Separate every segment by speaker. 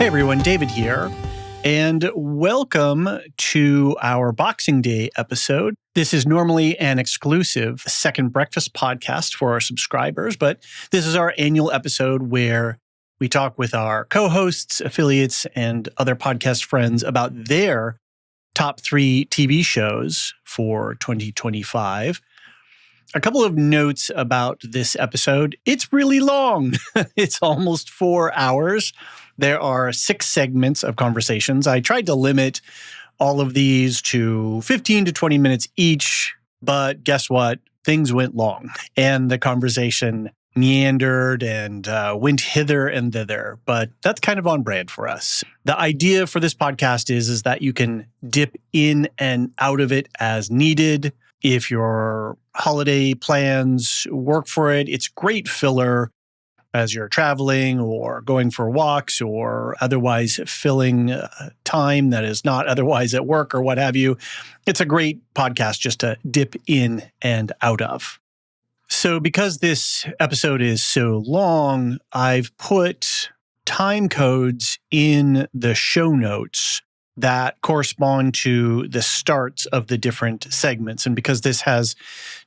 Speaker 1: everyone, David here, and welcome to our Boxing Day episode. This is normally an exclusive Second Breakfast podcast for our subscribers, but this is our annual episode where we talk with our co-hosts, affiliates, and other podcast friends about their top 3 TV shows for 2025. A couple of notes about this episode. It's really long. It's almost 4 hours. There are 6 segments of conversations. I tried to limit all of these to 15 to 20 minutes each, but guess what? Things went long, and the conversation meandered and went hither and thither, but that's kind of on brand for us. The idea for this podcast is that you can dip in and out of it as needed. If your holiday plans work for it, it's great filler as you're traveling or going for walks or otherwise filling time that is not otherwise at work or what have you. It's a great podcast just to dip in and out of. So because this episode is so long, I've put time codes in the show notes that correspond to the starts of the different segments. And because this has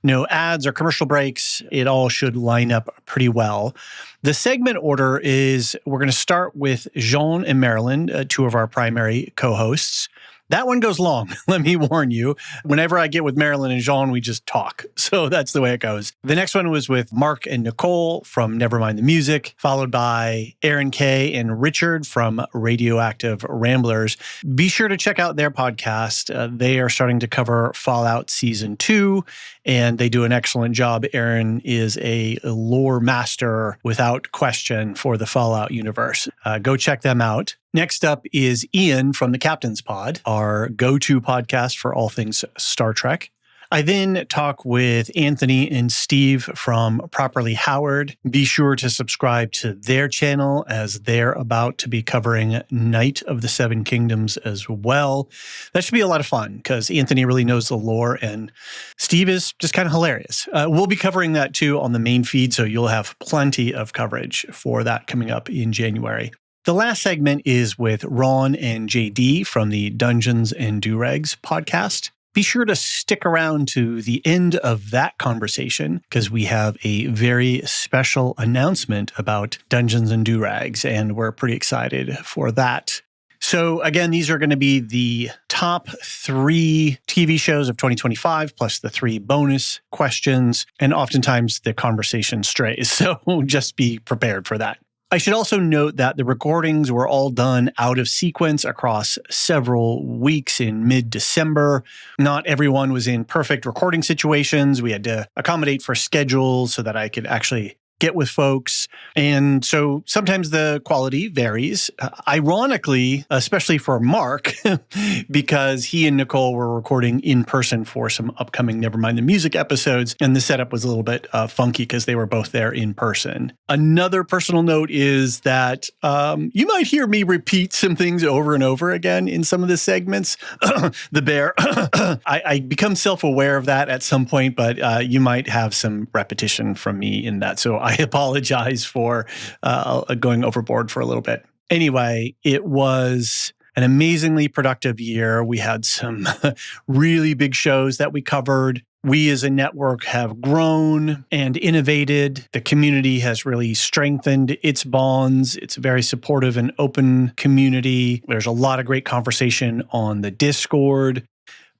Speaker 1: no ads or commercial breaks, it all should line up pretty well. The segment order is we're going to start with Jean and Marilyn, 2 of our primary co-hosts. That one goes long, let me warn you. Whenever I get with Marilyn and Jean, we just talk. So that's the way it goes. The next one was with Mark and Nichole from Nevermind the Music, followed by Aaron K. and Richard from Radioactive Ramblers. Be sure to check out their podcast. They are starting to cover Fallout Season 2, and they do an excellent job. Aaron is a lore master without question for the Fallout universe. Go check them out. Next up is Ian from the Captain's Pod, our go-to podcast for all things Star Trek. I then talk with Anthony and Steve from Properly Howard. Be sure to subscribe to their channel as they're about to be covering Night of the Seven Kingdoms as well. That should be a lot of fun because Anthony really knows the lore and Steve is just kind of hilarious. We'll be covering that too on the main feed, so you'll have plenty of coverage for that coming up in January. The last segment is with Ron and JD from the Dungeons and Durags podcast. Be sure to stick around to the end of that conversation because we have a very special announcement about Dungeons and Durags, and we're pretty excited for that. So again, these are going to be the top 3 TV shows of 2025, plus the 3 bonus questions, and oftentimes the conversation strays. So just be prepared for that. I should also note that the recordings were all done out of sequence across several weeks in mid-December. Not everyone was in perfect recording situations. We had to accommodate for schedules so that I could actually get with folks. And so sometimes the quality varies. Ironically, especially for Mark, because he and Nichole were recording in person for some upcoming Nevermind the Music episodes, and the setup was a little bit funky because they were both there in person. Another personal note is that you might hear me repeat some things over and over again in some of the segments. The bear. I become self-aware of that at some point, but you might have some repetition from me in that. So I apologize for going overboard for a little bit. Anyway, it was an amazingly productive year. We had some really big shows that we covered. We as a network have grown and innovated. The community has really strengthened its bonds. It's a very supportive and open community. There's a lot of great conversation on the Discord.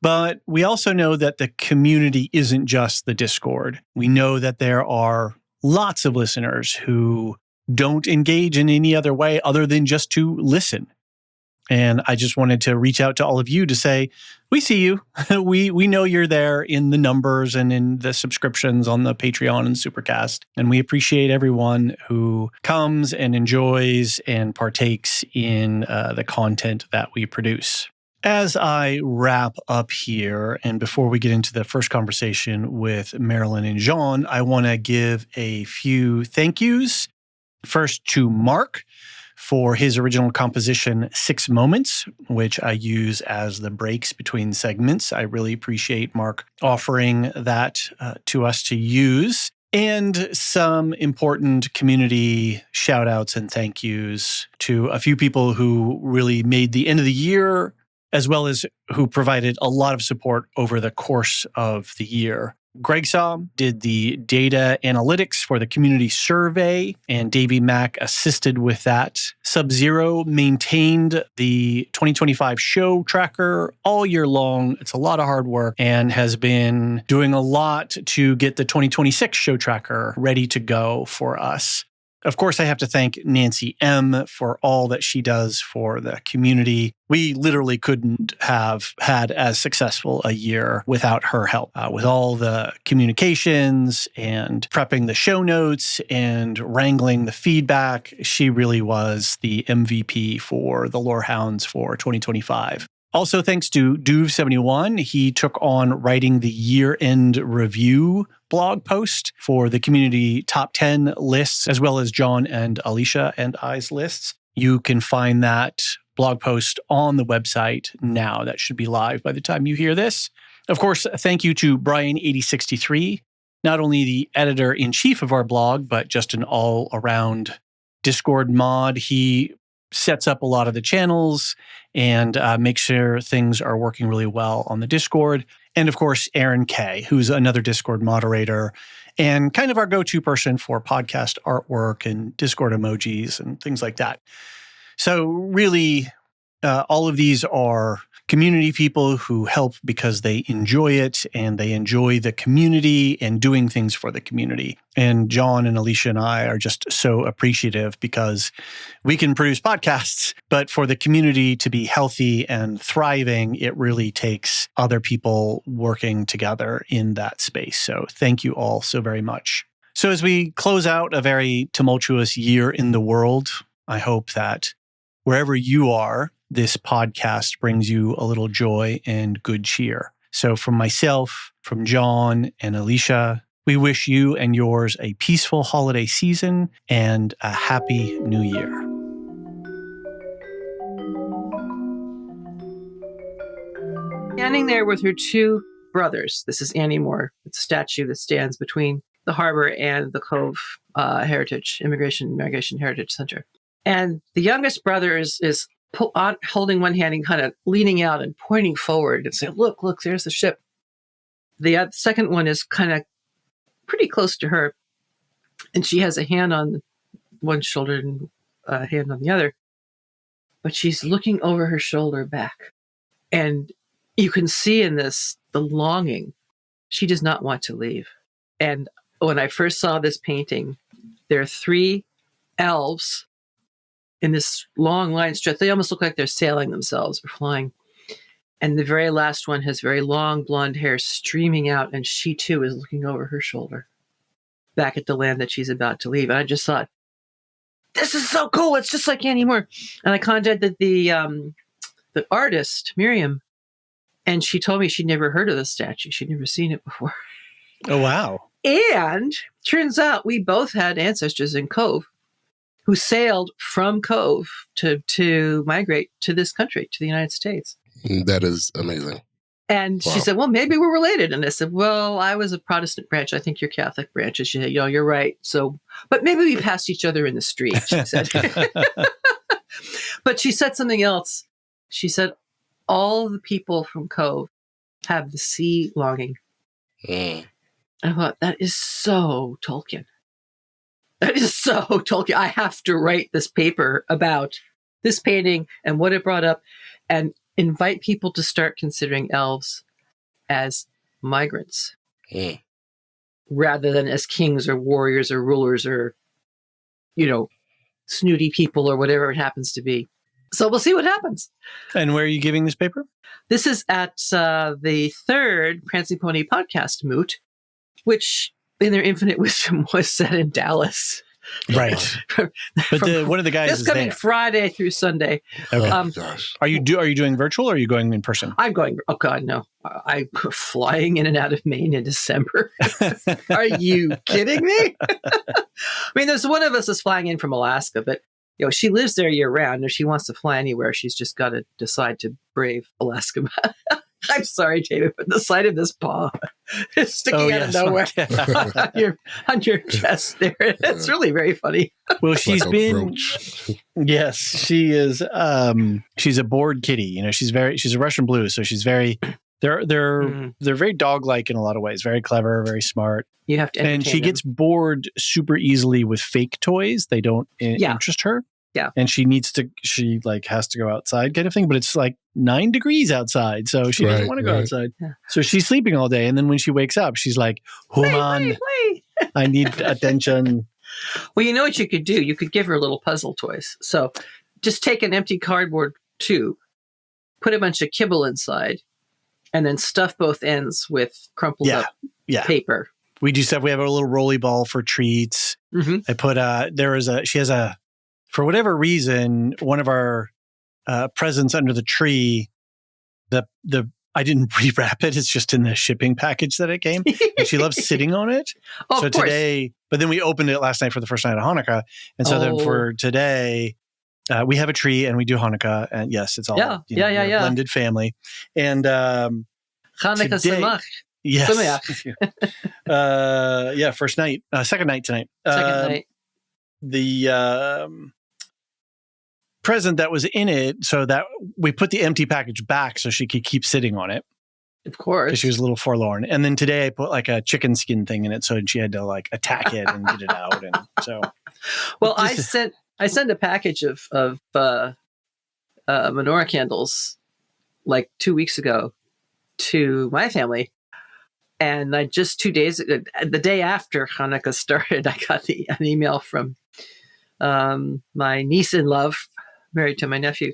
Speaker 1: But we also know that the community isn't just the Discord. We know that there are lots of listeners who don't engage in any other way other than just to listen. And I just wanted to reach out to all of you to say, we see you. We know you're there in the numbers and in the subscriptions on the Patreon and Supercast. And we appreciate everyone who comes and enjoys and partakes in the content that we produce. As I wrap up here, and before we get into the first conversation with Marilyn and Jean, I want to give a few thank yous. First to Mark for his original composition, 6 Moments, which I use as the breaks between segments. I really appreciate Mark offering that to us to use. And some important community shout outs and thank yous to a few people who really made the end of the year, as well as who provided a lot of support over the course of the year. Greg Saw did the data analytics for the community survey, and Davey Mack assisted with that. Sub-Zero maintained the 2025 show tracker all year long. It's a lot of hard work and has been doing a lot to get the 2026 show tracker ready to go for us. Of course, I have to thank Nancy M. for all that she does for the community. We literally couldn't have had as successful a year without her help, with all the communications and prepping the show notes and wrangling the feedback. She really was the MVP for the Lorehounds for 2025. Also, thanks to Duve71, he took on writing the year-end review blog post for the community top 10 lists, as well as John and Alicia and I's lists. You can find that blog post on the website now. That should be live by the time you hear this. Of course, thank you to Brian8063, not only the editor-in-chief of our blog, but just an all-around Discord mod. He sets up a lot of the channels and makes sure things are working really well on the Discord. And of course, Aaron K., who's another Discord moderator and kind of our go-to person for podcast artwork and Discord emojis and things like that. So really, all of these are community people who help because they enjoy it and they enjoy the community and doing things for the community. And John and Alicia and I are just so appreciative because we can produce podcasts, but for the community to be healthy and thriving, it really takes other people working together in that space. So thank you all so very much. So as we close out a very tumultuous year in the world, I hope that wherever you are, this podcast brings you a little joy and good cheer. So from myself, from John and Alicia, we wish you and yours a peaceful holiday season and a happy new year.
Speaker 2: Standing there with her two brothers. This is Annie Moore. It's a statue that stands between the harbor and the Cove Immigration Heritage Center. And the youngest brother is holding one hand and kind of leaning out and pointing forward and saying, look, there's the ship. The second one is kind of pretty close to her. And she has a hand on one shoulder and a hand on the other. But she's looking over her shoulder back. And you can see in this the longing. She does not want to leave. And when I first saw this painting, there are three elves in this long line stretch. They almost look like they're sailing themselves or flying. And the very last one has very long blonde hair streaming out, and she too is looking over her shoulder back at the land that she's about to leave. And I just thought, this is so cool. It's just like Annie Moore. And I contacted the artist, Miriam, and she told me she'd never heard of the statue. She'd never seen it before.
Speaker 1: Oh, wow.
Speaker 2: And turns out we both had ancestors in Cove who sailed from Cove to migrate to this country, to the United States.
Speaker 3: That is amazing.
Speaker 2: And wow. She said, well, maybe we're related. And I said, well, I was a Protestant branch. I think you're Catholic branch. And she said, you're right. So, but maybe we passed each other in the street, she said. But she said something else. She said, all the people from Cove have the sea longing. I thought, that is so Tolkien. That is so Tolkien. I have to write this paper about this painting and what it brought up and invite people to start considering elves as migrants rather than as kings or warriors or rulers or, snooty people or whatever it happens to be. So we'll see what happens.
Speaker 1: And where are you giving this paper?
Speaker 2: This is at the third Prancing Pony podcast moot, which in their infinite wisdom was set in Dallas.
Speaker 1: Right. But one of the guys
Speaker 2: this
Speaker 1: is
Speaker 2: coming
Speaker 1: there.
Speaker 2: Friday through Sunday.
Speaker 1: Okay. Gosh. Are you doing virtual or are you going in person?
Speaker 2: I'm going. Oh God, no! I'm flying in and out of Maine in December. Are you kidding me? I mean, there's one of us is flying in from Alaska, but she lives there year round. If she wants to fly anywhere, she's just got to decide to brave Alaska. I'm sorry, David, but the sight of this paw It's sticking out of nowhere on your chest there. It's really very funny.
Speaker 1: Well, she's
Speaker 3: like
Speaker 1: been
Speaker 3: brooch.
Speaker 1: yes, she is. She's a bored kitty. You know, she's a Russian blue, so she's very. They're very dog-like in a lot of ways. Very clever, very smart.
Speaker 2: You have to,
Speaker 1: and she gets bored super easily with fake toys. They don't interest her.
Speaker 2: Yeah,
Speaker 1: and she has to go outside, kind of thing. But it's like 9 degrees outside, so she doesn't want to go outside. Yeah. So she's sleeping all day, and then when she wakes up, she's like, "Human, I need attention."
Speaker 2: Well, you know what you could do? You could give her little puzzle toys. So just take an empty cardboard tube, put a bunch of kibble inside, and then stuff both ends with crumpled up paper.
Speaker 1: We do stuff. We have a little rolly ball for treats. Mm-hmm. I put she has a, for whatever reason, one of our presents under the tree, I didn't rewrap it. It's just in the shipping package that it came. And she loves sitting on it.
Speaker 2: Oh,
Speaker 1: so
Speaker 2: of course.
Speaker 1: Today, but then we opened it last night for the first night of Hanukkah. And so then for today, we have a tree and we do Hanukkah. And yes, it's all blended family. And
Speaker 2: Hanukkah Samach.
Speaker 1: Yes. First night. Second night tonight.
Speaker 2: Second night.
Speaker 1: The present that was in it, so that we put the empty package back so she could keep sitting on it.
Speaker 2: Of course.
Speaker 1: Because she was a little forlorn. And then today I put like a chicken skin thing in it, so she had to like attack it and get it out. And so,
Speaker 2: well, I sent a package of menorah candles like 2 weeks ago to my family. And I just 2 days ago, the day after Hanukkah started, I got an email from my niece-in-law, married to my nephew,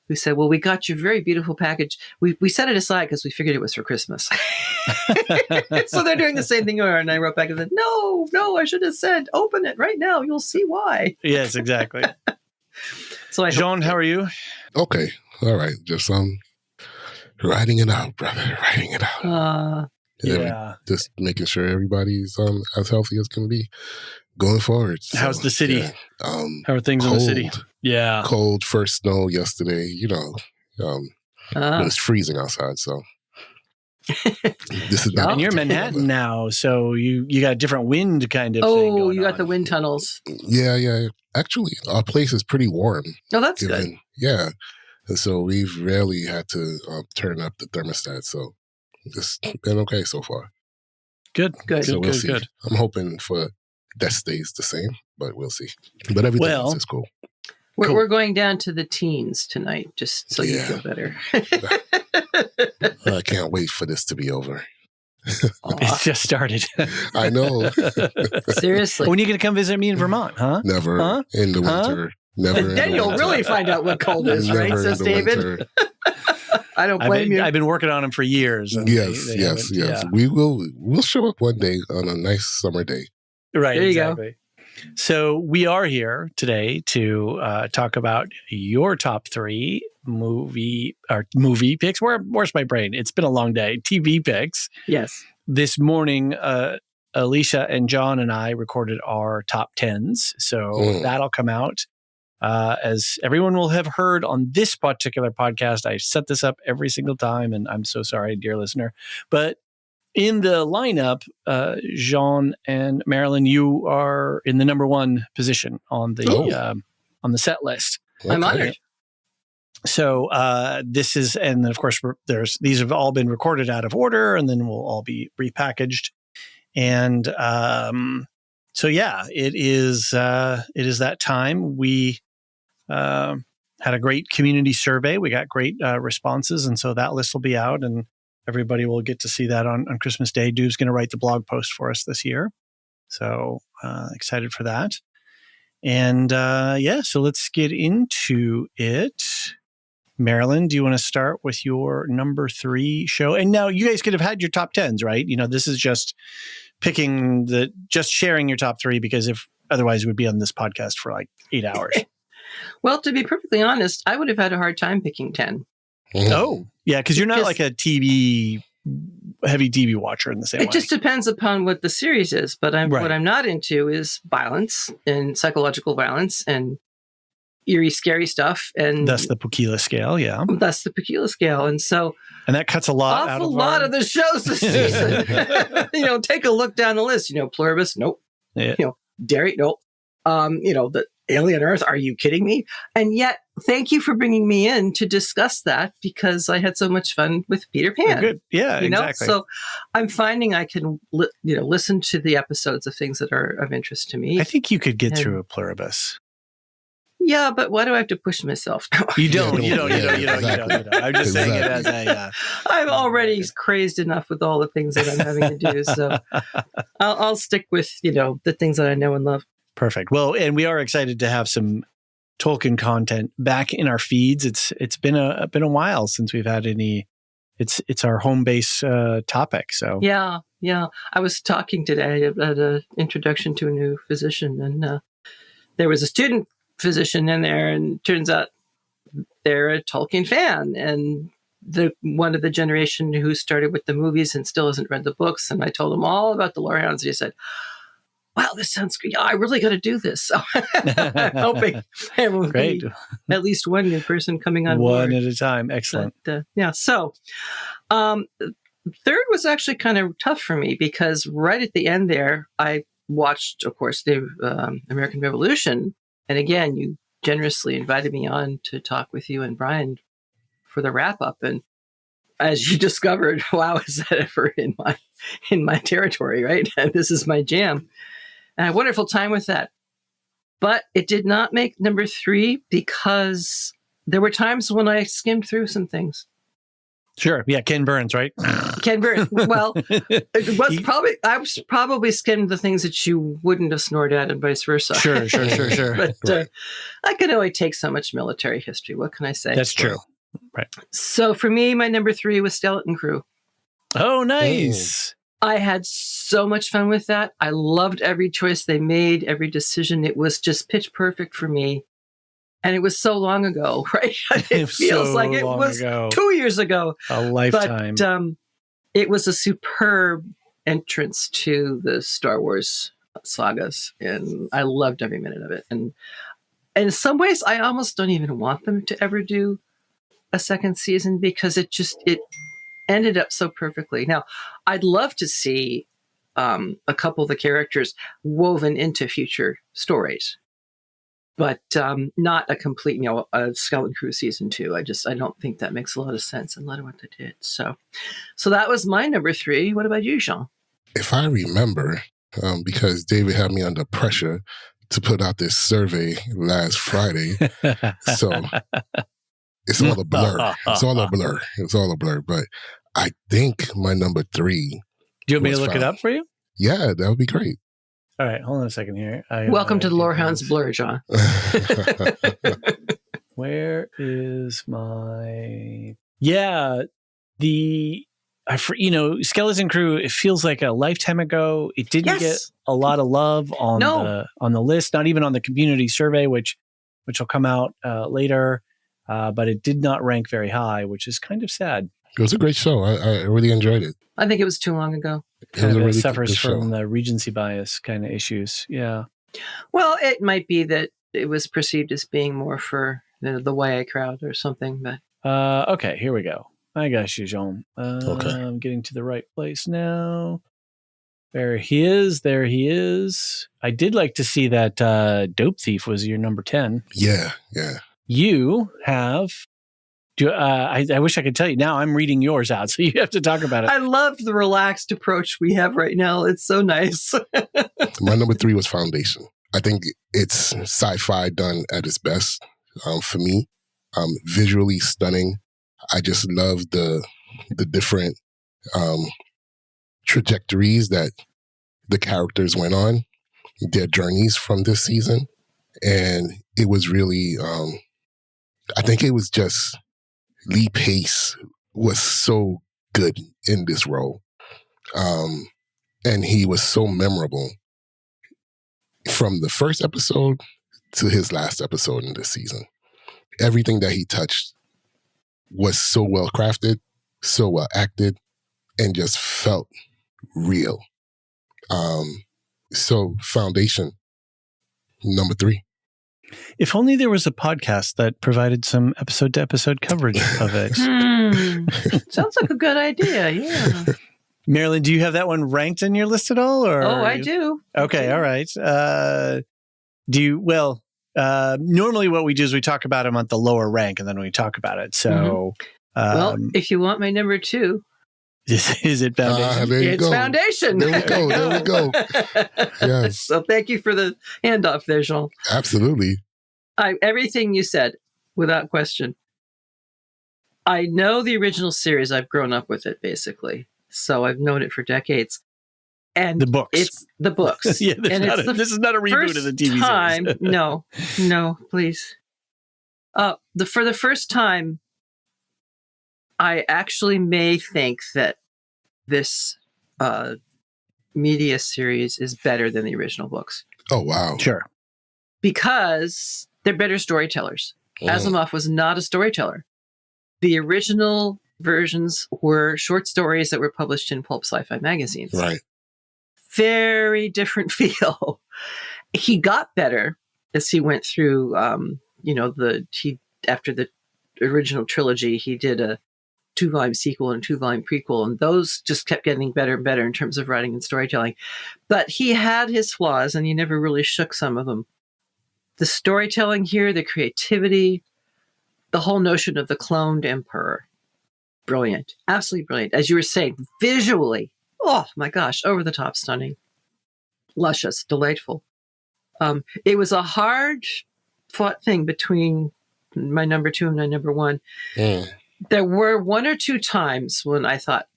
Speaker 2: who said, "Well, we got your very beautiful package. We set it aside because we figured it was for Christmas." So they're doing the same thing. And I wrote back and said, "No, I should have said, open it right now. You'll see why."
Speaker 1: Yes, exactly.
Speaker 2: So
Speaker 1: Jean, how are you?
Speaker 3: Okay. All right. Just writing it out, brother. Writing it out. Just making sure everybody's as healthy as can be going forward. So,
Speaker 1: how's the city?
Speaker 3: Yeah.
Speaker 1: How are things in the city? Yeah.
Speaker 3: Cold, first snow yesterday, when it's freezing outside. So this is not.
Speaker 1: And you're in Manhattan now, so you got a different wind kind of thing going on.
Speaker 2: You got the wind tunnels.
Speaker 3: Yeah. Actually, our place is pretty warm.
Speaker 2: Oh, that's good.
Speaker 3: Yeah. And so we've rarely had to turn up the thermostat. So it's been okay so far.
Speaker 1: Good.
Speaker 3: So we'll see. Good. I'm hoping for that stays the same, but we'll see. But everything else is cool.
Speaker 2: We're going down to the teens tonight, just so you feel better.
Speaker 3: I can't wait for this to be over.
Speaker 1: It's just started.
Speaker 3: I know.
Speaker 2: Seriously.
Speaker 1: When are you going to come visit me in Vermont, huh?
Speaker 3: Never in the winter. Never.
Speaker 2: Then you'll really find out what cold is, right? Says David. I don't blame you.
Speaker 1: I've been working on them for years.
Speaker 3: Yes. Yeah. We'll show up one day on a nice summer day.
Speaker 1: Right.
Speaker 2: There you
Speaker 1: go. So we are here today to talk about your top 3 movie picks. Where's my brain? It's been a long day. TV picks.
Speaker 2: Yes.
Speaker 1: This morning, Alicia and John and I recorded our top 10s. So that'll come out. As everyone will have heard on this particular podcast, I set this up every single time, and I'm so sorry, dear listener. But in the lineup, Jean and Marilyn, you are in the number 1 position on the set list.
Speaker 2: Okay. I'm honored.
Speaker 1: So this is, and then of course these have all been recorded out of order, and then will all be repackaged. And so it is that time. We had a great community survey. We got great responses, and so that list will be out, and everybody will get to see that on Christmas Day. Dube's going to write the blog post for us this year. So excited for that. And so let's get into it. Marilyn, do you want to start with your number 3 show? And now you guys could have had your top 10s, right? This is just just sharing your top 3, because if otherwise we'd be on this podcast for like 8 hours.
Speaker 2: Well, to be perfectly honest, I would have had a hard time picking 10.
Speaker 1: Oh, yeah, because you're not like a heavy TV watcher in the same way.
Speaker 2: It just depends upon what the series is. But what I'm not into is violence and psychological violence and eerie, scary stuff. And
Speaker 1: that's the Pukila scale, yeah.
Speaker 2: That's the Pukila scale. And so...
Speaker 1: And that cuts a lot out of
Speaker 2: the shows this season. Take a look down the list. Pluribus, nope.
Speaker 1: Yeah.
Speaker 2: Derry, nope. The Alien Earth, are you kidding me? And yet, thank you for bringing me in to discuss that, because I had so much fun with Peter Pan.
Speaker 1: Oh, good. Yeah, exactly.
Speaker 2: So I'm finding I can, listen to the episodes of things that are of interest to me.
Speaker 1: I think you could get through a Pluribus.
Speaker 2: Yeah, but why do I have to push myself?
Speaker 1: You don't. I'm just saying it as a...
Speaker 2: I'm already crazed enough with all the things that I'm having to do. So I'll stick with, the things that I know and love.
Speaker 1: Perfect. Well, and we are excited to have some Tolkien content back in our feeds. It's been a while since we've had any. It's our home base topic. So
Speaker 2: yeah. I was talking today about an introduction to a new physician, and there was a student physician in there, and turns out they're a Tolkien fan, and one of the generation who started with the movies and still hasn't read the books. And I told him all about the Lorehounds, and he said, wow, this sounds great. I really got to do this. So I'm hoping there will be at least one new person coming on board.
Speaker 1: One at a time. Excellent.
Speaker 2: But, so third was actually kind of tough for me, because right at the end there, I watched, of course, the American Revolution. And again, you generously invited me on to talk with you and Brian for the wrap up. And as you discovered, wow, is that ever in my territory, right? And this is my jam. And I had a wonderful time with that. But it did not make number 3, because there were times when I skimmed through some things.
Speaker 1: Sure. Yeah. Ken Burns, right?
Speaker 2: Ken Burns. Well, it was I was probably skimmed the things that you wouldn't have snored at, and vice versa.
Speaker 1: Sure.
Speaker 2: But I can only take so much military history. What can I say?
Speaker 1: That's true. Right.
Speaker 2: So for me, my number 3 was Skeleton Crew.
Speaker 1: Oh, nice.
Speaker 2: I had so much fun with that. I loved every choice they made, every decision. It was just pitch perfect for me. And it was so long ago, right? It feels like it was 2 years ago.
Speaker 1: A lifetime.
Speaker 2: But it was a superb entrance to the Star Wars sagas. And I loved every minute of it. And in some ways, I almost don't even want them to ever do a second season, because it ended up so perfectly. Now, I'd love to see a couple of the characters woven into future stories, but not a complete, a Skeleton Crew season 2. I don't think that makes a lot of sense in light of what they did. So that was my number 3. What about you, Jean?
Speaker 3: If I remember, because David had me under pressure to put out this survey last Friday, so it's all a blur. It's all a blur. But I think my number 3.
Speaker 1: Do you want me to look it up for you?
Speaker 3: Yeah, that would be great.
Speaker 1: All right, hold on a second here.
Speaker 2: Welcome to the Lorehounds blur, John.
Speaker 1: Where is my... Yeah, Skeleton Crew, it feels like a lifetime ago. It didn't get a lot of love on the list, not even on the community survey, which will come out later. But it did not rank very high, which is kind of sad.
Speaker 3: It was a great show. I really enjoyed it.
Speaker 2: I think it was too long ago.
Speaker 1: It suffers from the Regency bias kind of issues. Yeah.
Speaker 2: Well, it might be that it was perceived as being more for the YA crowd or something. But
Speaker 1: okay, here we go. I got you, Jean. Okay. I'm getting to the right place now. There he is. I did like to see that Dope Thief was your number 10.
Speaker 3: Yeah.
Speaker 1: You have... I wish I could tell you. Now I'm reading yours out, so you have to talk about it.
Speaker 2: I love the relaxed approach we have right now. It's so nice.
Speaker 3: My number 3 was Foundation. I think it's sci-fi done at its best for me. Visually stunning. I just love the different trajectories that the characters went on, their journeys from this season. And it was really, I think it was just... Lee Pace was so good in this role. And he was so memorable from the first episode to his last episode in this season. Everything that he touched was so well crafted, so well acted, and just felt real. So Foundation, number 3.
Speaker 1: If only there was a podcast that provided some episode-to-episode coverage of it.
Speaker 2: Sounds like a good idea, yeah.
Speaker 1: Marilyn, do you have that one ranked in your list at all? Or
Speaker 2: I do.
Speaker 1: Okay, all right. Normally what we do is we talk about them at the lower rank and then we talk about it. So,
Speaker 2: if you want my number 2.
Speaker 1: Is it Foundation?
Speaker 3: There you
Speaker 2: It's
Speaker 3: go.
Speaker 2: Foundation.
Speaker 3: There we go. Yes.
Speaker 2: So thank you for the handoff there, Jean.
Speaker 3: Absolutely.
Speaker 2: Everything you said, without question. I know the original series. I've grown up with it, basically. So I've known it for decades. And
Speaker 1: the books.
Speaker 2: It's the books.
Speaker 1: Yeah, this is not a reboot of the TV series.
Speaker 2: No, please. For the first time, I actually may think that this media series is better than the original books.
Speaker 3: Oh, wow.
Speaker 1: Sure.
Speaker 2: Because they're better storytellers. Asimov was not a storyteller. The original versions were short stories that were published in pulp sci-fi magazines.
Speaker 3: Right.
Speaker 2: Very different feel. He got better as he went through, after the original trilogy, he did a 2-volume sequel and a 2-volume prequel, and those just kept getting better and better in terms of writing and storytelling. But he had his flaws, and he never really shook some of them. The storytelling here, the creativity, the whole notion of the cloned emperor, brilliant, absolutely brilliant. As you were saying, visually, oh my gosh, over the top, stunning, luscious, delightful. It was a hard fought thing between my number 2 and my number 1. There were 1 or 2 times when I thought,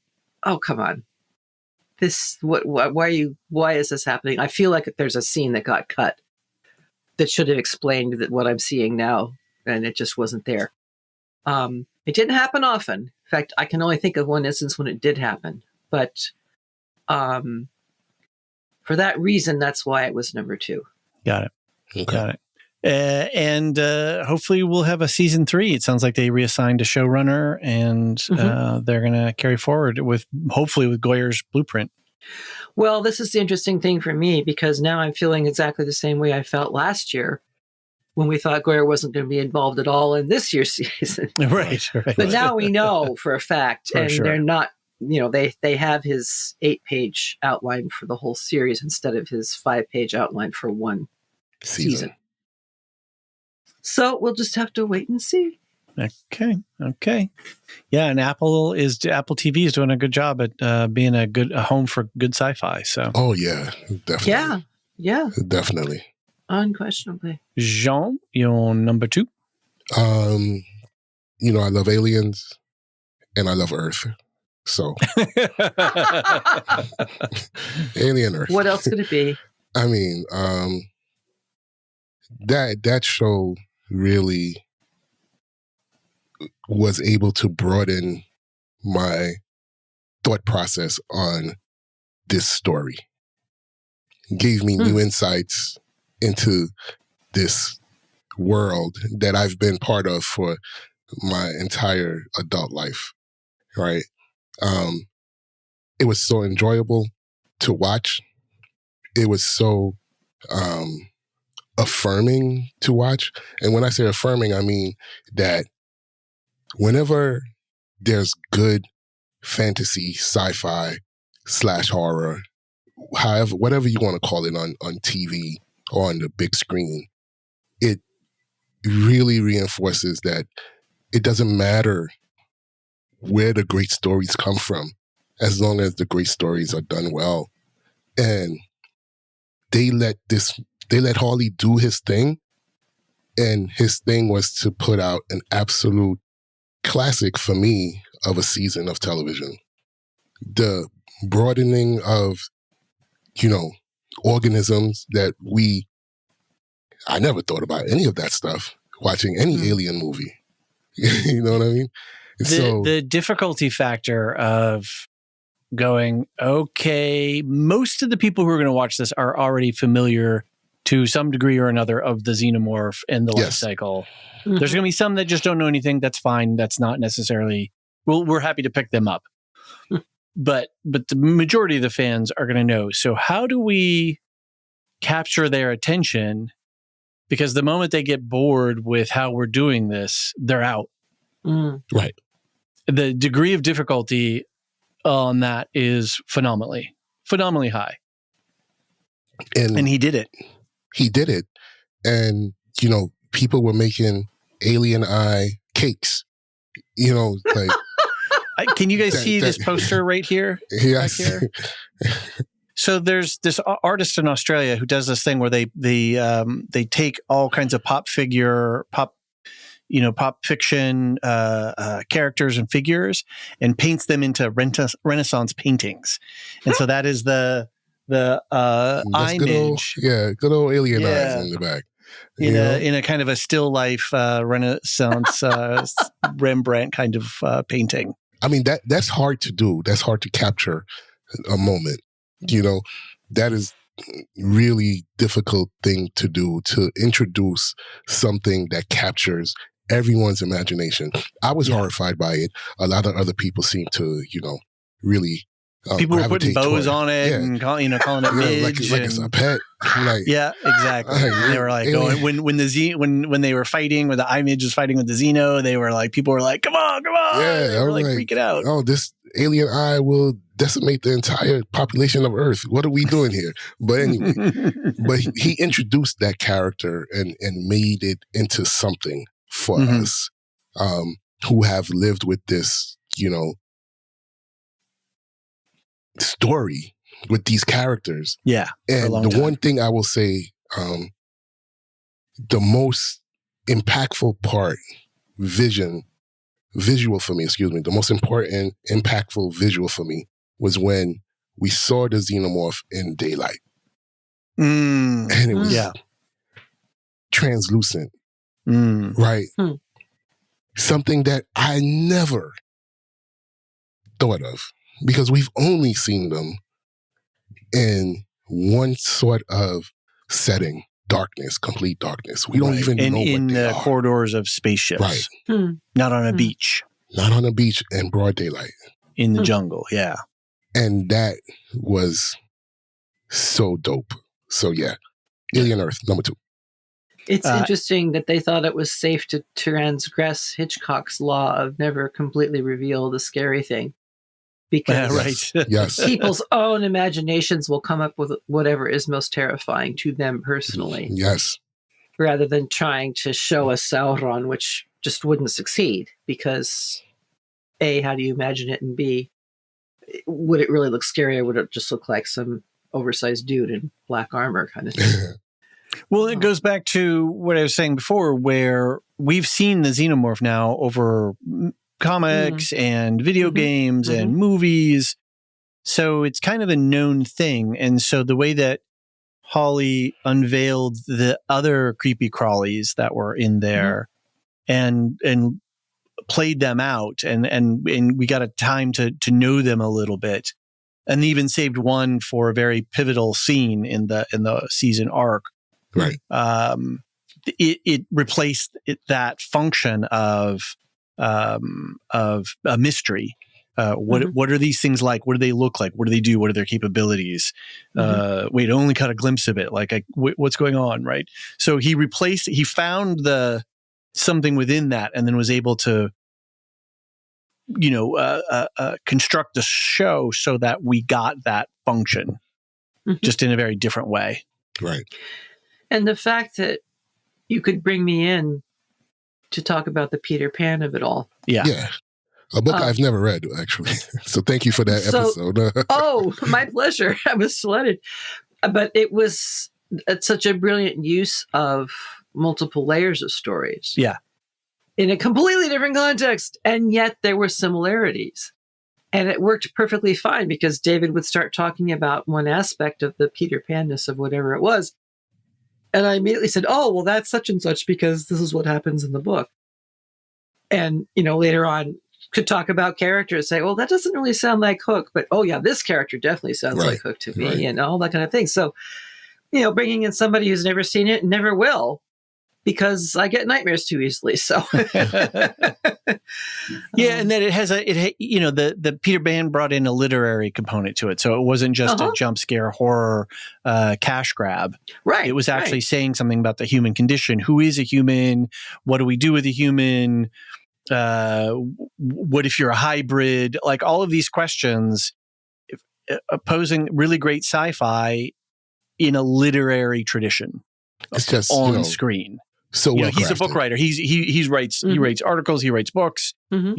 Speaker 2: "Oh, come on, why is this happening?" I feel like there's a scene that got cut that should have explained what I'm seeing now, and it just wasn't there. It didn't happen often. In fact, I can only think of one instance when it did happen. But for that reason, that's why it was number 2.
Speaker 1: Got it.
Speaker 3: Okay.
Speaker 1: Got it. And hopefully we'll have a season 3. It sounds like they reassigned a showrunner, and they're going to carry forward hopefully with Goyer's blueprint.
Speaker 2: Well, this is the interesting thing for me, because now I'm feeling exactly the same way I felt last year when we thought Goyer wasn't going to be involved at all in this year's season.
Speaker 1: Right.
Speaker 2: But now we know for a fact, and
Speaker 1: sure.
Speaker 2: they're not, they have his 8-page outline for the whole series instead of his 5-page outline for one season. So we'll just have to wait and see.
Speaker 1: Okay. Yeah, and Apple TV is doing a good job at being a home for good sci-fi. So.
Speaker 3: Oh yeah, definitely.
Speaker 2: Yeah,
Speaker 3: definitely.
Speaker 2: Unquestionably.
Speaker 1: Jean, your number 2.
Speaker 3: I love aliens, and I love Earth. So, Alien Earth.
Speaker 2: What else could it be?
Speaker 3: I mean, that show really was able to broaden my thought process on this story. Gave me new insights into this world that I've been part of for my entire adult life, right? It was so enjoyable to watch. It was so affirming to watch. And when I say affirming, I mean that whenever there's good fantasy, sci-fi / horror, however, whatever you want to call it on TV or on the big screen, it really reinforces that it doesn't matter where the great stories come from, as long as the great stories are done well. And they let Hawley do his thing, and his thing was to put out an absolute classic for me of a season of television. The broadening of, organisms that I never thought about any of that stuff watching any alien movie. You know what I mean?
Speaker 1: The difficulty factor of going, okay, most of the people who are going to watch this are already familiar to some degree or another of the xenomorph and the life cycle. Mm-hmm. There's going to be some that just don't know anything. That's fine. That's not necessarily, we're happy to pick them up. But the majority of the fans are going to know. So how do we capture their attention because the moment they get bored with how we're doing this, they're out.
Speaker 3: Right.
Speaker 1: The degree of difficulty on that is phenomenally high. And he did it.
Speaker 3: He did it. And, people were making alien eye cakes, like.
Speaker 1: Can you guys see this poster right here?
Speaker 3: Yes.
Speaker 1: Back here? So there's this artist in Australia who does this thing where they take all kinds of pop fiction characters and figures and paints them into Renaissance paintings. And so that is the image.
Speaker 3: Good old alien eyes in the back.
Speaker 1: In a kind of a still life Renaissance Rembrandt kind of painting.
Speaker 3: I mean, that's hard to do. That's hard to capture a moment. That is really difficult thing to do, to introduce something that captures everyone's imagination. I was horrified by it. A lot of other people seem to, really
Speaker 1: people were putting bows on it and calling it midge.
Speaker 3: Like it's a pet.
Speaker 1: Yeah, exactly. They were like going when they were fighting, when the image was fighting with the Xeno, they were like, people were like, come on.
Speaker 3: Yeah,
Speaker 1: they were like freaking out.
Speaker 3: Oh, this alien eye will decimate the entire population of Earth. What are we doing here? But anyway, he introduced that character and made it into something for us who have lived with this, story with these characters.
Speaker 1: Yeah.
Speaker 3: And the one thing I will say, the most impactful part, visual for me, the most important, impactful visual for me was when we saw the xenomorph in daylight. And it was translucent, right? Something that I never thought of, because we've only seen them in one sort of setting. Darkness, complete darkness. We don't even know what they are.
Speaker 1: In the corridors of spaceships.
Speaker 3: Right.
Speaker 1: Not on a beach.
Speaker 3: Not on a beach in broad daylight.
Speaker 1: In the jungle, yeah.
Speaker 3: And that was so dope. So yeah, Alien Earth, number 2.
Speaker 2: It's interesting that they thought it was safe to transgress Hitchcock's law of never completely reveal the scary thing. Because
Speaker 3: yes.
Speaker 2: people's own imaginations will come up with whatever is most terrifying to them personally.
Speaker 3: Yes.
Speaker 2: Rather than trying to show a Sauron, which just wouldn't succeed. Because A, how do you imagine it? And B, would it really look scary, or would it just look like some oversized dude in black armor kind of thing?
Speaker 1: Well, it goes back to what I was saying before, where we've seen the xenomorph now over comics and video games and movies. So it's kind of a known thing. And so the way that Holly unveiled the other creepy crawlies that were in there and played them out and we got a time to know them a little bit, and even saved one for a very pivotal scene in the season arc.
Speaker 3: Right.
Speaker 1: It replaced that function of a mystery. What are these things like? What do they look like? What do they do? What are their capabilities? Wait, I only caught a glimpse of it. Like, what's going on? Right. So he found something within that, and then was able to, construct the show so that we got that function, just in a very different way.
Speaker 3: Right.
Speaker 2: And the fact that you could bring me in to talk about the Peter Pan of it all.
Speaker 1: Yeah.
Speaker 3: Yeah. A book I've never read, actually. So thank you for that episode.
Speaker 2: Oh, my pleasure. I was delighted. But it's such a brilliant use of multiple layers of stories.
Speaker 1: Yeah.
Speaker 2: In a completely different context. And yet there were similarities. And it worked perfectly fine, because David would start talking about one aspect of the Peter Pan-ness of whatever it was. And I immediately said, oh, well, that's such and such because this is what happens in the book. And, later on could talk about characters, say, well, that doesn't really sound like Hook, but oh yeah, this character definitely sounds like Hook to me, and all that kind of thing. So, bringing in somebody who's never seen it and never will, because I get nightmares too easily. So
Speaker 1: yeah, and that it has the Peter Pan brought in a literary component to it, so it wasn't just a jump scare horror cash grab.
Speaker 2: Right.
Speaker 1: It was actually saying something about the human condition. Who is a human? What do we do with a human? What if you're a hybrid? Like all of these questions, opposing really great sci-fi in a literary tradition.
Speaker 3: It's just
Speaker 1: on screen.
Speaker 3: So
Speaker 1: he's a book writer. He writes articles. He writes books.
Speaker 2: Mm-hmm.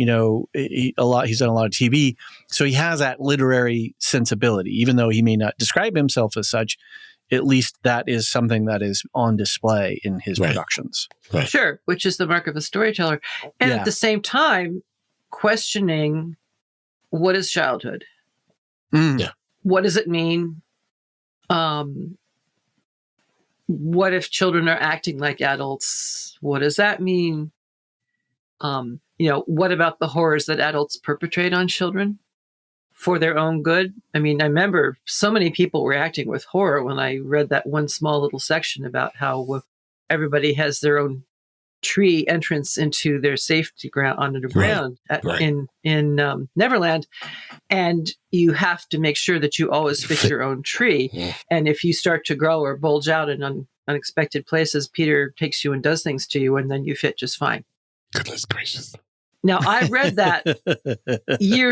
Speaker 1: He's done a lot of TV. So he has that literary sensibility, even though he may not describe himself as such. At least that is something that is on display in his productions.
Speaker 3: Right.
Speaker 2: Sure, which is the mark of a storyteller, and at the same time, questioning what is childhood.
Speaker 3: Yeah.
Speaker 2: What does it mean? What if children are acting like adults? What does that mean? What about the horrors that adults perpetrate on children for their own good? I mean, I remember so many people reacting with horror when I read that one small little section about how everybody has their own tree entrance into their safety ground underground in Neverland, and you have to make sure that you always fit your own tree.
Speaker 3: Yeah.
Speaker 2: And if you start to grow or bulge out in unexpected places, Peter takes you and does things to you, and then you fit just fine.
Speaker 3: Goodness gracious!
Speaker 2: Now I read that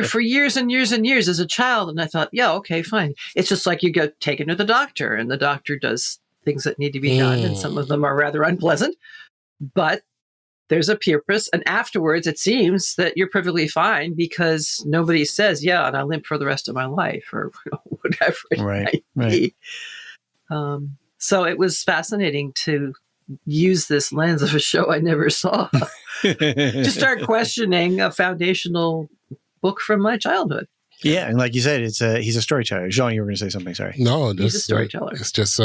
Speaker 2: for years and years and years as a child, and I thought, yeah, okay, fine. It's just like you go taken to the doctor, and the doctor does things that need to be done, and some of them are rather unpleasant. But there's a purpose, and afterwards it seems that you're perfectly fine because nobody says, yeah, and I limp for the rest of my life or whatever it might be. So it was fascinating to use this lens of a show I never saw to start questioning a foundational book from my childhood.
Speaker 1: Yeah, and like you said, he's a storyteller. Jean, you were going to say something, sorry.
Speaker 3: No,
Speaker 2: he's a storyteller.
Speaker 3: It's just,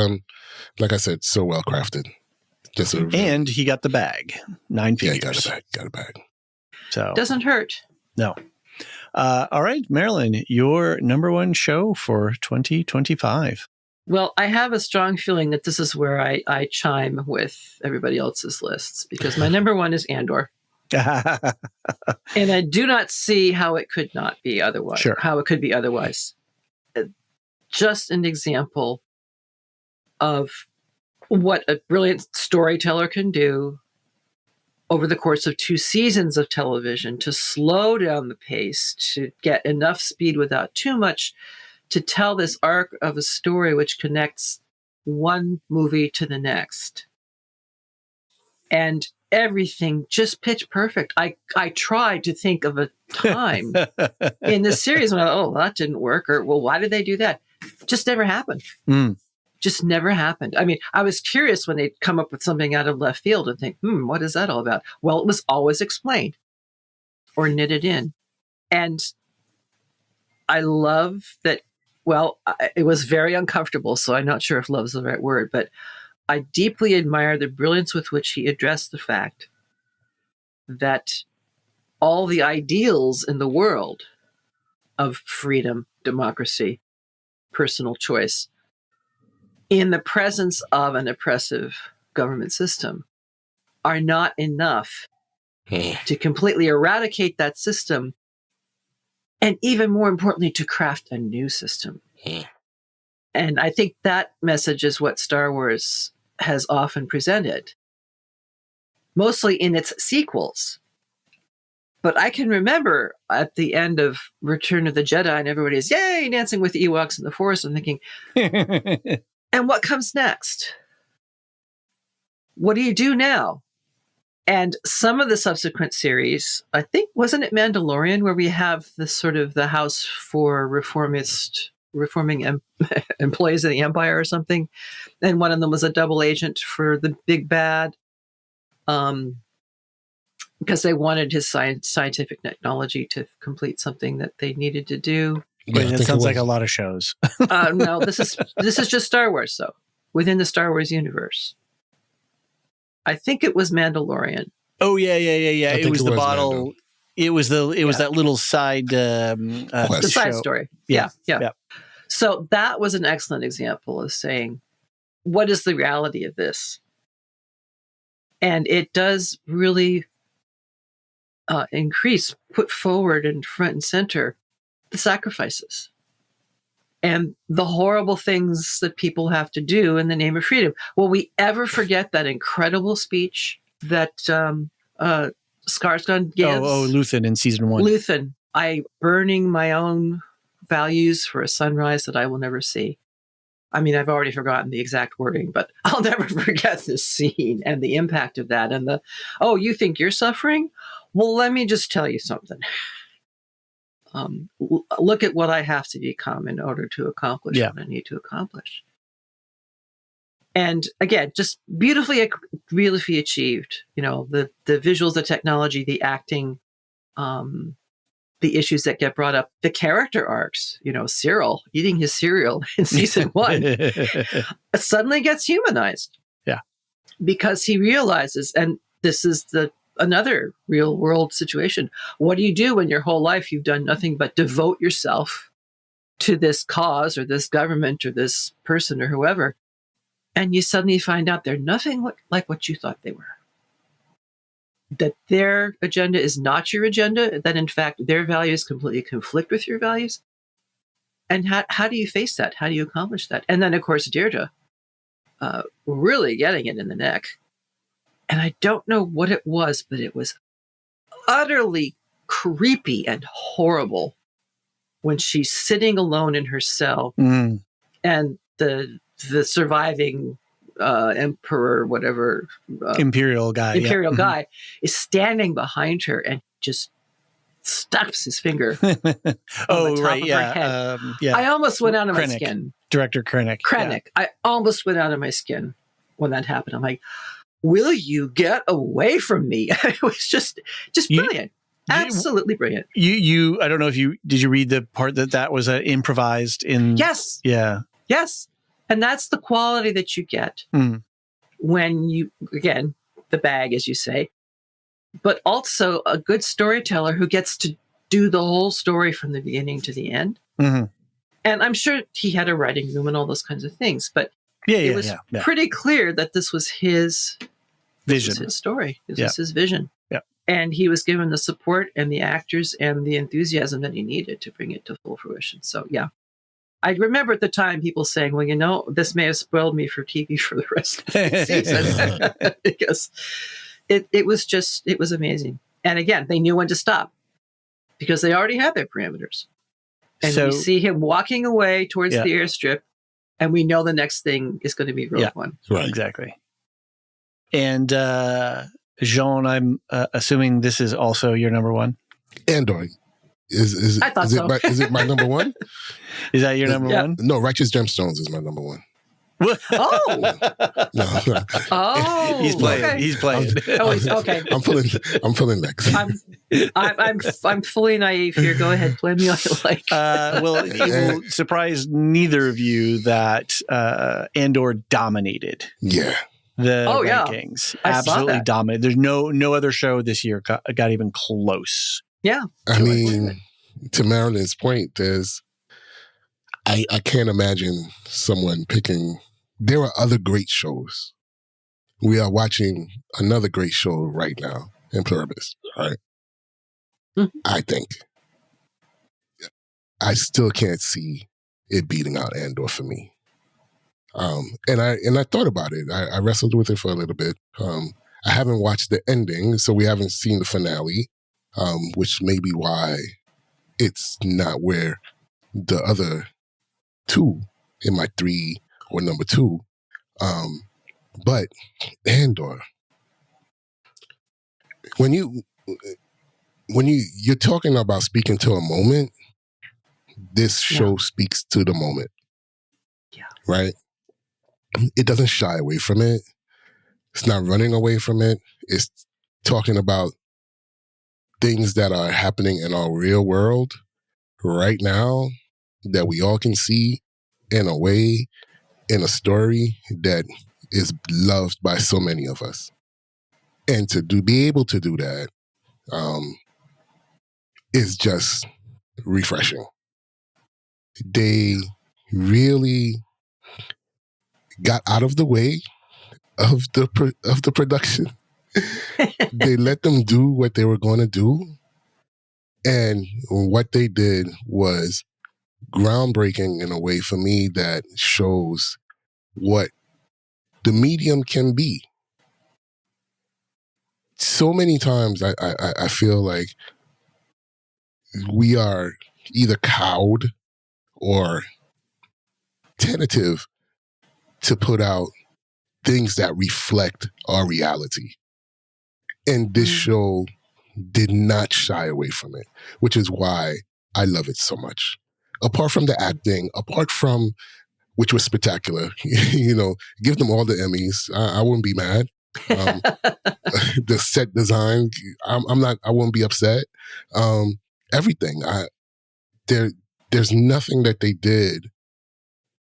Speaker 3: like I said, so well crafted.
Speaker 1: And he got the bag. 9 figures.
Speaker 3: Yeah, got a bag.
Speaker 1: So
Speaker 2: doesn't hurt.
Speaker 1: No. All right, Marilyn, your number one show for 2025.
Speaker 2: Well, I have a strong feeling that this is where I chime with everybody else's lists because my number one is Andor. And I do not see how it could not be otherwise.
Speaker 1: Sure.
Speaker 2: How it could be otherwise. Just an example of what a brilliant storyteller can do over the course of 2 seasons of television to slow down the pace, to get enough speed without too much, to tell this arc of a story which connects one movie to the next. And everything just pitch perfect. I tried to think of a time in this series when that didn't work, or, well, why did they do that? Just never happened. Just never happened. I mean, I was curious when they'd come up with something out of left field and think, what is that all about? Well, it was always explained or knitted in. And I love that. Well, it was very uncomfortable, so I'm not sure if love is the right word, but I deeply admire the brilliance with which he addressed the fact that all the ideals in the world of freedom, democracy, personal choice, in the presence of an oppressive government system, are not enough to completely eradicate that system, and even more importantly, to craft a new system. And I think that message is what Star Wars has often presented, mostly in its sequels. But I can remember at the end of Return of the Jedi, and everybody's, yay, dancing with the Ewoks in the Forest, and thinking, and what comes next? What do you do now? And some of the subsequent series, I think, wasn't it Mandalorian, where we have this sort of the house for reforming employees of the Empire or something? And one of them was a double agent for the big bad, because they wanted his scientific technology to complete something that they needed to do.
Speaker 1: Yeah, it sounds like a lot of shows.
Speaker 2: No, this is just Star Wars, though, within the Star Wars universe. I think it was Mandalorian.
Speaker 1: Oh yeah. It was the bottle.
Speaker 3: Mando.
Speaker 1: It was that little side
Speaker 2: the side story. Yeah. So that was an excellent example of saying, what is the reality of this? And it does really put forward and front and center the sacrifices and the horrible things that people have to do in the name of freedom. Will we ever forget that incredible speech that Skarsgård gives?
Speaker 1: Luthen in season 1.
Speaker 2: Luthen, I burning my own values for a sunrise that I will never see. I mean, I've already forgotten the exact wording, but I'll never forget this scene and the impact of that. And you think you're suffering? Well, let me just tell you something. Look at what I have to become in order to accomplish what I need to accomplish. And again, just beautifully achieved. The visuals, the technology, the acting, the issues that get brought up, the character arcs. Cyril eating his cereal in season 1 suddenly gets humanized.
Speaker 1: Yeah,
Speaker 2: because he realizes, and this is another real world situation. What do you do when your whole life you've done nothing but devote yourself to this cause or this government or this person or whoever, and you suddenly find out they're nothing like what you thought they were? That their agenda is not your agenda, that in fact their values completely conflict with your values. And how do you face that? How do you accomplish that? And then, of course, Deirdre really getting it in the neck. And I don't know what it was, but it was utterly creepy and horrible when she's sitting alone in her cell and the surviving emperor, whatever,
Speaker 1: imperial guy
Speaker 2: is standing behind her and just stabs his finger.
Speaker 1: Oh, right,
Speaker 2: I almost went out of my skin.
Speaker 1: Director Krennic.
Speaker 2: Yeah. I almost went out of my skin when that happened. I'm like, will you get away from me? It was just brilliant. Absolutely brilliant.
Speaker 1: You I don't know if did you read the part that was improvised in?
Speaker 2: Yes.
Speaker 1: Yeah.
Speaker 2: Yes. And that's the quality that you get when you, again, the bag, as you say, but also a good storyteller who gets to do the whole story from the beginning to the end. Mm-hmm. And I'm sure he had a writing room and all those kinds of things, but it was pretty clear that this was his vision, this was his story, this was his vision.
Speaker 1: Yeah.
Speaker 2: And he was given the support and the actors and the enthusiasm that he needed to bring it to full fruition. So, yeah. I remember at the time people saying, well, this may have spoiled me for TV for the rest of the season. Because it was amazing. And again, they knew when to stop because they already had their parameters. And we see him walking away towards the airstrip, and we know the next thing is going to be Rogue One.
Speaker 1: Right. Exactly. And Jean, I'm assuming this is also your number one?
Speaker 3: Andor. Is it my number one?
Speaker 1: Is that your number one?
Speaker 3: No, Righteous Gemstones is my number one.
Speaker 2: Oh,
Speaker 3: no.
Speaker 2: Oh,
Speaker 1: he's playing.
Speaker 2: Okay.
Speaker 1: He's playing.
Speaker 2: He's okay.
Speaker 3: I'm pulling Lex.
Speaker 2: I'm fully naive here. Go ahead, play me all you like.
Speaker 1: Well, it will surprise neither of you that Andor dominated.
Speaker 3: Yeah.
Speaker 1: The rankings absolutely dominated. There's no other show this year got even close.
Speaker 2: Yeah.
Speaker 3: I mean, to Marilyn's point, I can't imagine someone picking. There are other great shows. We are watching another great show right now in Pluribus, right? Mm-hmm. I think. I still can't see it beating out Andor for me. And I thought about it. I wrestled with it for a little bit. I haven't watched the ending, so we haven't seen the finale, which may be why it's not where the other two in my 3 or number 2. But Andor, when you're talking about speaking to a moment, this show speaks to the moment.
Speaker 2: Yeah.
Speaker 3: Right? It doesn't shy away from it. It's not running away from it. It's talking about things that are happening in our real world right now that we all can see in a way, in a story that is loved by so many of us. And to be able to do that is just refreshing. They really got out of the way of the production They let them do what they were going to do. And what they did was groundbreaking in a way for me that shows what the medium can be. So many times I feel like we are either cowed or tentative to put out things that reflect our reality. And this show did not shy away from it, which is why I love it so much. Apart from the acting, apart from, which was spectacular, give them all the Emmys. I wouldn't be mad. The set design, I wouldn't be upset. Everything. There's nothing that they did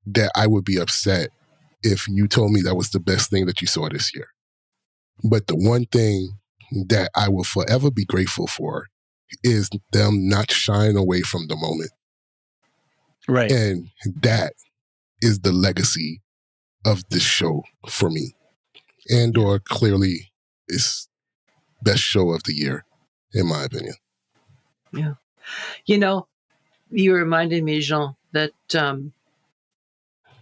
Speaker 3: that I would be upset if you told me that was the best thing that you saw this year. But the one thing that I will forever be grateful for is them not shying away from the moment.
Speaker 1: Right.
Speaker 3: And that is the legacy of this show for me. Andor clearly is best show of the year, in my opinion.
Speaker 2: Yeah. You reminded me, Jean, that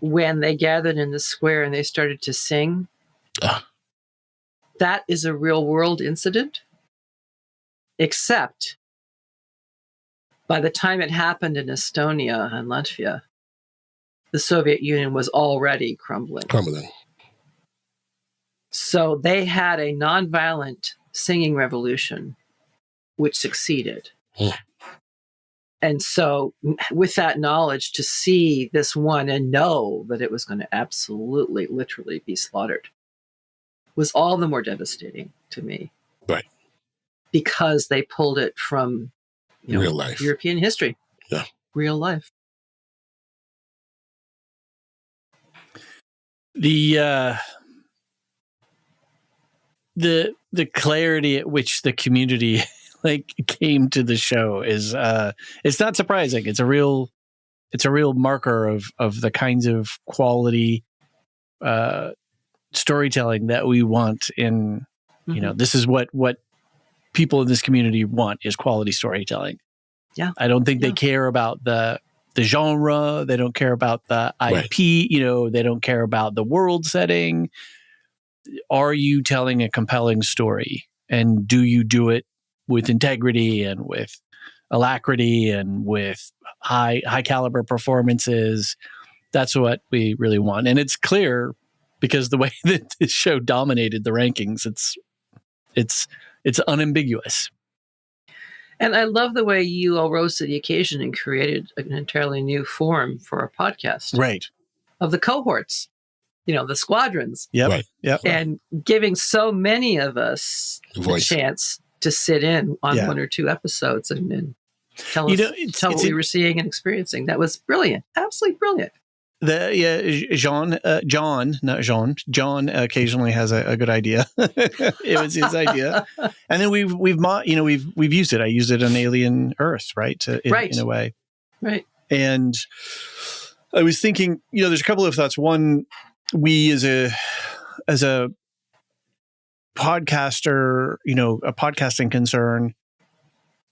Speaker 2: when they gathered in the square and they started to sing, that is a real world incident, except by the time it happened in Estonia and Latvia, the Soviet Union was already crumbling. So they had a nonviolent singing revolution, which succeeded. And so with that knowledge, to see this one and know that it was going to absolutely, literally be slaughtered was all the more devastating to me.
Speaker 3: Right.
Speaker 2: Because they pulled it from
Speaker 3: real life.
Speaker 2: European history.
Speaker 3: Yeah.
Speaker 2: Real life.
Speaker 1: The clarity at which the community came to the show is it's not surprising. It's a real marker of the kinds of quality storytelling that we want in this is what people in this community want, is quality storytelling.
Speaker 2: Yeah.
Speaker 1: I don't think they care about the genre, they don't care about the IP,
Speaker 3: right.
Speaker 1: They don't care about the world setting. Are you telling a compelling story, and do you do it with integrity and with alacrity and with high caliber performances? That's what we really want. And it's clear because the way that this show dominated the rankings, it's unambiguous.
Speaker 2: And I love the way you all rose to the occasion and created an entirely new form for our podcast.
Speaker 1: Right.
Speaker 2: Of the cohorts, the squadrons.
Speaker 1: Yep.
Speaker 3: Right.
Speaker 1: Yep.
Speaker 2: And giving so many of us a chance to sit in on one or two episodes and tell us what we were seeing and experiencing. That was brilliant. Absolutely brilliant. John occasionally has a good idea. It was his idea, and then we've used it. I used it on Alien Earth, right? In a way, right.
Speaker 1: And I was thinking, there's a couple of thoughts. One, we as a podcaster, a podcasting concern,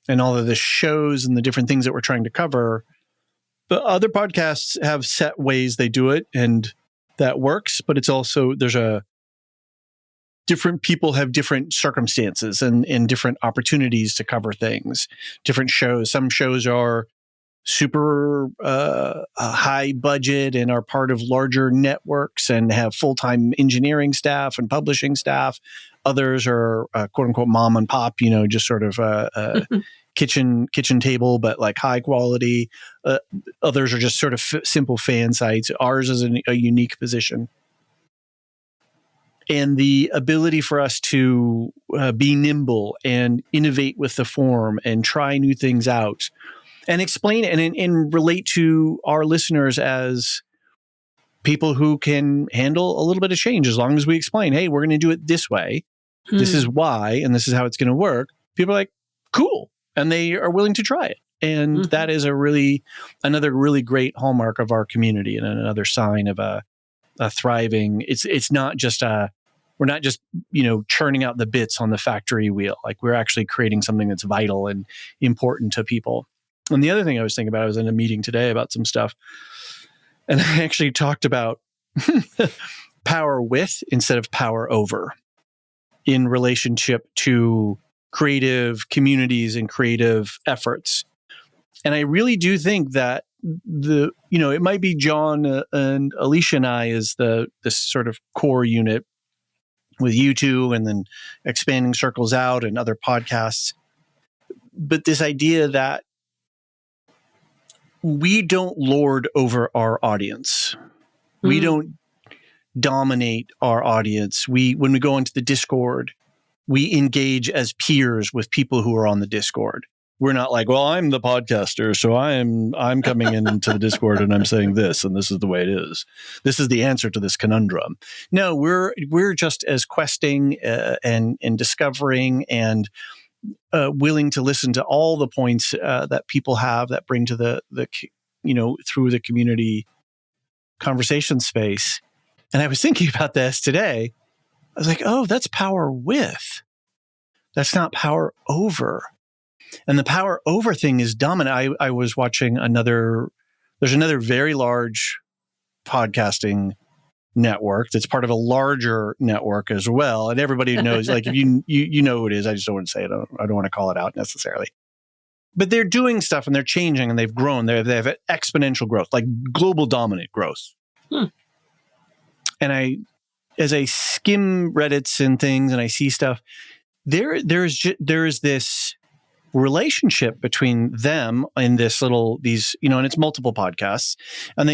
Speaker 1: and all of the shows and the different things that we're trying to cover. But other podcasts have set ways they do it, and that works. But it's also, different people have different circumstances and different opportunities to cover things. Different shows. Some shows are super high budget and are part of larger networks and have full-time engineering staff and publishing staff. Others are quote unquote mom and pop, just sort of kitchen table, but high quality. Others are just sort of simple fan sites. Ours is a unique position. And the ability for us to be nimble and innovate with the form and try new things out and explain and relate to our listeners as people who can handle a little bit of change, as long as we explain, hey, we're going to do it this way. This is why, and this is how it's going to work. People are like, cool. And they are willing to try it. And that is another really great hallmark of our community and another sign of a thriving. It's not just we're we're not just, churning out the bits on the factory wheel. Like we're actually creating something that's vital and important to people. And the other thing I was thinking about, I was in a meeting today about some stuff, and I actually talked about power with instead of power over in relationship to creative communities and creative efforts. And I really do think that it might be John and Alicia and I as this sort of core unit with you two, and then expanding circles out and other podcasts. But this idea that we don't lord over our audience. Mm-hmm. We don't dominate our audience. When we go into the Discord, we engage as peers with people who are on the Discord. We're not like, well, I'm the podcaster, so I'm coming into the Discord and I'm saying this, and this is the way it is. This is the answer to this conundrum. No, we're just as questing and discovering and willing to listen to all the points that people have that bring to the through the community conversation space. And I was thinking about this today. I was like, oh, that's power with. That's not power over. And the power over thing is dominant. I was watching there's another very large podcasting network that's part of a larger network as well. And everybody knows, like, if you know who it is, I just don't want to say it. I don't want to call it out necessarily. But they're doing stuff and they're changing and they've grown. They have exponential growth, like global dominant growth. And as I skim Reddits and things and I see stuff, there's this relationship between them and and it's multiple podcasts, and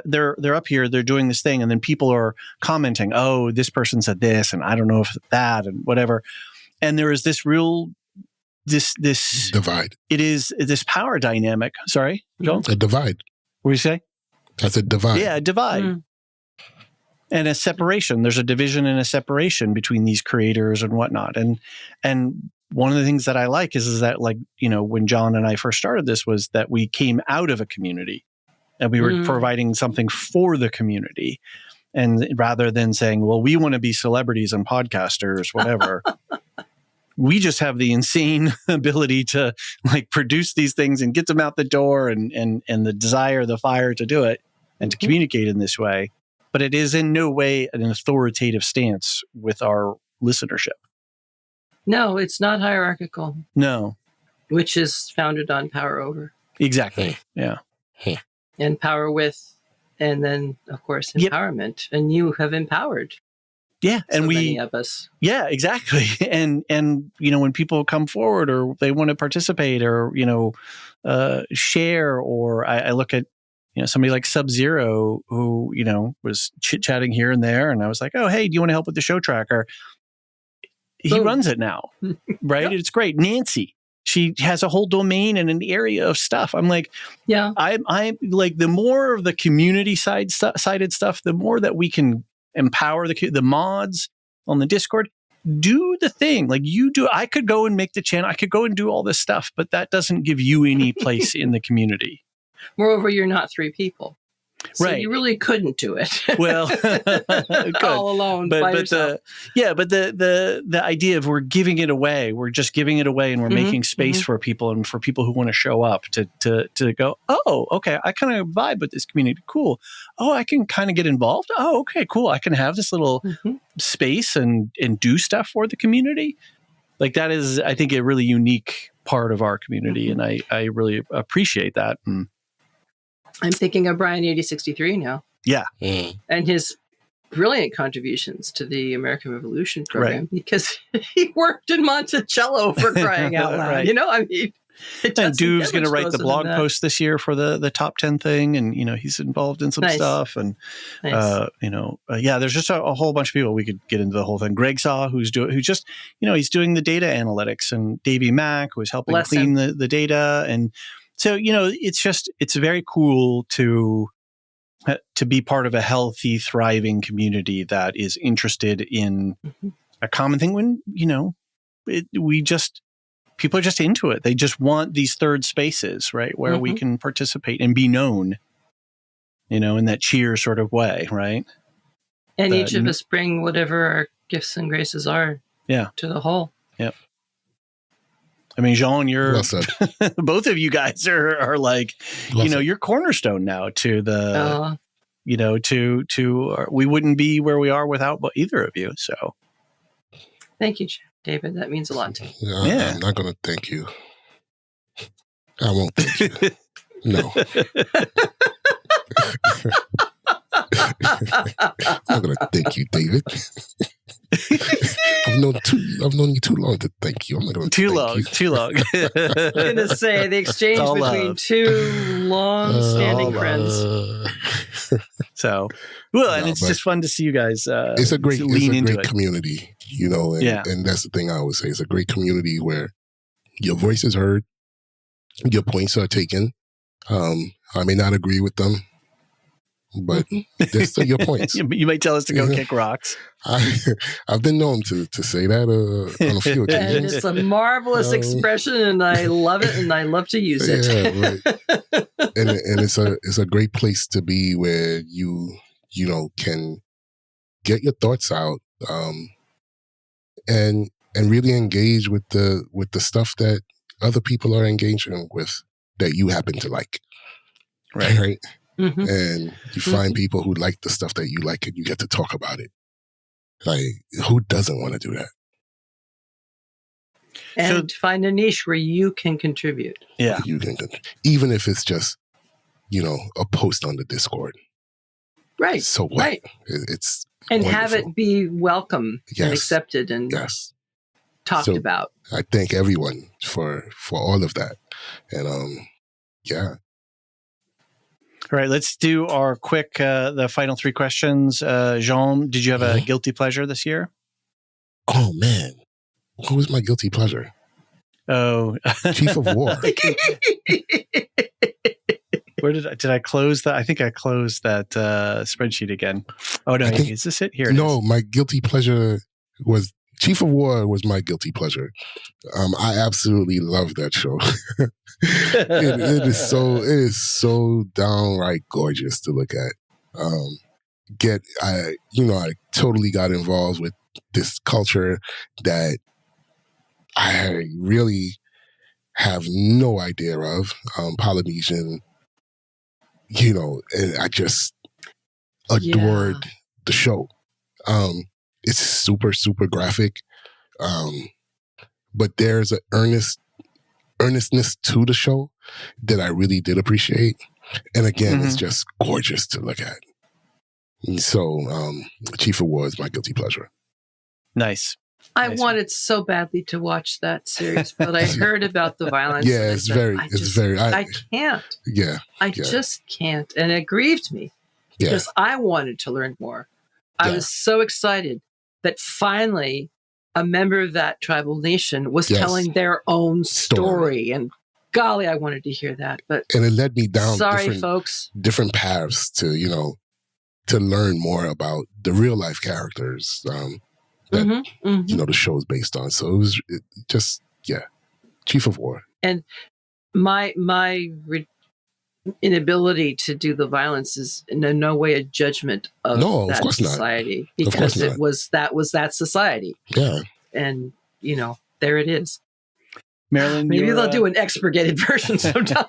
Speaker 1: they're up here, they're doing this thing, and then people are commenting, oh, this person said this, and I don't know if that, and whatever. And there is this this
Speaker 3: divide.
Speaker 1: It is this power dynamic. Sorry, Joel?
Speaker 3: A divide.
Speaker 1: What do you say?
Speaker 3: That's a divide.
Speaker 1: Yeah, a divide. And a separation. There's a division and a separation between these creators and whatnot. And one of the things that I like is that, like, when John and I first started this, was that we came out of a community and we were providing something for the community. And rather than saying, well, we want to be celebrities and podcasters, whatever, we just have the insane ability to, like, produce these things and get them out the door, and the desire, the fire to do it and to communicate in this way. But it is in no way an authoritative stance with our listenership.
Speaker 2: No, it's not hierarchical.
Speaker 1: No.
Speaker 2: Which is founded on power over.
Speaker 1: Exactly. Yeah.
Speaker 2: And power with, and then, of course, empowerment. Yep. And you have empowered.
Speaker 1: Yeah. And
Speaker 2: many of us.
Speaker 1: Yeah, exactly. And when people come forward or they want to participate or, share, or I look at, somebody like Sub-Zero who, was chit-chatting here and there. And I was like, oh, hey, do you want to help with the show tracker? He runs it now, right? Yep. It's great. Nancy, she has a whole domain and an area of stuff. I'm like, yeah, I'm like, the more of the community sided stuff, the more that we can empower the mods on the Discord. Do the thing like you do. I could go and make the channel. I could go and do all this stuff, but that doesn't give you any place in the community.
Speaker 2: Moreover, you're not three people. So
Speaker 1: right.
Speaker 2: You really couldn't do it.
Speaker 1: Well,
Speaker 2: all alone by yourself.
Speaker 1: But the idea of we're giving it away, we're just giving it away, and we're making space for people, and for people who want to show up to go, oh, okay, I kind of vibe with this community. Cool. Oh, I can kind of get involved. Oh, okay, cool. I can have this little space and do stuff for the community. Like, that is, I think, a really unique part of our community, and I really appreciate that.
Speaker 2: I'm thinking of Brian 8063 now.
Speaker 1: Yeah.
Speaker 2: And his brilliant contributions to the American Revolution program, because he worked in Monticello, for crying out loud.
Speaker 1: Right.
Speaker 2: I mean,
Speaker 1: and Duve's going to write the blog post this year for the top 10 thing. And, he's involved in some stuff. And, there's just a whole bunch of people. We could get into the whole thing. Greg Saw, he's doing the data analytics, and Davey Mack, who's helping clean the data. And so, it's very cool to be part of a healthy, thriving community that is interested in a common thing when, people are just into it. They just want these third spaces, right? Where we can participate and be known, in that cheer sort of way, right?
Speaker 2: And each of us bring whatever our gifts and graces are to the whole.
Speaker 1: Yep. I mean, Jean, you're
Speaker 3: Well said.
Speaker 1: both of you guys are like,
Speaker 3: Well said.
Speaker 1: you're cornerstone now to the, we wouldn't be where we are without either of you. So
Speaker 2: thank you, David. That means a lot to me.
Speaker 3: Yeah. I'm not going to thank you. I won't thank you. No. I'm not going to thank you, David. I've known you too long to thank you. I'm not going to thank you.
Speaker 1: Too long.
Speaker 2: I was going to say the exchange between two long-standing friends.
Speaker 1: So, and it's just fun to see you guys.
Speaker 3: It's a great
Speaker 1: into
Speaker 3: community, and that's the thing I always say. It's a great community where your voice is heard, your points are taken. I may not agree with them, but they're still your points.
Speaker 1: You might tell us to go kick rocks.
Speaker 3: I've been known to say that on a few occasions.
Speaker 2: And it's a marvelous expression, and I love it, and I love to use it.
Speaker 3: Yeah, right. and it's a great place to be where you can get your thoughts out, and really engage with the stuff that other people are engaging with that you happen to like. Right.
Speaker 2: Mm-hmm.
Speaker 3: And you find people who like the stuff that you like, and you get to talk about it. Like, who doesn't want to do that?
Speaker 2: And find a niche where you can contribute.
Speaker 1: Yeah.
Speaker 3: You can, even if it's just, a post on the Discord.
Speaker 2: Right.
Speaker 3: So what?
Speaker 2: Right.
Speaker 3: It's
Speaker 2: and
Speaker 3: wonderful.
Speaker 2: have it be welcome and accepted and talked about.
Speaker 3: I thank everyone for all of that. And
Speaker 1: All right, let's do our quick, the final three questions. Jean, did you have a guilty pleasure this year?
Speaker 3: Oh, man. What was my guilty pleasure?
Speaker 1: Oh.
Speaker 3: Chief of War.
Speaker 1: Where did I close that? I think I closed that spreadsheet again. Oh, no, is this it? Here it is.
Speaker 3: My guilty pleasure was Chief of War was my guilty pleasure. I absolutely love that show. it is so downright gorgeous to look at. I totally got involved with this culture that I really have no idea of. Polynesian, and I just adored the show. It's super, super graphic. But there's an earnestness to the show that I really did appreciate. And again, it's just gorgeous to look at. And so Chief of War is my guilty pleasure.
Speaker 1: Nice.
Speaker 2: I wanted so badly to watch that series, but I heard about the violence.
Speaker 3: Yeah,
Speaker 2: I can't.
Speaker 3: Yeah.
Speaker 2: I just can't. And it grieved me because I wanted to learn more. I was so excited that finally a member of that tribal nation was telling their own story. And golly, I wanted to hear that. And
Speaker 3: it led me down
Speaker 2: different
Speaker 3: paths to, to learn more about the real life characters that, the show is based on. So it was Chief of War.
Speaker 2: And my inability to do the violence is in no way a judgment of that society, because that was that society.
Speaker 3: Yeah.
Speaker 2: And there it is.
Speaker 1: Marilyn,
Speaker 2: maybe they'll do an expurgated version sometime.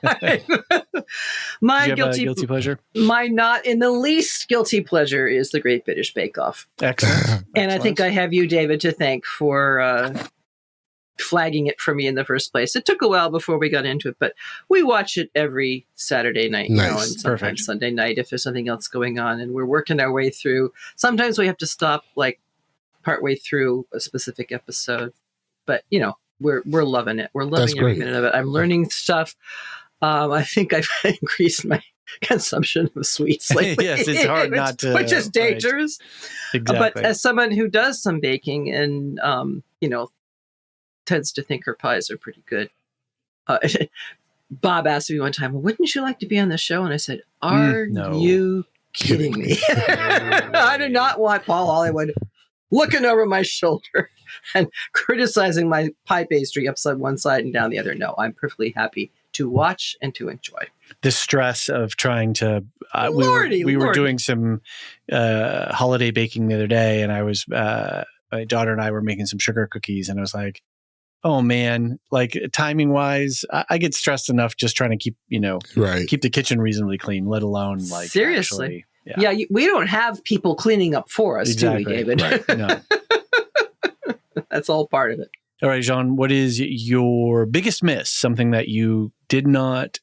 Speaker 2: My guilty
Speaker 1: pleasure,
Speaker 2: my not in the least guilty pleasure is the Great British Bake Off.
Speaker 1: Excellent.
Speaker 2: And I think I have you, David, to thank for flagging it for me in the first place. It took a while before we got into it, but we watch it every Saturday night,
Speaker 3: and
Speaker 2: sometimes Sunday night if there's something else going on, and we're working our way through. Sometimes we have to stop partway through a specific episode, but we're loving it. We're loving every minute of it. I'm learning stuff. I think I've increased my consumption of sweets lately.
Speaker 1: Yes, it's hard not to,
Speaker 2: which is dangerous.
Speaker 1: Right. Exactly.
Speaker 2: But as someone who does some baking and tends to think her pies are pretty good. Bob asked me one time, well, wouldn't you like to be on the show? And I said, are you kidding me? I do not want Paul Hollywood looking over my shoulder and criticizing my pie pastry upside one side and down the other. No, I'm perfectly happy to watch and to enjoy.
Speaker 1: The stress of trying to, we were doing some holiday baking the other day, and I was my daughter and I were making some sugar cookies, and I was like, oh man, like timing wise, I get stressed enough just trying to keep the kitchen reasonably clean, let alone like
Speaker 2: seriously.
Speaker 1: Actually,
Speaker 2: We don't have people cleaning up for us,
Speaker 1: exactly.
Speaker 2: do we, David?
Speaker 1: Right. No.
Speaker 2: That's all part of it.
Speaker 1: All right, Jean, what is your biggest miss? Something that you did not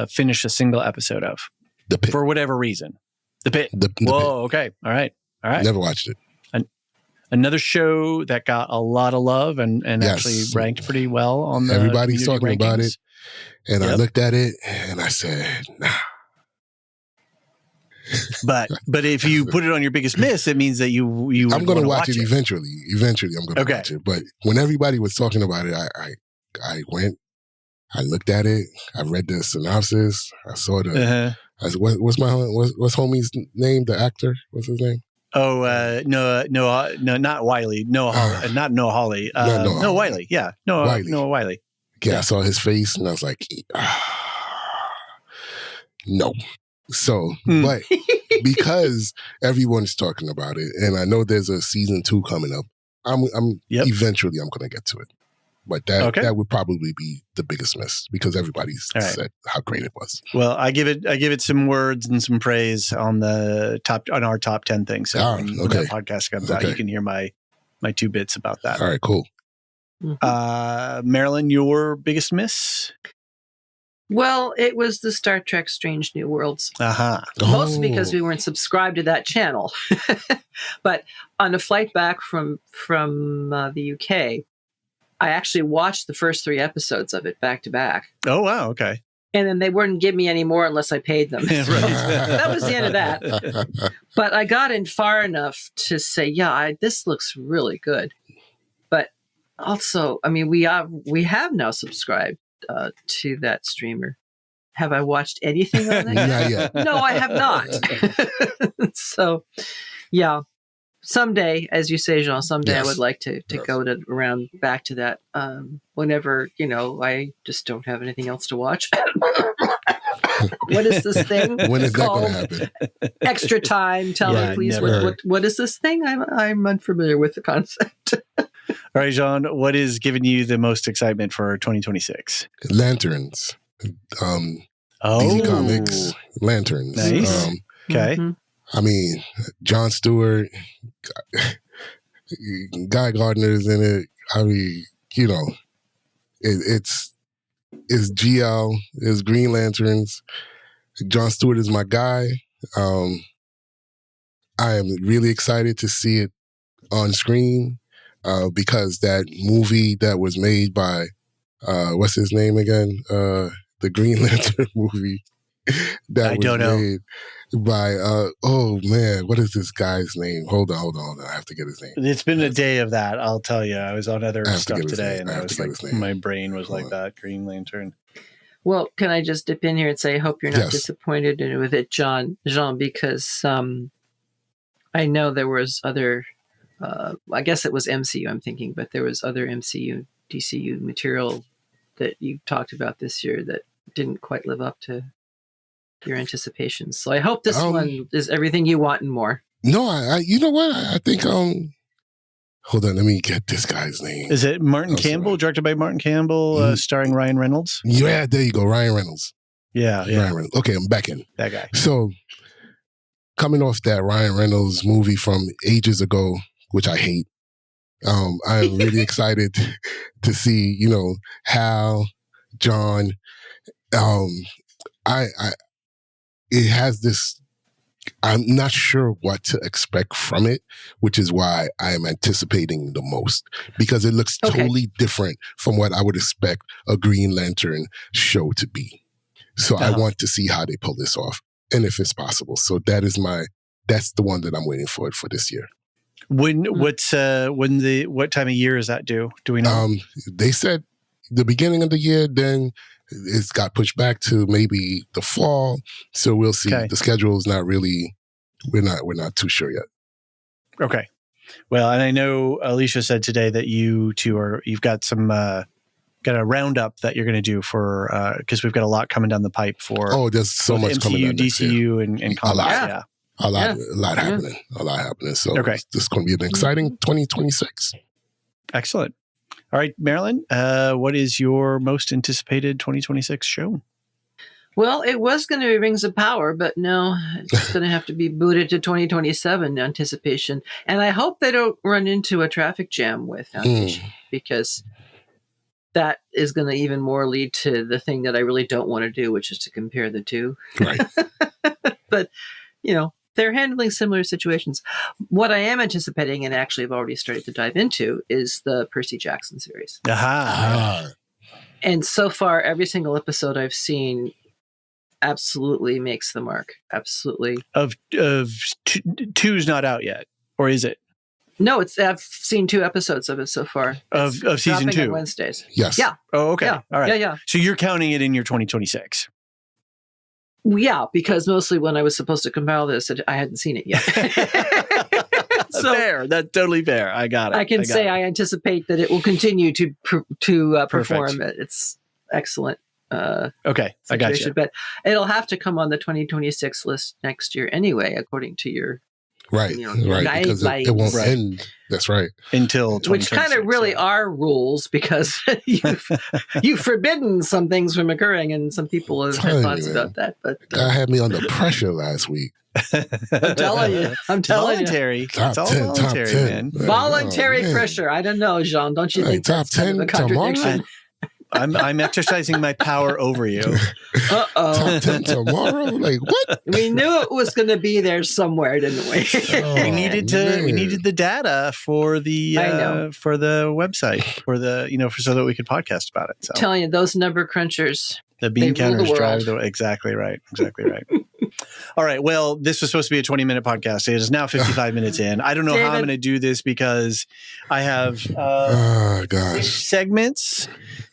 Speaker 1: finish a single episode of?
Speaker 3: The Pit.
Speaker 1: For whatever reason. The Pit.
Speaker 3: The
Speaker 1: Whoa,
Speaker 3: Pit.
Speaker 1: okay. All right.
Speaker 3: Never watched it.
Speaker 1: Another show that got a lot of love and actually ranked pretty well on the
Speaker 3: Everybody's talking
Speaker 1: rankings.
Speaker 3: about it. And I looked at it and I said, nah.
Speaker 1: But if you put it on your biggest miss, it means that you
Speaker 3: I'm going to watch it eventually. Eventually, I'm going to watch it. But when everybody was talking about it, I went, I looked at it, I read the synopsis, I saw the. I said, what's homie's name? The actor? What's his name?
Speaker 1: Oh, no, not Wiley. Not Noah Hawley. Noah Wiley. Yeah, Noah Wiley.
Speaker 3: Yeah, I saw his face and I was like, no. So, but because everyone's talking about it, and I know there's a season 2 coming up, eventually I'm going to get to it. But that would probably be the biggest miss because everybody's said how great it was.
Speaker 1: Well, I give it some words and some praise on our top 10 things. So when that podcast comes out, you can hear my 2 bits about that.
Speaker 3: All right, cool.
Speaker 1: Marilyn, your biggest miss?
Speaker 2: Well, it was the Star Trek Strange New Worlds.
Speaker 1: Mostly
Speaker 2: because we weren't subscribed to that channel. But on the flight back from the UK, I actually watched the first 3 episodes of it back to back.
Speaker 1: Oh, wow. Okay.
Speaker 2: And then they wouldn't give me any more unless I paid them. So that was the end of that. But I got in far enough to say, this looks really good. But also, I mean, we have now subscribed to that streamer. Have I watched anything on that?
Speaker 3: Not yet.
Speaker 2: No, I have not. So, yeah. Someday, as you say, Jean, I would like to go around back to that whenever, I just don't have anything else to watch. What is this thing?
Speaker 3: When is that going to happen?
Speaker 2: Extra time. Tell me, please. What is this thing? I'm unfamiliar with the concept.
Speaker 1: All right, Jean, what is giving you the most excitement for 2026?
Speaker 3: Lanterns. DC Comics. Lanterns.
Speaker 1: Nice. Okay.
Speaker 2: Mm-hmm.
Speaker 3: I mean, Jon Stewart, Guy Gardner's in it. I mean, it's GL, it's Green Lanterns. Jon Stewart is my guy. I am really excited to see it on screen because that movie that was made by, what's his name again? The Green Lantern movie that was made by what is this guy's name? Hold on. I have to get his name.
Speaker 1: It's been a day of that, I'll tell you. I was on other stuff today and I was like, my brain was like that, Green Lantern.
Speaker 2: Well, can I just dip in here and say I hope you're not disappointed with it, Jean, because I know there was other I guess it was MCU I'm thinking, but there was other MCU DCU material that you talked about this year that didn't quite live up to your anticipations. So I hope this one is everything you want and more.
Speaker 3: No, I you know what? I think hold on, let me get this guy's name.
Speaker 1: Is it Martin Campbell, directed by Martin Campbell, starring Ryan Reynolds?
Speaker 3: Yeah, there you go, Ryan Reynolds.
Speaker 1: Yeah.
Speaker 3: Ryan Reynolds. Okay, I'm back in.
Speaker 1: That guy.
Speaker 3: So coming off that Ryan Reynolds movie from ages ago, which I hate, I'm really excited to see, Hal, John. It has this, I'm not sure what to expect from it, which is why I am anticipating the most, because it looks totally different from what I would expect a Green Lantern show to be. So I want to see how they pull this off and if it's possible. So that's the one that I'm waiting for this year.
Speaker 1: What time of year is that due? Do we know?
Speaker 3: They said the beginning of the year, then it's got pushed back to maybe the fall. So we'll see. Okay. The schedule is not really, we're not too sure yet.
Speaker 1: Okay. Well, and I know Alicia said today that you two you've got some, got a roundup that you're going to do for, because we've got a lot coming down the pipe for.
Speaker 3: Oh, there's so much
Speaker 1: MCU,
Speaker 3: coming down
Speaker 1: DCU, and comics.
Speaker 3: Yeah. A lot happening. So this is going to be an exciting 2026.
Speaker 1: Excellent. All right, Marilyn, what is your most anticipated 2026 show?
Speaker 2: Well, it was going to be Rings of Power, but no, it's going to have to be booted to 2027 anticipation. And I hope they don't run into a traffic jam with Foundation, because that is going to even more lead to the thing that I really don't want to do, which is to compare the two.
Speaker 3: Right.
Speaker 2: But, they're handling similar situations. What I am anticipating, and actually I've already started to dive into, is the Percy Jackson series. And so far, every single episode I've seen absolutely makes the mark. Absolutely.
Speaker 1: Of two's not out yet, or is it?
Speaker 2: No, I've seen 2 episodes of it so far.
Speaker 1: Of season 2?
Speaker 2: On Wednesdays.
Speaker 3: Yes.
Speaker 2: Yeah.
Speaker 1: Oh, okay.
Speaker 2: Yeah.
Speaker 1: All right.
Speaker 2: Yeah.
Speaker 1: So you're counting it in your 2026?
Speaker 2: Yeah, because mostly when I was supposed to compile this, I hadn't seen it yet. So
Speaker 1: fair. That's totally fair. I got it.
Speaker 2: I can say I anticipate that it will continue to perform. It's excellent.
Speaker 1: Okay, I got you.
Speaker 2: But it'll have to come on the 2026 list next year anime, according to your
Speaker 3: right, because it won't end. That's right.
Speaker 1: Until 2026.
Speaker 2: Which kind of really are rules, because you've forbidden some things from occurring, and some people have had thoughts about that. But
Speaker 3: God had me under pressure last week.
Speaker 2: I'm telling you.
Speaker 1: Voluntary.
Speaker 3: Top
Speaker 1: it's all
Speaker 3: 10,
Speaker 1: voluntary,
Speaker 3: top 10.
Speaker 1: man.
Speaker 2: Voluntary pressure. I don't know, Jean. Don't you think
Speaker 3: top
Speaker 2: that's kind of a
Speaker 3: 10 tomorrow?
Speaker 2: contradiction?
Speaker 1: I'm exercising my power over you.
Speaker 2: Uh-oh.
Speaker 3: Top 10 tomorrow? Like, what?
Speaker 2: We knew it was going to be there somewhere, didn't we?
Speaker 1: We needed the data for the website, so that we could podcast about it. So
Speaker 2: Telling you, those number crunchers.
Speaker 1: The bean counters drive the exactly right. All right. Well, this was supposed to be a 20-minute podcast. It is now 55 minutes in. I don't know how I'm going to do this, because I have 6 segments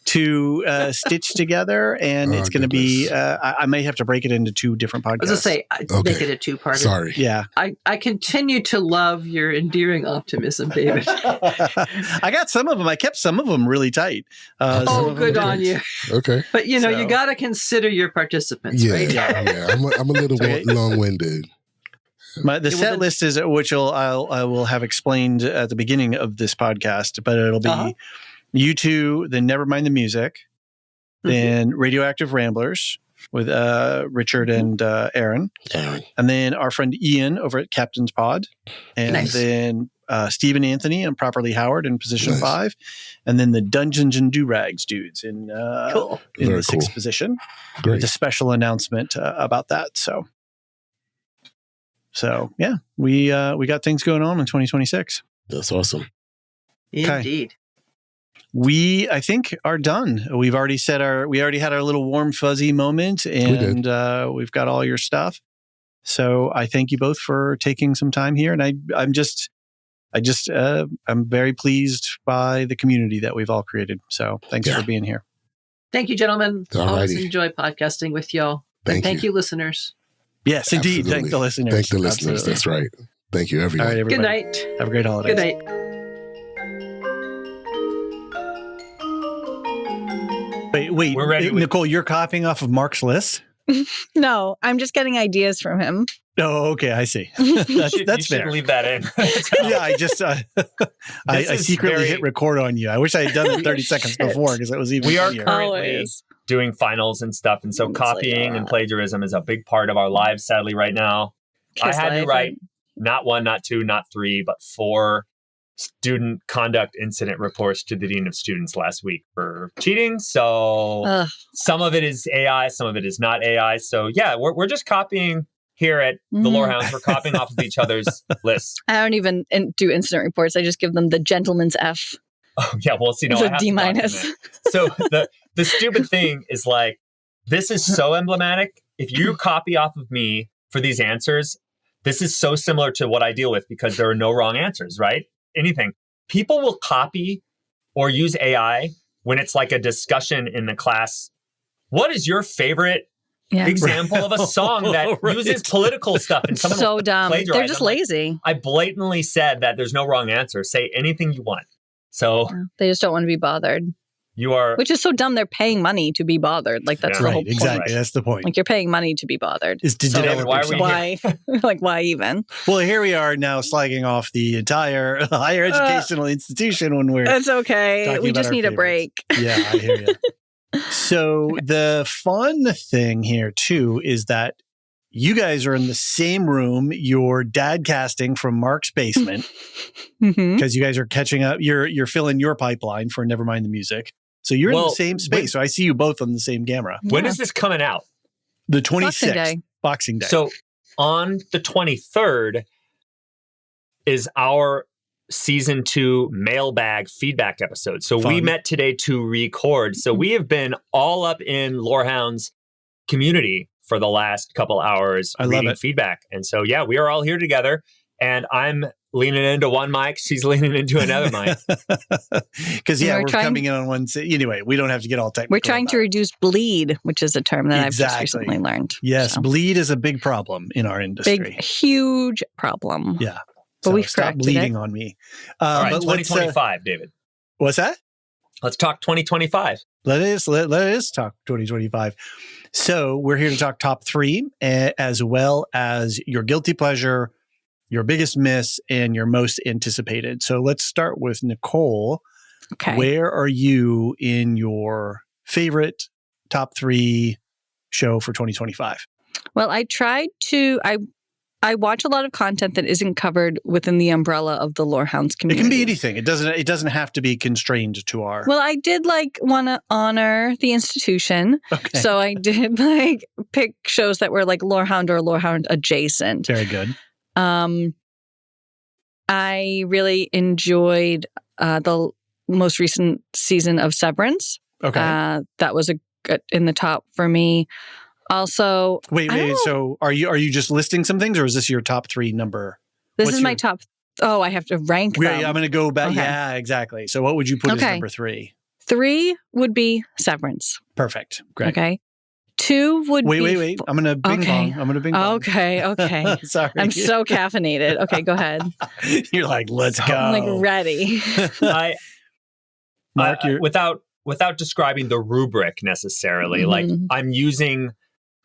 Speaker 1: to stitch together, and it's going to be, I may have to break it into 2 different podcasts.
Speaker 2: I was going to say, make it a 2-parter.
Speaker 3: Sorry.
Speaker 1: Yeah.
Speaker 2: I continue to love your endearing optimism, David.
Speaker 1: I got some of them. I kept some of them really tight.
Speaker 2: Good on you.
Speaker 3: Okay.
Speaker 2: But, you got to consider your participants, right?
Speaker 3: Yeah. I'm a little long-winded.
Speaker 1: The set list is, which I will have explained at the beginning of this podcast, but it'll be you 2, then Nevermind the Music, then Radioactive Ramblers with Richard and Aaron, and then our friend Ian over at Captain's Pod, and then Steve and Anthony and Properly Howard in position 5, and then the Dungeons and Durags dudes in the 6th position.
Speaker 3: Great.
Speaker 1: With a special announcement about that. So yeah, we got things going on in 2026.
Speaker 3: That's awesome.
Speaker 2: Indeed.
Speaker 1: We, I think, are done. We already had our little warm fuzzy moment, and we've got all your stuff. So I thank you both for taking some time here, and I'm very pleased by the community that we've all created. So thanks for being here.
Speaker 2: Thank you, gentlemen.
Speaker 3: Alrighty.
Speaker 2: Always enjoy podcasting with y'all. Thank you, listeners.
Speaker 1: Yes, indeed.
Speaker 3: Absolutely.
Speaker 1: Thank the listeners.
Speaker 3: Thank the listeners.
Speaker 1: Absolutely.
Speaker 3: That's right. Thank you, everyone.
Speaker 1: All right, everybody.
Speaker 2: Good night.
Speaker 1: Have a great holiday.
Speaker 2: Good night.
Speaker 1: Wait.
Speaker 4: We're ready.
Speaker 1: Nichole, you're copying off of Mark's list?
Speaker 5: No, I'm just getting ideas from him.
Speaker 1: Oh, okay. I see.
Speaker 4: You
Speaker 1: That's
Speaker 4: should
Speaker 1: fair.
Speaker 4: leave that in.
Speaker 1: Yeah, I just I secretly hit record on you. I wish I had done it 30 seconds before, because it was even
Speaker 4: We are
Speaker 1: funnier.
Speaker 4: currently doing finals and stuff, and so copying and plagiarism is a big part of our lives, sadly, right now. I had to write not 1, not 2, not 3, but 4 student conduct incident reports to the Dean of Students last week for cheating. So some of it is AI, some of it is not AI. So yeah, we're just copying here at the Lorehounds. We're copying off of each other's lists.
Speaker 5: I don't even do incident reports. I just give them the gentleman's F.
Speaker 4: Oh yeah, well, see, no,
Speaker 5: It's
Speaker 4: I
Speaker 5: a
Speaker 4: have
Speaker 5: D-.
Speaker 4: to So the stupid thing is, like, this is so emblematic. If you copy off of me for these answers, this is so similar to what I deal with, because there are no wrong answers, right? Anything. People will copy or use AI when it's like a discussion in the class. What is your favorite example of a song that uses political stuff? And someone
Speaker 5: so dumb.
Speaker 4: plagiarize.
Speaker 5: They're just lazy.
Speaker 4: I blatantly said that there's no wrong answer. Say anything you want. So
Speaker 5: They just don't want to be bothered.
Speaker 4: You are,
Speaker 5: Which is so dumb. They're paying money to be bothered. Like that's the whole point.
Speaker 1: Exactly. That's the point.
Speaker 5: Like you're paying money to be bothered.
Speaker 1: Is to develop
Speaker 4: why are we
Speaker 5: why? Like why even?
Speaker 1: Well, here we are now slagging off the entire higher educational institution when we're.
Speaker 5: It's okay.
Speaker 1: talking
Speaker 5: We
Speaker 1: about
Speaker 5: just
Speaker 1: our
Speaker 5: need a
Speaker 1: favorites.
Speaker 5: break.
Speaker 1: Yeah, I hear you. So the fun thing here too is that you guys are in the same room. You're dad casting from Mark's basement because you guys are catching up. You're filling your pipeline for Nevermind the Music. So you're in the same space. So I see you both on the same camera.
Speaker 4: when is this coming out?
Speaker 1: The 26th,
Speaker 5: Day.
Speaker 1: Boxing Day.
Speaker 4: So on the 23rd is our season 2 mailbag feedback episode. So we met today to record. So we have been all up in Lorehounds community for the last couple hours reading feedback. And so, yeah, we are all here together and I'm leaning into one mic. She's leaning into another mic.
Speaker 1: Because, we're coming in on one. Anyway, we don't have to get all technical.
Speaker 5: We're trying to reduce bleed, which is a term that I've just recently learned.
Speaker 1: Yes, so. Bleed is a big problem in our industry.
Speaker 5: Big, huge problem.
Speaker 1: Yeah.
Speaker 5: But we've
Speaker 1: stop
Speaker 5: corrected
Speaker 1: bleeding
Speaker 5: it.
Speaker 1: on me.
Speaker 4: All right, 2025, David.
Speaker 1: What's that?
Speaker 4: Let's talk 2025.
Speaker 1: Let us talk 2025. So we're here to talk top 3, as well as your guilty pleasure, your biggest miss, and your most anticipated. So let's start with Nichole.
Speaker 5: Okay.
Speaker 1: Where are you in your favorite top 3 show for 2025?
Speaker 5: Well, I watch a lot of content that isn't covered within the umbrella of the Lorehounds community.
Speaker 1: It can be anything. It doesn't have to be constrained to our.
Speaker 5: Well, I did want to honor the institution.
Speaker 1: Okay.
Speaker 5: So I did pick shows that were like Lorehound or Lorehound adjacent.
Speaker 1: Very good.
Speaker 5: I really enjoyed the most recent season of Severance.
Speaker 1: Okay.
Speaker 5: That was in the top for me. Also,
Speaker 1: wait. So are you just listing some things, or is this your top 3 number?
Speaker 5: This is my top. Oh, I have to rank them.
Speaker 1: Yeah, I'm going to go back.
Speaker 5: Okay.
Speaker 1: Yeah, exactly. So what would you put as number 3?
Speaker 5: 3 would be Severance.
Speaker 1: Perfect. Great.
Speaker 5: Okay. 2 would be.
Speaker 1: Wait. I'm going to bing bong. I'm going to bing bong.
Speaker 5: Okay.
Speaker 1: Sorry.
Speaker 5: I'm so caffeinated. Okay, go ahead.
Speaker 1: You're like, let's go.
Speaker 5: I'm ready.
Speaker 4: Mark, without describing the rubric necessarily, I'm using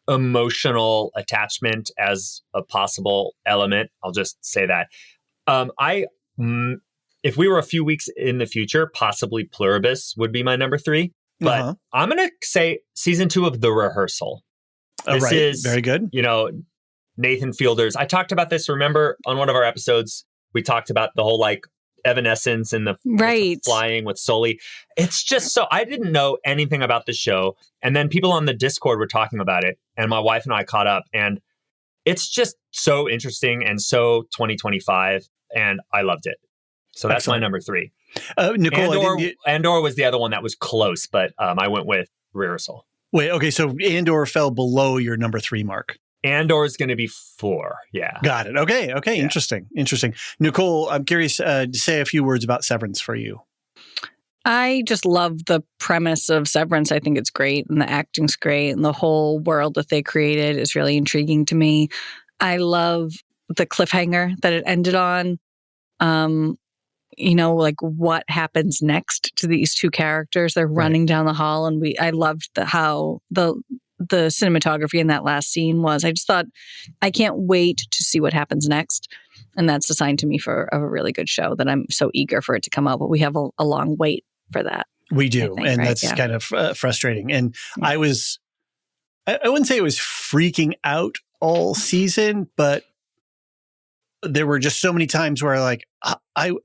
Speaker 4: emotional attachment as a possible element. I'll just say that. If we were a few weeks in the future, possibly Pluribus would be my number 3. But I'm going to say season 2 of The Rehearsal. This is
Speaker 1: very good.
Speaker 4: Nathan Fielder's. I talked about this, remember, on one of our episodes, we talked about the whole Evanescence and the flying with Sully. It's just so, I didn't know anything about the show. And then people on the Discord were talking about it. And my wife and I caught up. And it's just so interesting and so 2025. And I loved it. So that's my number 3.
Speaker 1: Nichole,
Speaker 4: Andor was the other one that was close, but I went with Rehearsal.
Speaker 1: Wait, okay. So Andor fell below your number 3 mark.
Speaker 4: Andor is going to be 4. Yeah.
Speaker 1: Got it. Okay. Yeah. Interesting. Nichole, I'm curious to say a few words about Severance for you.
Speaker 5: I just love the premise of Severance. I think it's great and the acting's great and the whole world that they created is really intriguing to me. I love the cliffhanger that it ended on. What happens next to these 2 characters. They're running down the hall and I loved how the cinematography in that last scene was. I just thought, I can't wait to see what happens next. And that's a sign to me of a really good show that I'm so eager for it to come out. But we have a long wait for that.
Speaker 1: We do. That's kind of frustrating. And I wouldn't say it was freaking out all season, but there were just so many times where I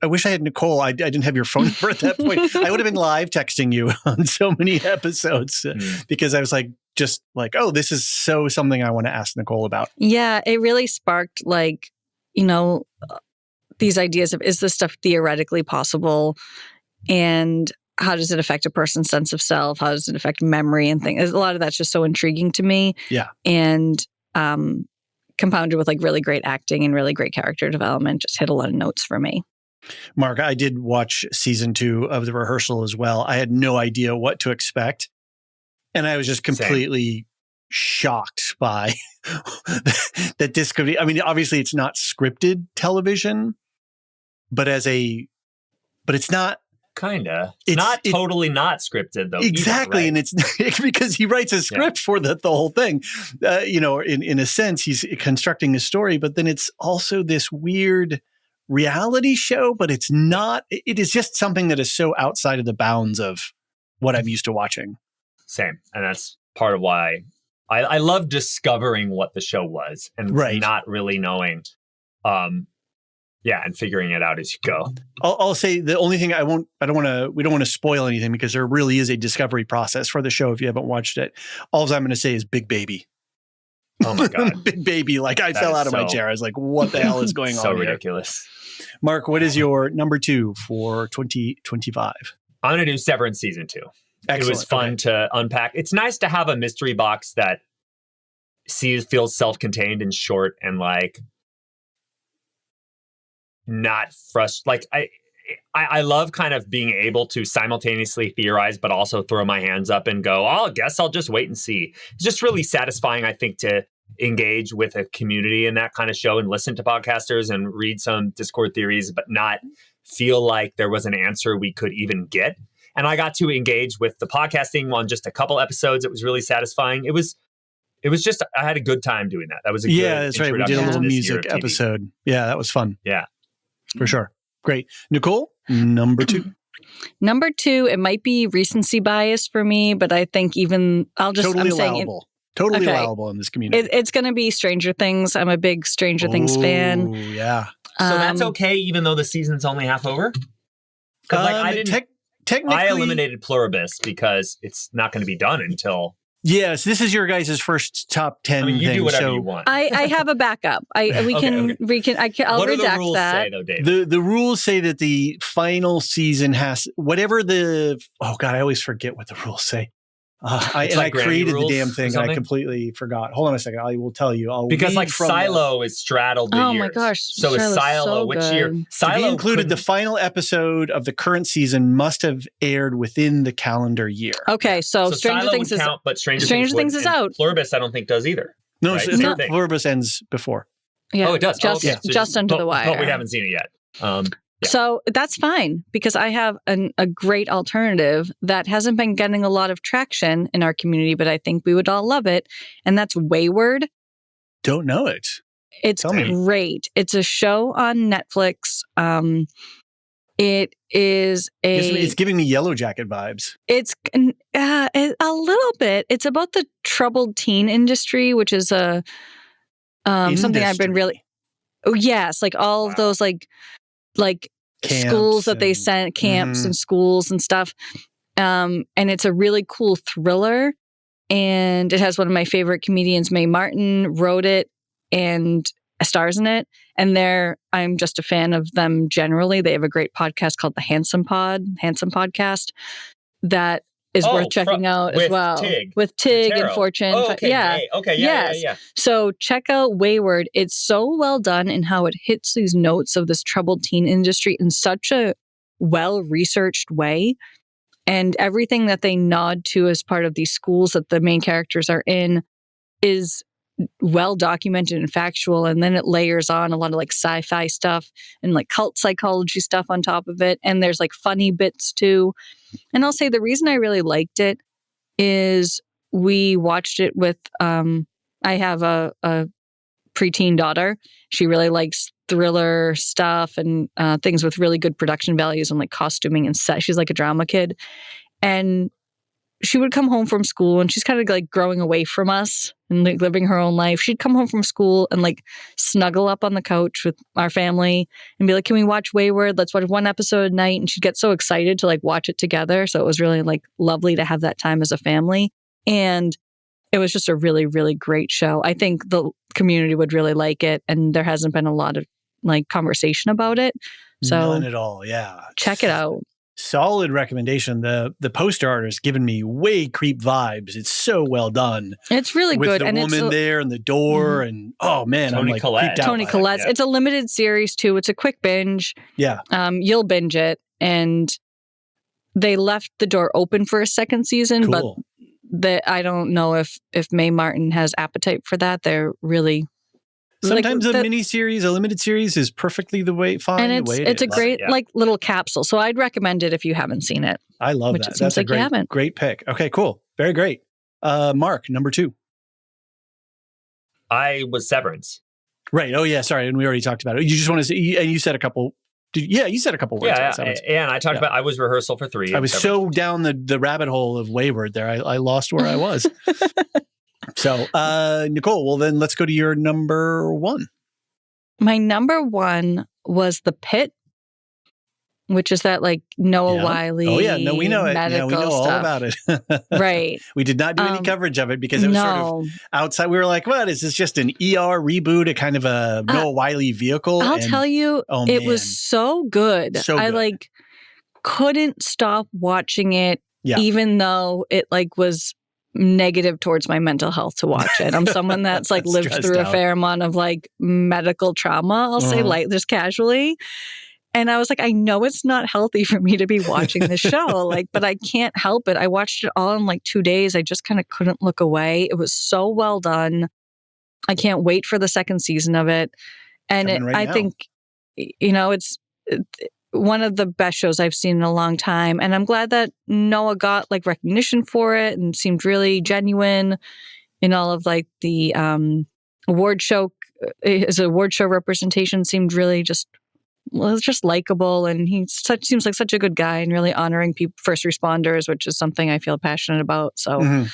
Speaker 1: wish I had Nichole. I didn't have your phone number at that point. I would have been live texting you on so many episodes because I was oh, this is something I want to ask Nichole about.
Speaker 5: Yeah, it really sparked these ideas of, is this stuff theoretically possible? And how does it affect a person's sense of self? How does it affect memory and things? A lot of that's just so intriguing to me.
Speaker 1: Yeah.
Speaker 5: And compounded with really great acting and really great character development, just hit a lot of notes for me.
Speaker 1: Mark, I did watch season 2 of The Rehearsal as well. I had no idea what to expect. And I was just completely shocked by that this could be, obviously it's not scripted television, but it's not
Speaker 4: Kinda. It's totally not scripted though.
Speaker 1: Exactly.
Speaker 4: Either, right?
Speaker 1: And it's because he writes a script for the whole thing. In a sense, he's constructing a story, but then it's also this weird reality show, but it's not. It is just something that is so outside of the bounds of what I'm used to watching.
Speaker 4: Same. And that's part of why I love discovering what the show was and not really knowing. And figuring it out as you go.
Speaker 1: I'll say the only thing we don't want to spoil anything because there really is a discovery process for the show if you haven't watched it. All I'm going to say is Big Baby.
Speaker 4: Oh my God.
Speaker 1: Big Baby. Like I fell out of my chair. I was like, what the hell is going on
Speaker 4: So
Speaker 1: here?
Speaker 4: ridiculous.
Speaker 1: Mark, what is your number 2 for 2025?
Speaker 4: I'm going to do Severance Season 2.
Speaker 1: Excellent.
Speaker 4: It was fun to unpack. It's nice to have a mystery box that feels self-contained and short and like not frustrated. Like I love kind of being able to simultaneously theorize, but also throw my hands up and go, I guess I'll just wait and see. It's just really satisfying, I think, to engage with a community in that kind of show and listen to podcasters and read some Discord theories, but not feel like there was an answer we could even get. And I got to engage with the podcasting on just a couple episodes. It was really satisfying. It was just, I had a good time doing that. That was a good
Speaker 1: that's right. We did a little music episode. Yeah, that was fun.
Speaker 4: Yeah.
Speaker 1: For sure. Great. Nichole, number 2.
Speaker 5: Number 2, it might be recency bias for me, but I think
Speaker 1: Totally allowable in this community.
Speaker 5: It's going to be Stranger Things. I'm a big Stranger Things fan.
Speaker 1: Oh, yeah.
Speaker 4: So that's okay, even though the season's only half over? Because
Speaker 1: technically,
Speaker 4: I eliminated Pluribus because it's not going to be done until...
Speaker 1: Yes, this is your guys' first top 10
Speaker 4: you
Speaker 1: thing,
Speaker 4: do whatever you want.
Speaker 5: I have a backup. I'll
Speaker 4: What
Speaker 5: redact
Speaker 4: do the rules
Speaker 5: that.
Speaker 4: say, though, David?
Speaker 1: The rules say that the final season has whatever the... Oh, God, I always forget what the rules say. I created the damn thing and I completely forgot. Hold on a second. I will tell you.
Speaker 4: Because like Silo is straddled the years.
Speaker 5: Oh my gosh.
Speaker 4: So is Silo.
Speaker 5: So
Speaker 4: which
Speaker 5: good.
Speaker 4: year? Silo
Speaker 1: to be included, the final episode of the current season must have aired within the calendar year.
Speaker 5: Okay, so Stranger
Speaker 4: Silo
Speaker 5: Things
Speaker 4: would
Speaker 5: is
Speaker 4: count, but Stranger
Speaker 5: Things is out.
Speaker 4: Pluribus, I don't think does either.
Speaker 1: No,
Speaker 4: right?
Speaker 1: Pluribus ends before.
Speaker 5: Yeah,
Speaker 4: it does.
Speaker 5: Just under the wire.
Speaker 4: But we haven't seen it yet. Yeah.
Speaker 5: So that's fine because I have a great alternative that hasn't been getting a lot of traction in our community, but I think we would all love it. And that's Wayward.
Speaker 1: Don't know it.
Speaker 5: It's great. It's a show on Netflix. It is
Speaker 1: It's giving me Yellow Jacket vibes.
Speaker 5: It's a little bit. It's about the troubled teen industry, which is something I've been really... Oh, yes. Like all of those like camps schools that they sent, camps and schools and stuff. And it's a really cool thriller. And it has one of my favorite comedians, Mae Martin, wrote it and stars in it. And I'm just a fan of them generally. They have a great podcast called the Handsome Podcast that is worth checking out as well. With Tig and Fortune.
Speaker 4: Oh, okay.
Speaker 5: Yeah.
Speaker 4: Okay. Yeah.
Speaker 5: So check out Wayward. It's so well done in how it hits these notes of this troubled teen industry in such a well-researched way. And everything that they nod to as part of these schools that the main characters are in is well documented and factual. And then it layers on a lot of like sci-fi stuff and like cult psychology stuff on top of it. And there's like funny bits too. And I'll say the reason I really liked it is we watched it with, I have a preteen daughter. She really likes thriller stuff and things with really good production values and like costuming and set. She's like a drama kid. And she would come home from school and she's kind of like growing away from us and like living her own life. She'd come home from school and like snuggle up on the couch with our family and be like, can we watch Wayward? Let's watch one episode at night. And she'd get so excited to like watch it together. So it was really like lovely to have that time as a family. And it was just a really, really great show. I think the community would really like it. And there hasn't been a lot of like conversation about it. So
Speaker 1: none at all. Yeah.
Speaker 5: Check it out.
Speaker 1: Solid recommendation. The poster art has given me way creep vibes. It's so well done.
Speaker 5: It's really
Speaker 1: with
Speaker 5: good.
Speaker 1: The woman there and the door and oh man,
Speaker 4: Toni Collette.
Speaker 5: Toni Collette. It's a limited series too. It's a quick binge.
Speaker 1: Yeah.
Speaker 5: You'll binge it. And they left the door open for a second season,
Speaker 1: cool.
Speaker 5: But I don't know if Mae Martin has appetite for that. They're really
Speaker 1: Sometimes a mini series, a limited series is perfectly fine.
Speaker 5: And it's a great little capsule. So I'd recommend it if you haven't seen it.
Speaker 1: I love
Speaker 5: which
Speaker 1: that.
Speaker 5: It seems
Speaker 1: That's
Speaker 5: like you haven't.
Speaker 1: Great pick. Okay, cool. Very great. Mark, number 2.
Speaker 4: I was Severance.
Speaker 1: Right. Oh yeah. Sorry. And we already talked about it. You just want to say, and you said a couple. You said a couple words.
Speaker 4: And I talked about, I was rehearsal for 3.
Speaker 1: I was so down the rabbit hole of Wayward there. I lost where I was. So, Nichole, well then let's go to your number 1.
Speaker 5: My number 1 was The Pit, which is that like Noah Wiley.
Speaker 1: Oh yeah, no, we know it. Yeah, we know all about it.
Speaker 5: Right.
Speaker 1: We did not do any coverage of it because it was sort of outside. We were like, "What is this? Just an ER reboot? A kind of a Noah Wiley vehicle?"
Speaker 5: I'll tell you, it was so good.
Speaker 1: So good.
Speaker 5: I couldn't stop watching it, even though it was negative towards my mental health to watch it. I'm someone that's lived through a fair amount of medical trauma. I'll say just casually. And I was like, I know it's not healthy for me to be watching this show, but I can't help it. I watched it all in 2 days. I just kind of couldn't look away. It was so well done. I can't wait for the second season of it. And I think, it's one of the best shows I've seen in a long time. And I'm glad that Noah got recognition for it and seemed really genuine in all of the award show. His award show representation seemed really just likable, and he seems like such a good guy and really honoring first responders, which is something I feel passionate about. So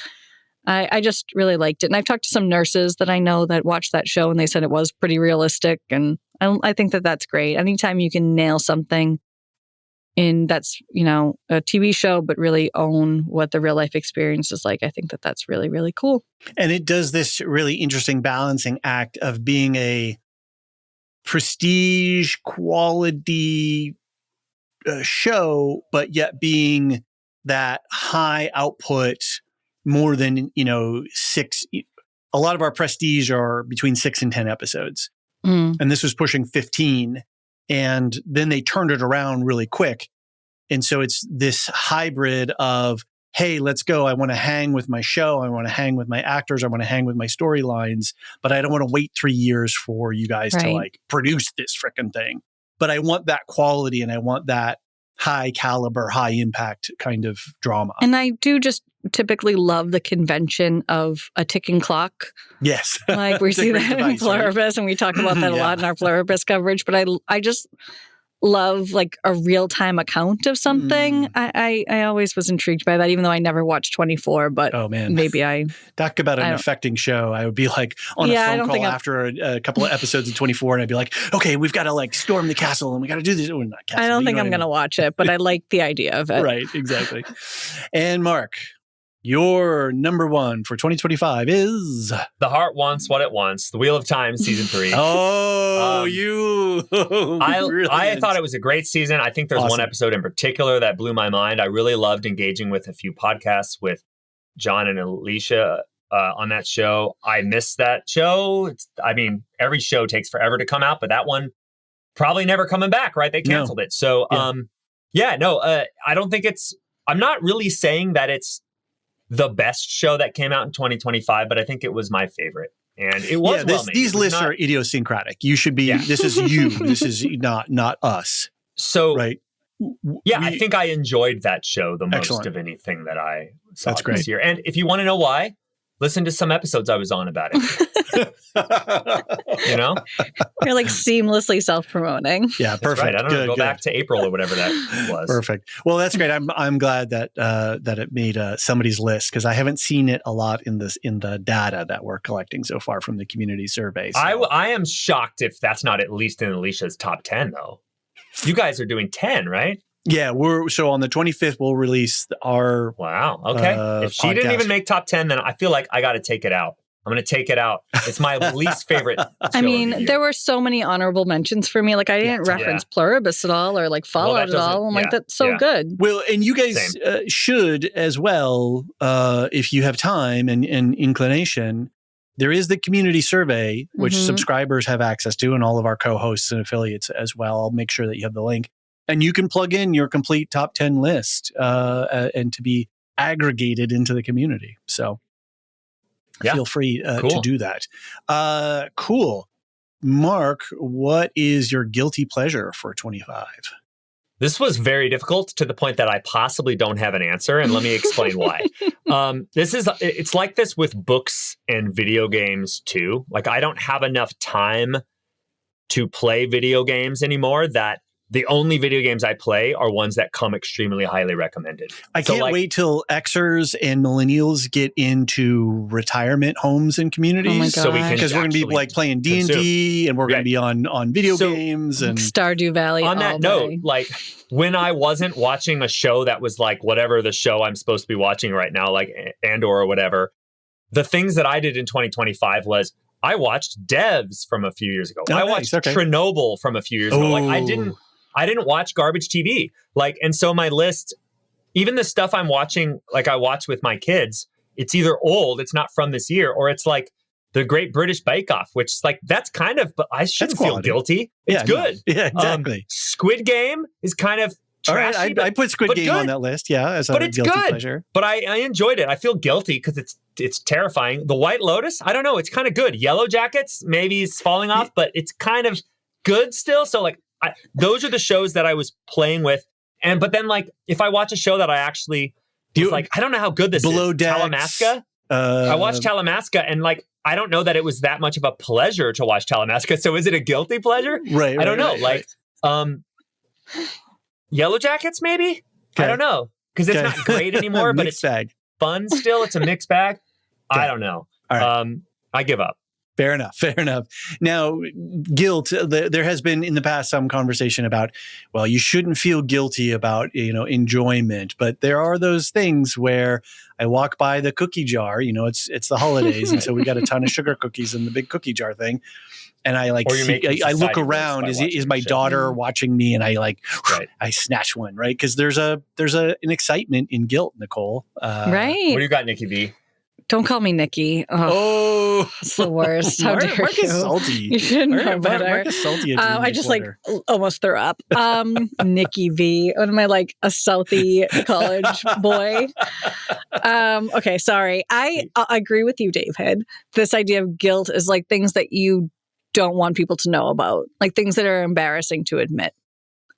Speaker 5: I just really liked it. And I've talked to some nurses that I know that watched that show, and they said it was pretty realistic. And I think that that's great. Anytime you can nail something that's, a TV show, but really own what the real life experience is like, I think that that's really, really cool.
Speaker 1: And it does this really interesting balancing act of being a prestige quality show, but yet being that high output, more than 6. A lot of our prestige are between 6 and 10 episodes, and this was pushing 15. And then they turned it around really quick, and so it's this hybrid of, hey, let's go. I want to hang with my show. I want to hang with my actors. I want to hang with my storylines, but I don't want to wait 3 years for you guys to produce this frickin' thing. But I want that quality, and I want that high caliber, high impact kind of drama.
Speaker 5: And I do just typically love the convention of a ticking clock.
Speaker 1: Yes.
Speaker 5: We see that in Pluribus, and we talk about that a lot in our Pluribus coverage. But I just love a real-time account of something. I always was intrigued by that, even though I never watched 24, but maybe I...
Speaker 1: Talk about an affecting show. I would be on a phone call after a couple of episodes of 24, and I'd be like, okay, we've got to storm the castle, and we got to do this. Well, not castle,
Speaker 5: I don't think I'm going to watch it, but I like the idea of it.
Speaker 1: Right, exactly. And Mark, your number 1 for 2025 is...
Speaker 4: The Heart Wants What It Wants, The Wheel of Time, Season 3. I thought it was a great season. I think there's one episode in particular that blew my mind. I really loved engaging with a few podcasts with John and Alicia on that show. I missed that show. Every show takes forever to come out, but that one probably never coming back, right? They canceled it. So, I don't think I'm not really saying that it's the best show that came out in 2025, but I think it was my favorite. And it was well made.
Speaker 1: These lists are idiosyncratic. You should be, this is you. This is not us.
Speaker 4: So,
Speaker 1: right.
Speaker 4: I think I enjoyed that show the most of anything that I saw this year. And if you want to know why, listen to some episodes I was on about it.
Speaker 5: You're seamlessly self-promoting.
Speaker 1: Yeah, perfect.
Speaker 4: Right. I don't know. Go back to April or whatever that was.
Speaker 1: Perfect. Well, that's great. I'm glad that it made somebody's list, because I haven't seen it a lot in the data that we're collecting so far from the community survey. So.
Speaker 4: I am shocked if that's not at least in Alicia's top 10, though. You guys are doing 10, right?
Speaker 1: Yeah, so on the 25th we'll release our
Speaker 4: Wow. Okay. If she didn't even make top 10, then I feel like I got to take it out. I'm going to take it out. It's my least favorite show
Speaker 5: there were so many honorable mentions for me. I didn't reference Pluribus at all or Fallout at all. I'm that's so good.
Speaker 1: Well, and you guys should as well, if you have time and inclination. There is the community survey, which subscribers have access to, and all of our co-hosts and affiliates as well. I'll make sure that you have the link. And you can plug in your complete top 10 list and to be aggregated into the community. So feel free to do that. Cool. Mark, what is your guilty pleasure for 25?
Speaker 4: This was very difficult to the point that I possibly don't have an answer, and let me explain why. It's like this with books and video games too. Like, I don't have enough time to play video games anymore, that the only video games I play are ones that come extremely highly recommended.
Speaker 1: I can't wait till Xers and millennials get into retirement homes and communities.
Speaker 5: Oh my
Speaker 4: So we can
Speaker 1: Because we're going to be like playing D&D and we're going to be on video games and
Speaker 5: Stardew Valley.
Speaker 4: On that note, like when I wasn't watching a show that was like whatever the show I'm supposed to be watching right now, like Andor or whatever, the things that I did in 2025 was I watched Devs from a few years ago. I watched Chernobyl from a few years ago. Like I didn't watch garbage TV. Like, and so my list, even the stuff I'm watching, like I watch with my kids, it's either old, it's not from this year, or it's like the Great British Bake Off, which is like, that's kind of, but I shouldn't feel guilty. It's good.
Speaker 1: No. Yeah, exactly.
Speaker 4: Squid Game is kind of trashy.
Speaker 1: All right, I put Squid Game on that list. Yeah, as a guilty pleasure.
Speaker 4: But I enjoyed it. I feel guilty because it's terrifying. The White Lotus, I don't know, it's kind of good. Yellow Jackets, maybe it's falling off, but it's kind of good still. So like, those are the shows that I was playing with. But then like, if I watch a show that I actually was like, I don't know how good this is. Talamasca. I watched Talamasca and like, I don't know that it was that much of a pleasure to watch Talamasca. So is it a guilty pleasure?
Speaker 1: Right.
Speaker 4: I don't know. Yellow Jackets, maybe? Okay. I don't know. Because it's not great anymore, but it's fun still. It's a mixed bag. Okay. I don't know.
Speaker 1: All right.
Speaker 4: I give up.
Speaker 1: Fair enough. Now, guilt, there has been in the past some conversation about, well, you shouldn't feel guilty about, enjoyment. But there are those things where I walk by the cookie jar, it's the holidays. And so we got a ton of sugar cookies in the big cookie jar thing. And I I look around, is my daughter watching me? And I I snatch one, right? Because there's an excitement in guilt, Nichole.
Speaker 5: Right.
Speaker 4: What do you got, Nikki V?
Speaker 5: Don't call me Nikki. Oh, it's the worst. How dare
Speaker 1: Mark
Speaker 5: you?
Speaker 1: Is salty.
Speaker 5: You should know better.
Speaker 1: Mark is salty.
Speaker 5: I just almost threw up. Nikki V. What am I, like a Southie college boy? Okay, sorry. I agree with you, David. This idea of guilt is like things that you don't want people to know about, like things that are embarrassing to admit.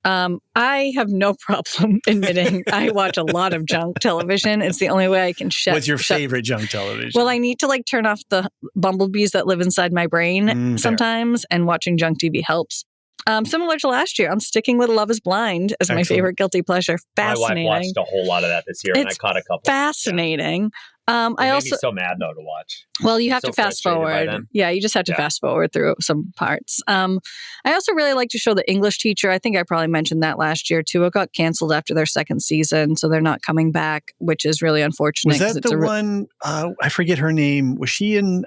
Speaker 5: I have no problem admitting I watch a lot of junk television. It's the only way I can
Speaker 1: What's your favorite junk television?
Speaker 5: Well, I need to turn off the bumblebees that live inside my brain sometimes, and watching junk TV helps. Similar to last year, I'm sticking with Love is Blind as my favorite guilty pleasure. Fascinating.
Speaker 4: My wife watched a whole lot of that this year, and I caught a couple.
Speaker 5: Fascinating.
Speaker 4: It made me so mad though to watch.
Speaker 5: Well, you have to fast forward. Yeah, you just have to fast forward through some parts. I also really like to show The English Teacher. I think I probably mentioned that last year too. It got canceled after their second season, so they're not coming back, which is really unfortunate.
Speaker 1: Was that the one? I forget her name. Was she in?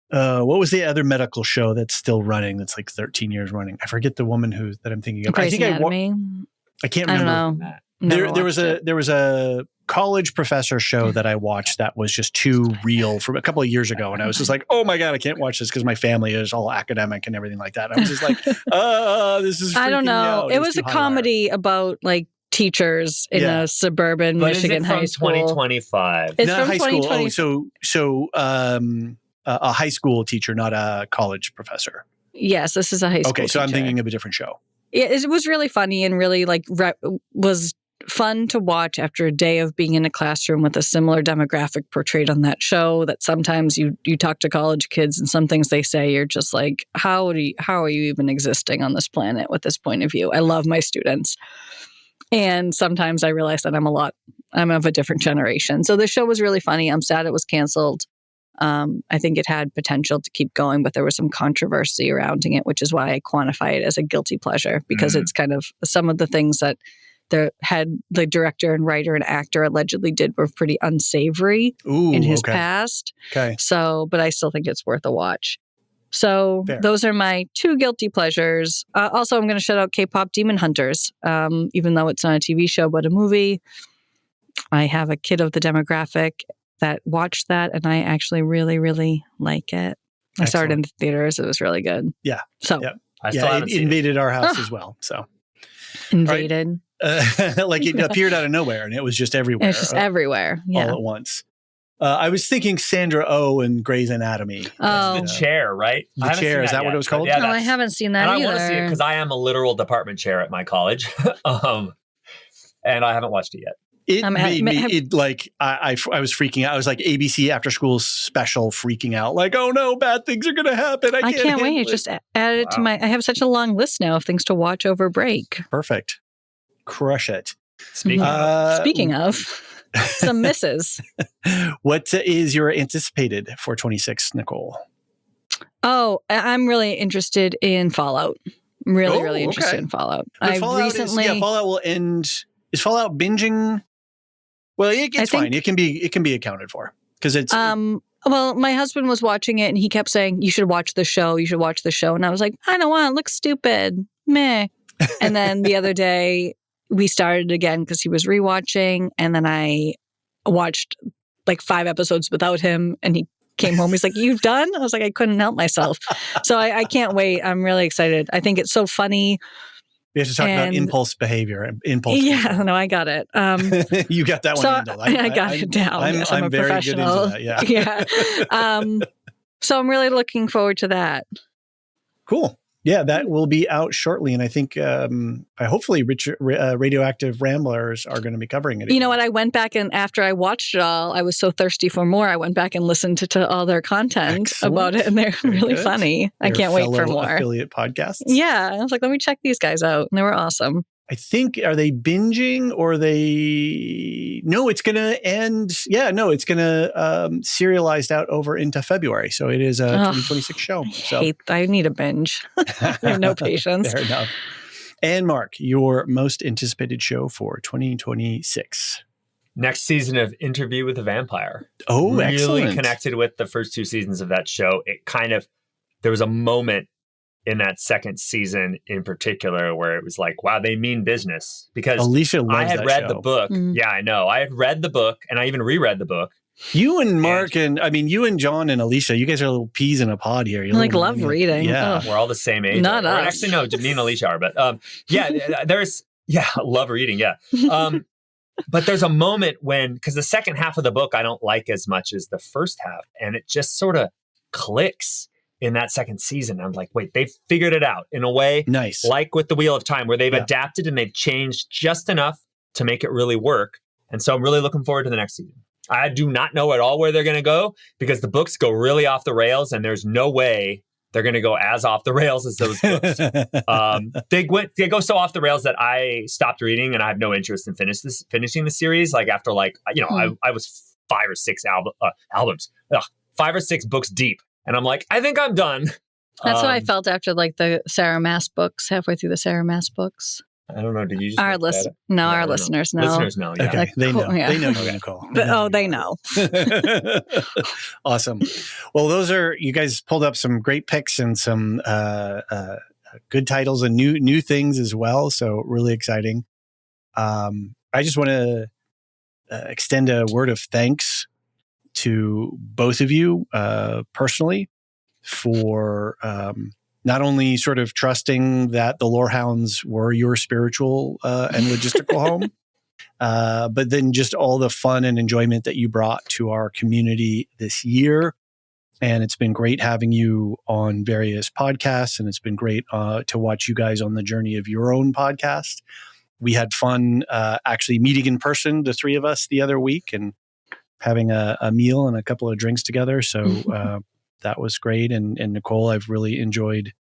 Speaker 1: What was the other medical show that's still running? That's like 13 years running. I forget the woman that I'm thinking of.
Speaker 5: Grey's Anatomy?
Speaker 1: I can't remember.
Speaker 5: I don't know.
Speaker 1: There was a college professor show that I watched that was just too real from a couple of years ago, and I was just like, oh my god, I can't watch this because my family is all academic and everything like that. I was just like, this is.
Speaker 5: I don't know. It was a comedy about like teachers in a suburban Michigan high school.
Speaker 4: 2025.
Speaker 5: It's
Speaker 1: not
Speaker 5: from
Speaker 1: high
Speaker 5: 2020.
Speaker 1: school. So a high school teacher, not a college professor.
Speaker 5: Yes, this is a high school.
Speaker 1: Okay, so I'm thinking of a different show.
Speaker 5: It was really funny and really was fun to watch after a day of being in a classroom with a similar demographic portrayed on that show. That sometimes you talk to college kids and some things they say, you're just like, how are you even existing on this planet with this point of view? I love my students. And sometimes I realize that I'm of a different generation. So the show was really funny. I'm sad it was canceled. I think it had potential to keep going, but there was some controversy surrounding it, which is why I quantify it as a guilty pleasure, because it's kind of some of the things that the director and writer and actor allegedly did were pretty unsavory in his past.
Speaker 1: Okay.
Speaker 5: So, but I still think it's worth a watch. So those are my two guilty pleasures. Also, I'm going to shout out K-pop Demon Hunters, even though it's not a TV show, but a movie. I have a kid of the demographic that watched that, and I actually really, really like it. I saw it in the theaters. It was really good.
Speaker 1: Yeah.
Speaker 5: So
Speaker 1: it invaded our house as well. So
Speaker 5: invaded.
Speaker 1: Like it appeared out of nowhere, and it was just everywhere.
Speaker 5: It's just everywhere. Yeah.
Speaker 1: All at once. I was thinking Sandra Oh and Grey's Anatomy.
Speaker 5: Oh.
Speaker 4: The Chair, right?
Speaker 1: The Chair, is that what it was called?
Speaker 4: Yeah,
Speaker 5: No, I haven't seen that
Speaker 4: and
Speaker 5: either.
Speaker 4: I want to see it because I am a literal department chair at my college. And I haven't watched it yet.
Speaker 1: It made me, I was freaking out. I was like ABC after school special freaking out. Like, oh no, bad things are going to happen. I
Speaker 5: can't wait. Just add it to I have such a long list now of things to watch over break.
Speaker 1: Perfect. Crush it.
Speaker 4: Speaking
Speaker 5: of, some misses.
Speaker 1: What is your anticipated for 26, Nichole?
Speaker 5: Oh, I'm really interested in Fallout. Really interested in Fallout.
Speaker 1: Fallout will end. Is Fallout binging? Well, it's fine. It can be accounted for because it's.
Speaker 5: Well, my husband was watching it and he kept saying, "You should watch the show. You should watch the show." And I was like, "I don't want. It looks stupid. Meh." And then the other day we started again because he was rewatching, and then I watched like 5 episodes without him, and he came home. He's like, "You've done?" I was like, "I couldn't help myself." So I can't wait. I'm really excited. I think it's so funny.
Speaker 1: We have to talk about impulse behavior.
Speaker 5: Yeah, no, I got it.
Speaker 1: You got that one handled.
Speaker 5: I got it down. I'm a
Speaker 1: very
Speaker 5: professional.
Speaker 1: good into that. Yeah.
Speaker 5: So I'm really looking forward to that.
Speaker 1: Cool. Yeah, that will be out shortly, and I think hopefully Radioactive Ramblers are going to be covering it.
Speaker 5: You know what? I went back and after I watched it all, I was so thirsty for more. I went back and listened to all their content about it, and they're really funny. I can't wait for more
Speaker 1: affiliate podcasts.
Speaker 5: Yeah, I was like, let me check these guys out, and they were awesome.
Speaker 1: I think, are they binging or are they? No, it's going to end. Yeah, no, it's going to serialized out over into February. So it is a 2026 show.
Speaker 5: I need a binge. I have no patience.
Speaker 1: Fair enough. And Mark, your most anticipated show for 2026.
Speaker 4: Next season of Interview with a Vampire.
Speaker 1: Oh,
Speaker 4: really
Speaker 1: excellent.
Speaker 4: Connected with the first 2 seasons of that show. There was a moment in that second season in particular where it was like, wow, they mean business. Because
Speaker 1: Alicia loves
Speaker 4: I had read
Speaker 1: show.
Speaker 4: the book. Mm-hmm. Yeah, I know. I had read the book and I even reread the book.
Speaker 1: You and Mark you and John and Alicia, you guys are little peas in a pod here. You
Speaker 5: love reading.
Speaker 1: Yeah.
Speaker 4: We're all the same age.
Speaker 5: Not us.
Speaker 4: Actually, no, me and Alicia are. But love reading. Yeah. But there's a moment because the second half of the book I don't like as much as the first half. And it just sort of clicks in that second season. I'm like, wait, they've figured it out in a way.
Speaker 1: Nice.
Speaker 4: Like with the Wheel of Time, where they've adapted and they've changed just enough to make it really work. And so I'm really looking forward to the next season. I do not know at all where they're going to go because the books go really off the rails and there's no way they're going to go as off the rails as those books. They go so off the rails that I stopped reading and I have no interest in finishing the series. Like after I was 5 or 6 albums, 5 or 6 books deep. And I'm like, I think I'm done.
Speaker 5: That's what I felt after like the Sarah Maas books, halfway through the Sarah Maas books.
Speaker 4: I don't know. Did you just
Speaker 5: our listeners know?
Speaker 4: Listeners know. Yeah.
Speaker 1: Okay.
Speaker 5: Like,
Speaker 1: they know.
Speaker 5: Yeah.
Speaker 1: They know you, Nichole.
Speaker 5: They know.
Speaker 1: Awesome. Well, you guys pulled up some great picks and some good titles and new things as well. So really exciting. I just want to extend a word of thanks to both of you personally for not only sort of trusting that the Lorehounds were your spiritual and logistical home, but then just all the fun and enjoyment that you brought to our community this year. And it's been great having you on various podcasts, and it's been great to watch you guys on the journey of your own podcast. We had fun actually meeting in person, the 3 of us, the other week, and having a meal and a couple of drinks together. So that was great. And Nichole, I've really enjoyed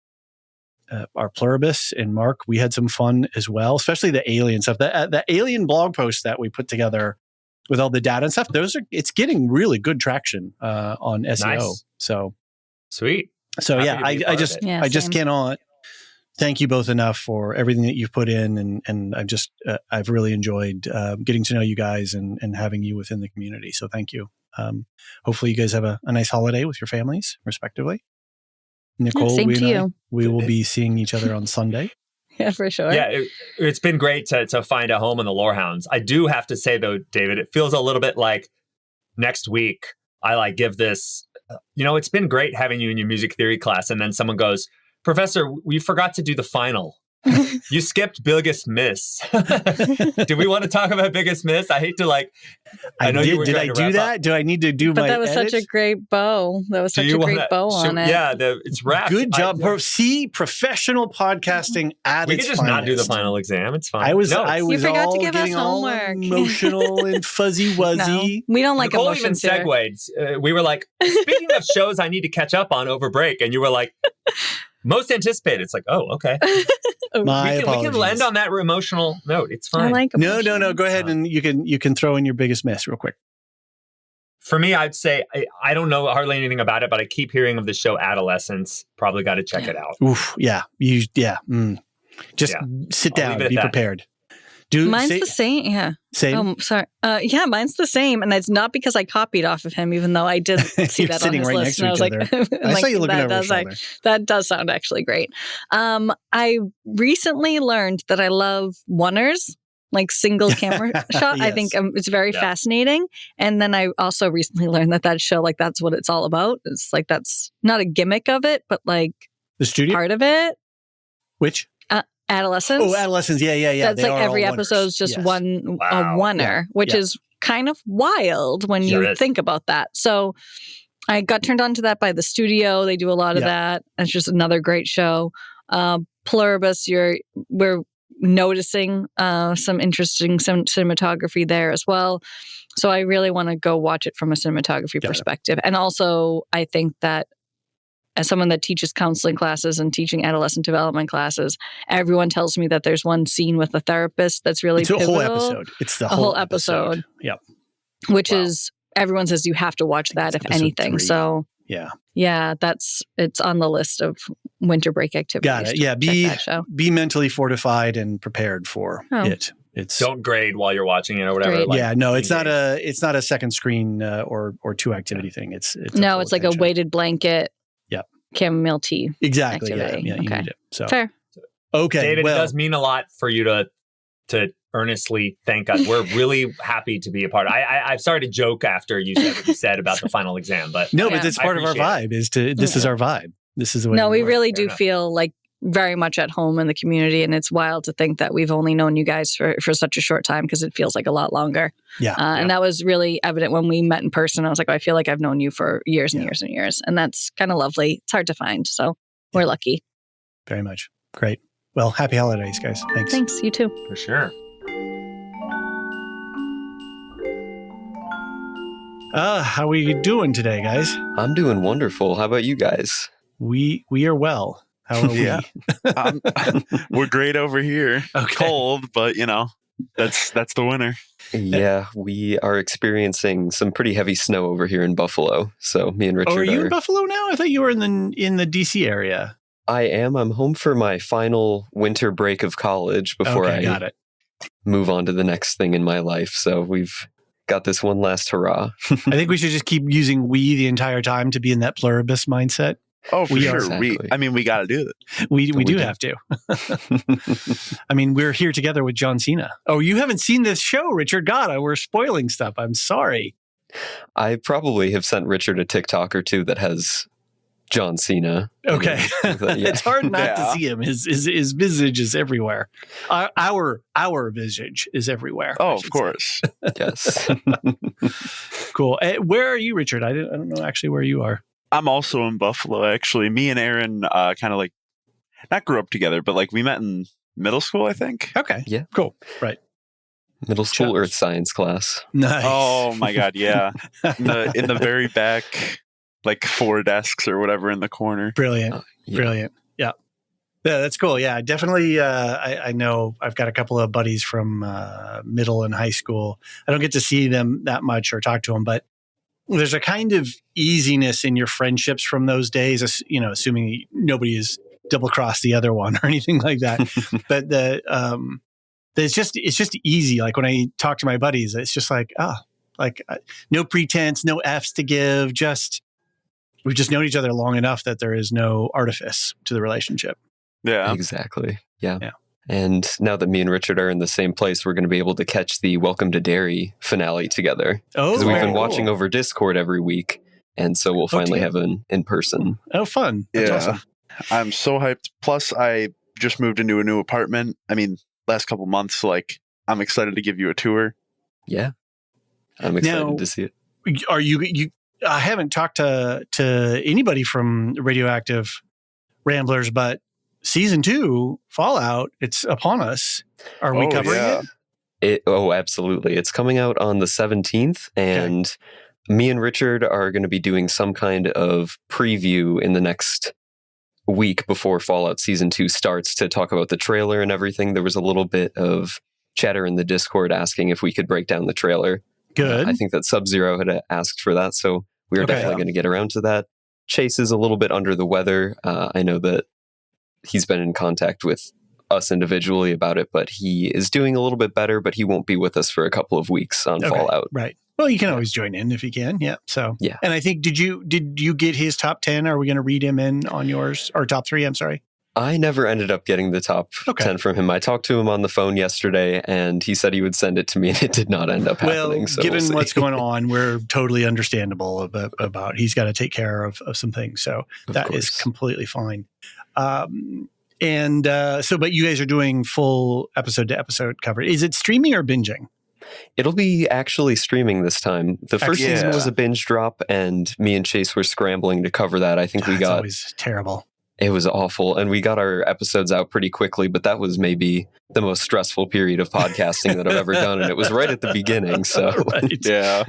Speaker 1: our Pluribus. And Mark, we had some fun as well, especially the alien stuff. The alien blog posts that we put together with all the data and stuff, it's getting really good traction on SEO. Nice. So
Speaker 4: sweet.
Speaker 1: So I just cannot thank you both enough for everything that you've put in, and I've really enjoyed getting to know you guys and having you within the community. So thank you. Hopefully you guys have a nice holiday with your families, respectively. Nichole, we will be seeing each other on Sunday.
Speaker 5: Yeah, for sure.
Speaker 4: Yeah, it's been great to find a home in the Lorehounds. I do have to say, though, David, it feels a little bit like next week I give this, it's been great having you in your music theory class. And then someone goes, Professor, we forgot to do the final. You skipped Biggest Miss. Do we want to talk about Biggest Miss? I hate to I know you were
Speaker 1: Did
Speaker 4: trying
Speaker 1: I
Speaker 4: to
Speaker 1: do
Speaker 4: wrap
Speaker 1: that?
Speaker 4: up.
Speaker 1: Do I need to do
Speaker 5: But
Speaker 1: my
Speaker 5: that was
Speaker 1: edit?
Speaker 5: such a great bow. That was such a great bow on it.
Speaker 4: Yeah, it's wrapped.
Speaker 1: Good job. See, professional podcasting at
Speaker 4: We
Speaker 1: its
Speaker 4: could just
Speaker 1: finest.
Speaker 4: not do the final exam. It's fine.
Speaker 1: I was
Speaker 5: You forgot to
Speaker 1: all
Speaker 5: give us
Speaker 1: getting all
Speaker 5: homework.
Speaker 1: emotional and fuzzy wuzzy.
Speaker 5: No, we don't like
Speaker 4: Nichole even
Speaker 5: emotions here.
Speaker 4: segued. We were like, speaking of shows I need to catch up on over break. And you were like, most anticipated. It's like, oh, okay.
Speaker 1: My
Speaker 4: we
Speaker 1: apologies.
Speaker 4: can end on that emotional note. It's fine.
Speaker 5: I like
Speaker 1: No.
Speaker 5: emotions.
Speaker 1: Go ahead and you can throw in your biggest miss real quick.
Speaker 4: For me, I'd say I don't know hardly anything about it, but I keep hearing of the show Adolescence. Probably got to check it out.
Speaker 1: Oof. Yeah. Just sit
Speaker 4: I'll leave
Speaker 1: down.
Speaker 4: it at
Speaker 1: Be
Speaker 4: that.
Speaker 1: prepared.
Speaker 5: Mine's the same. Yeah.
Speaker 1: Same.
Speaker 5: Oh, sorry. Yeah, mine's the same, and it's not because I copied off of him, even though I did see
Speaker 1: You're
Speaker 5: that on
Speaker 1: sitting
Speaker 5: his
Speaker 1: right
Speaker 5: list.
Speaker 1: next to
Speaker 5: And I was
Speaker 1: each
Speaker 5: like,
Speaker 1: other. I saw you looking
Speaker 5: that
Speaker 1: over your
Speaker 5: does
Speaker 1: shoulder.
Speaker 5: that does sound actually great. I recently learned that I love oneers, like single camera shot. I
Speaker 1: Yes.
Speaker 5: think it's very fascinating. And then I also recently learned that show, like that's what it's all about. It's like that's not a gimmick of it, but like
Speaker 1: The studio?
Speaker 5: part of it.
Speaker 1: Which?
Speaker 5: Adolescence.
Speaker 1: Oh, Adolescence. Yeah.
Speaker 5: That's
Speaker 1: They
Speaker 5: like
Speaker 1: are
Speaker 5: every
Speaker 1: all
Speaker 5: episode's
Speaker 1: wonders.
Speaker 5: just
Speaker 1: Yes.
Speaker 5: one a
Speaker 4: Wow.
Speaker 5: oneer, which
Speaker 1: Yeah.
Speaker 5: is kind of wild when
Speaker 4: Sure
Speaker 5: you
Speaker 4: is.
Speaker 5: think about that. So I got turned on to that by the studio. They do a lot of
Speaker 1: Yeah.
Speaker 5: that. It's just another great show. Pluribus, we're noticing some interesting cinematography there as well. So I really want to go watch it from a cinematography
Speaker 1: Got it.
Speaker 5: perspective. And also, I think that as someone that teaches counseling classes and teaching adolescent development classes, everyone tells me that there's one scene with a therapist that's really
Speaker 1: It's a
Speaker 5: pivotal,
Speaker 1: whole episode. It's the
Speaker 5: a whole episode.
Speaker 1: Yep.
Speaker 5: which
Speaker 4: Wow.
Speaker 5: is everyone says you have to watch that if
Speaker 1: Episode
Speaker 5: anything.
Speaker 1: 3.
Speaker 5: So
Speaker 1: Yeah.
Speaker 5: yeah, it's on the list of winter break activities.
Speaker 1: Got it.
Speaker 5: to
Speaker 1: Yeah.
Speaker 5: check that show.
Speaker 1: Be mentally fortified and prepared for
Speaker 5: Oh.
Speaker 1: it. It's
Speaker 4: Don't grade while you're watching it or whatever.
Speaker 5: Great.
Speaker 1: yeah, no, it's not
Speaker 4: engage.
Speaker 1: a second screen or two activity thing. It's
Speaker 5: No,
Speaker 1: full
Speaker 5: it's like
Speaker 1: attention.
Speaker 5: a weighted blanket.
Speaker 1: Yep.
Speaker 5: Chamomile tea.
Speaker 1: Exactly.
Speaker 5: activity.
Speaker 1: Yeah. You
Speaker 5: Okay.
Speaker 1: need it. So
Speaker 5: Fair.
Speaker 1: okay.
Speaker 4: David,
Speaker 1: well,
Speaker 4: it does mean a lot for you to earnestly thank us. We're really happy to be a part of it. I'm sorry to joke after you said what you said about the final exam, but
Speaker 1: no,
Speaker 5: Yeah.
Speaker 1: but it's
Speaker 4: I
Speaker 1: part of our
Speaker 4: appreciate
Speaker 1: vibe. This is our vibe. This is the way.
Speaker 5: No, we
Speaker 1: work.
Speaker 5: really
Speaker 4: Fair
Speaker 5: do
Speaker 4: enough.
Speaker 5: feel like very much at home in the community, and it's wild to think that we've only known you guys for such a short time because it feels like a lot longer.
Speaker 1: Yeah.
Speaker 5: And that was really evident when we met in person. I was like, I feel like I've known you for years and years and years, and that's kind of lovely. It's hard to find, so we're lucky.
Speaker 1: Very much. Great. Well, happy holidays, guys. Thanks.
Speaker 5: Thanks. You too.
Speaker 4: for sure.
Speaker 1: How are we doing today, guys?
Speaker 6: I'm doing wonderful. How about you guys?
Speaker 1: We are well. How are
Speaker 7: Yeah. We're great over here.
Speaker 1: we? Okay.
Speaker 7: Cold, but that's the winter.
Speaker 6: Yeah, we are experiencing some pretty heavy snow over here in Buffalo. So me and Richard
Speaker 1: Oh, are you in Buffalo now? I thought you were in the DC area.
Speaker 6: I am. I'm home for my final winter break of college before
Speaker 1: Okay, got
Speaker 6: I
Speaker 1: it.
Speaker 6: move on to the next thing in my life. So we've got this one last hurrah.
Speaker 1: I think we should just keep using we the entire time to be in that pluribus mindset.
Speaker 7: Oh, for
Speaker 1: We are-
Speaker 7: sure.
Speaker 6: Exactly.
Speaker 7: We got to do it.
Speaker 1: We
Speaker 6: We
Speaker 1: do
Speaker 6: do.
Speaker 1: have to. I mean, we're here together with John Cena. Oh, you haven't seen this show, Richard. God, we're spoiling stuff. I'm sorry.
Speaker 6: I probably have sent Richard a TikTok or two that has John Cena.
Speaker 1: Okay.
Speaker 6: Yeah.
Speaker 1: It's hard not
Speaker 7: Yeah.
Speaker 1: to see him. His visage is everywhere. Our visage is everywhere. I
Speaker 7: Oh, of
Speaker 1: should
Speaker 7: course.
Speaker 6: Yes.
Speaker 1: say. Cool. Where are you, Richard? I don't know actually where you are.
Speaker 7: I'm also in Buffalo, actually. Me and Aaron kind of like, not grew up together, but like we met in middle school, I think.
Speaker 1: Okay.
Speaker 6: Yeah.
Speaker 1: Cool. Right.
Speaker 6: Middle school
Speaker 1: Chuck.
Speaker 6: earth science class.
Speaker 1: Nice.
Speaker 7: Oh my God, yeah. In the very back, like 4 desks or whatever in the corner.
Speaker 1: Brilliant.
Speaker 6: Yeah.
Speaker 1: Brilliant. Yeah. Yeah, that's cool. Yeah, definitely. I know I've got a couple of buddies from middle and high school. I don't get to see them that much or talk to them, but there's a kind of easiness in your friendships from those days, assuming nobody is double crossed the other one or anything like that. But it's just easy. Like when I talk to my buddies, it's just like, no pretense, no F's to give. We've just known each other long enough that there is no artifice to the relationship.
Speaker 7: Yeah.
Speaker 6: Exactly. Yeah.
Speaker 1: Yeah.
Speaker 6: And now that me and Richard are in the same place, we're going to be able to catch the Welcome to Derry finale together.
Speaker 1: Oh,
Speaker 6: Because we've
Speaker 1: very
Speaker 6: been watching
Speaker 1: cool.
Speaker 6: over Discord every week. And so we'll finally have an in person.
Speaker 1: Oh, fun. That's
Speaker 7: Yeah.
Speaker 1: awesome.
Speaker 7: I'm so hyped. Plus, I just moved into a new apartment. I mean, last couple months, like, I'm excited to give you a tour.
Speaker 6: Yeah. I'm excited to see it.
Speaker 1: Are you I haven't talked to anybody from Radioactive Ramblers, but season 2 Fallout, it's upon us. Are we covering it?
Speaker 6: Oh, absolutely. It's coming out on the 17th, and me and Richard are going to be doing some kind of preview in the next week before Fallout Season 2 starts to talk about the trailer and everything. There was a little bit of chatter in the Discord asking if we could break down the trailer.
Speaker 1: Good.
Speaker 6: I think that Sub-Zero had asked for that, so we are definitely going to get around to that. Chase is a little bit under the weather. I know that he's been in contact with us individually about it, but he is doing a little bit better, but he won't be with us for a couple of weeks on Fallout.
Speaker 1: Right. Well, you can always join in if you can. Yeah. So,
Speaker 6: yeah.
Speaker 1: And I think, did you get his top 10? Are we going to read him in on yours, or top 3? I'm sorry.
Speaker 6: I never ended up getting the top 10 from him. I talked to him on the phone yesterday, and he said he would send it to me, and it did not end up happening.
Speaker 1: Well,
Speaker 6: so
Speaker 1: given what's going on, we're totally understandable about he's got to take care of some things. So that is completely fine. But you guys are doing full episode to episode coverage. Is it streaming or binging?
Speaker 6: It'll be actually streaming this time. The first season was a binge drop, and me and Chase were scrambling to cover that. I think
Speaker 1: It's always terrible.
Speaker 6: It was awful. And we got our episodes out pretty quickly, but that was maybe the most stressful period of podcasting that I've ever done. And it was right at the beginning. So,
Speaker 7: Yeah.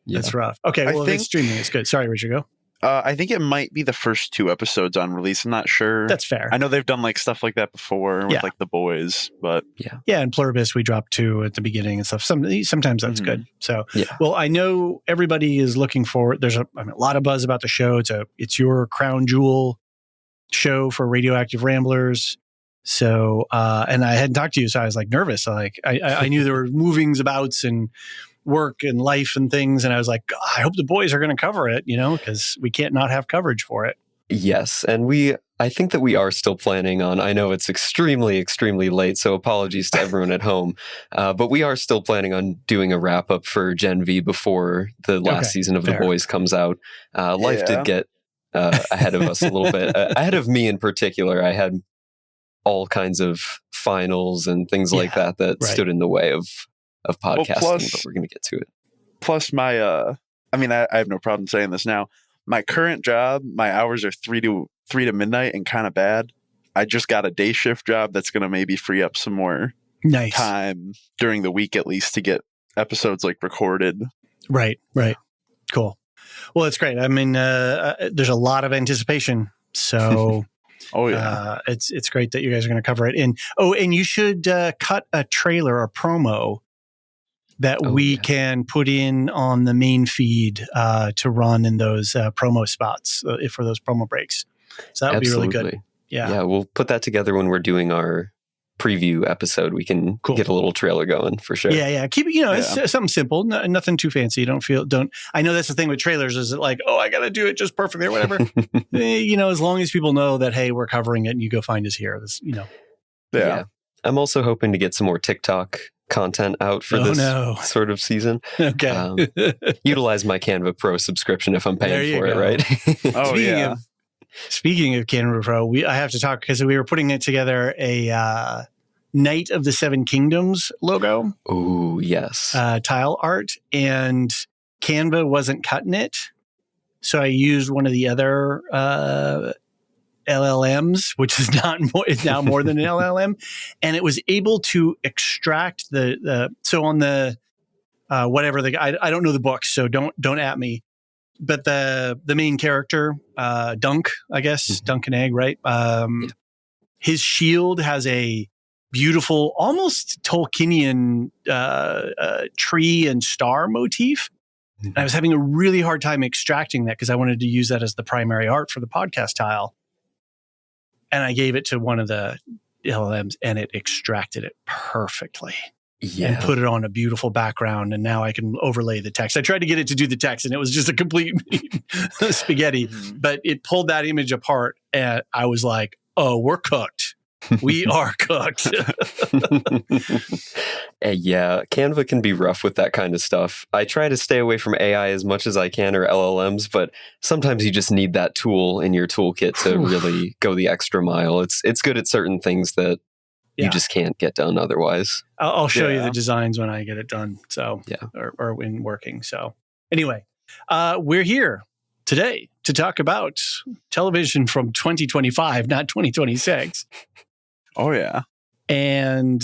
Speaker 1: That's rough. Okay. Well, it's streaming. It's good. Sorry, Richard, go.
Speaker 7: I think it might be the first 2 episodes on release. I'm not sure.
Speaker 1: That's fair.
Speaker 7: I know they've done like stuff like that before with like The Boys, but
Speaker 1: yeah, and Pluribus we dropped 2 at the beginning and stuff. Sometimes that's good. So, well, I know everybody is looking forward. There's a lot of buzz about the show. It's your crown jewel show for Radioactive Ramblers. So, and I hadn't talked to you, so I was like nervous. I knew there were movings abouts and work and life and things. And I was like, I hope the boys are going to cover it, because we can't not have coverage for it.
Speaker 6: Yes. And I think that we are still planning on, I know it's extremely, extremely late, so apologies to everyone at home, but we are still planning on doing a wrap up for Gen V before the last season of The Boys comes out. Life did get ahead of us a little bit. Ahead of me in particular, I had all kinds of finals and things like that stood in the way of podcasting, but we're going to get to it.
Speaker 7: Plus my, I have no problem saying this now. My current job, my hours are 3 to midnight and kind of bad. I just got a day shift job that's going to maybe free up some more time during the week, at least, to get episodes like recorded.
Speaker 1: Right. Cool. Well, it's great. I mean, there's a lot of anticipation. So it's great that you guys are going to cover it. And you should cut a trailer or promo that we can put in on the main feed to run in those promo spots for those promo breaks. So that would be really good. Yeah,
Speaker 6: we'll put that together when we're doing our preview episode. We can get a little trailer going for sure.
Speaker 1: Yeah. Keep it, it's something simple, nothing too fancy. I know that's the thing with trailers, is it like, I got to do it just perfectly or whatever. As long as people know that, hey, we're covering it and you go find us here.
Speaker 6: Yeah. I'm also hoping to get some more TikTok content out for this sort of season.
Speaker 1: Okay.
Speaker 6: Utilize my Canva Pro subscription if I'm paying for it, right?
Speaker 1: Speaking of Canva Pro, I have to talk because we were putting it together a Knight of the Seven Kingdoms logo.
Speaker 6: Oh, yes.
Speaker 1: Tile art, and Canva wasn't cutting it. So I used one of the other LLMs, which is now more than an LLM, and it was able to extract so on the whatever I don't know the book, so don't at me. But the main character, Dunk, I guess, Dunk and Egg, right? His shield has a beautiful, almost Tolkienian tree and star motif. And I was having a really hard time extracting that because I wanted to use that as the primary art for the podcast tile. And I gave it to one of the LLMs, and it extracted it perfectly. And put it on a beautiful background, and now I can overlay the text. I tried to get it to do the text, and it was just a complete spaghetti. But it pulled that image apart, and I was like, "Oh, we're cooked." We are cooked.
Speaker 6: Yeah, Canva can be rough with that kind of stuff. I try to stay away from AI as much as I can, or LLMs, but sometimes you just need that tool in your toolkit to really go the extra mile. It's good at certain things that you just can't get done otherwise.
Speaker 1: I'll show you the designs when I get it done. So, or when working. So, anyway, we're here today to talk about television from 2025, not 2026.
Speaker 7: Oh, yeah.
Speaker 1: And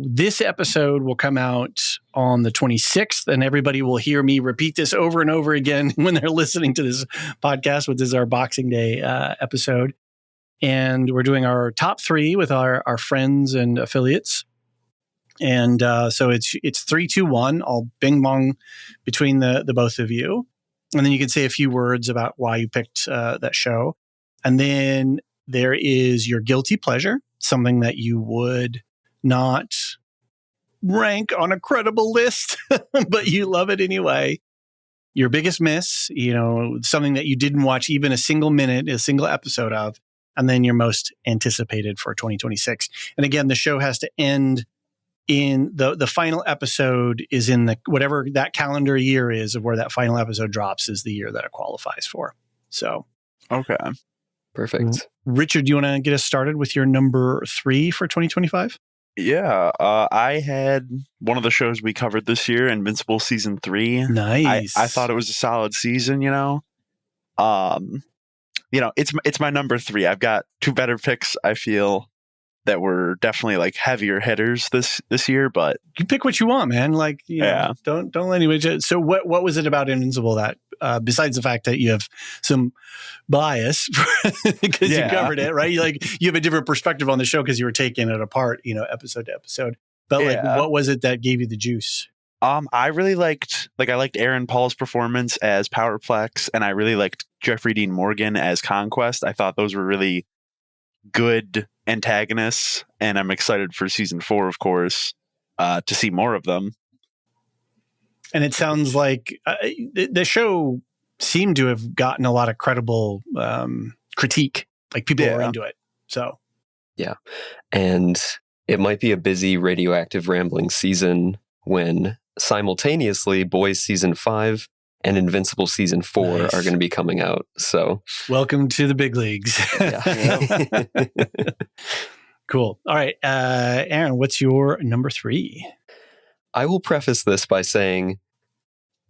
Speaker 1: this episode will come out on the 26th, and everybody will hear me repeat this over and over again when they're listening to this podcast, which is our Boxing Day episode. And we're doing our top 3 with our friends and affiliates. And so it's 3, 2, 1. I'll bing bong between the both of you. And then you can say a few words about why you picked that show. And then there is your guilty pleasure, something that you would not rank on a credible list, but you love it anyway. Your biggest miss, something that you didn't watch even a single episode of. And then your most anticipated for 2026. And again, the show has to end in the final episode is in the whatever that calendar year is of where that final episode drops is the year that it qualifies for. So,
Speaker 7: okay.
Speaker 6: Perfect.
Speaker 1: Richard, do you want to get us started with your number 3 for 2025?
Speaker 7: Yeah. I had one of the shows we covered this year, Invincible Season 3.
Speaker 1: Nice.
Speaker 7: I thought it was a solid season, it's my number 3. I've got 2 better picks, I feel, that were definitely like heavier hitters this year, but
Speaker 1: you pick what you want, man. Don't let anybody. So what was it about Invincible that besides the fact that you have some bias because you covered it, right? You have a different perspective on the show because you were taking it apart, episode to episode. But what was it that gave you the juice?
Speaker 7: I really liked Aaron Paul's performance as Powerplex, and I really liked Jeffrey Dean Morgan as Conquest. I thought those were really good antagonists, and I'm excited for season 4, of course, to see more of them.
Speaker 1: And it sounds like the show seemed to have gotten a lot of credible critique. Like people were into it. So,
Speaker 6: yeah. And it might be a busy Radioactive Rambling season when simultaneously Boys Season 5 and Invincible Season 4 are going to be coming out. So,
Speaker 1: welcome to the big leagues. Cool. All right. Aaron, what's your number 3?
Speaker 6: I will preface this by saying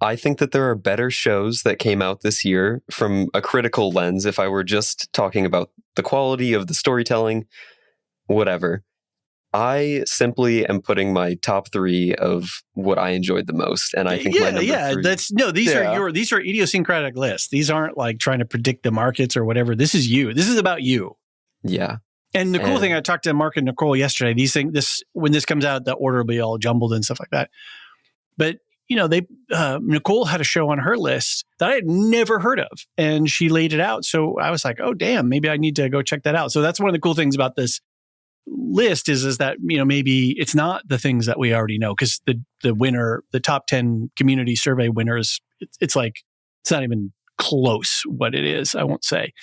Speaker 6: I think that there are better shows that came out this year from a critical lens. If I were just talking about the quality of the storytelling, whatever. I simply am putting my top 3 of what I enjoyed the most, and I think my number 3.
Speaker 1: These are idiosyncratic lists. These aren't like trying to predict the markets or whatever. This is you. This is about you.
Speaker 6: Yeah.
Speaker 1: And the cool thing, I talked to Mark and Nichole yesterday. When this comes out, the order will be all jumbled and stuff like that. But Nichole had a show on her list that I had never heard of, and she laid it out. So I was like, oh damn, maybe I need to go check that out. So that's one of the cool things about this list is that maybe it's not the things that we already know, because the winner, the top 10 community survey winners, it's not even close what it is. I won't say.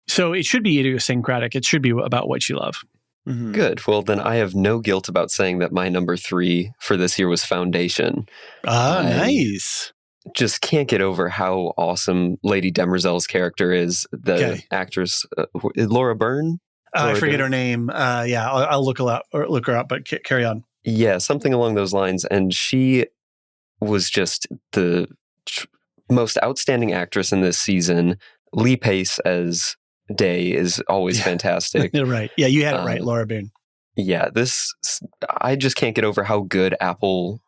Speaker 1: So it should be idiosyncratic. It should be about what you love.
Speaker 6: Mm-hmm. Good. Well, then I have no guilt about saying that my number 3 for this year was Foundation.
Speaker 1: Nice.
Speaker 6: Just can't get over how awesome Lady Demerzel's character is. The actress, Laura Byrne.
Speaker 1: I forget her name. I'll look her up, but carry on.
Speaker 6: Yeah, something along those lines. And she was just the most outstanding actress in this season. Lee Pace as Day is always fantastic.
Speaker 1: Right. Yeah, you had it right, Laura Byrne.
Speaker 6: Yeah, I just can't get over how good Apple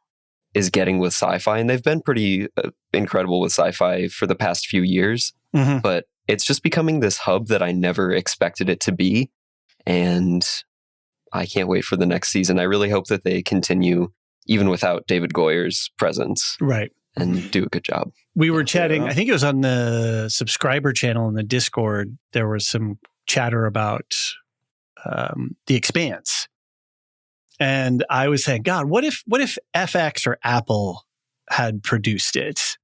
Speaker 6: is getting with sci-fi. And they've been pretty incredible with sci-fi for the past few years. Mm-hmm. But it's just becoming this hub that I never expected it to be. And I can't wait for the next season. I really hope that they continue even without David Goyer's presence.
Speaker 1: Right.
Speaker 6: And do a good job.
Speaker 1: We were chatting, I think it was on the subscriber channel in the Discord. There was some chatter about The Expanse. And I was saying, God, what if FX or Apple had produced it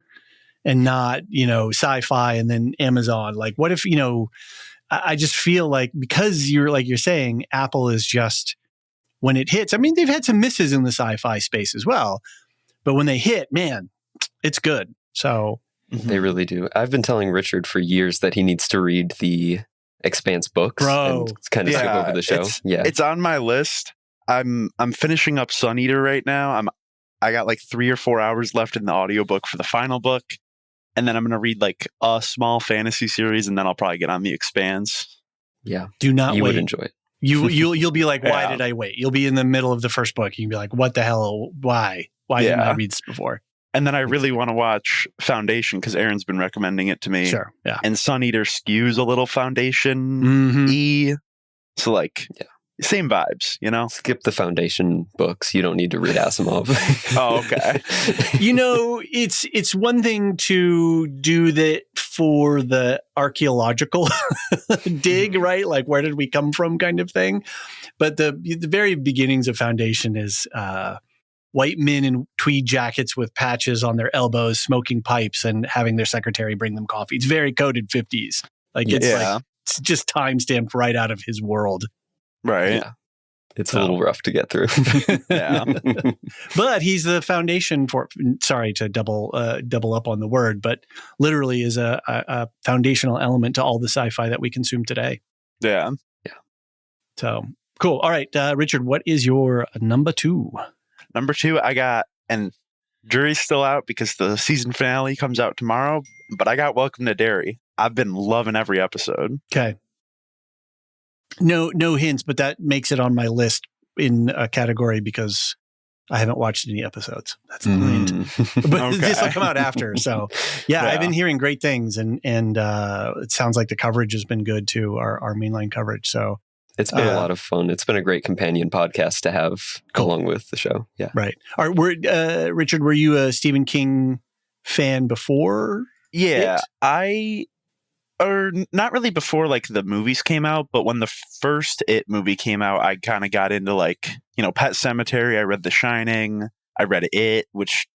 Speaker 1: and not, Sci-Fi and then Amazon? Like, what if, I just feel like because you're saying, Apple is just, when it hits, I mean, they've had some misses in the sci-fi space as well, but when they hit, man, it's good. So
Speaker 6: they really do. I've been telling Richard for years that he needs to read the Expanse books and kind of skip over the show.
Speaker 7: It's on my list. I'm finishing up Sun Eater right now. I got like 3 or 4 hours left in the audiobook for the final book. And then I'm going to read like a small fantasy series, and then I'll probably get on the Expanse.
Speaker 6: Yeah.
Speaker 1: Do not
Speaker 6: you
Speaker 1: wait.
Speaker 6: You would enjoy it.
Speaker 1: You'll be like, why did I wait? You'll be in the middle of the first book. You can be like, what the hell? Why? Why didn't I read this before?
Speaker 7: And then I really want to watch Foundation because Aaron's been recommending it to me.
Speaker 1: Sure. Yeah.
Speaker 7: And Sun Eater skews a little Foundation-y. So like, same vibes, you know?
Speaker 6: Skip the Foundation books. You don't need to read Asimov.
Speaker 7: Oh, okay.
Speaker 1: It's one thing to do that for the archaeological dig, right? Like, where did we come from kind of thing. But the very beginnings of Foundation is white men in tweed jackets with patches on their elbows, smoking pipes and having their secretary bring them coffee. It's very coded 50s. Like, it's just time-stamped right out of his world.
Speaker 7: Right.
Speaker 6: Yeah. It's a little rough to get through.
Speaker 7: Yeah.
Speaker 1: But he's the foundation for, sorry to double up on the word, but literally is a foundational element to all the sci-fi that we consume today.
Speaker 7: Yeah.
Speaker 6: Yeah.
Speaker 1: So cool. All right. Richard, what is your number 2?
Speaker 7: Number 2, I got, and jury's still out because the season finale comes out tomorrow, but I got Welcome to Derry. I've been loving every episode.
Speaker 1: Okay. No hints, but that makes it on my list in a category because I haven't watched any episodes. That's a hint. But this will come out after. So yeah, I've been hearing great things and it sounds like the coverage has been good too, our mainline coverage. So
Speaker 6: it's been a lot of fun. It's been a great companion podcast to have along with the show. Yeah.
Speaker 1: Right. Richard, were you a Stephen King fan before?
Speaker 7: Yeah, or not really before like the movies came out, but when the first It movie came out, I kind of got into like, Pet Sematary. I read The Shining. I read It, which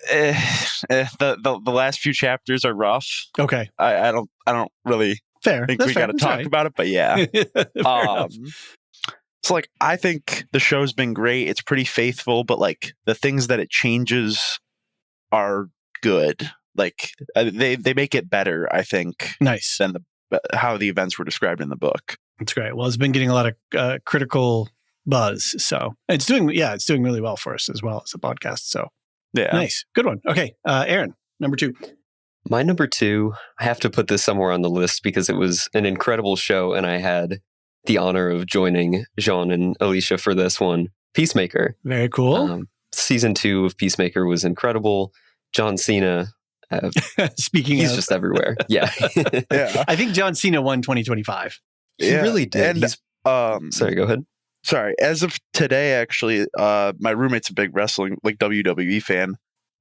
Speaker 7: the last few chapters are rough.
Speaker 1: Okay.
Speaker 7: I don't really think we got to talk about it, but yeah. So like, I think the show's been great. It's pretty faithful, but like the things that it changes are good. Like they make it better, I think.
Speaker 1: Nice.
Speaker 7: Than how the events were described in the book.
Speaker 1: That's great. Well, it's been getting a lot of critical buzz, so it's doing really well for us as well as a podcast. So
Speaker 7: yeah,
Speaker 1: nice, good one. Okay, Aaron, number 2.
Speaker 6: My number 2, I have to put this somewhere on the list because it was an incredible show, and I had the honor of joining Jean and Alicia for this one. Peacemaker.
Speaker 1: Very cool.
Speaker 6: Season 2 of Peacemaker was incredible. John Cena. He's just everywhere. Yeah.
Speaker 7: Yeah.
Speaker 1: I think John Cena won 2025.
Speaker 6: He really did.
Speaker 7: And,
Speaker 6: sorry, go ahead.
Speaker 7: Sorry. As of today, actually, my roommate's a big wrestling, like WWE fan.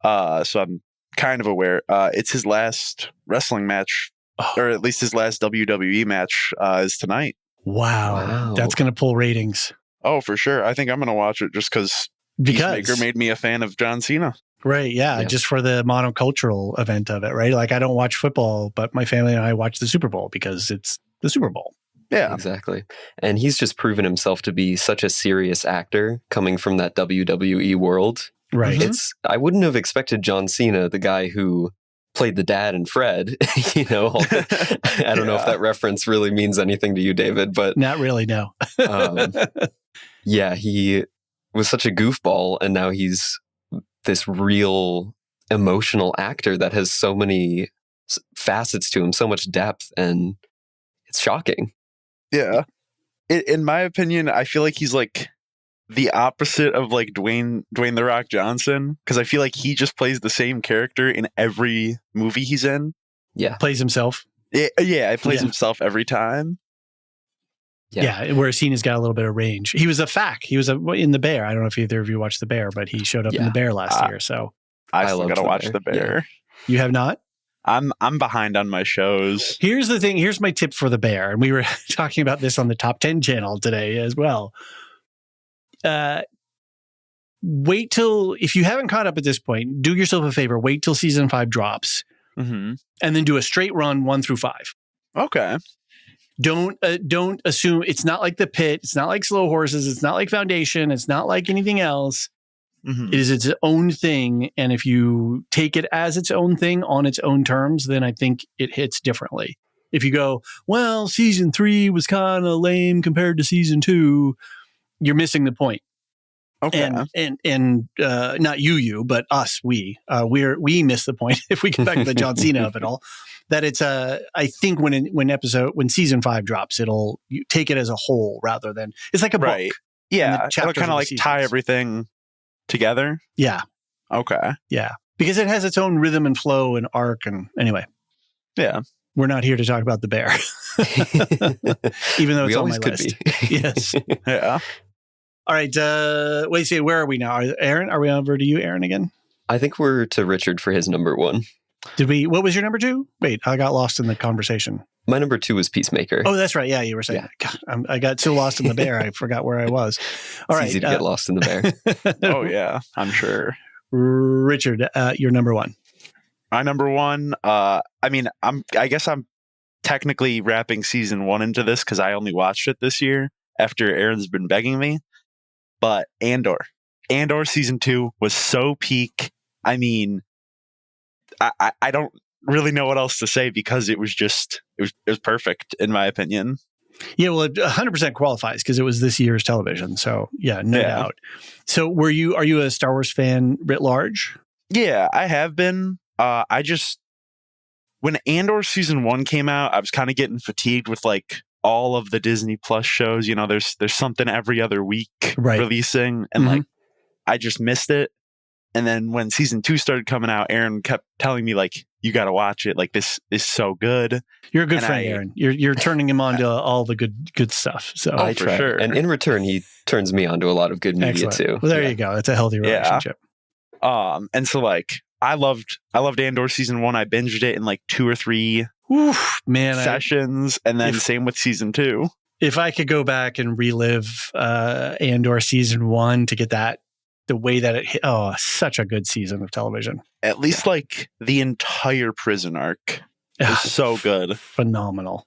Speaker 7: So I'm kind of aware. It's his last wrestling match, or at least his last WWE match is tonight.
Speaker 1: Wow. That's going to pull ratings.
Speaker 7: Oh, for sure. I think I'm going to watch it just because Peacemaker made me a fan of John Cena.
Speaker 1: Right. Yeah. Just for the monocultural event of it, right? Like, I don't watch football, but my family and I watch the Super Bowl because it's the Super Bowl.
Speaker 7: Yeah.
Speaker 6: Exactly. And he's just proven himself to be such a serious actor coming from that WWE world.
Speaker 1: Right.
Speaker 6: I wouldn't have expected John Cena, the guy who played the dad in Fred, I don't know if that reference really means anything to you, David, but
Speaker 1: not really. No.
Speaker 6: Yeah, he was such a goofball, and now he's this real emotional actor that has so many facets to him, so much depth, and it's shocking.
Speaker 7: Yeah. In my opinion, I feel like he's like the opposite of like Dwayne The Rock Johnson, because I feel like he just plays the same character in every movie he's in.
Speaker 6: Yeah.
Speaker 1: Plays himself.
Speaker 7: Yeah, he plays himself every time.
Speaker 1: Yeah, where Cena's got a little bit of range. He was He was in The Bear. I don't know if either of you watched The Bear, but he showed up in The Bear last year. So
Speaker 7: I still got to watch The Bear.
Speaker 1: Yeah. You have not?
Speaker 7: I'm behind on my shows.
Speaker 1: Here's the thing. Here's my tip for The Bear. And we were talking about this on the Top 10 channel today as well. Wait till, if you haven't caught up at this point, do yourself a favor. Wait till season 5 drops.
Speaker 7: Mm-hmm.
Speaker 1: And then do a straight run 1 through 5.
Speaker 7: Okay.
Speaker 1: Don't assume it's not like The Pit. It's not like Slow Horses. It's not like Foundation. It's not like anything else.
Speaker 7: Mm-hmm.
Speaker 1: It is its own thing. And if you take it as its own thing on its own terms, then I think it hits differently. If you go, well, season 3 was kind of lame compared to season 2, you're missing the point.
Speaker 7: Okay.
Speaker 1: And not you, but us, we miss the point if we get back to the John Cena of it all. That it's I think when season 5 drops, you take it as a whole rather than it's like a book.
Speaker 7: Yeah, it'll kind of like tie everything together.
Speaker 1: Yeah.
Speaker 7: Okay.
Speaker 1: Yeah, because it has its own rhythm and flow and arc. And anyway,
Speaker 7: yeah,
Speaker 1: we're not here to talk about the bear, even though it's on my list. Yes.
Speaker 7: Yeah.
Speaker 1: All right. Where are we now? Aaron, are we over to you, Aaron, again?
Speaker 6: I think we're to Richard for his number 1.
Speaker 1: What was your number 2? Wait, I got lost in the conversation.
Speaker 6: My number 2 was Peacemaker.
Speaker 1: Oh, that's right. Yeah, you were saying. Yeah. God, I got so lost in the bear, I forgot where I was. All right.
Speaker 6: It's easy to get lost in the bear.
Speaker 7: Oh, yeah, I'm sure.
Speaker 1: Richard, your number 1.
Speaker 7: My number 1, I guess I'm technically wrapping season 1 into this because I only watched it this year after Aaron's been begging me. But Andor season 2 was so peak. I mean, I don't really know what else to say because it was perfect in my opinion.
Speaker 1: Yeah, well, it 100% qualifies because it was this year's television. So yeah, no doubt. So are you a Star Wars fan writ large? Yeah,
Speaker 7: I have been. When Andor season 1 came out, I was kind of getting fatigued with like all of the Disney Plus shows. You know, there's something every other week releasing, and like I just missed it. And then when season 2 started coming out, Aaron kept telling me like, you got to watch it. Like, this is so good.
Speaker 1: You're a good friend, Aaron. You're turning him on to all the good stuff. So
Speaker 6: I try. Sure. And in return, he turns me on to a lot of good media too.
Speaker 1: Well, there you go. It's a healthy relationship.
Speaker 7: And so like, I loved Andor season 1. I binged it in like 2 or 3 sessions. And then same with season 2.
Speaker 1: If I could go back and relive Andor season 1 to get the way that it hit, such a good season of television.
Speaker 7: At least like the entire prison arc is so good.
Speaker 1: Phenomenal.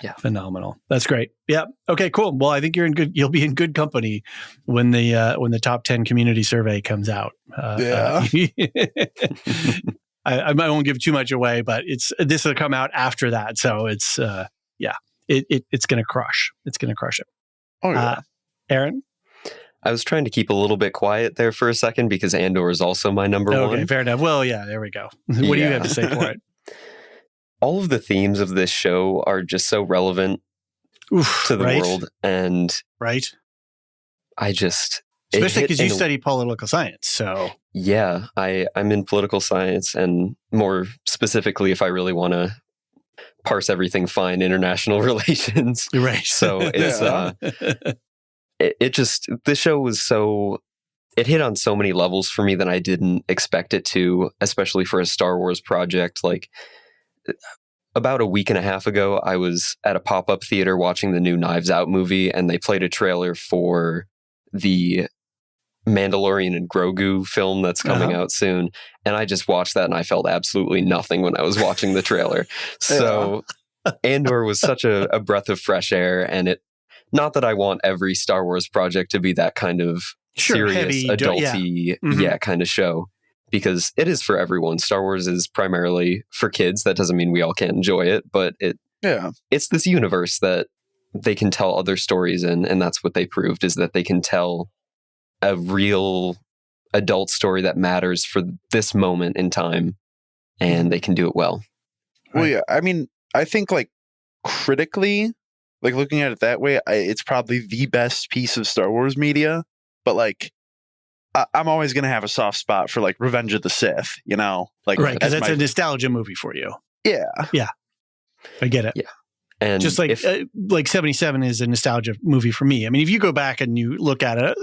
Speaker 1: Yeah. Phenomenal. That's great. Yeah. Okay, cool. Well, I think you'll be in good company when the top 10 community survey comes out. I won't give too much away, but this will come out after that. So it's it's going to crush. It's going to crush it.
Speaker 7: Oh yeah.
Speaker 1: Aaron?
Speaker 6: I was trying to keep a little bit quiet there for a second because Andor is also my number 1.
Speaker 1: Okay, fair enough. Well, yeah, there we go. What do you have to say for it?
Speaker 6: All of the themes of this show are just so relevant to the world. And I just...
Speaker 1: Especially because you study political science, so...
Speaker 6: Yeah, I'm in political science, and more specifically, if I really want to parse everything fine, international relations.
Speaker 1: Right.
Speaker 6: So it's... this show was it hit on so many levels for me that I didn't expect it to, especially for a Star Wars project. Like about a week and a half ago, I was at a pop-up theater watching the new Knives Out movie, and they played a trailer for the Mandalorian and Grogu film that's coming out soon. And I just watched that and I felt absolutely nothing when I was watching the trailer. So Andor was such a breath of fresh air, and not that I want every Star Wars project to be that kind of serious,
Speaker 1: heavy,
Speaker 6: adulty, kind of show, because it is for everyone. Star Wars is primarily for kids. That doesn't mean we all can't enjoy it, but it's this universe that they can tell other stories in, and that's what they proved, is that they can tell a real adult story that matters for this moment in time, and they can do it well.
Speaker 7: Well, yeah, I mean, I think like critically, like looking at it that way, it's probably the best piece of Star Wars media. But like, I'm always going to have a soft spot for like Revenge of the Sith, you know? Like,
Speaker 1: right, because that's a nostalgia movie for you.
Speaker 7: Yeah.
Speaker 1: Yeah. I get it.
Speaker 6: Yeah. And
Speaker 1: just like 77 is a nostalgia movie for me. I mean, if you go back and you look at it,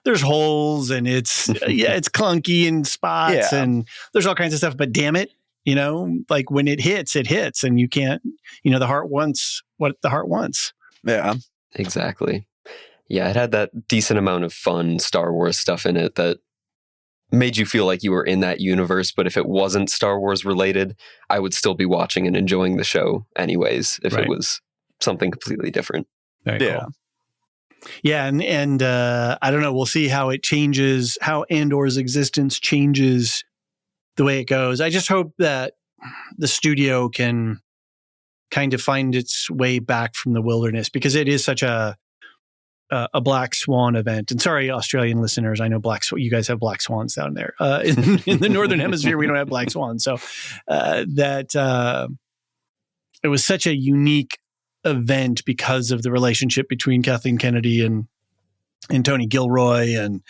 Speaker 1: there's holes and it's it's clunky in spots and there's all kinds of stuff. But damn it, you know, like when it hits, and you can't. The heart wants what the heart wants.
Speaker 7: Yeah,
Speaker 6: exactly. Yeah, it had that decent amount of fun Star Wars stuff in it that made you feel like you were in that universe, but if it wasn't Star Wars related, I would still be watching and enjoying the show anyways, if it was something completely different.
Speaker 1: Very
Speaker 7: Yeah.
Speaker 1: cool. Yeah, and I don't know. We'll see how it changes, how Andor's existence changes the way it goes. I just hope that the studio can kind of find its way back from the wilderness, because it is such a black swan event. And sorry, Australian listeners, I know you guys have black swans down there. In the Northern Hemisphere, we don't have black swans. So it was such a unique event because of the relationship between Kathleen Kennedy and Tony Gilroy and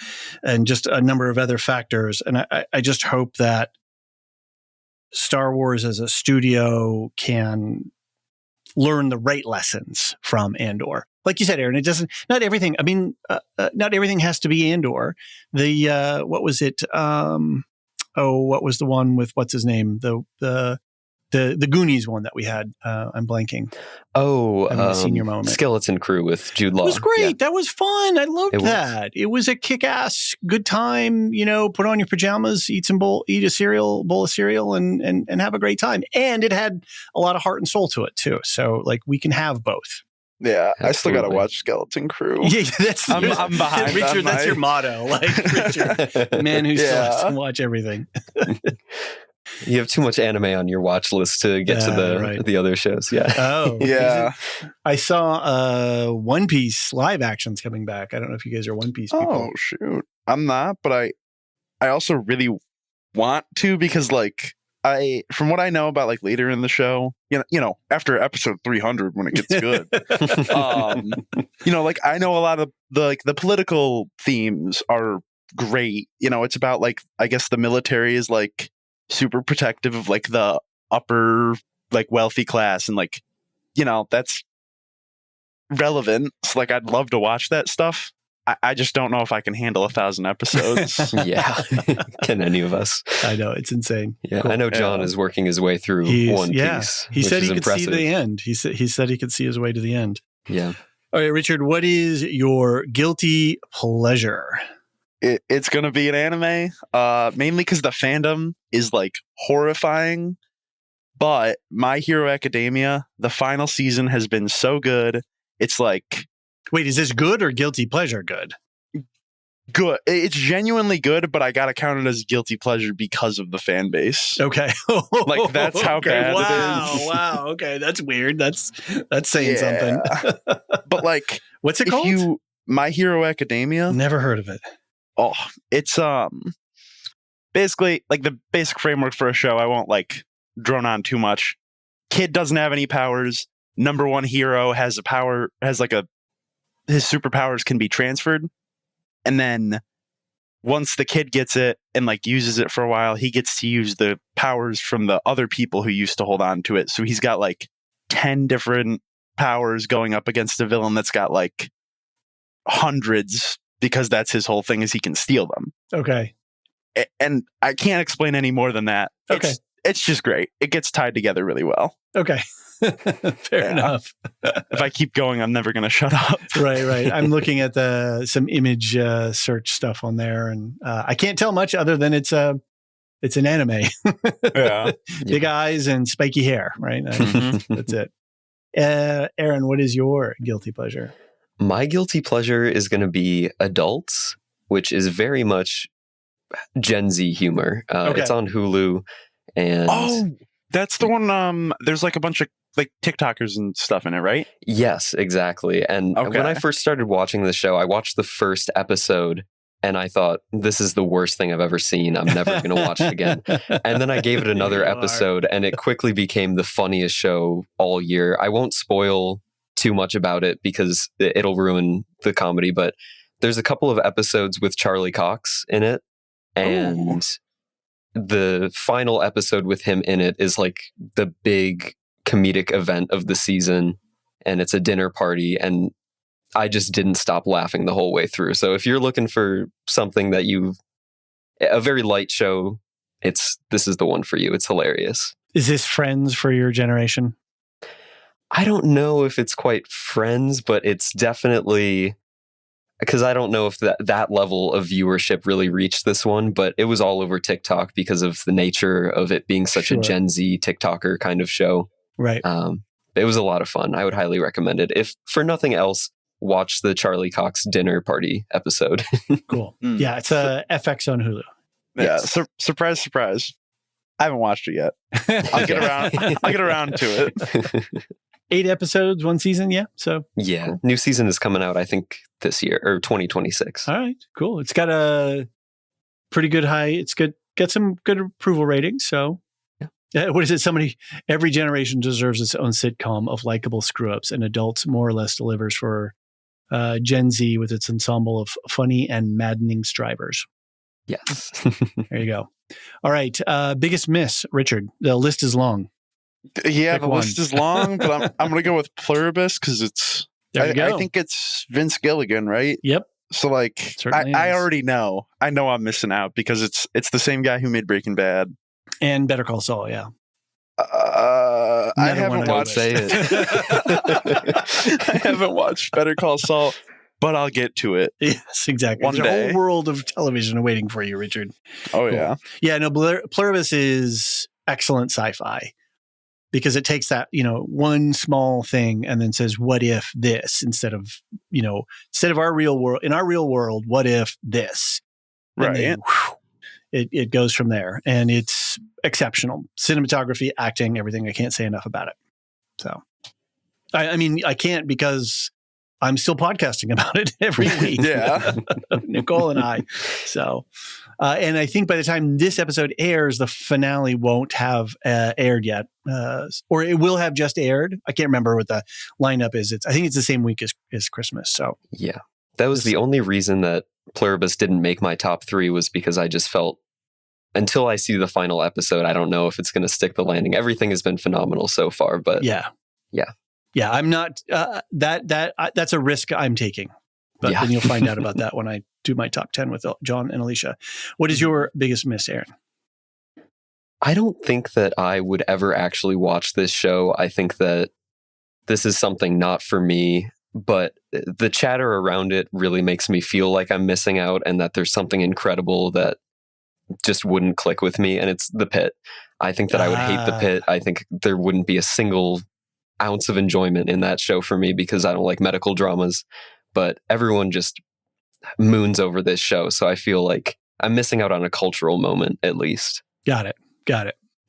Speaker 1: just a number of other factors. And I just hope that Star Wars as a studio can learn the right lessons from Andor. Like you said, Aaron, not everything has to be Andor. What was it? What was the one with, what's his name? The Goonies one that we had. I'm blanking. A senior moment.
Speaker 6: Skeleton Crew with Jude Law.
Speaker 1: It was great.
Speaker 6: Yeah.
Speaker 1: That was fun. I loved that. It was a kick-ass good time. Put on your pajamas, eat a bowl of cereal, and have a great time. And it had a lot of heart and soul to it too. So like we can have both.
Speaker 7: Yeah,
Speaker 6: Absolutely.
Speaker 7: I still got to watch Skeleton Crew.
Speaker 1: Yeah,
Speaker 7: I'm behind.
Speaker 1: Richard, that's your motto. Like Richard, man who still has to watch everything.
Speaker 6: You have too much anime on your watch list to get to the other shows. Yeah.
Speaker 1: Oh,
Speaker 7: yeah.
Speaker 1: I saw One Piece live actions coming back. I don't know if you guys are One Piece people.
Speaker 7: Oh shoot, I'm not, but I also really want to, because like from what I know about like later in the show, after episode 300 when it gets good, like I know a lot of the political themes are great. It's about like, I guess the military is like super protective of like the upper like wealthy class, and like that's relevant. So like I'd love to watch that stuff. I just don't know if I can handle 1,000 episodes.
Speaker 6: Yeah. Can any of us?
Speaker 1: I know, it's insane.
Speaker 6: Yeah,
Speaker 1: cool.
Speaker 6: I know John is working his way through One Piece.
Speaker 1: Yeah, he said he could
Speaker 6: impressive.
Speaker 1: see the end. He said he could see his way to the end.
Speaker 6: Yeah.
Speaker 1: All right, Richard, what is your guilty pleasure?
Speaker 7: It's going to be an anime, mainly because the fandom is like horrifying. But My Hero Academia, the final season has been so good. It's like...
Speaker 1: Wait, is this good or guilty pleasure good?
Speaker 7: Good. It's genuinely good, but I got to count it as guilty pleasure because of the fan base.
Speaker 1: Okay.
Speaker 7: Like, that's how bad it is.
Speaker 1: Wow. Okay. That's weird. That's saying something.
Speaker 7: But like...
Speaker 1: What's it called?
Speaker 7: My Hero Academia?
Speaker 1: Never heard of it.
Speaker 7: Oh, it's basically like the basic framework for a show. I won't like drone on too much. Kid doesn't have any powers. Number one hero has his superpowers can be transferred. And then once the kid gets it and like uses it for a while, he gets to use the powers from the other people who used to hold on to it. So he's got like 10 different powers going up against a villain that's got like hundreds, because that's his whole thing, is he can steal them. Okay. And I can't explain any more than that.
Speaker 1: Okay.
Speaker 7: It's just great. It gets tied together really well.
Speaker 1: Okay. Fair enough.
Speaker 7: If I keep going, I'm never going to shut up.
Speaker 1: Right. I'm looking at some image search stuff on there, and I can't tell much other than it's an anime.
Speaker 7: Yeah.
Speaker 1: Big eyes and spiky hair, right? That's it. Aaron, what is your guilty pleasure?
Speaker 6: My guilty pleasure is going to be Adults, which is very much Gen Z humor. It's on Hulu. And
Speaker 7: that's the one. There's like a bunch of like TikTokers and stuff in it, right?
Speaker 6: Yes, exactly. And when I first started watching the show, I watched the first episode and I thought, this is the worst thing I've ever seen. I'm never going to watch it again. And then I gave it another episode and it quickly became the funniest show all year. I won't spoil too much about it because it'll ruin the comedy, but there's a couple of episodes with Charlie Cox in it. And the final episode with him in it is like the big comedic event of the season, and it's a dinner party, and I just didn't stop laughing the whole way through. So if you're looking for something that a very light show, this is the one for you. It's hilarious.
Speaker 1: Is this Friends for your generation?
Speaker 6: I don't know if it's quite Friends, but it's definitely, because I don't know if that level of viewership really reached this one, but it was all over TikTok because of the nature of it being such a Gen Z TikToker kind of show.
Speaker 1: Right.
Speaker 6: it was a lot of fun. I would highly recommend it. If for nothing else, watch the Charlie Cox dinner party episode.
Speaker 1: Cool. Yeah, it's a FX on Hulu.
Speaker 7: Yeah, surprise, surprise. I haven't watched it yet. I'll get around to it.
Speaker 1: 8 episodes, 1 season, yeah. So
Speaker 6: yeah,
Speaker 1: cool.
Speaker 6: New season is coming out, I think, this year or 2026.
Speaker 1: All right, cool. It's got a pretty good high. It's good. Got some good approval ratings. So, what is it? Every generation deserves its own sitcom of likable screw-ups, and adults more or less delivers for Gen Z with its ensemble of funny and maddening strivers.
Speaker 6: Yes.
Speaker 1: There you go. All right. Biggest miss, Richard. The list is long.
Speaker 7: Yeah,
Speaker 1: Pick
Speaker 7: the
Speaker 1: one.
Speaker 7: list is long, but I'm going to go with Pluribus because it's.
Speaker 1: There you go.
Speaker 7: I think it's Vince Gilligan, right?
Speaker 1: Yep.
Speaker 7: So like,
Speaker 1: Certainly
Speaker 7: I
Speaker 1: is.
Speaker 7: already know. I know I'm missing out because it's the same guy who made Breaking Bad.
Speaker 1: And Better Call Saul, yeah.
Speaker 7: I
Speaker 1: Neither
Speaker 7: haven't
Speaker 1: one
Speaker 7: watched.
Speaker 6: Say it.
Speaker 7: I haven't watched Better Call Saul, but I'll get to it.
Speaker 1: Yes, exactly.
Speaker 7: One
Speaker 1: There's a
Speaker 7: day.
Speaker 1: whole world of television waiting for you, Richard.
Speaker 7: Oh
Speaker 1: Cool.
Speaker 7: yeah,
Speaker 1: Yeah, no, Pluribus is excellent sci-fi because it takes that, one small thing and then says, what if this, instead of our real world, in our real world, what if this? And
Speaker 7: right.
Speaker 1: then, it goes from there, and it's exceptional. Cinematography, acting, everything. I can't say enough about it. So, I mean, I can't because I'm still podcasting about it every week.
Speaker 7: Yeah.
Speaker 1: Nichole and I. So, and I think by the time this episode airs, the finale won't have aired yet, or it will have just aired. I can't remember what the lineup is. I think it's the same week as Christmas. So,
Speaker 6: yeah, that was the only reason that Pluribus didn't make my top 3 was because I just felt until I see the final episode, I don't know if it's going to stick the landing. Everything has been phenomenal so far, but
Speaker 1: yeah. I'm not. That's a risk I'm taking, but then you'll find out about that when I do my top 10 with John and Alicia. What is your biggest miss, Aaron?
Speaker 6: I don't think that I would ever actually watch this show. I think that this is something not for me, but the chatter around it really makes me feel like I'm missing out and that there's something incredible that just wouldn't click with me. And it's The Pit. I think that I would hate The Pit. I think there wouldn't be a single ounce of enjoyment in that show for me because I don't like medical dramas, but everyone just moons over this show. So I feel like I'm missing out on a cultural moment, at least.
Speaker 1: Got it.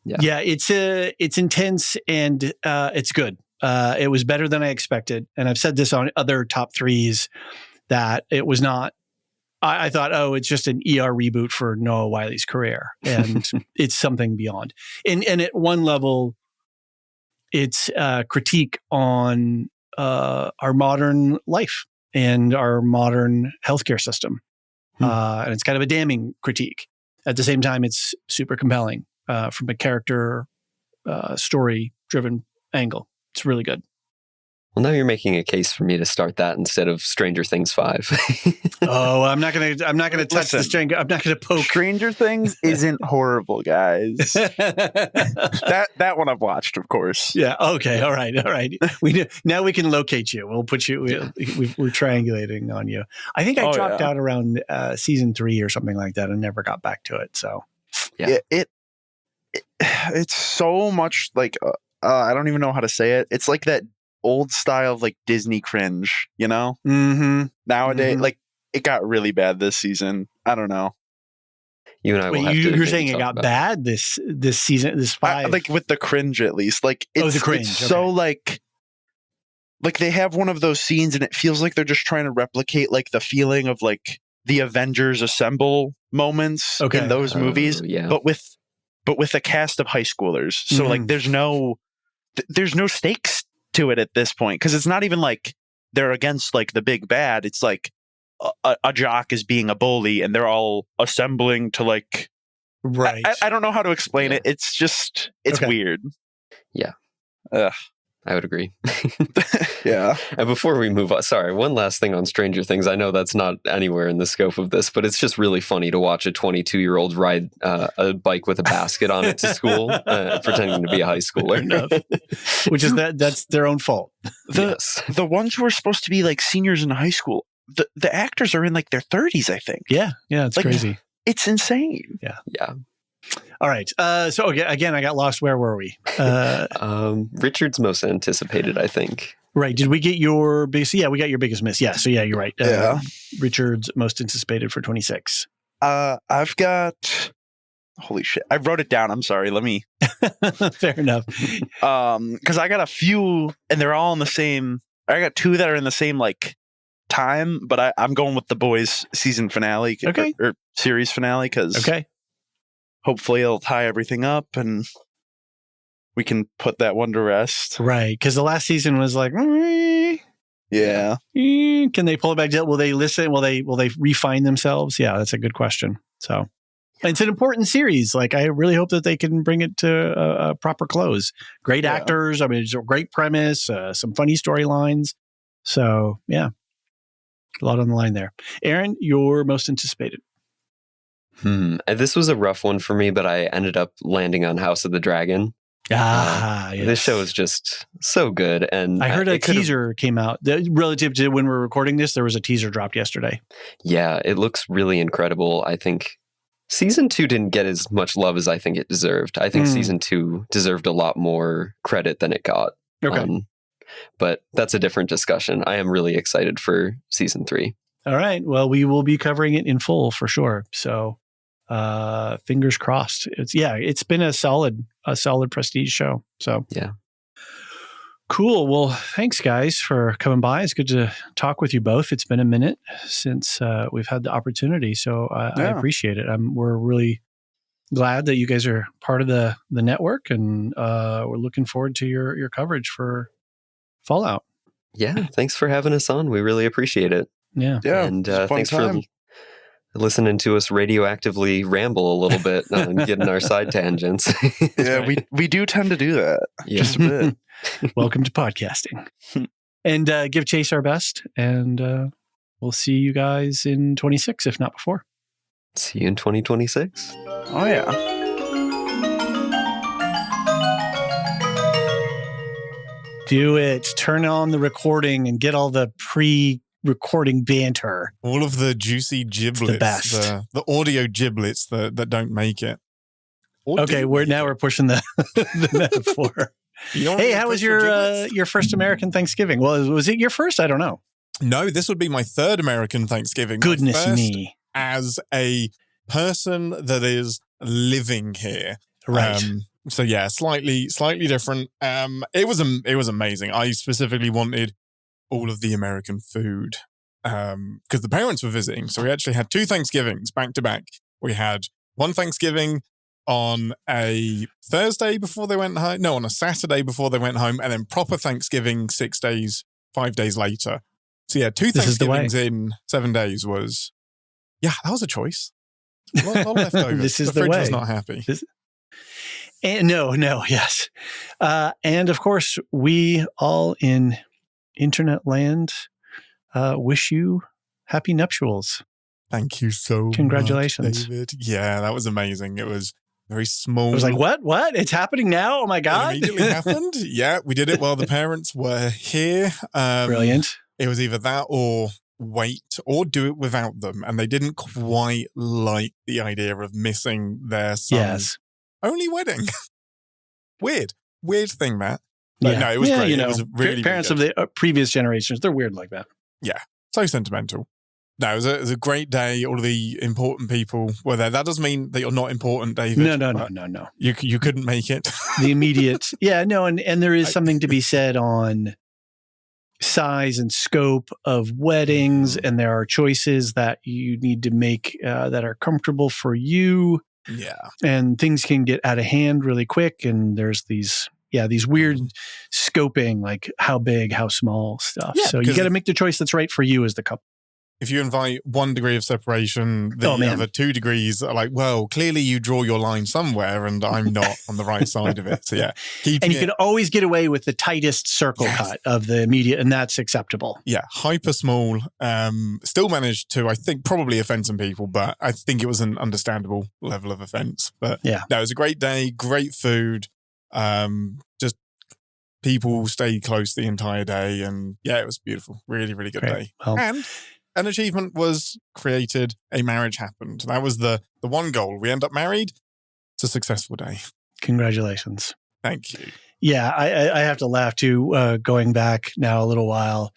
Speaker 1: Yeah, it's intense and it's good. It was better than I expected. And I've said this on other top 3s that it was not. I thought, it's just an ER reboot for Noah Wiley's career. And it's something beyond. And at one level, it's a critique on our modern life and our modern healthcare system. And it's kind of a damning critique. At the same time, it's super compelling from a character story-driven angle. It's really good.
Speaker 6: Well, now you're making a case for me to start that instead of Stranger Things 5.
Speaker 1: I'm not gonna touch the Stranger. I'm not gonna poke.
Speaker 7: Stranger Things isn't horrible, guys. that one I've watched, of course.
Speaker 1: Yeah. Okay. All right. Now we can locate you. We'll put you. We're triangulating on you. I think I dropped out around season 3 or something like that and never got back to it. So
Speaker 6: yeah,
Speaker 7: it's so much like I don't even know how to say it. It's like that old style of like Disney cringe,
Speaker 1: Mm-hmm.
Speaker 7: Nowadays, like it got really bad this season. I don't know.
Speaker 6: You and I will have to
Speaker 1: you're saying it got
Speaker 6: about
Speaker 1: bad this season, this 5?
Speaker 7: Like with the cringe, at least. Like it's,
Speaker 1: the cringe.
Speaker 7: It's so like they have one of those scenes and it feels like they're just trying to replicate like the feeling of like the Avengers Assemble moments in those movies, but with a cast of high schoolers. So like there's no stakes to it at this point, because it's not even like they're against like the big bad. It's like a jock is being a bully and they're all assembling to like I don't know how to explain it. It's just weird.
Speaker 6: Yeah. I would agree.
Speaker 7: Yeah.
Speaker 6: And before we move on, sorry, one last thing on Stranger Things. I know that's not anywhere in the scope of this, but it's just really funny to watch a 22-year-old ride a bike with a basket on it to school, pretending to be a high schooler.
Speaker 1: Which is that's their own fault.
Speaker 7: The ones who are supposed to be like seniors in high school, the actors are in like their 30s, I think.
Speaker 1: Yeah, it's
Speaker 7: like,
Speaker 1: crazy.
Speaker 7: It's insane.
Speaker 1: Yeah. All right. So again, I got lost. Where were we?
Speaker 6: Richard's most anticipated, I think.
Speaker 1: Right. Did we get your biggest? Yeah, we got your biggest miss. Yeah. So yeah, you're right.
Speaker 7: Yeah.
Speaker 1: Richard's most anticipated for 26.
Speaker 7: I've got. Holy shit! I wrote it down. I'm sorry. Let me.
Speaker 1: Fair enough.
Speaker 7: Because I got a few, and they're all in the same. I got two that are in the same like time, but I'm going with the boys' season finale,
Speaker 1: Okay.
Speaker 7: or series finale, because
Speaker 1: Okay.
Speaker 7: hopefully it'll tie everything up and we can put that one to rest.
Speaker 1: Right. Because the last season was like,
Speaker 7: Yeah.
Speaker 1: can they pull it back? Will they listen? Will they refine themselves? Yeah, that's a good question. So it's an important series. Like, I really hope that they can bring it to a proper close. Great actors. I mean, it's a great premise, some funny storylines. So yeah, a lot on the line there. Aaron, your most anticipated.
Speaker 6: This was a rough one for me, but I ended up landing on House of the Dragon.
Speaker 1: Yes.
Speaker 6: This show is just so good. And
Speaker 1: I heard a teaser came out relative to when we're recording this. There was a teaser dropped yesterday.
Speaker 6: Yeah, it looks really incredible. I think season 2 didn't get as much love as I think it deserved. I think season 2 deserved a lot more credit than it got.
Speaker 1: Okay.
Speaker 6: But that's a different discussion. I am really excited for season 3.
Speaker 1: All right. Well, we will be covering it in full for sure. So fingers crossed. It's been a solid prestige show. So
Speaker 6: yeah.
Speaker 1: Cool. Well, thanks guys for coming by. It's good to talk with you both. It's been a minute since we've had the opportunity. So I appreciate it. We're really glad that you guys are part of the network, and we're looking forward to your coverage for Fallout.
Speaker 6: Yeah. Thanks for having us on. We really appreciate it.
Speaker 1: Yeah.
Speaker 6: And thanks for listening to us radioactively ramble a little bit and getting our side tangents.
Speaker 7: Yeah, we do tend to do that. Yeah. Just a bit.
Speaker 1: Welcome to podcasting. And give Chase our best. And we'll see you guys in 26, if not before.
Speaker 6: See you in 2026.
Speaker 7: Oh, yeah.
Speaker 1: Do it. Turn on the recording and get all the pre-recording banter.
Speaker 8: All of the juicy giblets,
Speaker 1: the best.
Speaker 8: The audio giblets that don't make it.
Speaker 1: Okay, we're pushing the metaphor. Hey, how was your first American Thanksgiving? Well, was it your first? I don't know.
Speaker 8: No, this would be my third American Thanksgiving.
Speaker 1: Goodness me.
Speaker 8: As a person that is living here.
Speaker 1: Right.
Speaker 8: So yeah, slightly different. It was amazing. I specifically wanted all of the American food because the parents were visiting. So we actually had 2 Thanksgivings back to back. We had one Thanksgiving on a Thursday before they went home. No, on a Saturday before they went home, and then proper Thanksgiving 5 days later. So yeah, 2 Thanksgivings in 7 days was, that was a choice. A lot left over.
Speaker 1: This is
Speaker 8: the fridge
Speaker 1: way.
Speaker 8: was not happy.
Speaker 1: Yes. And of course, we all in internet land wish you happy nuptials.
Speaker 8: Thank you so
Speaker 1: Congratulations,
Speaker 8: much, David. Yeah, that was amazing. It was very small.
Speaker 1: I was like, what? It's happening now? Oh my God.
Speaker 8: It immediately happened. Yeah, we did it while the parents were here.
Speaker 1: Brilliant.
Speaker 8: It was either that or wait or do it without them. And they didn't quite like the idea of missing their son's only wedding. Weird thing, Matt. But no, it was great. It was really
Speaker 1: parents
Speaker 8: really
Speaker 1: of the previous generations, they're weird like that.
Speaker 8: Yeah, so sentimental. No, it was a great day. All of the important people were there. That doesn't mean that you're not important, David.
Speaker 1: No.
Speaker 8: You couldn't make it.
Speaker 1: The immediate, and there is something to be said on size and scope of weddings, and there are choices that you need to make that are comfortable for you.
Speaker 8: Yeah,
Speaker 1: and things can get out of hand really quick, and there's these weird scoping, like how big, how small stuff. Yeah, so you got to make the choice that's right for you as the couple.
Speaker 8: If you invite 1 degree of separation, the other 2 degrees are like, well, clearly you draw your line somewhere and I'm not on the right side of it. So yeah.
Speaker 1: And you can always get away with the tightest circle cut of the immediate, and that's acceptable.
Speaker 8: Yeah. Hyper small. Still managed to, I think, probably offend some people, but I think it was an understandable level of offense. But yeah, it was a great day, great food. Just people stayed close the entire day, and yeah, it was beautiful. Really, really good day. Well, and an achievement was created. A marriage happened. That was the one goal. We end up married. It's a successful day.
Speaker 1: Congratulations.
Speaker 8: Thank you.
Speaker 1: Yeah, I have to laugh too, going back now a little while.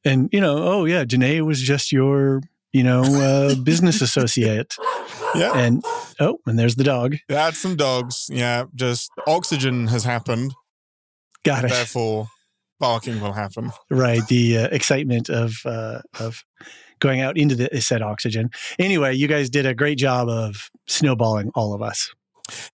Speaker 1: And, oh yeah, Janae was just your, business associate.
Speaker 8: Yeah.
Speaker 1: And there's the dog.
Speaker 8: That's some dogs. Yeah, just oxygen has happened.
Speaker 1: Got it.
Speaker 8: Therefore, barking will happen.
Speaker 1: Right. The excitement of going out into the said oxygen. Anyway, you guys did a great job of snowballing all of us.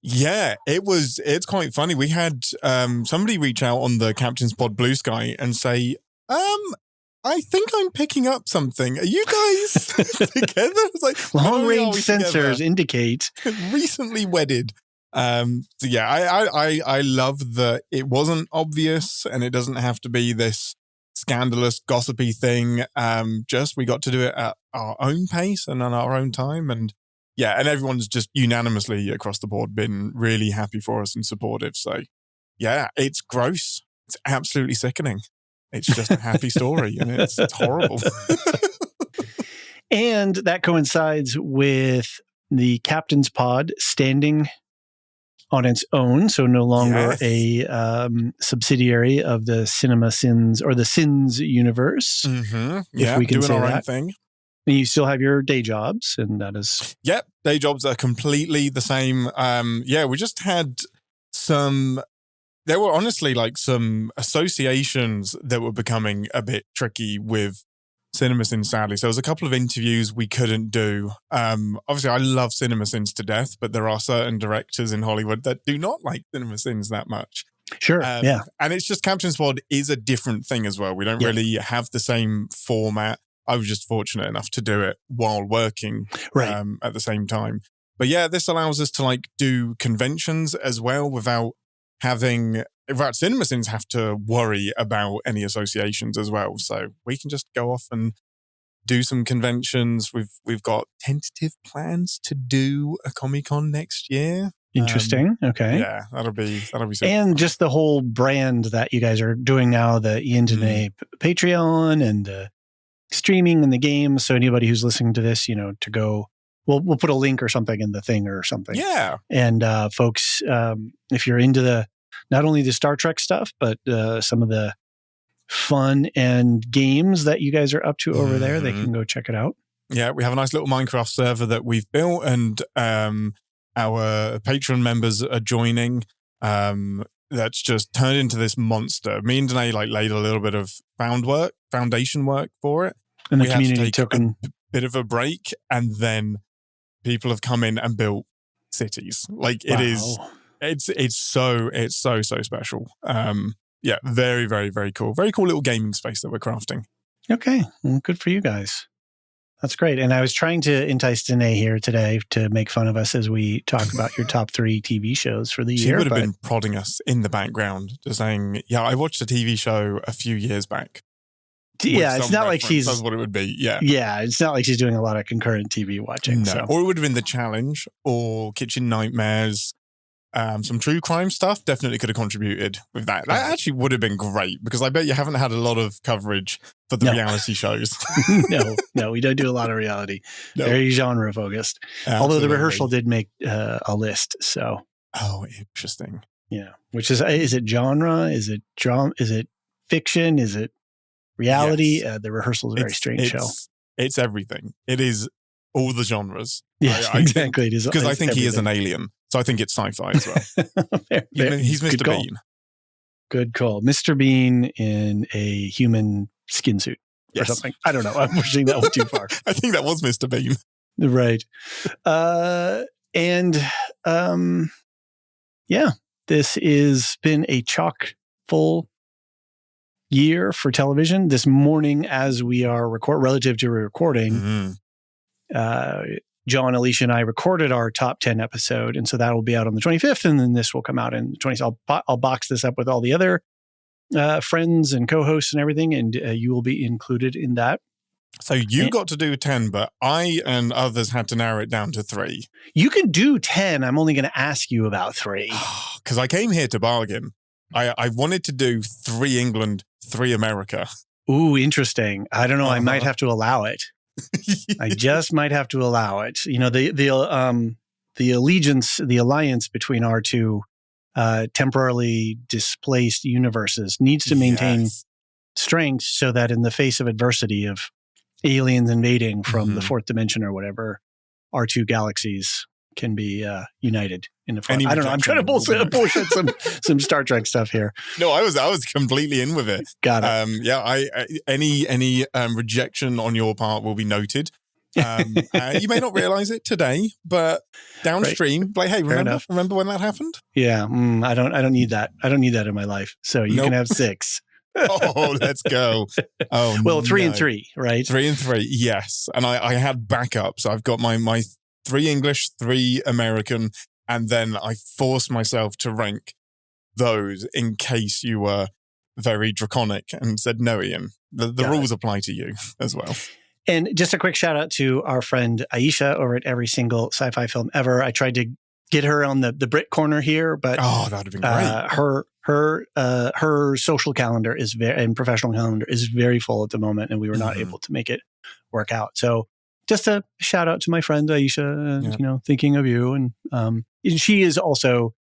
Speaker 8: Yeah, it's quite funny. We had somebody reach out on the Captain's Pod Blue Sky and say, I think I'm picking up something. Are you guys together? It's like
Speaker 1: long-range sensors indicate
Speaker 8: recently wedded. So yeah, I love that it wasn't obvious and it doesn't have to be this scandalous, gossipy thing. Just we got to do it at our own pace and on our own time. And yeah, and everyone's just unanimously across the board been really happy for us and supportive. So yeah, it's gross. It's absolutely sickening. It's just a happy story and it's horrible.
Speaker 1: And that coincides with the Captain's Pod standing on its own, so no longer a subsidiary of the Cinema Sins or the Sins universe.
Speaker 8: Mm-hmm.
Speaker 1: If we can
Speaker 8: doing
Speaker 1: say
Speaker 8: our
Speaker 1: that.
Speaker 8: own thing.
Speaker 1: And you still have your day jobs, and that is...
Speaker 8: Yep, day jobs are completely the same. We just had some... There were honestly like some associations that were becoming a bit tricky with CinemaSins, sadly. So there was a couple of interviews we couldn't do. Obviously, I love CinemaSins to death, but there are certain directors in Hollywood that do not like CinemaSins that much.
Speaker 1: Sure, yeah.
Speaker 8: And it's just Captain's Pod is a different thing as well. We don't really have the same format. I was just fortunate enough to do it while working at the same time. But yeah, this allows us to like do conventions as well without CinemaSins have to worry about any associations as well. So we can just go off and do some conventions. We've got tentative plans to do a Comic-Con next year.
Speaker 1: Interesting. Okay.
Speaker 8: Yeah, that'll be super
Speaker 1: and
Speaker 8: fun.
Speaker 1: Just the whole brand that you guys are doing now, the Ian Janae Patreon and the streaming and the games. So anybody who's listening to this, to go, we'll put a link or something in the thing or something.
Speaker 8: Yeah.
Speaker 1: And folks, if you're into not only the Star Trek stuff, but some of the fun and games that you guys are up to over there, they can go check it out.
Speaker 8: Yeah, we have a nice little Minecraft server that we've built, and our Patreon members are joining. That's just turned into this monster. Me and Danae laid a little bit of foundation work for it.
Speaker 1: And the
Speaker 8: we
Speaker 1: community
Speaker 8: had to take
Speaker 1: token
Speaker 8: a bit of a break, and then people have come in and built cities. It's so special. Yeah, very, very, very cool. Very cool little gaming space that we're crafting.
Speaker 1: Okay, well, good for you guys. That's great. And I was trying to entice Danae here today to make fun of us as we talk about your top 3 TV shows for the year.
Speaker 8: She would have been prodding us in the background, just saying, yeah, I watched a TV show a few years back.
Speaker 1: Yeah, it's not like she's...
Speaker 8: That's what it would be, yeah.
Speaker 1: Yeah, it's not like she's doing a lot of concurrent TV watching.
Speaker 8: No.
Speaker 1: So.
Speaker 8: Or it would have been The Challenge or Kitchen Nightmares. Some true crime stuff definitely could have contributed with that. That actually would have been great because I bet you haven't had a lot of coverage for the reality shows.
Speaker 1: No, we don't do a lot of reality. No. Very genre focused.
Speaker 8: Absolutely.
Speaker 1: Although the rehearsal did make a list. So.
Speaker 8: Oh, interesting.
Speaker 1: Yeah. Which is it genre? Is it drama? Is it fiction? Is it reality?
Speaker 8: Yes.
Speaker 1: The rehearsal is a very strange show.
Speaker 8: It's everything. It is all the genres.
Speaker 1: Yes, exactly. It is
Speaker 8: because I think
Speaker 1: everything.
Speaker 8: he is an alien. So I think it's sci-fi as well. He's Mr. Bean.
Speaker 1: Good call. Mr. Bean in a human skin suit or something. I don't know. I'm pushing that one too far.
Speaker 8: I think that was Mr. Bean.
Speaker 1: Right. This has been a chock full year for television. This morning, as we are relative to recording, John, Alicia, and I recorded our top 10 episode. And so that will be out on the 25th. And then this will come out in the 20th. I'll box this up with all the other friends and co-hosts and everything. And you will be included in that.
Speaker 8: So you got to do 10, but I and others had to narrow it down to 3.
Speaker 1: You can do 10. I'm only going to ask you about 3.
Speaker 8: Because I came here to bargain. I wanted to do 3 England, 3 America.
Speaker 1: Ooh, interesting. I don't know. I might have to allow it. I just might have to allow it. The alliance between our two temporarily displaced universes needs to maintain strength so that in the face of adversity of aliens invading from the fourth dimension or whatever, our two galaxies can be united in the front. I don't know. I'm trying to bullshit some Star Trek stuff here.
Speaker 8: No, I was completely in with it.
Speaker 1: Got it.
Speaker 8: Any rejection on your part will be noted. You may not realize it today, but downstream, like, hey, remember when that happened?
Speaker 1: Yeah, I don't need that. I don't need that in my life. So you can have 6.
Speaker 8: Oh, let's go. Oh,
Speaker 1: well, 3 and 3, right?
Speaker 8: 3 and 3, yes. And I had backup, so I've got my 3 English, 3 American, and then I forced myself to rank those in case you were very draconic and said, no, Ian, the rules apply to you as well.
Speaker 1: And just a quick shout out to our friend Aisha over at Every Single Sci-Fi Film Ever. I tried to get her on the Brit corner here, but
Speaker 8: that'd have been great.
Speaker 1: Her social calendar and professional calendar is very full at the moment, and we were not able to make it work out. So just a shout out to my friend Aisha, thinking of you. And she is also,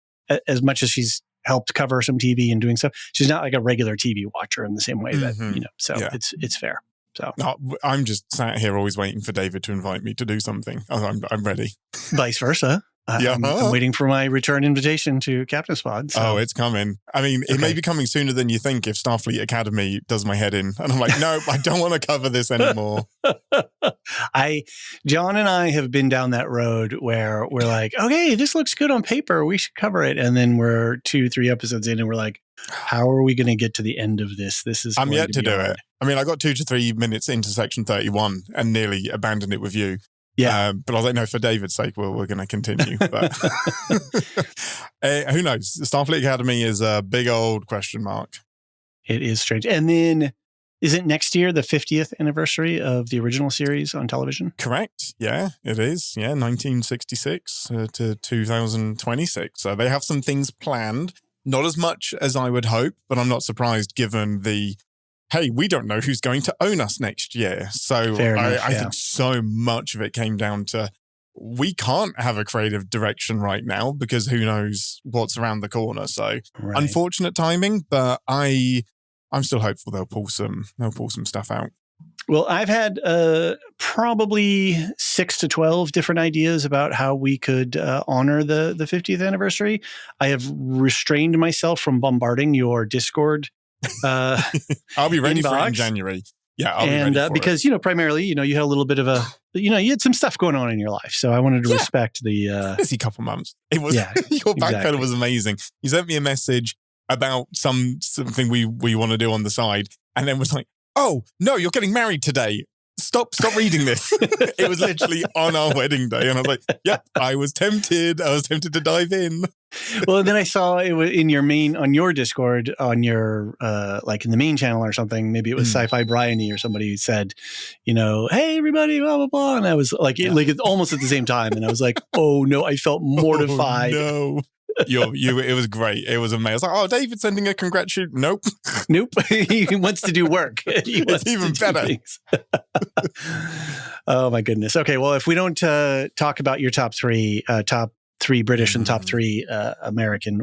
Speaker 1: as much as she's helped cover some TV and doing stuff, she's not like a regular TV watcher in the same way that, it's fair. So
Speaker 8: I'm just sat here always waiting for David to invite me to do something. I'm ready.
Speaker 1: Vice versa. I'm waiting for my return invitation to Captain's Pod. So.
Speaker 8: Oh, it's coming. I mean, it may be coming sooner than you think if Starfleet Academy does my head in. And I'm like, no, I don't want to cover this anymore.
Speaker 1: John and I have been down that road where we're like, okay, this looks good on paper. We should cover it. And then we're 2-3 episodes in and we're like, how are we going to get to the end of this?
Speaker 8: I'm yet to do it. I mean, I got 2 to 3 minutes into section 31 and nearly abandoned it with you.
Speaker 1: Yeah.
Speaker 8: But I was like, no, for David's sake, we're going to continue. But who knows? Starfleet Academy is a big old question mark.
Speaker 1: It is strange. And then, isn't next year the 50th anniversary of the original series on television?
Speaker 8: Correct. Yeah, it is. Yeah, 1966 to 2026. So they have some things planned. Not as much as I would hope, but I'm not surprised given hey, we don't know who's going to own us next year. So I think so much of it came down to we can't have a creative direction right now because who knows what's around the corner. So unfortunate timing, but I'm still hopeful they'll pull some stuff out.
Speaker 1: Well, I've had probably 6 to 12 different ideas about how we could honor the 50th anniversary. I have restrained myself from bombarding your Discord.
Speaker 8: I'll be ready for it in January. Yeah, I'll be ready for
Speaker 1: because,
Speaker 8: it.
Speaker 1: Primarily, you had a little bit of you had some stuff going on in your life. So I wanted to respect the
Speaker 8: busy couple months. It was your backpedal was amazing. You sent me a message about something we want to do on the side, and then was like, oh no, you're getting married today. Stop reading this. It was literally on our wedding day. And I was like, I was tempted. To dive in.
Speaker 1: Well, and then I saw it was on your Discord, on your, like in the main channel or something, maybe it was Sci-Fi Bryony or somebody said, hey, everybody, blah, blah, blah. And I was like, it's almost at the same time. And I was like, oh no, I felt mortified.
Speaker 8: Oh, no. It was great. It was amazing. I was like, oh, David's sending a congratulation. Nope.
Speaker 1: He wants to do work.
Speaker 8: It's even better.
Speaker 1: Oh my goodness. Okay. Well, if we don't talk about your top three British and top 3 American,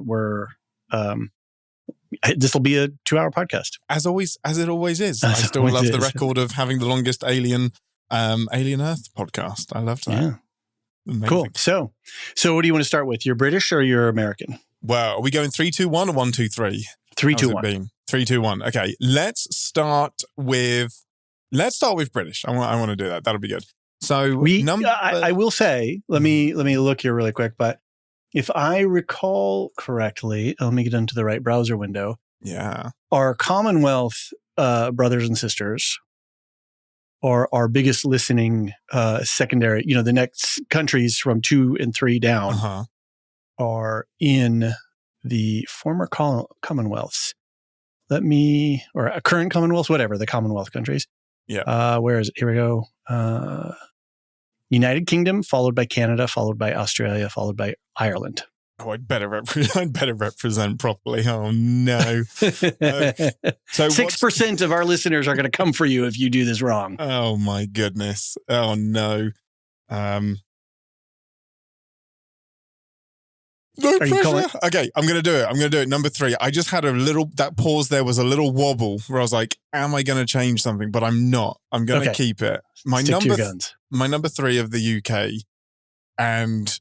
Speaker 1: this will be a 2-hour podcast.
Speaker 8: As it always is. I still love the record of having the longest Alien Earth podcast. I loved that. Yeah. Amazing.
Speaker 1: Cool. So what do you want to start with? You're British or you're American?
Speaker 8: Well, are we going 3, 2, 1 or 1, 2, 3?
Speaker 1: 3, 2, 1.
Speaker 8: 3, 2, 1. Okay. Let's start with British. I want to do that. That'll be good. So
Speaker 1: I will say, let me look here really quick, but if I recall correctly, let me get into the right browser window.
Speaker 8: Yeah.
Speaker 1: Our Commonwealth brothers and sisters are our biggest listening secondary, the next countries from 2 and 3 down are in the former Commonwealths. Or current Commonwealths, whatever, the Commonwealth countries.
Speaker 8: Yeah.
Speaker 1: Where is it? Here we go. United Kingdom, followed by Canada, followed by Australia, followed by Ireland.
Speaker 8: Oh, I'd better represent properly. Oh no! So
Speaker 1: 6% of our listeners are going to come for you if you do this wrong.
Speaker 8: Oh my goodness! Oh no! No
Speaker 1: Are you calling?
Speaker 8: pressure. Okay, I'm going to do it. Number 3. I just had that pause there was a little wobble where I was like, am I going to change something? But I'm not. I'm going to keep it.
Speaker 1: Stick to your guns.
Speaker 8: My number 3 of the UK, and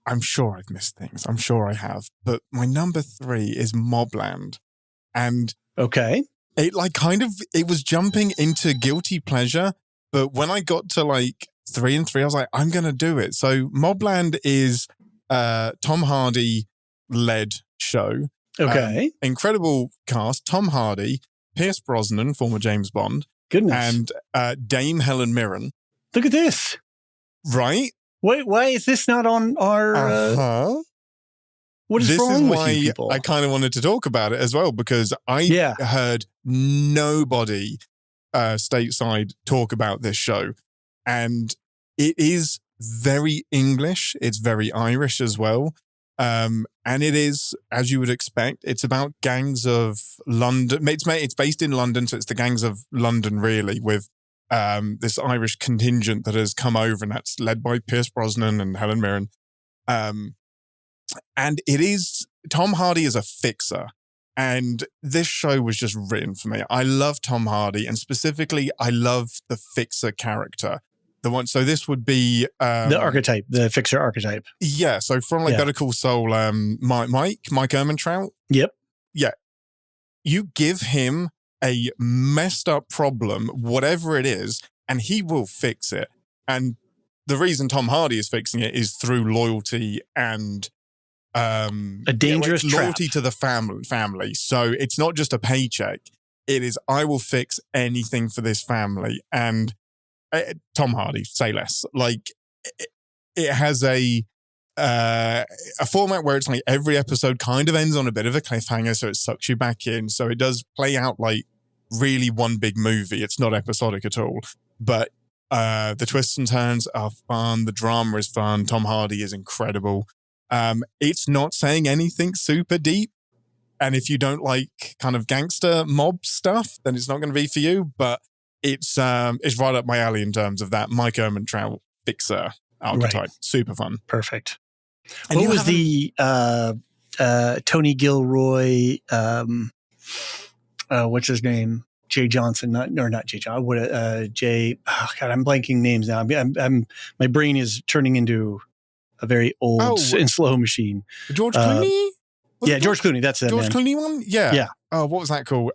Speaker 8: I'm sure I've missed things. I'm sure I have. But my number 3 is Mobland. And it it was jumping into guilty pleasure. But when I got to like 3 and 3, I was like, I'm going to do it. So Mobland is Tom Hardy led show.
Speaker 1: Okay.
Speaker 8: Incredible cast. Tom Hardy, Pierce Brosnan, former James Bond.
Speaker 1: Goodness.
Speaker 8: And Dame Helen Mirren.
Speaker 1: Look at this.
Speaker 8: Right?
Speaker 1: Wait, why is this not on our... What is wrong with you people?
Speaker 8: I kind of wanted to talk about it as well because I heard nobody stateside talk about this show. And it is very English. It's very Irish as well. And it is, as you would expect, it's about gangs of London. It's based in London, so it's the gangs of London, really, with this Irish contingent that has come over, and that's led by Pierce Brosnan and Helen Mirren. And it is, Tom Hardy is a fixer. And this show was just written for me. I love Tom Hardy, and specifically, I love the fixer character. So this would be
Speaker 1: the archetype, the fixer archetype.
Speaker 8: Yeah. So from Better Call Saul, Mike Ehrmantraut.
Speaker 1: Yep.
Speaker 8: Yeah. You give him a messed up problem, whatever it is, and he will fix it. And the reason Tom Hardy is fixing it is through loyalty and
Speaker 1: a dangerous
Speaker 8: loyalty to the family. So it's not just a paycheck. It is, I will fix anything for this family. And Tom Hardy, say less. Like it has a format where it's like every episode kind of ends on a bit of a cliffhanger, so it sucks you back in. So it does play out like really one big movie. It's not episodic at all, but the twists and turns are fun. The drama is fun. Tom Hardy is incredible. It's not saying anything super deep, and if you don't like kind of gangster mob stuff, then it's not going to be for you. But it's right up my alley in terms of that Mike Ehrmantraut fixer archetype. Right. Super fun.
Speaker 1: Perfect. And what was the Tony Gilroy? What's his name? Jay Johnson? Not Jay Johnson. Jay? Oh God, I'm blanking names now. My brain is turning into a very old and slow machine.
Speaker 8: George Clooney.
Speaker 1: George Clooney. That's it.
Speaker 8: George Clooney one. Yeah. Oh, what was that called?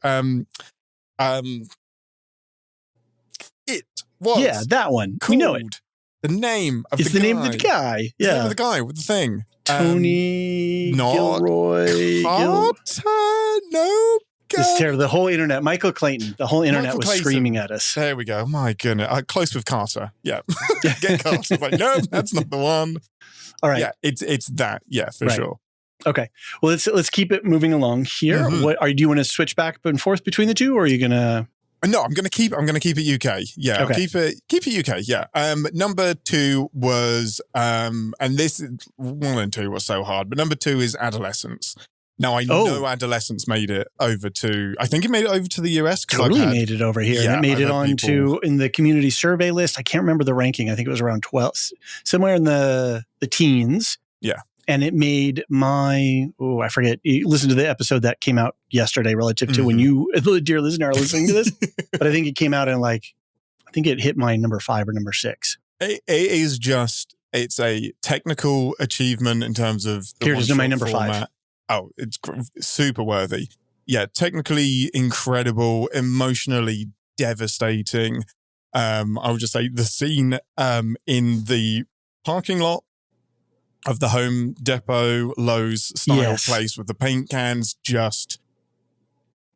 Speaker 8: It was
Speaker 1: that one. We know it.
Speaker 8: The name of
Speaker 1: it's
Speaker 8: the guy.
Speaker 1: Name of the guy. Yeah.
Speaker 8: The name of the guy with the thing.
Speaker 1: Tony Gilroy.
Speaker 8: Carter? No.
Speaker 1: This is terrible. The whole internet. Michael Clayton. The whole internet was screaming at us.
Speaker 8: There we go. My goodness. Close with Carter. Yeah. Get Carter. Like, no, that's not the one.
Speaker 1: All right.
Speaker 8: Yeah, it's that. Yeah, for sure.
Speaker 1: Okay. Well, let's keep it moving along here. Mm-hmm. Do you want to switch back and forth between the two, or are you gonna?
Speaker 8: No, I'm gonna keep it UK. Yeah, okay. Keep it UK. Yeah. Number 2 was and this 1 and 2 was so hard, but number 2 is Adolescence. Now I know Adolescence made it over to. I think it made it over to the US.
Speaker 1: Totally made it over here. Yeah, and it made it onto in the community survey list. I can't remember the ranking. I think it was around 12, somewhere in the teens.
Speaker 8: Yeah.
Speaker 1: And it made I forget. Listen to the episode that came out yesterday relative to when you, dear listener, are listening to this. But I think it came out in I think it hit my number 5 or number 6.
Speaker 8: It is just, it's a technical achievement in terms of the
Speaker 1: here's my number format. 5.
Speaker 8: Oh, it's super worthy. Yeah, technically incredible, emotionally devastating. I would just say the scene in the parking lot of the Home Depot Lowe's style place with the paint cans just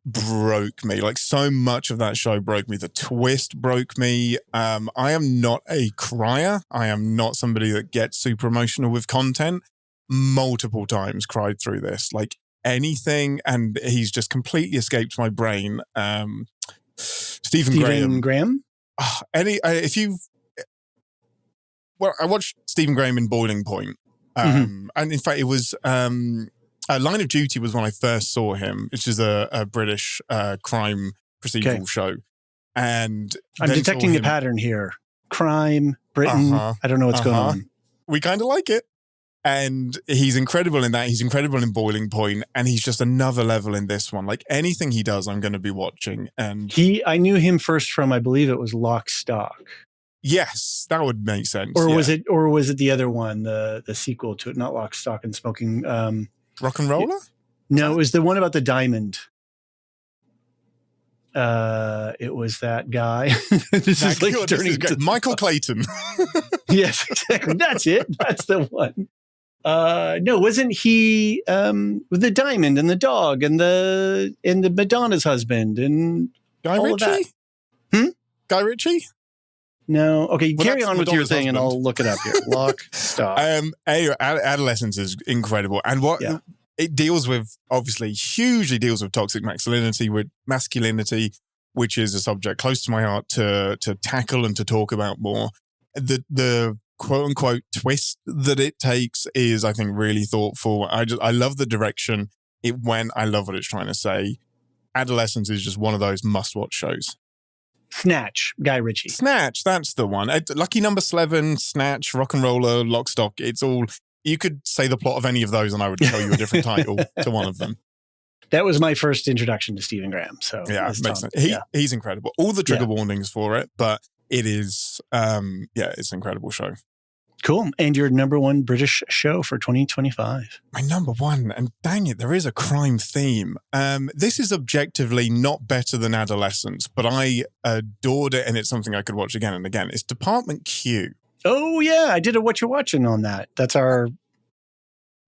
Speaker 8: broke me. Like so much of that show broke me. The twist broke me. I am not a crier. I am not somebody that gets super emotional with content. Multiple times cried through this, like anything, and he's just completely escaped my brain. Stephen
Speaker 1: Graham.
Speaker 8: I watched Stephen Graham in Boiling Point, and in fact, it was Line of Duty was when I first saw him, which is a British crime procedural show. And
Speaker 1: I'm detecting a pattern here: crime, Britain. I don't know what's going on.
Speaker 8: We kind of like it. And he's incredible in that. He's incredible in Boiling Point, and he's just another level in this one. Like anything he does, I'm going to be watching. And
Speaker 1: I knew him first from, I believe it was Lock, Stock.
Speaker 8: Yes, that would make sense.
Speaker 1: Or was it the other one, the sequel to it, not Lock, Stock and Smoking?
Speaker 8: Rock and Roller?
Speaker 1: No, it was the one about the diamond. It was that guy.
Speaker 8: Michael Clayton.
Speaker 1: Yes, exactly. That's it. That's the one. No, wasn't he with the diamond and the dog and the Madonna's husband and
Speaker 8: Guy
Speaker 1: all
Speaker 8: Ritchie? Guy Ritchie?
Speaker 1: No. Okay, carry on with your
Speaker 8: Madonna's
Speaker 1: thing, and
Speaker 8: husband.
Speaker 1: I'll look it up here. Lock, Stock.
Speaker 8: Adolescence is incredible, and it deals with, obviously, hugely deals with toxic masculinity, which is a subject close to my heart to tackle and to talk about more. The quote unquote twist that it takes is, I think, really thoughtful. I love the direction it went. I love what it's trying to say. Adolescence is just one of those must-watch shows.
Speaker 1: Snatch, Guy Ritchie.
Speaker 8: Snatch, that's the one. Lucky Number 11, Snatch, Rock and Roller, Lock, Stock. It's all, you could say the plot of any of those and I would tell you a different title to one of them.
Speaker 1: That was my first introduction to Stephen Graham. So
Speaker 8: yeah, it makes sense. He's incredible. All the trigger warnings for it, but it is, it's an incredible show.
Speaker 1: Cool. And your number one British show for 2025.
Speaker 8: My number one, and dang it, there is a crime theme. This is objectively not better than Adolescence, but I adored it, and it's something I could watch again and again. It's Department Q.
Speaker 1: Oh, yeah. I did a What You're Watching on that. That's our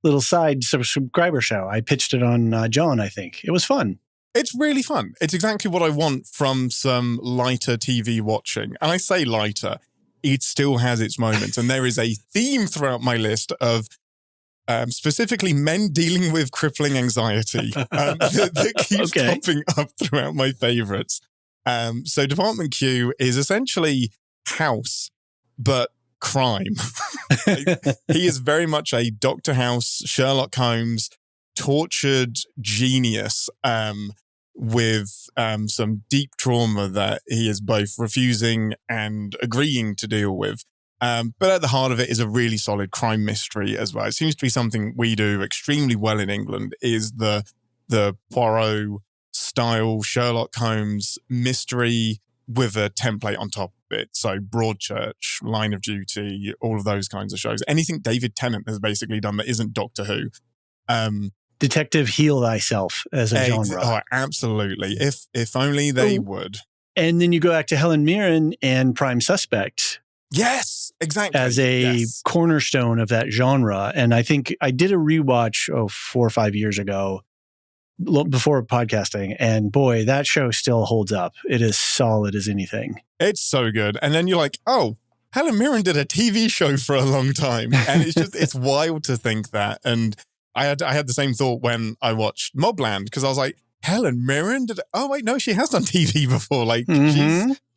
Speaker 1: little side subscriber show. I pitched it on John, I think. It was fun.
Speaker 8: It's really fun. It's exactly what I want from some lighter TV watching. And I say lighter. It still has its moments. And there is a theme throughout my list of specifically men dealing with crippling anxiety that keeps popping up throughout my favorites. So Department Q is essentially House, but crime. He is very much a Dr. House, Sherlock Holmes, tortured genius with some deep trauma that he is both refusing and agreeing to deal with. But at the heart of it is a really solid crime mystery as well. It seems to be something we do extremely well in England, is the Poirot style Sherlock Holmes mystery with a template on top of it. So Broadchurch, Line of Duty, all of those kinds of shows. Anything David Tennant has basically done that isn't Doctor Who.
Speaker 1: Detective Heal Thyself as a genre.
Speaker 8: Oh, absolutely. If only they would.
Speaker 1: And then you go back to Helen Mirren and Prime Suspect.
Speaker 8: Yes, exactly.
Speaker 1: As a cornerstone of that genre. And I think I did a rewatch 4 or 5 years ago before podcasting. And boy, that show still holds up. It is solid as anything.
Speaker 8: It's so good. And then you're like, oh, Helen Mirren did a TV show for a long time. And it's wild to think that. And I had the same thought when I watched Mobland, because I was like, Helen Mirren she has done TV before. Like,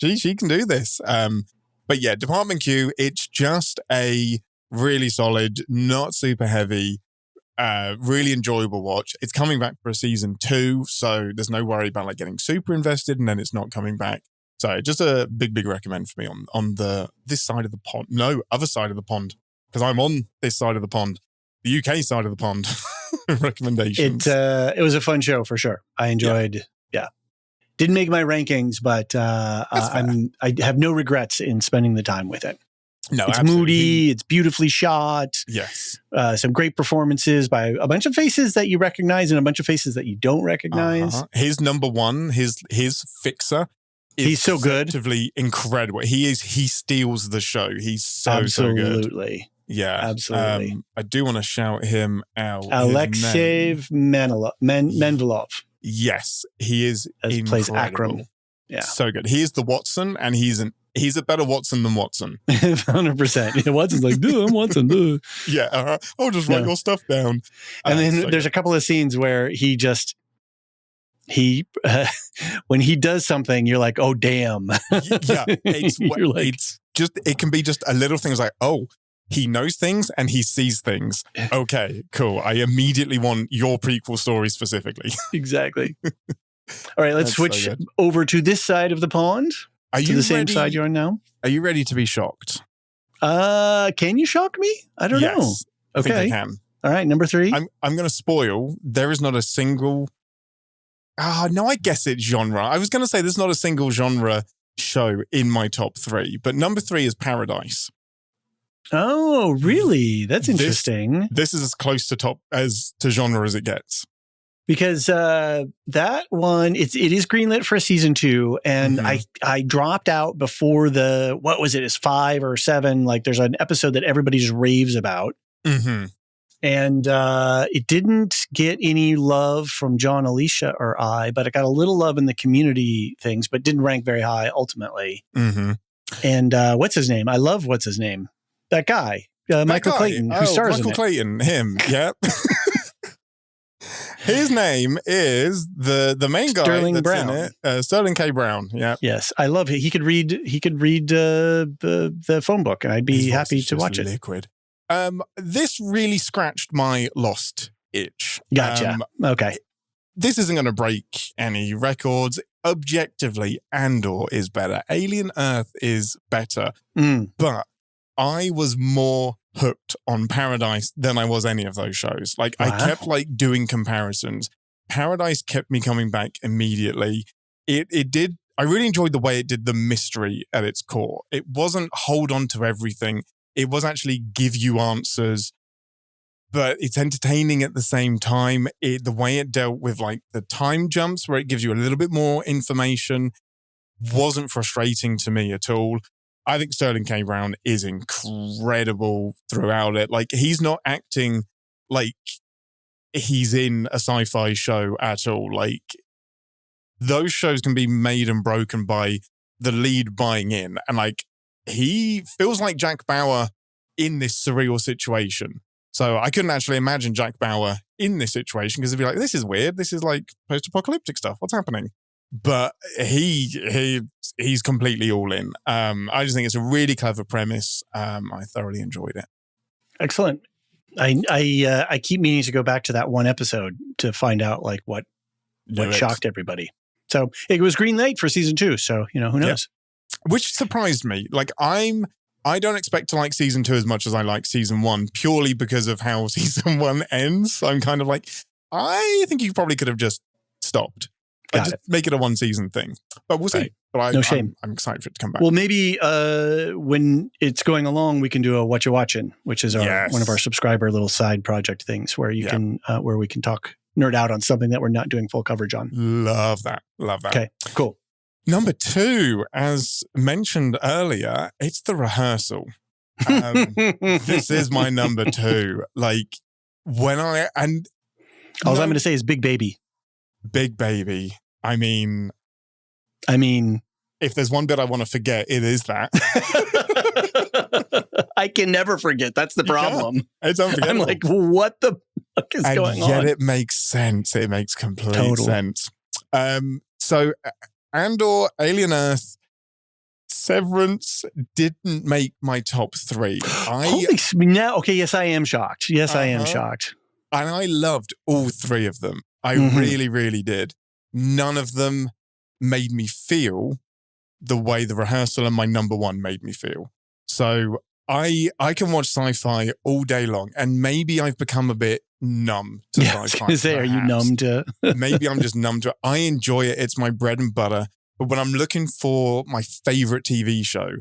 Speaker 8: she can do this. But yeah, Department Q, it's just a really solid, not super heavy, really enjoyable watch. It's coming back for a season 2, so there's no worry about like getting super invested and then it's not coming back. So just a big recommend for me on this side of the pond. No, other side of the pond, because I'm on this side of the pond. The UK side of the pond recommendations. It
Speaker 1: was a fun show for sure. I enjoyed. Yeah. Didn't make my rankings, but I have no regrets in spending the time with it.
Speaker 8: No,
Speaker 1: it's
Speaker 8: absolutely.
Speaker 1: moody. It's beautifully shot.
Speaker 8: Yes.
Speaker 1: Some great performances by a bunch of faces that you recognize and a bunch of faces that you don't recognize.
Speaker 8: His number one, his fixer.
Speaker 1: He's so good.
Speaker 8: Effectively incredible. He steals the show. He's so good.
Speaker 1: Absolutely.
Speaker 8: Yeah,
Speaker 1: absolutely.
Speaker 8: I do want to shout him out.
Speaker 1: Alexei Menvilov.
Speaker 8: Yes, he is.
Speaker 1: As plays Akram. Yeah,
Speaker 8: so good. He is the Watson, and he's a better Watson than Watson.
Speaker 1: 100%. Yeah, Watson's like, dude, I'm Watson. Dude.
Speaker 8: Yeah, I'll just write your stuff down.
Speaker 1: And then there's a couple of scenes where when he does something, you're like, oh damn.
Speaker 8: Yeah, it can be just a little thing. It's like, oh, he knows things and he sees things. Okay, cool. I immediately want your prequel story specifically.
Speaker 1: Exactly. All right, let's switch over to this side of the pond.
Speaker 8: Are you
Speaker 1: the same side you're on now?
Speaker 8: Are you ready to be shocked?
Speaker 1: Can you shock me? I don't know.
Speaker 8: I think I
Speaker 1: Okay.
Speaker 8: can.
Speaker 1: All right, number 3.
Speaker 8: I'm going to spoil. There is not a single. No, I guess it's genre. I was going to say there's not a single genre show in my top 3, but number 3 is Paradise.
Speaker 1: Oh, really? That's interesting.
Speaker 8: This is as close to genre as it gets.
Speaker 1: Because that one, it is greenlit for a season 2, and I dropped out before what was it? It's 5 or 7. Like there's an episode that everybody just raves about.
Speaker 8: Mm-hmm.
Speaker 1: And it didn't get any love from John, Alicia, or I, but it got a little love in the community things, but didn't rank very high ultimately.
Speaker 8: Mm-hmm.
Speaker 1: And what's his name? I love what's his name. That guy, Michael Clayton, who stars in it.
Speaker 8: Michael Clayton, him, yeah. His name is the main guy
Speaker 1: Sterling
Speaker 8: that's
Speaker 1: Brown.
Speaker 8: in it. Sterling K. Brown, yeah.
Speaker 1: Yes, I love it. He could read the phone book, and I'd be happy to watch it.
Speaker 8: Liquid. This really scratched my Lost itch.
Speaker 1: Gotcha. Okay.
Speaker 8: This isn't going to break any records. Objectively, Andor is better. Alien Earth is better. But I was more hooked on Paradise than I was any of those shows. Like I kept doing comparisons. Paradise kept me coming back immediately. It did. I really enjoyed the way it did the mystery at its core. It wasn't hold on to everything. It was actually give you answers, but it's entertaining at the same time. The way it dealt with the time jumps where it gives you a little bit more information wasn't frustrating to me at all. I think Sterling K. Brown is incredible throughout it. He's not acting like he's in a sci-fi show at all. Those shows can be made and broken by the lead buying in. And he feels like Jack Bauer in this surreal situation. So I couldn't actually imagine Jack Bauer in this situation because he'd be like, this is weird. This is post-apocalyptic stuff. What's happening? But he's completely all in. I just think it's a really clever premise. I thoroughly enjoyed it.
Speaker 1: Excellent. I keep meaning to go back to that one episode to find out what shocked everybody. So it was green light for season 2. So who knows?
Speaker 8: Yeah. Which surprised me. I don't expect to like season 2 as much as I like season 1 purely because of how season 1 ends. I'm kind of I think you probably could have just stopped. Just make it a 1-season thing. But we'll see.
Speaker 1: Right.
Speaker 8: But
Speaker 1: No shame.
Speaker 8: I'm excited for it to come back.
Speaker 1: Well, maybe when it's going along, we can do a What You Watching, which is one of our subscriber little side project things where you can where we can nerd out on something that we're not doing full coverage on.
Speaker 8: Love that.
Speaker 1: Okay, cool.
Speaker 8: Number 2, as mentioned earlier, it's The Rehearsal. This is my number 2. All I'm going
Speaker 1: to say is Big Baby.
Speaker 8: Big Baby. I mean, if there's one bit I want to forget, it is that.
Speaker 1: I can never forget. That's the problem.
Speaker 8: It's unforgettable.
Speaker 1: I'm what the fuck is going on?
Speaker 8: And yet it makes sense. It makes complete sense. So Andor, Alien Earth, Severance didn't make my top 3.
Speaker 1: Yes, I am shocked. Yes, I am shocked.
Speaker 8: And I loved all 3 of them. I really, really did. None of them made me feel the way The Rehearsal and my number 1 made me feel. So I can watch sci-fi all day long, and maybe I've become a bit numb to sci-fi. I was going to say,
Speaker 1: are you numb to?
Speaker 8: Maybe I'm just numb to it. I enjoy it. It's my bread and butter. But when I'm looking for my favorite TV show,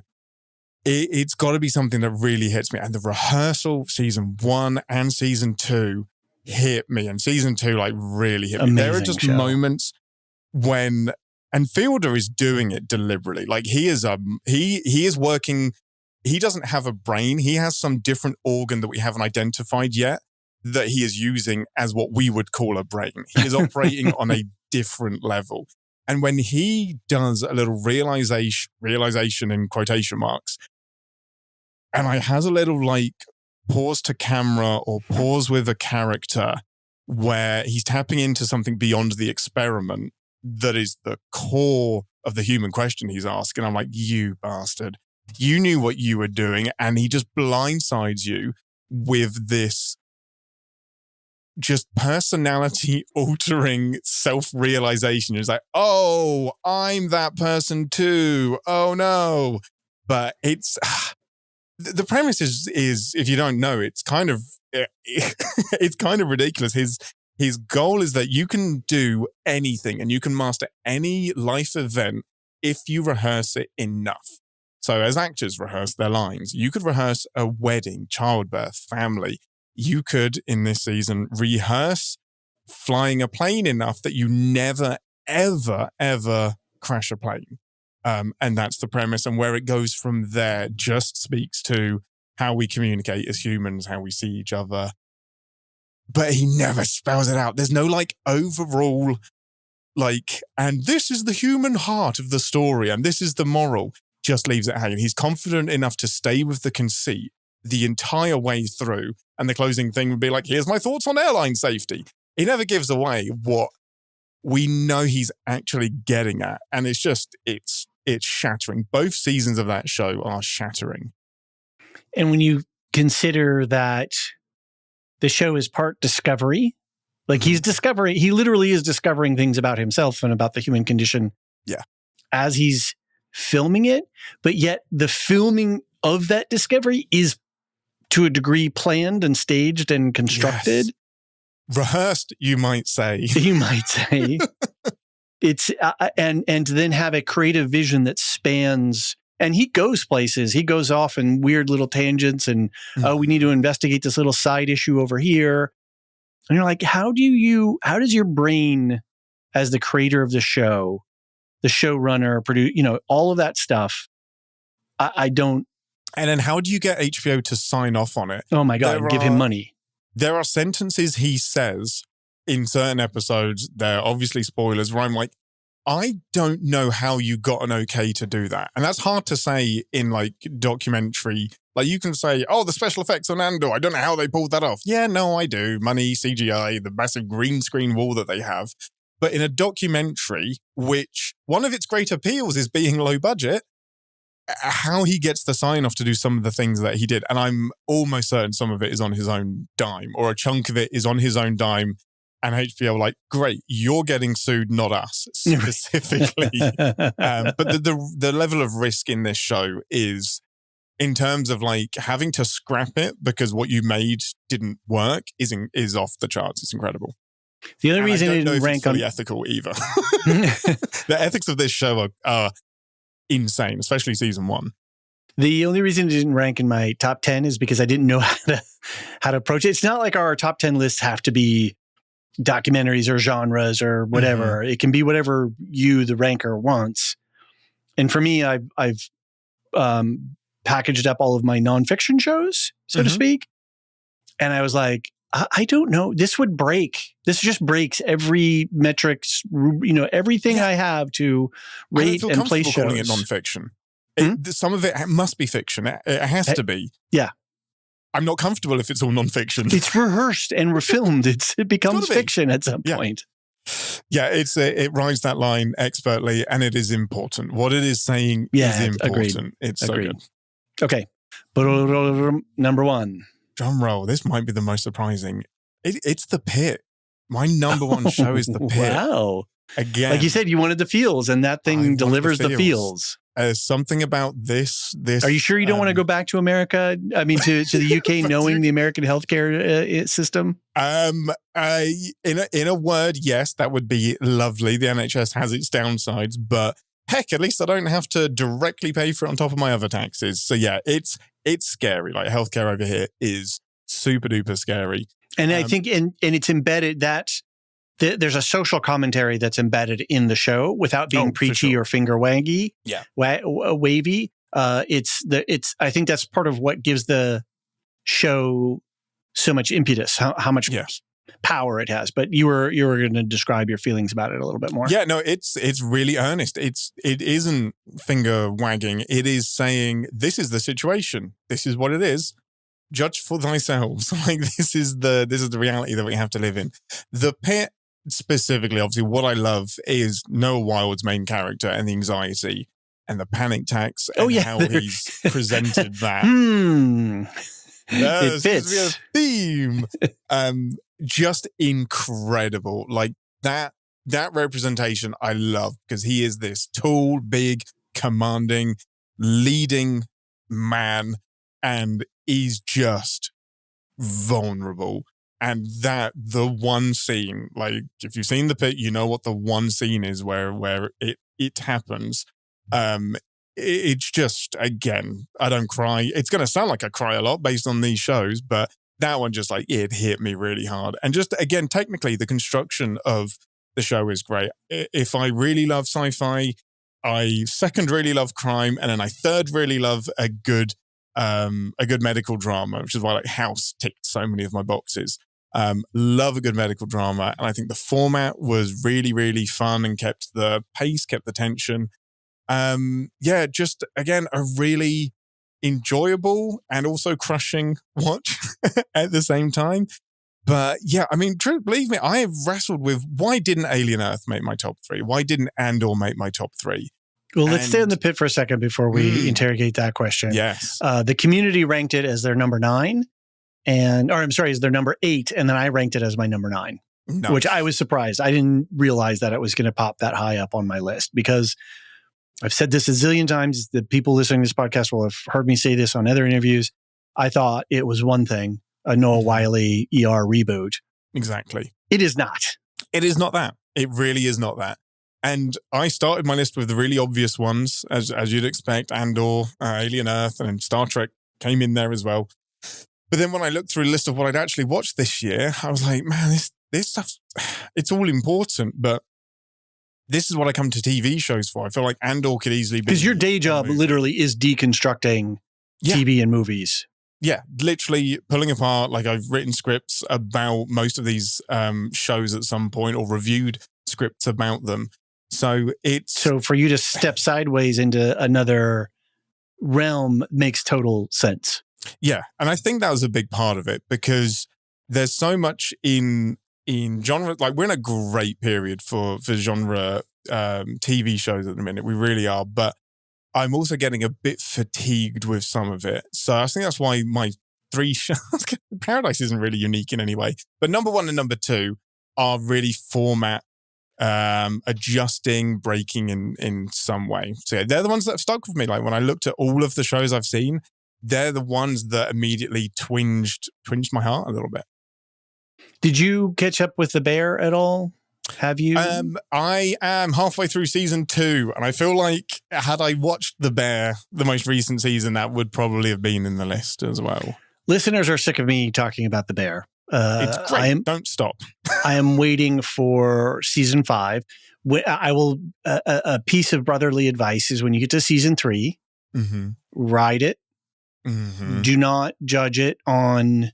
Speaker 8: it's got to be something that really hits me. And The Rehearsal, season 1 and season 2 hit me. And season 2 really hit me.
Speaker 1: Amazing
Speaker 8: there are just
Speaker 1: show.
Speaker 8: Moments when, and Fielder is doing it deliberately. He is working. He doesn't have a brain. He has some different organ that we haven't identified yet that he is using as what we would call a brain. He is operating on a different level. And when he does a little realization in quotation marks, and I has a little pause to camera or pause with a character where he's tapping into something beyond the experiment that is the core of the human question he's asking. I'm like, you bastard. You knew what you were doing, and he just blindsides you with this just personality altering self-realization. It's oh, I'm that person too. Oh no. But the premise is if you don't know, it's kind of it's kind of ridiculous. His goal is that you can do anything and you can master any life event if you rehearse it enough. So as actors rehearse their lines, you could rehearse a wedding, childbirth, family. You could, in this season, rehearse flying a plane enough that you never, ever, ever crash a plane. And that's the premise. And where it goes from there just speaks to how we communicate as humans, how we see each other. But he never spells it out. There's no like overall, like, and this is the human heart of the story and this is the moral. Just leaves it hanging. He's confident enough to stay with the conceit the entire way through. And the closing thing would be like, here's my thoughts on airline safety. He never gives away what we know he's actually getting at. And it's just, it's shattering. Both seasons of that show are shattering.
Speaker 1: And when you consider that the show is part discovery, like he literally is discovering things about himself and about the human condition.
Speaker 8: Yeah.
Speaker 1: As he's filming it, but yet the filming of that discovery is to a degree planned and staged and constructed.
Speaker 8: Yes. Rehearsed, you might say.
Speaker 1: You might say. It's and to then have a creative vision that spans, and he goes places. He goes off in weird little tangents, and we need to investigate this little side issue over here. And you're like, how does your brain, as the creator of the show, the showrunner, produce, all of that stuff? I don't.
Speaker 8: And then how do you get HBO to sign off on it?
Speaker 1: Oh my God, give him money.
Speaker 8: There are sentences he says in certain episodes, they're obviously spoilers, where I'm like, I don't know how you got an okay to do that. And that's hard to say in like documentary. Like you can say, oh, the special effects on Andor, I don't know how they pulled that off. Yeah, no, I do. Money, CGI, the massive green screen wall that they have. But in a documentary, which one of its great appeals is being low budget, how he gets the sign off to do some of the things that he did. And I'm almost certain some of it is on his own dime, or a chunk of it is on his own dime. And HBO like, great, you're getting sued, not us specifically. But the level of risk in this show is, in terms of like having to scrap it because what you made didn't work, is off the charts. It's incredible.
Speaker 1: The only reason it didn't rank on
Speaker 8: ethical either. The ethics of this show are insane, especially season 1.
Speaker 1: The only reason it didn't rank in my top 10 is because I didn't know how to approach it. It's not like our top 10 lists have to be documentaries or genres or whatever. Mm-hmm. It can be whatever you, the ranker, wants. And for me, I've packaged up all of my nonfiction shows, so to speak. And I was like, I don't know. This just breaks every metrics, everything I have to rate and play shows.
Speaker 8: Calling it nonfiction. Some of it must be fiction. It has to be.
Speaker 1: Yeah.
Speaker 8: I'm not comfortable if it's all nonfiction.
Speaker 1: It's rehearsed and refilmed. It becomes fiction at some point.
Speaker 8: Yeah, it rides that line expertly, and it is important. What it is saying is important.
Speaker 1: Agreed.
Speaker 8: It's so good.
Speaker 1: Okay. Number 1.
Speaker 8: Drum roll. This might be the most surprising. It's The Pit. My number 1 show is The Pit.
Speaker 1: Wow.
Speaker 8: Again.
Speaker 1: Like you said, you wanted the feels, and that thing delivers the feels.
Speaker 8: Something about this.
Speaker 1: Are you sure you don't want to go back to America? I mean, to the UK, knowing the American healthcare system?
Speaker 8: In a word, yes, that would be lovely. The NHS has its downsides, but heck, at least I don't have to directly pay for it on top of my other taxes. So yeah, it's scary. Like healthcare over here is super duper scary.
Speaker 1: And I think, and it's embedded that there's a social commentary that's embedded in the show without being preachy or finger waggy.
Speaker 8: Yeah,
Speaker 1: wavy. I think that's part of what gives the show so much impetus. How much power it has. But you were going to describe your feelings about it a little bit more.
Speaker 8: Yeah, no, it's really earnest. It isn't finger wagging. It is saying, this is the situation. This is what it is. Judge for thyself. Like this is the reality that we have to live in. The Pit specifically, obviously, what I love is Noah Wild's main character and the anxiety and the panic attacks and how he's presented that.
Speaker 1: It fits.
Speaker 8: A theme. Just incredible. Like that representation I love, because he is this tall, big, commanding, leading man and is just vulnerable. And that the one scene, like if you've seen The Pit, you know what the one scene is where it happens. It's just, again, I don't cry. It's going to sound like I cry a lot based on these shows, but that one just like, it hit me really hard. And just, again, technically the construction of the show is great. If I really love sci-fi, I second really love crime, and then I third really love a good medical drama, which is why like House ticked so many of my boxes. Love a good medical drama, and I think the format was really, really fun and kept the pace, kept the tension. Just again a really enjoyable and also crushing watch at the same time. But yeah, I mean, believe me, I have wrestled with why didn't Alien Earth make my top 3? Why didn't Andor make my top 3?
Speaker 1: Well, let's stay in The Pit for a second before we interrogate that question.
Speaker 8: Yes.
Speaker 1: The community ranked it as their number 9, as their number 8, and then I ranked it as my number 9,
Speaker 8: Nice.
Speaker 1: which I was surprised. I didn't realize that it was going to pop that high up on my list, because I've said this a zillion times. The people listening to this podcast will have heard me say this on other interviews. I thought it was one thing, a Noah Wiley ER reboot.
Speaker 8: Exactly.
Speaker 1: It is not.
Speaker 8: It is not that. It really is not that. And I started my list with the really obvious ones, as you'd expect, Andor, Alien Earth, and Star Trek came in there as well. But then when I looked through a list of what I'd actually watched this year, I was like, man, this stuff, it's all important, but this is what I come to TV shows for. I feel like Andor could easily be...
Speaker 1: Because your day job literally is deconstructing TV and movies.
Speaker 8: Yeah, literally pulling apart. Like I've written scripts about most of these shows at some point, or reviewed scripts about them. So for you to step sideways into another realm makes total sense. Yeah, and I think that was a big part of it, because there's so much in genre. Like we're in a great period for genre TV shows at the minute. We really are, but I'm also getting a bit fatigued with some of it. So I think that's why my 3 shows, Paradise isn't really unique in any way, but number 1 and number 2 are really format adjusting, breaking in some way. So yeah, they're the ones that have stuck with me. Like when I looked at all of the shows I've seen, they're the ones that immediately twinged my heart a little bit. Did you catch up with The Bear at all? Have you? I am halfway through season 2, and I feel like had I watched The Bear, the most recent season, that would probably have been in the list as well. Listeners are sick of me talking about The Bear. It's great. Don't stop. I am waiting for season 5. I will. A piece of brotherly advice is when you get to season 3, ride it. Do not judge it on.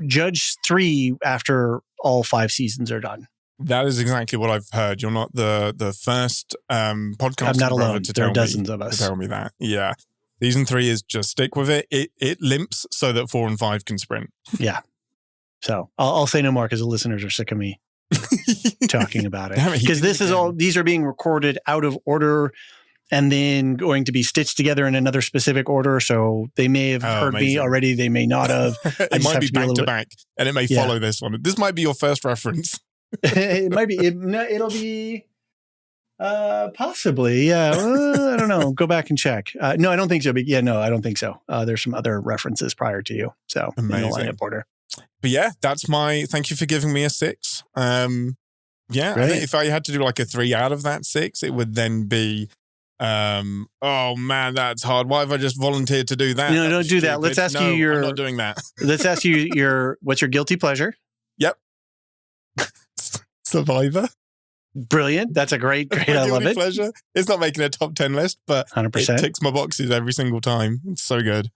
Speaker 8: Judge 3 after all 5 seasons are done. That is exactly what I've heard. You're not the first podcast. I'm not alone. There are dozens of us. To tell me that. Yeah. Season 3 is just stick with it. It limps so that 4 and 5 can sprint. Yeah. So I'll say no more because the listeners are sick of me talking about it. Because these are being recorded out of order and then going to be stitched together in another specific order. So they may have heard me already. They may not have. It might be back to back, and it may follow this one. This might be your first reference. It might be. It'll be possibly. Yeah. I don't know. Go back and check. No, I don't think so. But no, I don't think so. There's some other references prior to you. So amazing. In the lineup order. But yeah, that's my. Thank you for giving me a 6. I think if I had to do like a 3 out of that 6, it would then be. Oh man, that's hard. Why have I just volunteered to do that? No, don't do that. Let's ask you your. I'm not doing that. Let's ask you what's your guilty pleasure? Yep. Survivor. Brilliant. That's a great. I love it. Pleasure. It's not making a top 10 list, but 100%. It ticks my boxes every single time. It's so good.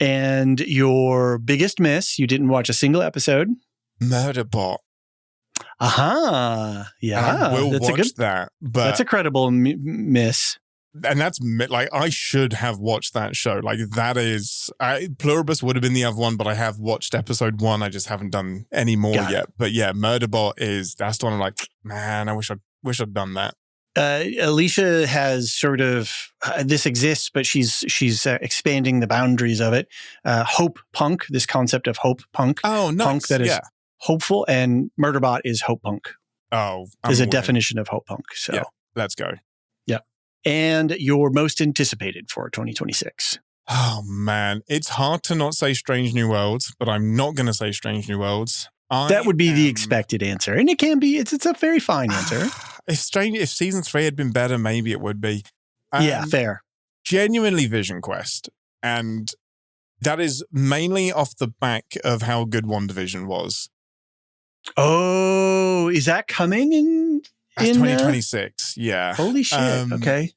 Speaker 8: And your biggest miss? You didn't watch a single episode. Murderbot. Aha. Yeah. I will watch that. But that's a credible miss. And that's like, I should have watched that show. Like that is, Pluribus would have been the other one, but I have watched episode 1. I just haven't done any more yet. But yeah, Murderbot that's the one I'm like, man, I wish I'd done that. Alicia has sort of, this exists, but she's expanding the boundaries of it. Hope punk, this concept of hope punk. Oh, nice. Punk that is hopeful, and Murderbot is hope punk. Oh, is a definition of hope punk. So yeah, let's go. Yeah. And your most anticipated for 2026. Oh, man. It's hard to not say Strange New Worlds, but I'm not going to say Strange New Worlds.
Speaker 1: That would be the expected answer. And it can be, it's a very fine answer.
Speaker 8: If season 3 had been better, maybe it would be.
Speaker 1: Yeah, fair.
Speaker 8: Genuinely Vision Quest. And that is mainly off the back of how good WandaVision was.
Speaker 1: Oh, is that coming in
Speaker 8: 2026? Yeah.
Speaker 1: Holy shit. Okay.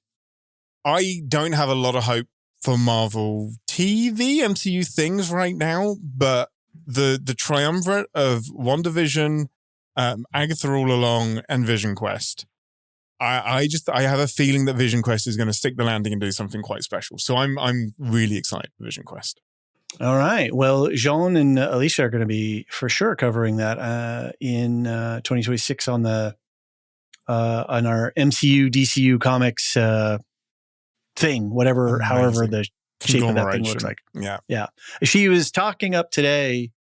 Speaker 8: I don't have a lot of hope for Marvel TV, MCU things right now, but the triumvirate of WandaVision, Agatha All Along, and Vision Quest. I have a feeling that Vision Quest is going to stick the landing and do something quite special. So I'm really excited for Vision Quest.
Speaker 1: All right. Well, Jean and Alicia are going to be for sure covering that in 2026 on our MCU DCU comics thing, however the shape of that thing looks like. Yeah. She was talking up today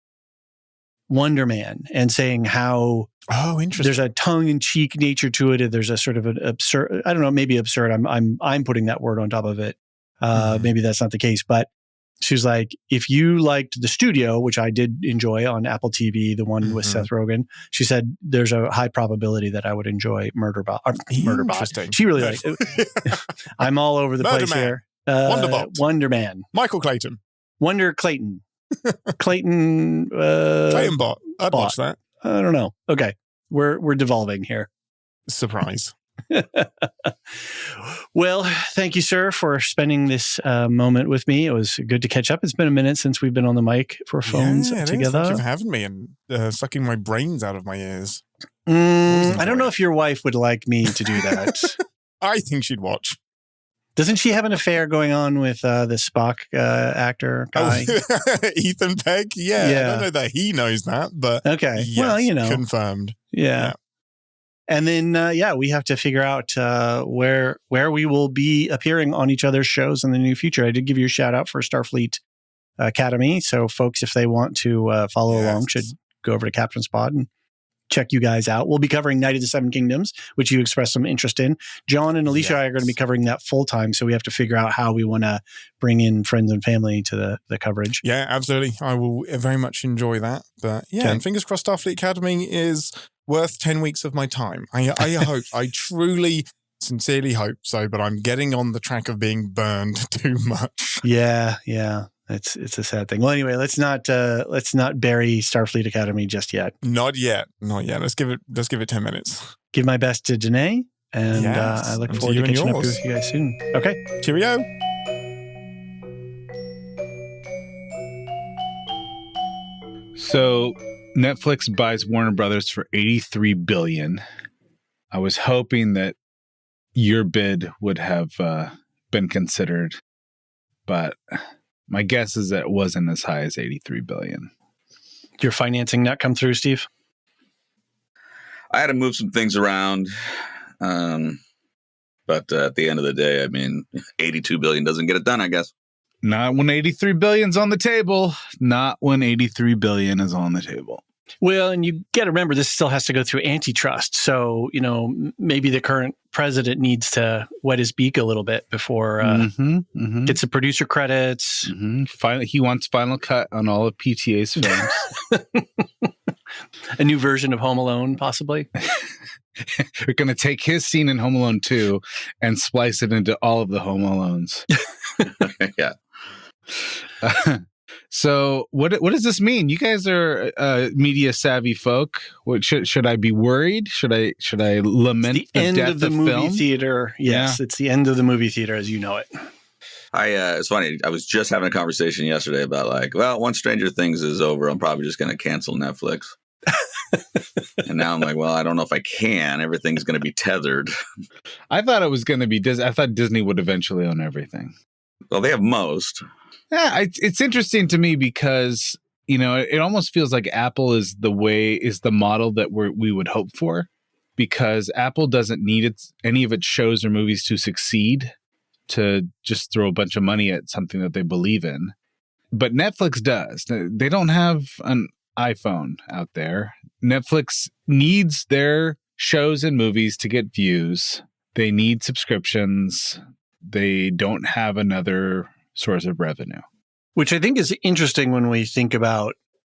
Speaker 1: Wonder Man and saying how
Speaker 8: interesting.
Speaker 1: There's a tongue-in-cheek nature to it. There's a sort of an absurd, I don't know, maybe absurd. I'm putting that word on top of it. Maybe that's not the case, but she was like, if you liked The Studio, which I did enjoy on Apple TV, the one with Seth Rogen, she said there's a high probability that I would enjoy Murderbot. She really liked it. I'm all over the place here. Wonder Man.
Speaker 8: Michael Clayton.
Speaker 1: Wonder Clayton. Clayton.
Speaker 8: Clayton Bot. I'd watch that.
Speaker 1: I don't know. Okay. We're devolving here.
Speaker 8: Surprise.
Speaker 1: Well, thank you, sir, for spending this moment with me. It was good to catch up. It's been a minute since we've been on the mic for phones together.
Speaker 8: Thank you for having me and sucking my brains out of my ears.
Speaker 1: I don't know if your wife would like me to do that.
Speaker 8: I think she'd watch.
Speaker 1: Doesn't she have an affair going on with the Spock actor guy?
Speaker 8: Ethan Pegg? Yeah. I don't know that he knows that, but
Speaker 1: okay.
Speaker 8: Yes,
Speaker 1: well,
Speaker 8: confirmed.
Speaker 1: Yeah. And then, we have to figure out where we will be appearing on each other's shows in the near future. I did give you a shout out for Starfleet Academy. So folks, if they want to follow along, should go over to Captain's Pod and check you guys out. We'll be covering Night of the Seven Kingdoms, which you expressed some interest in. John and Alicia are going to be covering that full time. So we have to figure out how we want to bring in friends and family to the coverage.
Speaker 8: Yeah, absolutely. I will very much enjoy that. But and fingers crossed Starfleet Academy is worth 10 weeks of my time. I hope, I truly, sincerely hope so, but I'm getting on the track of being burned too much.
Speaker 1: Yeah. It's a sad thing. Well, anyway, let's not bury Starfleet Academy just yet.
Speaker 8: Not yet. Let's give it 10 minutes.
Speaker 1: Give my best to Janae, and I look forward to catching up with you guys soon. Okay.
Speaker 8: Cheerio.
Speaker 9: So Netflix buys Warner Brothers for $83 billion. I was hoping that your bid would have been considered, but my guess is that it wasn't as high as $83 billion.
Speaker 1: Did your financing not come through, Steve?
Speaker 10: I had to move some things around. But at the end of the day, I mean, $82 billion doesn't get it done, I guess.
Speaker 9: Not when $83 billion's on the table. Not when $83 billion is on the table.
Speaker 1: Well, and you got to remember, this still has to go through antitrust. So, maybe the current president needs to wet his beak a little bit before gets the producer credits.
Speaker 9: He wants final cut on all of PTA's films.
Speaker 1: A new version of Home Alone, possibly.
Speaker 9: We're going to take his scene in Home Alone 2 and splice it into all of the Home Alones.
Speaker 10: Yeah.
Speaker 9: So what does this mean? You guys are media savvy folk. What should I be worried? Should I lament
Speaker 1: the end
Speaker 9: death
Speaker 1: of the movie
Speaker 9: film?
Speaker 1: theater? Yes, it's the end of the movie theater as you know it.
Speaker 10: It's funny. I was just having a conversation yesterday about once Stranger Things is over, I'm probably just going to cancel Netflix. And now I'm like, well, I don't know if I can. Everything's going to be tethered.
Speaker 9: I thought it was going to be Disney. I thought Disney would eventually own everything.
Speaker 10: Well, they have most.
Speaker 9: Yeah, it's interesting to me because, it almost feels like Apple is the model that we would hope for, because Apple doesn't need any of its shows or movies to succeed to just throw a bunch of money at something that they believe in. But Netflix does. They don't have an iPhone out there. Netflix needs their shows and movies to get views. They need subscriptions. They don't have another source of revenue.
Speaker 1: Which I think is interesting when we think about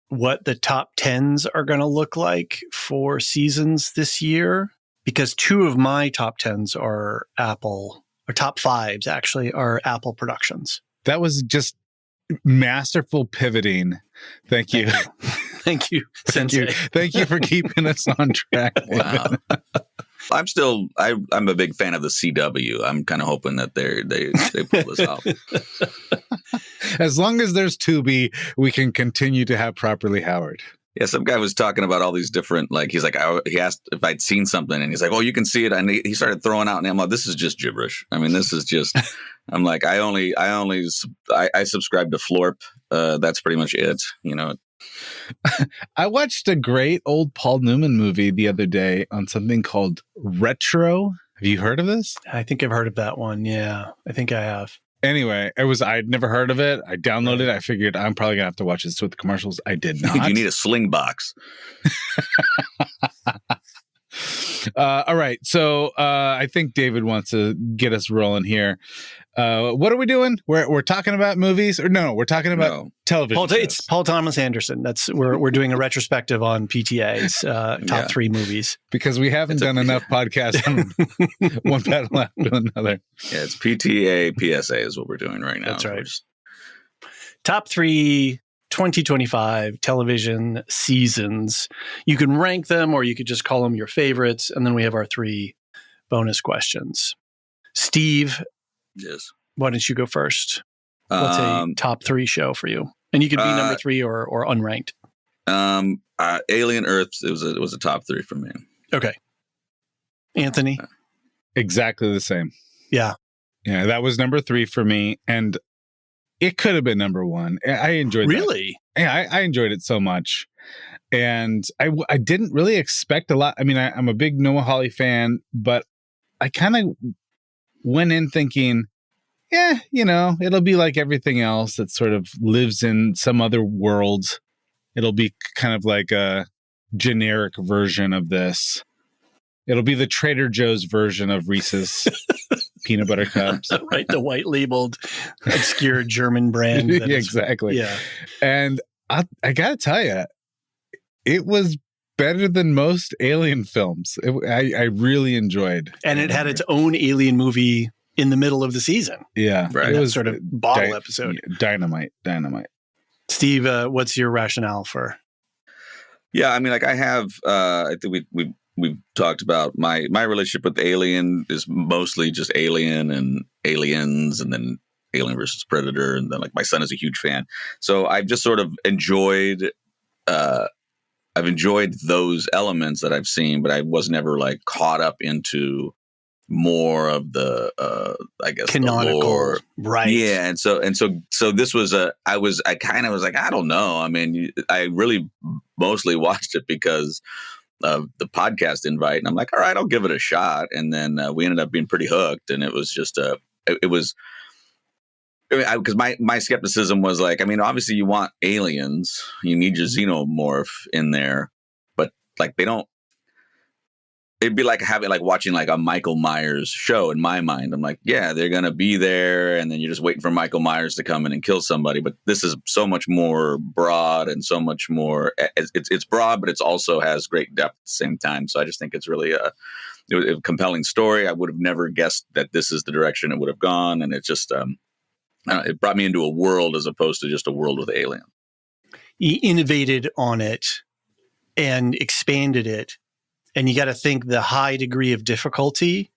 Speaker 1: what the top 10s are going to look like for seasons this year, because 2 of my top 10s are Apple, or top 5s actually, are Apple productions.
Speaker 9: That was just masterful pivoting. Thank you.
Speaker 1: Thank you,
Speaker 9: Thank
Speaker 1: Sensei.
Speaker 9: you. Thank you for keeping us on track.
Speaker 10: Wow. I'm a big fan of the CW. I'm kind of hoping that they pull this out.
Speaker 9: As long as there's Tubi, we can continue to have Properly Howard.
Speaker 10: Yeah, some guy was talking about all these different, like, he's like, he asked if I'd seen something, and he's like, oh, you can see it. And he started throwing out, and I'm like, this is just gibberish. I mean, this is just, I'm like, I subscribe to Florp. That's pretty much it, you know.
Speaker 9: I watched a great old Paul Newman movie the other day on something called Retro. Have you heard of this?
Speaker 1: I think I've heard of that one. Yeah, I think I have.
Speaker 9: Anyway, I'd never heard of it. I downloaded it. I figured I'm probably going to have to watch this with the commercials. I did not.
Speaker 10: You need a sling box.
Speaker 9: All right. So I think David wants to get us rolling here. What are we doing? We're talking about movies, or no? We're talking about television.
Speaker 1: It's Paul Thomas Anderson. We're doing a retrospective on PTA's top 3 movies,
Speaker 9: because we haven't done enough podcasts on one battle after another.
Speaker 10: Yeah, it's PTA PSA is what we're doing right now.
Speaker 1: That's right. Top 3 2025 television seasons. You can rank them, or you could just call them your favorites, and then we have our 3 bonus questions. Steve.
Speaker 10: Yes.
Speaker 1: Why don't you go first? What's a top 3 show for you? And you could be number 3 or unranked.
Speaker 10: Alien Earth. It was a top 3 for me.
Speaker 1: Okay. Anthony?
Speaker 9: Exactly the same.
Speaker 1: Yeah.
Speaker 9: Yeah, that was number 3 for me. And it could have been number 1. I enjoyed it.
Speaker 1: Really?
Speaker 9: Yeah, I enjoyed it so much. And I didn't really expect a lot. I mean, I'm a big Noah Hawley fan, but I kind of went in thinking, yeah, you know, it'll be like everything else that sort of lives in some other world. It'll be kind of like a generic version of this. It'll be the Trader Joe's version of Reese's peanut butter cups.
Speaker 1: Right, the white labeled obscure German brand.
Speaker 9: Yeah, exactly.
Speaker 1: Yeah.
Speaker 9: And I got to tell you, it was better than most Alien films. I really enjoyed.
Speaker 1: And it had its own Alien movie in the middle of the season.
Speaker 9: Yeah.
Speaker 10: Right.
Speaker 1: It was sort of bottle episode.
Speaker 9: Dynamite.
Speaker 1: Steve, what's your rationale for?
Speaker 10: Yeah, I mean, like I have, I think we've talked about my relationship with Alien is mostly just Alien and Aliens, and then Alien versus Predator, and then like my son is a huge fan. So I've just sort of enjoyed. I've enjoyed those elements that I've seen, but I was never like caught up into more of the, I guess,
Speaker 1: canonical,
Speaker 10: the lore.
Speaker 1: Right?
Speaker 10: Yeah, and so this was I kind of was like, I don't know. I mean, I really mostly watched it because of the podcast invite, and I'm like, all right, I'll give it a shot. And then we ended up being pretty hooked, and it was just it was. Because my skepticism was like, I mean, obviously you want aliens, you need your xenomorph in there, but like they don't. It'd be like watching like a Michael Myers show in my mind. I'm like, yeah, they're gonna be there, and then you're just waiting for Michael Myers to come in and kill somebody. But this is so much more broad and so much more. It's broad, but it's also has great depth at the same time. So I just think it's really a compelling story. I would have never guessed that this is the direction it would have gone, and it just. It brought me into a world as opposed to just a world with aliens.
Speaker 1: He innovated on it and expanded it. And you got to think the high degree of difficulty,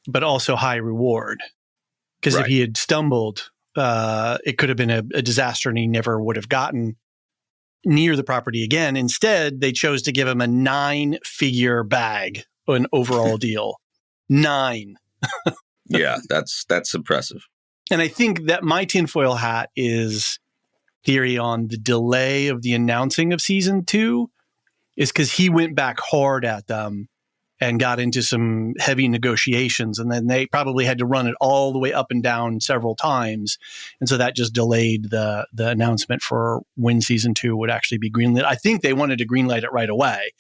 Speaker 1: but also high reward. Because if he had stumbled, it could have been a disaster, and he never would have gotten near the property again. Instead, they chose to give him a 9-figure bag, an overall deal. 9.
Speaker 10: Yeah, that's impressive.
Speaker 1: And I think that my tinfoil hat is theory on the delay of the announcing of season 2 is because he went back hard at them and got into some heavy negotiations. And then they probably had to run it all the way up and down several times. And so that just delayed the announcement for when season 2 would actually be greenlit. I think they wanted to greenlight it right away,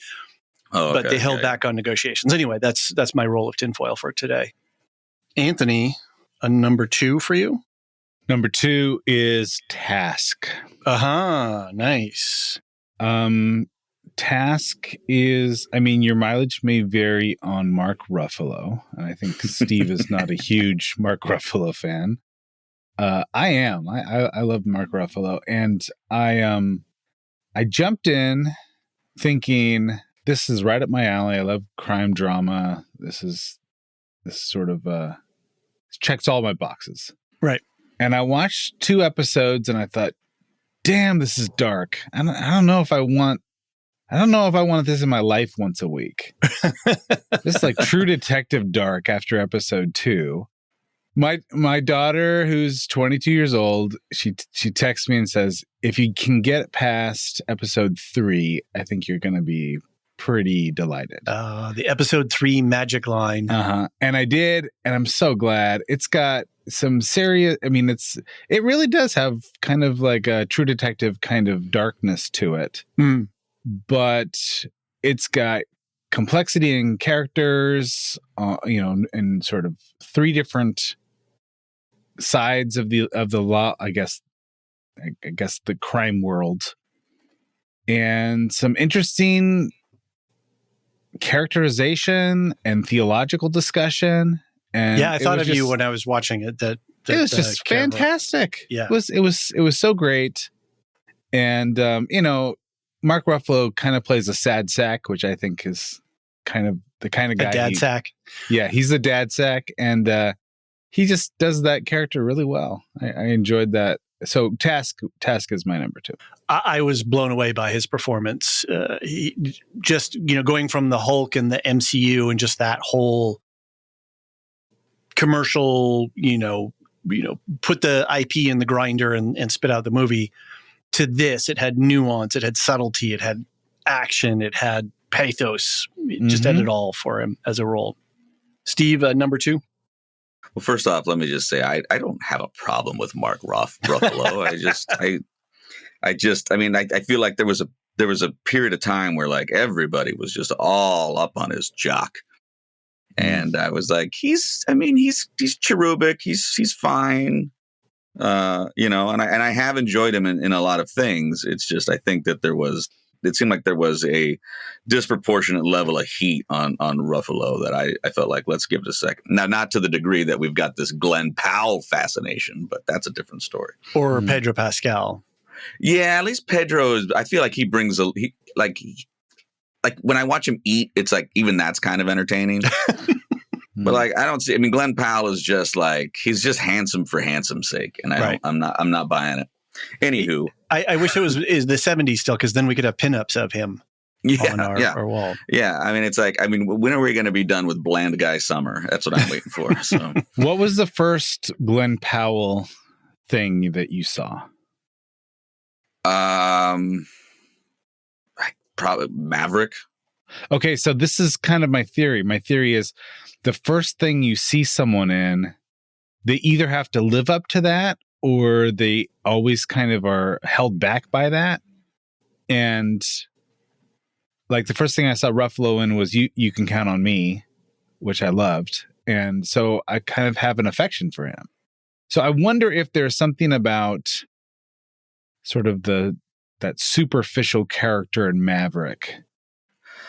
Speaker 1: but they held back on negotiations. Anyway, that's my roll of tinfoil for today. Anthony, a number 2 for you?
Speaker 9: Number 2 is Task.
Speaker 1: Nice.
Speaker 9: Task is, I mean, your mileage may vary on Mark Ruffalo. And I think Steve is not a huge Mark Ruffalo fan. I am. I love Mark Ruffalo. And I jumped in thinking, this is right up my alley. I love crime drama. This sort of checks all my boxes.
Speaker 1: Right.
Speaker 9: And I watched 2 episodes and I thought, damn, this is dark. I don't know if I want this in my life once a week. This like True Detective dark after episode 2. My daughter, who's 22 years old, she texts me and says, if you can get past episode 3, I think you're going to be pretty delighted.
Speaker 1: The episode 3 magic line.
Speaker 9: And I did, and I'm so glad. It's got some serious, I mean, it really does have kind of like a True Detective kind of darkness to it. But it's got complexity in characters, and sort of 3 different sides of the law, I guess the crime world, and some interesting characterization and theological discussion. And
Speaker 1: I thought of you when I was watching it. That
Speaker 9: it was just fantastic.
Speaker 1: Yeah,
Speaker 9: it was so great. And Mark Ruffalo kind of plays a sad sack, which I think is kind of the kind of guy.
Speaker 1: A dad sack.
Speaker 9: Yeah, he's a dad sack, and he just does that character really well. I enjoyed that. So Task is my number 2.
Speaker 1: I was blown away by his performance. He just, going from the Hulk and the MCU and just that whole commercial, put the IP in the grinder and spit out the movie, to this. It had nuance, it had subtlety, it had action, it had pathos. It just had it all for him as a role. Steve, number 2?
Speaker 10: Well, first off, let me just say I don't have a problem with Mark Ruffalo. I feel like there was a period of time where like everybody was just all up on his jock, and I was like, he's cherubic, he's fine, and I have enjoyed him in a lot of things. It's just I think that it seemed like there was a disproportionate level of heat on Ruffalo that I felt like, let's give it a second. Now, not to the degree that we've got this Glenn Powell fascination, but that's a different story.
Speaker 1: Or Pedro Pascal.
Speaker 10: Yeah, at least Pedro is, I feel like he brings like when I watch him eat, it's like, even that's kind of entertaining. But like, Glenn Powell is just like, he's just handsome for handsome's sake. And I'm not buying it. Anywho,
Speaker 1: I wish it was the 70s still, because then we could have pinups of him on our wall.
Speaker 10: Yeah, it's like, when are we going to be done with Bland Guy Summer? That's what I'm waiting for. So,
Speaker 9: what was the first Glenn Powell thing that you saw?
Speaker 10: Probably Maverick.
Speaker 9: Okay, so this is kind of my theory. My theory is the first thing you see someone in, they either have to live up to that, or they always kind of are held back by that. And like the first thing I saw Ruffalo in was You Can Count on Me, which I loved. And so I kind of have an affection for him. So I wonder if there's something about sort of that superficial character in Maverick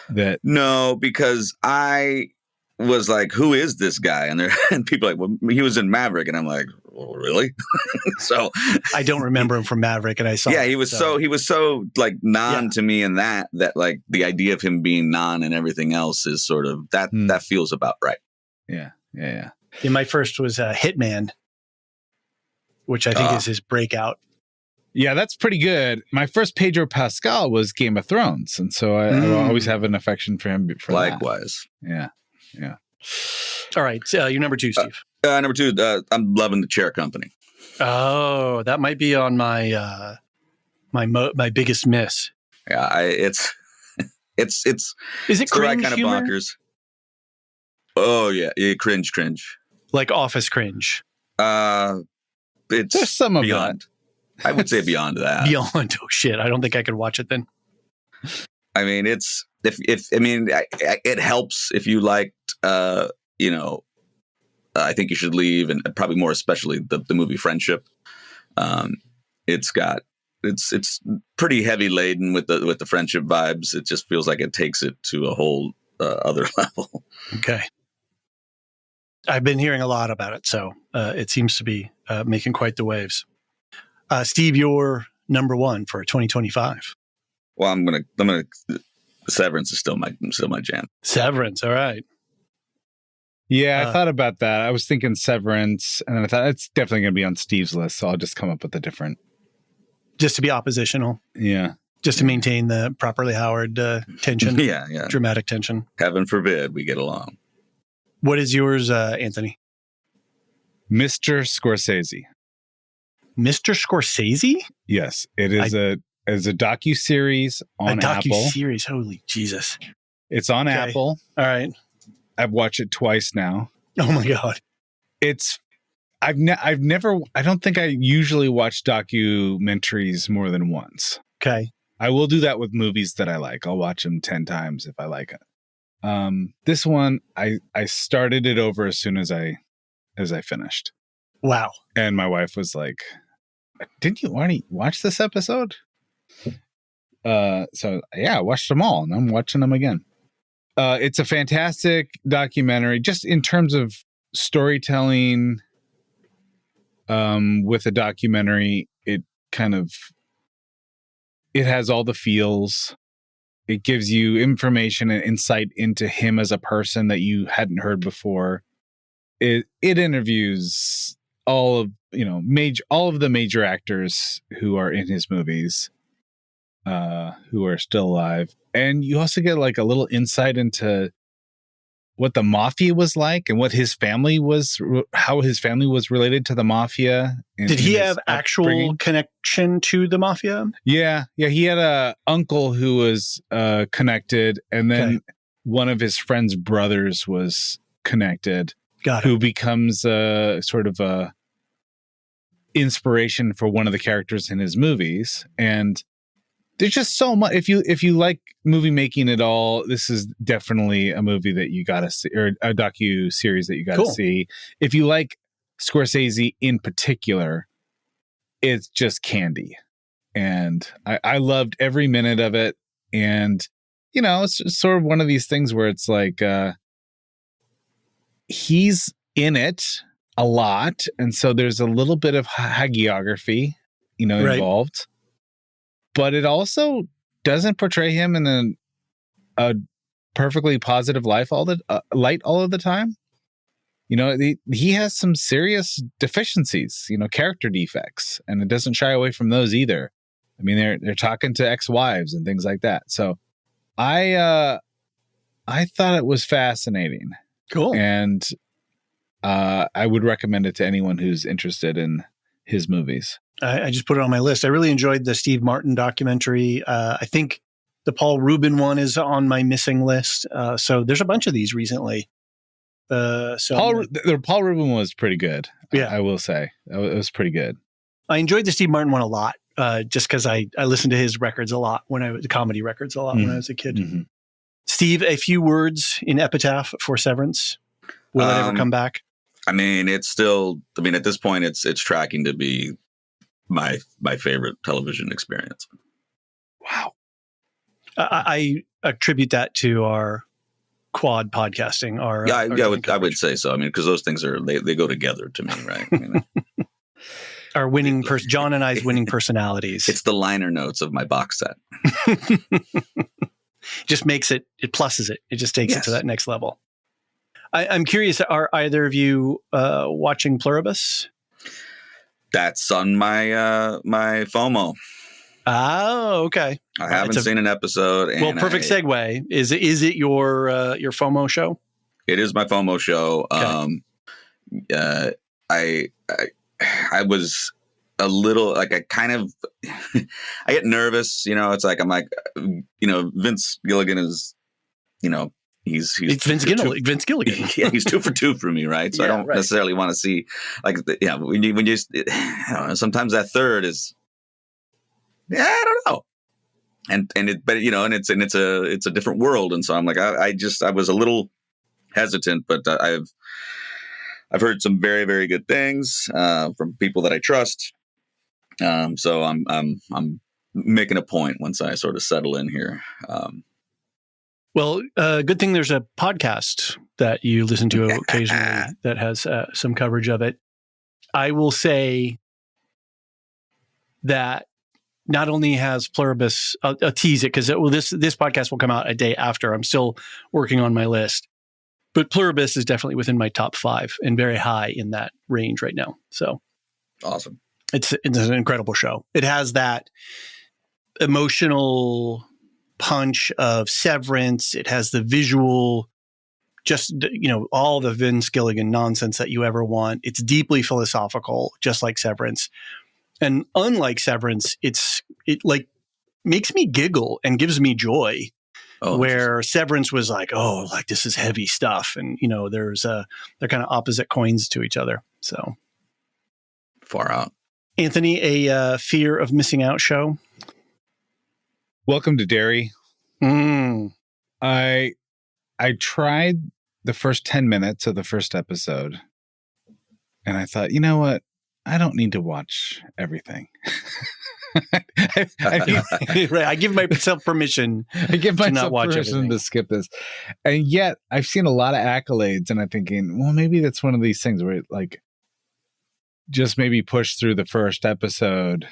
Speaker 9: that...
Speaker 10: No, because I was like, who is this guy? And people are like, well, he was in Maverick. And I'm like, well, really? So
Speaker 1: I don't remember him from Maverick, and I saw.
Speaker 10: Yeah, he was so like non to me, and that like the idea of him being non and everything else is sort of that feels about right.
Speaker 9: Yeah.
Speaker 1: My first was Hitman, which I think is his breakout.
Speaker 9: Yeah, that's pretty good. My first Pedro Pascal was Game of Thrones, and so I always have an affection for him.
Speaker 10: Likewise.
Speaker 9: Yeah.
Speaker 1: All right, your number 2, Steve.
Speaker 10: Number 2, I'm loving The Chair Company.
Speaker 1: Oh, that might be on my my biggest miss.
Speaker 10: Yeah, it's
Speaker 1: Is it
Speaker 10: it's the right kind
Speaker 1: humor?
Speaker 10: of bonkers. Oh yeah, cringe.
Speaker 1: Like Office cringe.
Speaker 10: It's
Speaker 9: There's some of
Speaker 10: beyond.
Speaker 9: that.
Speaker 10: I would say beyond that.
Speaker 1: Beyond. Oh shit! I don't think I could watch it then.
Speaker 10: It's it helps if you liked I Think You Should Leave, and probably more especially the movie Friendship. It's pretty heavy laden with the friendship vibes. It just feels like it takes it to a whole other level.
Speaker 1: Okay. I've been hearing a lot about it, so it seems to be making quite the waves. Steve, your number one for 2025.
Speaker 10: Well, I'm gonna. Severance is still my jam.
Speaker 1: Severance, all right.
Speaker 9: Yeah, I thought about that. I was thinking Severance, and then I thought it's definitely going to be on Steve's list, so I'll just come up with a different.
Speaker 1: Just to be oppositional.
Speaker 9: Yeah.
Speaker 1: Just to maintain the properly Howard tension.
Speaker 10: Yeah.
Speaker 1: Dramatic tension.
Speaker 10: Heaven forbid we get along.
Speaker 1: What is yours, Anthony?
Speaker 9: Mr. Scorsese.
Speaker 1: Mr. Scorsese?
Speaker 9: Yes, it is a docuseries on Apple.
Speaker 1: A docuseries, holy Jesus.
Speaker 9: It's on Apple.
Speaker 1: All right.
Speaker 9: I've watched it twice now.
Speaker 1: Oh my God.
Speaker 9: I've never, I don't think I usually watch documentaries more than once.
Speaker 1: Okay.
Speaker 9: I will do that with movies that I like. I'll watch them 10 times if I like it. This one, I started it over as soon as I finished.
Speaker 1: Wow.
Speaker 9: And my wife was like, didn't you already watch this episode? So yeah, I watched them all and I'm watching them again. It's a fantastic documentary, just in terms of storytelling. With a documentary, it has all the feels. It gives you information and insight into him as a person that you hadn't heard before. It interviews all of the major actors who are in his movies, who are still alive. And you also get like a little insight into what the mafia was like and what his family was, how his family was related to the mafia.
Speaker 1: Did he have actual connection to the mafia?
Speaker 9: Yeah. He had a uncle who was connected, and then one of his friend's brothers was connected.
Speaker 1: Got it.
Speaker 9: Who becomes sort of a inspiration for one of the characters in his movies. And there's just so much. If you like movie making at all, this is definitely a movie that you gotta see, or a docu-series that you gotta see. If you like Scorsese in particular, it's just candy. And I loved every minute of it. And, it's sort of one of these things where it's like, he's in it a lot. And so there's a little bit of hagiography, involved. But it also doesn't portray him in a perfectly positive light all of the time. He has some serious deficiencies, character defects, and it doesn't shy away from those either. I mean, they're talking to ex-wives and things like that. So I thought it was fascinating.
Speaker 1: Cool.
Speaker 9: And I would recommend it to anyone who's interested in his movies.
Speaker 1: I just put it on my list. I really enjoyed the Steve Martin documentary. I think the Paul Rubin one is on my missing list. So there's a bunch of these recently.
Speaker 9: Paul Rubin was pretty good.
Speaker 1: Yeah,
Speaker 9: I will say it was pretty good.
Speaker 1: I enjoyed the Steve Martin one a lot, just because I listened to his records a lot when I was comedy records a lot when I was a kid. Mm-hmm. Steve, a few words in epitaph for Severance. Will it ever come back?
Speaker 10: I mean, it's still. I mean, at this point, it's tracking to be my favorite television experience.
Speaker 1: Wow. I attribute that to our quad podcasting.
Speaker 10: I would say so. I mean, because those things they go together to me, right? I mean,
Speaker 1: our winning John and I's winning personalities.
Speaker 10: It's the liner notes of my box set.
Speaker 1: Just makes it pluses it. It just takes it to that next level. I'm curious, are either of you watching Pluribus?
Speaker 10: That's on my my FOMO.
Speaker 1: Oh, okay.
Speaker 10: I haven't seen an episode.
Speaker 1: Well, perfect segue. Is it your FOMO show?
Speaker 10: It is my FOMO show. Okay. I was a little like I get nervous. It's like I'm like Vince Gilligan is He's
Speaker 1: Vince Gilligan.
Speaker 10: Yeah, he's 2 for 2 for me, right? So I don't necessarily want to see when you sometimes that third is I don't know, it's a different world, and so I'm like I was a little hesitant, but I've heard some very, very good things from people that I trust. So I'm making a point once I sort of settle in here.
Speaker 1: Well, good thing there's a podcast that you listen to occasionally that has some coverage of it. I will say that not only has Pluribus, I'll tease it because this podcast will come out a day after. I'm still working on my list. But Pluribus is definitely within my top 5 and very high in that range right now. So
Speaker 10: awesome.
Speaker 1: It's an incredible show. It has that emotional punch of Severance. It has the visual, just, all the Vince Gilligan nonsense that you ever want. It's deeply philosophical, just like Severance. And unlike Severance, it like makes me giggle and gives me joy. Oh, where Severance was like, oh, like this is heavy stuff. And, they're kind of opposite coins to each other. So
Speaker 10: far out.
Speaker 1: Anthony, a fear of missing out show?
Speaker 9: Welcome to Derry. I tried the first 10 minutes of the first episode and I thought, you know what? I don't need to watch everything.
Speaker 1: I give myself permission.
Speaker 9: I give myself
Speaker 1: not watch
Speaker 9: permission
Speaker 1: everything.
Speaker 9: to skip this. And yet I've seen a lot of accolades and I'm thinking, well, maybe that's one of these things where like just maybe push through the first episode,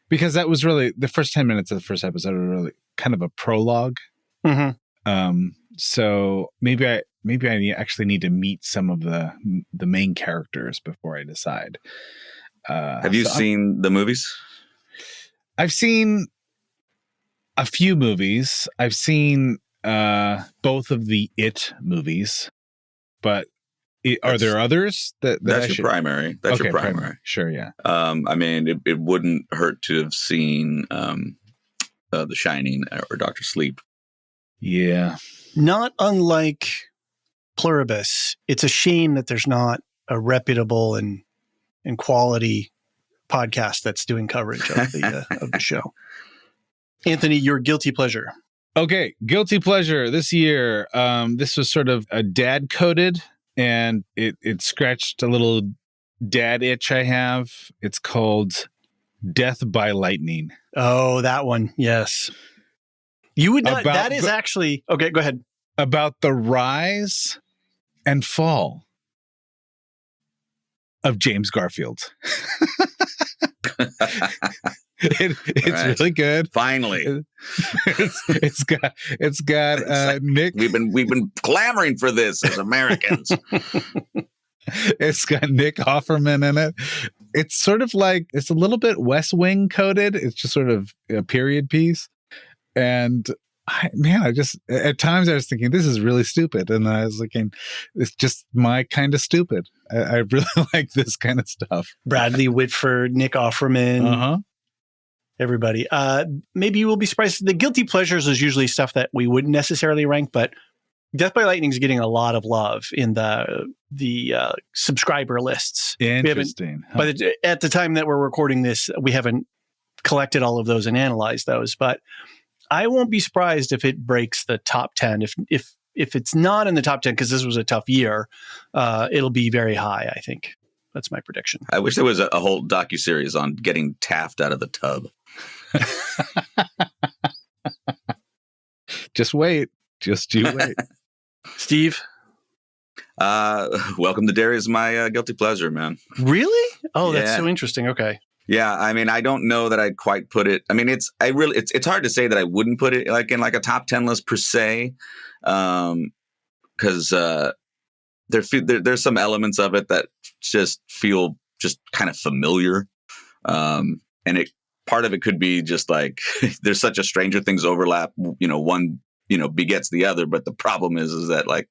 Speaker 9: because that was really the first 10 minutes of the first episode were really kind of a prologue. Mm-hmm. So maybe I actually need to meet some of the main characters before I decide.
Speaker 10: Have you seen the movies?
Speaker 9: I've seen a few movies. I've seen both of the It movies, but are there others
Speaker 10: that's your primary? That's your primary.
Speaker 9: Sure, yeah.
Speaker 10: I mean, it wouldn't hurt to have seen The Shining or Dr. Sleep.
Speaker 9: Yeah.
Speaker 1: Not unlike Pluribus, it's a shame that there's not a reputable and quality podcast that's doing coverage of the show. Anthony, your guilty pleasure.
Speaker 9: Okay, guilty pleasure this year. This was sort of a dad coded, and it scratched a little dad itch I have. It's called Death by Lightning.
Speaker 1: Oh, that one. Yes. You would not. That is actually okay. Go ahead.
Speaker 9: About the rise and fall of James Garfield. It's right. Really good.
Speaker 10: Finally,
Speaker 9: it's got Nick.
Speaker 10: We've been clamoring for this as Americans.
Speaker 9: It's got Nick Offerman in it. It's sort of like it's a little bit West Wing coded. It's just sort of a period piece, and I just at times I was thinking this is really stupid, and I was thinking it's just my kind of stupid. I really like this kind of stuff.
Speaker 1: Bradley Whitford, Nick Offerman, everybody. Maybe you will be surprised. The guilty pleasures is usually stuff that we wouldn't necessarily rank, but Death by Lightning is getting a lot of love in the subscriber lists.
Speaker 9: Interesting.
Speaker 1: But at the time that we're recording this, we haven't collected all of those and analyzed those. But I won't be surprised if it breaks the top 10. If it's not in the top 10, because this was a tough year, it'll be very high, I think. That's my prediction.
Speaker 10: I wish there was a whole docuseries on getting Taft out of the tub.
Speaker 9: Just wait. Just you wait.
Speaker 1: Steve?
Speaker 10: Welcome to Derry is my guilty pleasure,
Speaker 1: Really? Oh, yeah. That's so interesting. Okay.
Speaker 10: Yeah, I mean, I don't know that I'd quite put it. I mean, it's hard to say that I wouldn't put it like in like a top 10 list per se, because there's some elements of it that just feel just kind of familiar, and part of it could be just like there's such a Stranger Things overlap. One begets the other, but the problem is that like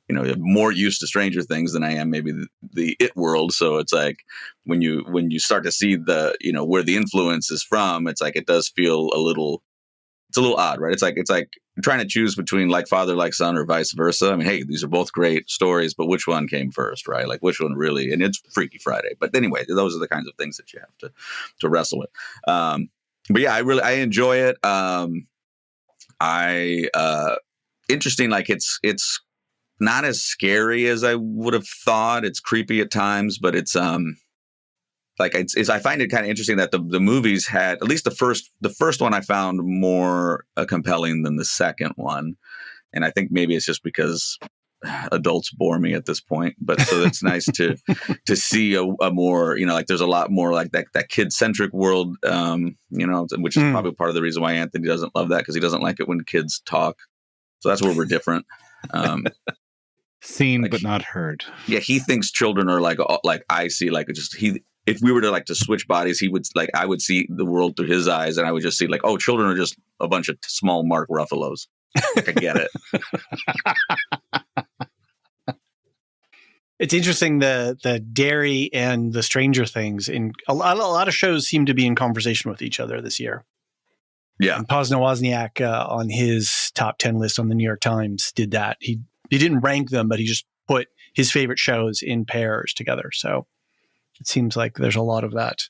Speaker 10: I'm more used to Stranger Things than I am maybe the It world. So it's like when you start to see the where the influence is from, it's like it does feel a little odd, right? It's like trying to choose between like father like son or vice versa. I mean, hey, these are both great stories, but which one came first, right? Like which one really? And it's Freaky Friday, but anyway, those are the kinds of things that you have to wrestle with. But yeah, I enjoy it. Interesting, like it's not as scary as I would have thought. It's creepy at times, but it's I find it kind of interesting that the movies had, at least the first one I found more compelling than the second one. And I think maybe it's just because adults bore me at this point, but so it's nice to see a more, like there's a lot more like that kid-centric world, which is probably part of the reason why Anthony doesn't love that, because he doesn't like it when kids talk. So that's where we're different.
Speaker 9: Seen but not heard.
Speaker 10: Yeah, he thinks children are like I see, like just if we were to switch bodies, he would I would see the world through his eyes, and I would just see children are just a bunch of small Mark Ruffalo's. I get it.
Speaker 1: It's interesting the dairy and the Stranger Things in a lot of shows seem to be in conversation with each other this year.
Speaker 10: Yeah,
Speaker 1: and Posner Wozniak on his top 10 list on the New York Times did that. He didn't rank them, but he just put his favorite shows in pairs together. So it seems like there's a lot of that.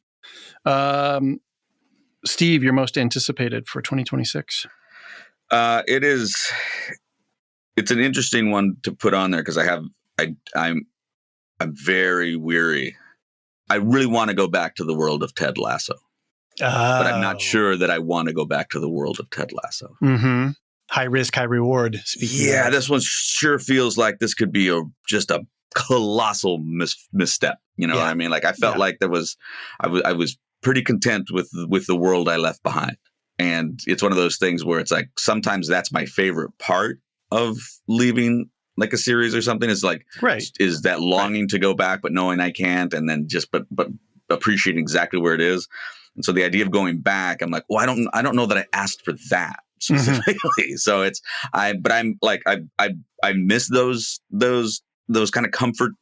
Speaker 1: Steve, your most anticipated for 2026?
Speaker 10: It's an interesting one to put on there because I'm very weary. I really want to go back to the world of Ted Lasso, but I'm not sure that I want to go back to the world of Ted Lasso.
Speaker 1: Mm-hmm. High risk, high reward.
Speaker 10: Yeah, this one sure feels like this could be just a colossal misstep. You know what I mean? Like I felt like I was pretty content with the world I left behind. And it's one of those things where it's like, sometimes that's my favorite part of leaving like a series or something. Is like, is that longing to go back, but knowing I can't, and then just, but appreciating exactly where it is. And so the idea of going back, I'm like, well, I don't know that I asked for that specifically. So I miss those kind of comfort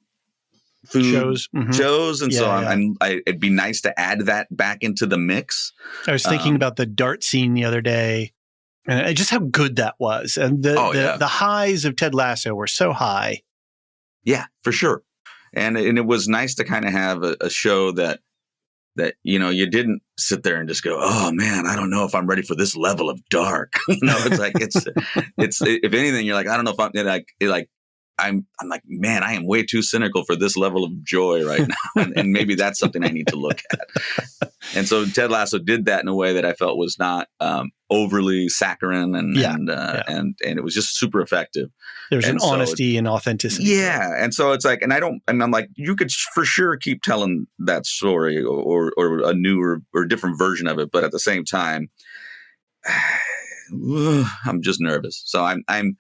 Speaker 10: food shows. And it'd be nice to add that back into the mix.
Speaker 1: I was thinking about the dart scene the other day and just how good that was. And the highs of Ted Lasso were so high.
Speaker 10: Yeah, for sure. And it was nice to kind of have a show that, you didn't sit there and just go, oh man, I don't know if I'm ready for this level of dark. It's like, it's if anything, you're like, I don't know if I'm like, man, I am way too cynical for this level of joy right now. And maybe that's something I need to look at. And so Ted Lasso did that in a way that I felt was not overly saccharine and it was just super effective.
Speaker 1: There's an honesty and authenticity.
Speaker 10: Yeah. And so it's like, and I'm like, you could for sure keep telling that story or a new or different version of it. But at the same time, I'm just nervous. So I'm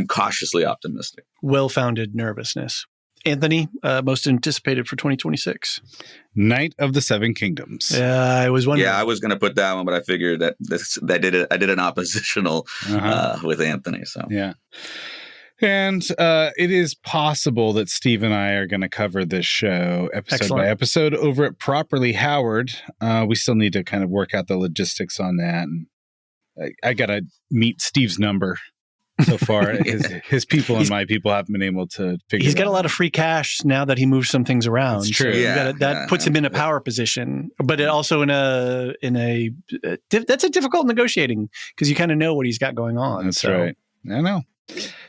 Speaker 10: cautiously optimistic.
Speaker 1: Well-founded nervousness. Anthony, most anticipated for 2026?
Speaker 9: Knight of the Seven Kingdoms.
Speaker 1: I was wondering.
Speaker 10: Yeah, I was going to put that one, but I figured that I did an oppositional with Anthony. So
Speaker 9: yeah. And it is possible that Steve and I are going to cover this show episode by episode over at Properly Howard. We still need to kind of work out the logistics on that. And I got to meet Steve's number so far. His people and my people haven't been able to figure
Speaker 1: He's got a lot of free cash now that he moves some things around.
Speaker 9: That's true.
Speaker 1: So that puts him in a power position, but it also that's a difficult negotiating because you kind of know what he's got going on.
Speaker 9: That's right. I know.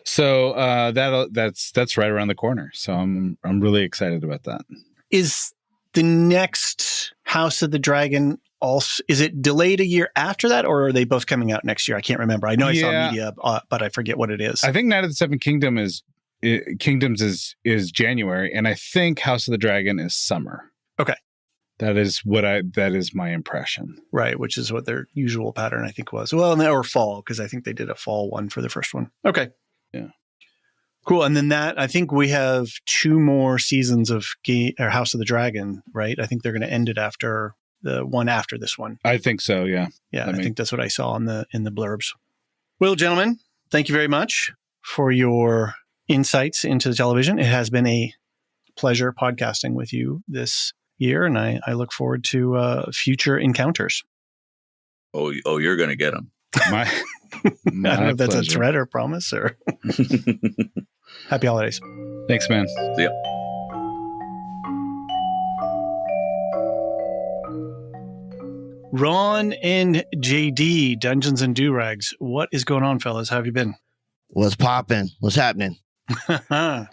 Speaker 9: So that's right around the corner. So I'm really excited about that.
Speaker 1: Is the next House of the Dragon also, is it delayed a year after that, or are they both coming out next year? I can't remember. I know I saw media, but I forget what it is.
Speaker 9: I think Night of the Seven Kingdoms is January, and I think House of the Dragon is summer.
Speaker 1: Okay.
Speaker 9: That is my impression.
Speaker 1: Right, which is what their usual pattern I think was. Well, or fall, because I think they did a fall one for the first one. Okay.
Speaker 9: Yeah.
Speaker 1: Cool. And then I think we have 2 more seasons of House of the Dragon, right? I think they're going to end it after the one after this one.
Speaker 9: I think so, yeah.
Speaker 1: Yeah, I think that's what I saw in the blurbs. Well, gentlemen, thank you very much for your insights into the television. It has been a pleasure podcasting with you this year, and I look forward to future encounters.
Speaker 10: Oh, you're going to get them.
Speaker 1: I don't know if that's a threat or promise or... Happy holidays.
Speaker 9: Thanks, man.
Speaker 10: See ya.
Speaker 1: Ron and JD, Dungeons and Durags. What is going on, fellas? How have you been?
Speaker 11: What's popping? What's happening?
Speaker 1: A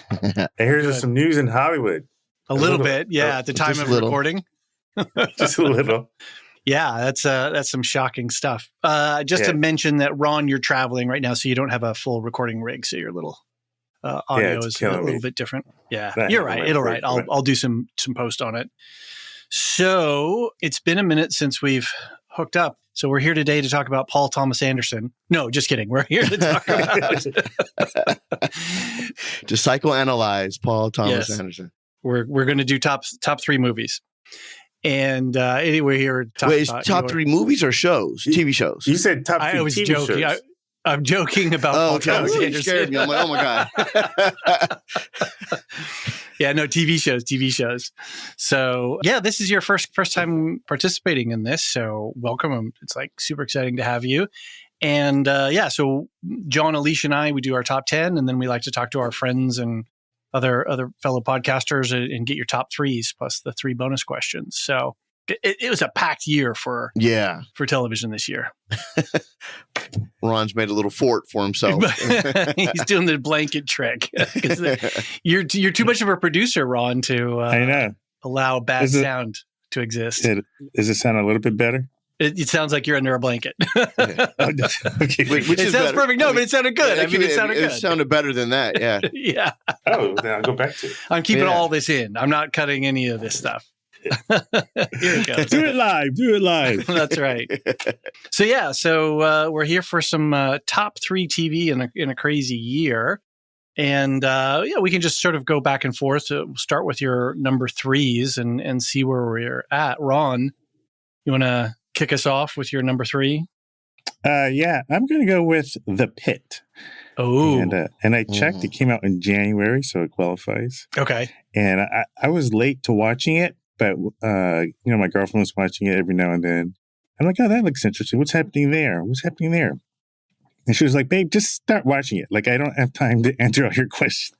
Speaker 11: Here's some news in Hollywood.
Speaker 1: little bit, yeah. At the time of recording,
Speaker 11: Just a little.
Speaker 1: yeah, that's some shocking stuff. Just to mention that, Ron, you're traveling right now, so you don't have a full recording rig, so your little audio is a little bit different. Yeah, you're right. It'll right. I'll do some post on it. So it's been a minute since we've hooked up. So we're here today to talk about Paul Thomas Anderson. No, just kidding. We're here to talk about
Speaker 12: to psychoanalyze Paul Thomas Anderson.
Speaker 1: We're going to do top 3 movies. And anyway, here
Speaker 12: top 3 movies or shows, TV shows.
Speaker 11: You said top 3
Speaker 1: I was
Speaker 11: TV
Speaker 1: joking.
Speaker 11: shows.
Speaker 1: I'm joking about Paul Thomas Anderson.
Speaker 12: Scared me. I'm like, oh my god.
Speaker 1: Yeah, no, TV shows. So yeah, this is your first time participating in this. So welcome. It's like super exciting to have you. And so John, Alicia, and I, we do our top 10, and then we like to talk to our friends and other fellow podcasters and get your top 3s plus the 3 bonus questions. So it was a packed year for television this year.
Speaker 12: Ron's made a little fort for himself.
Speaker 1: He's doing the blanket trick. You're too much of a producer, Ron, to
Speaker 11: I know.
Speaker 1: Allow bad sound to exist.
Speaker 11: Does it sound a little bit better?
Speaker 1: It sounds like you're under a blanket.
Speaker 11: Okay.
Speaker 1: Which it sounds perfect. No, but it sounded good. It sounded good.
Speaker 12: It sounded better than that. Yeah.
Speaker 1: Yeah.
Speaker 11: Oh, then I'll go back to it.
Speaker 1: I'm keeping all this in. I'm not cutting any of this stuff. Here it goes.
Speaker 11: Do it live.
Speaker 1: That's right. So we're here for some top 3 TV in a crazy year. And we can just sort of go back and forth. We'll start with your number 3s and see where we're at. Ron, you want to kick us off with your number 3?
Speaker 11: Yeah, I'm going to go with The Pit.
Speaker 1: Oh.
Speaker 11: And I checked. It came out in January, so it qualifies.
Speaker 1: Okay.
Speaker 11: And I was late to watching it, but my girlfriend was watching it every now and then. I'm like, oh, that looks interesting. What's happening there? And she was like, babe, just start watching it. Like, I don't have time to answer all your questions.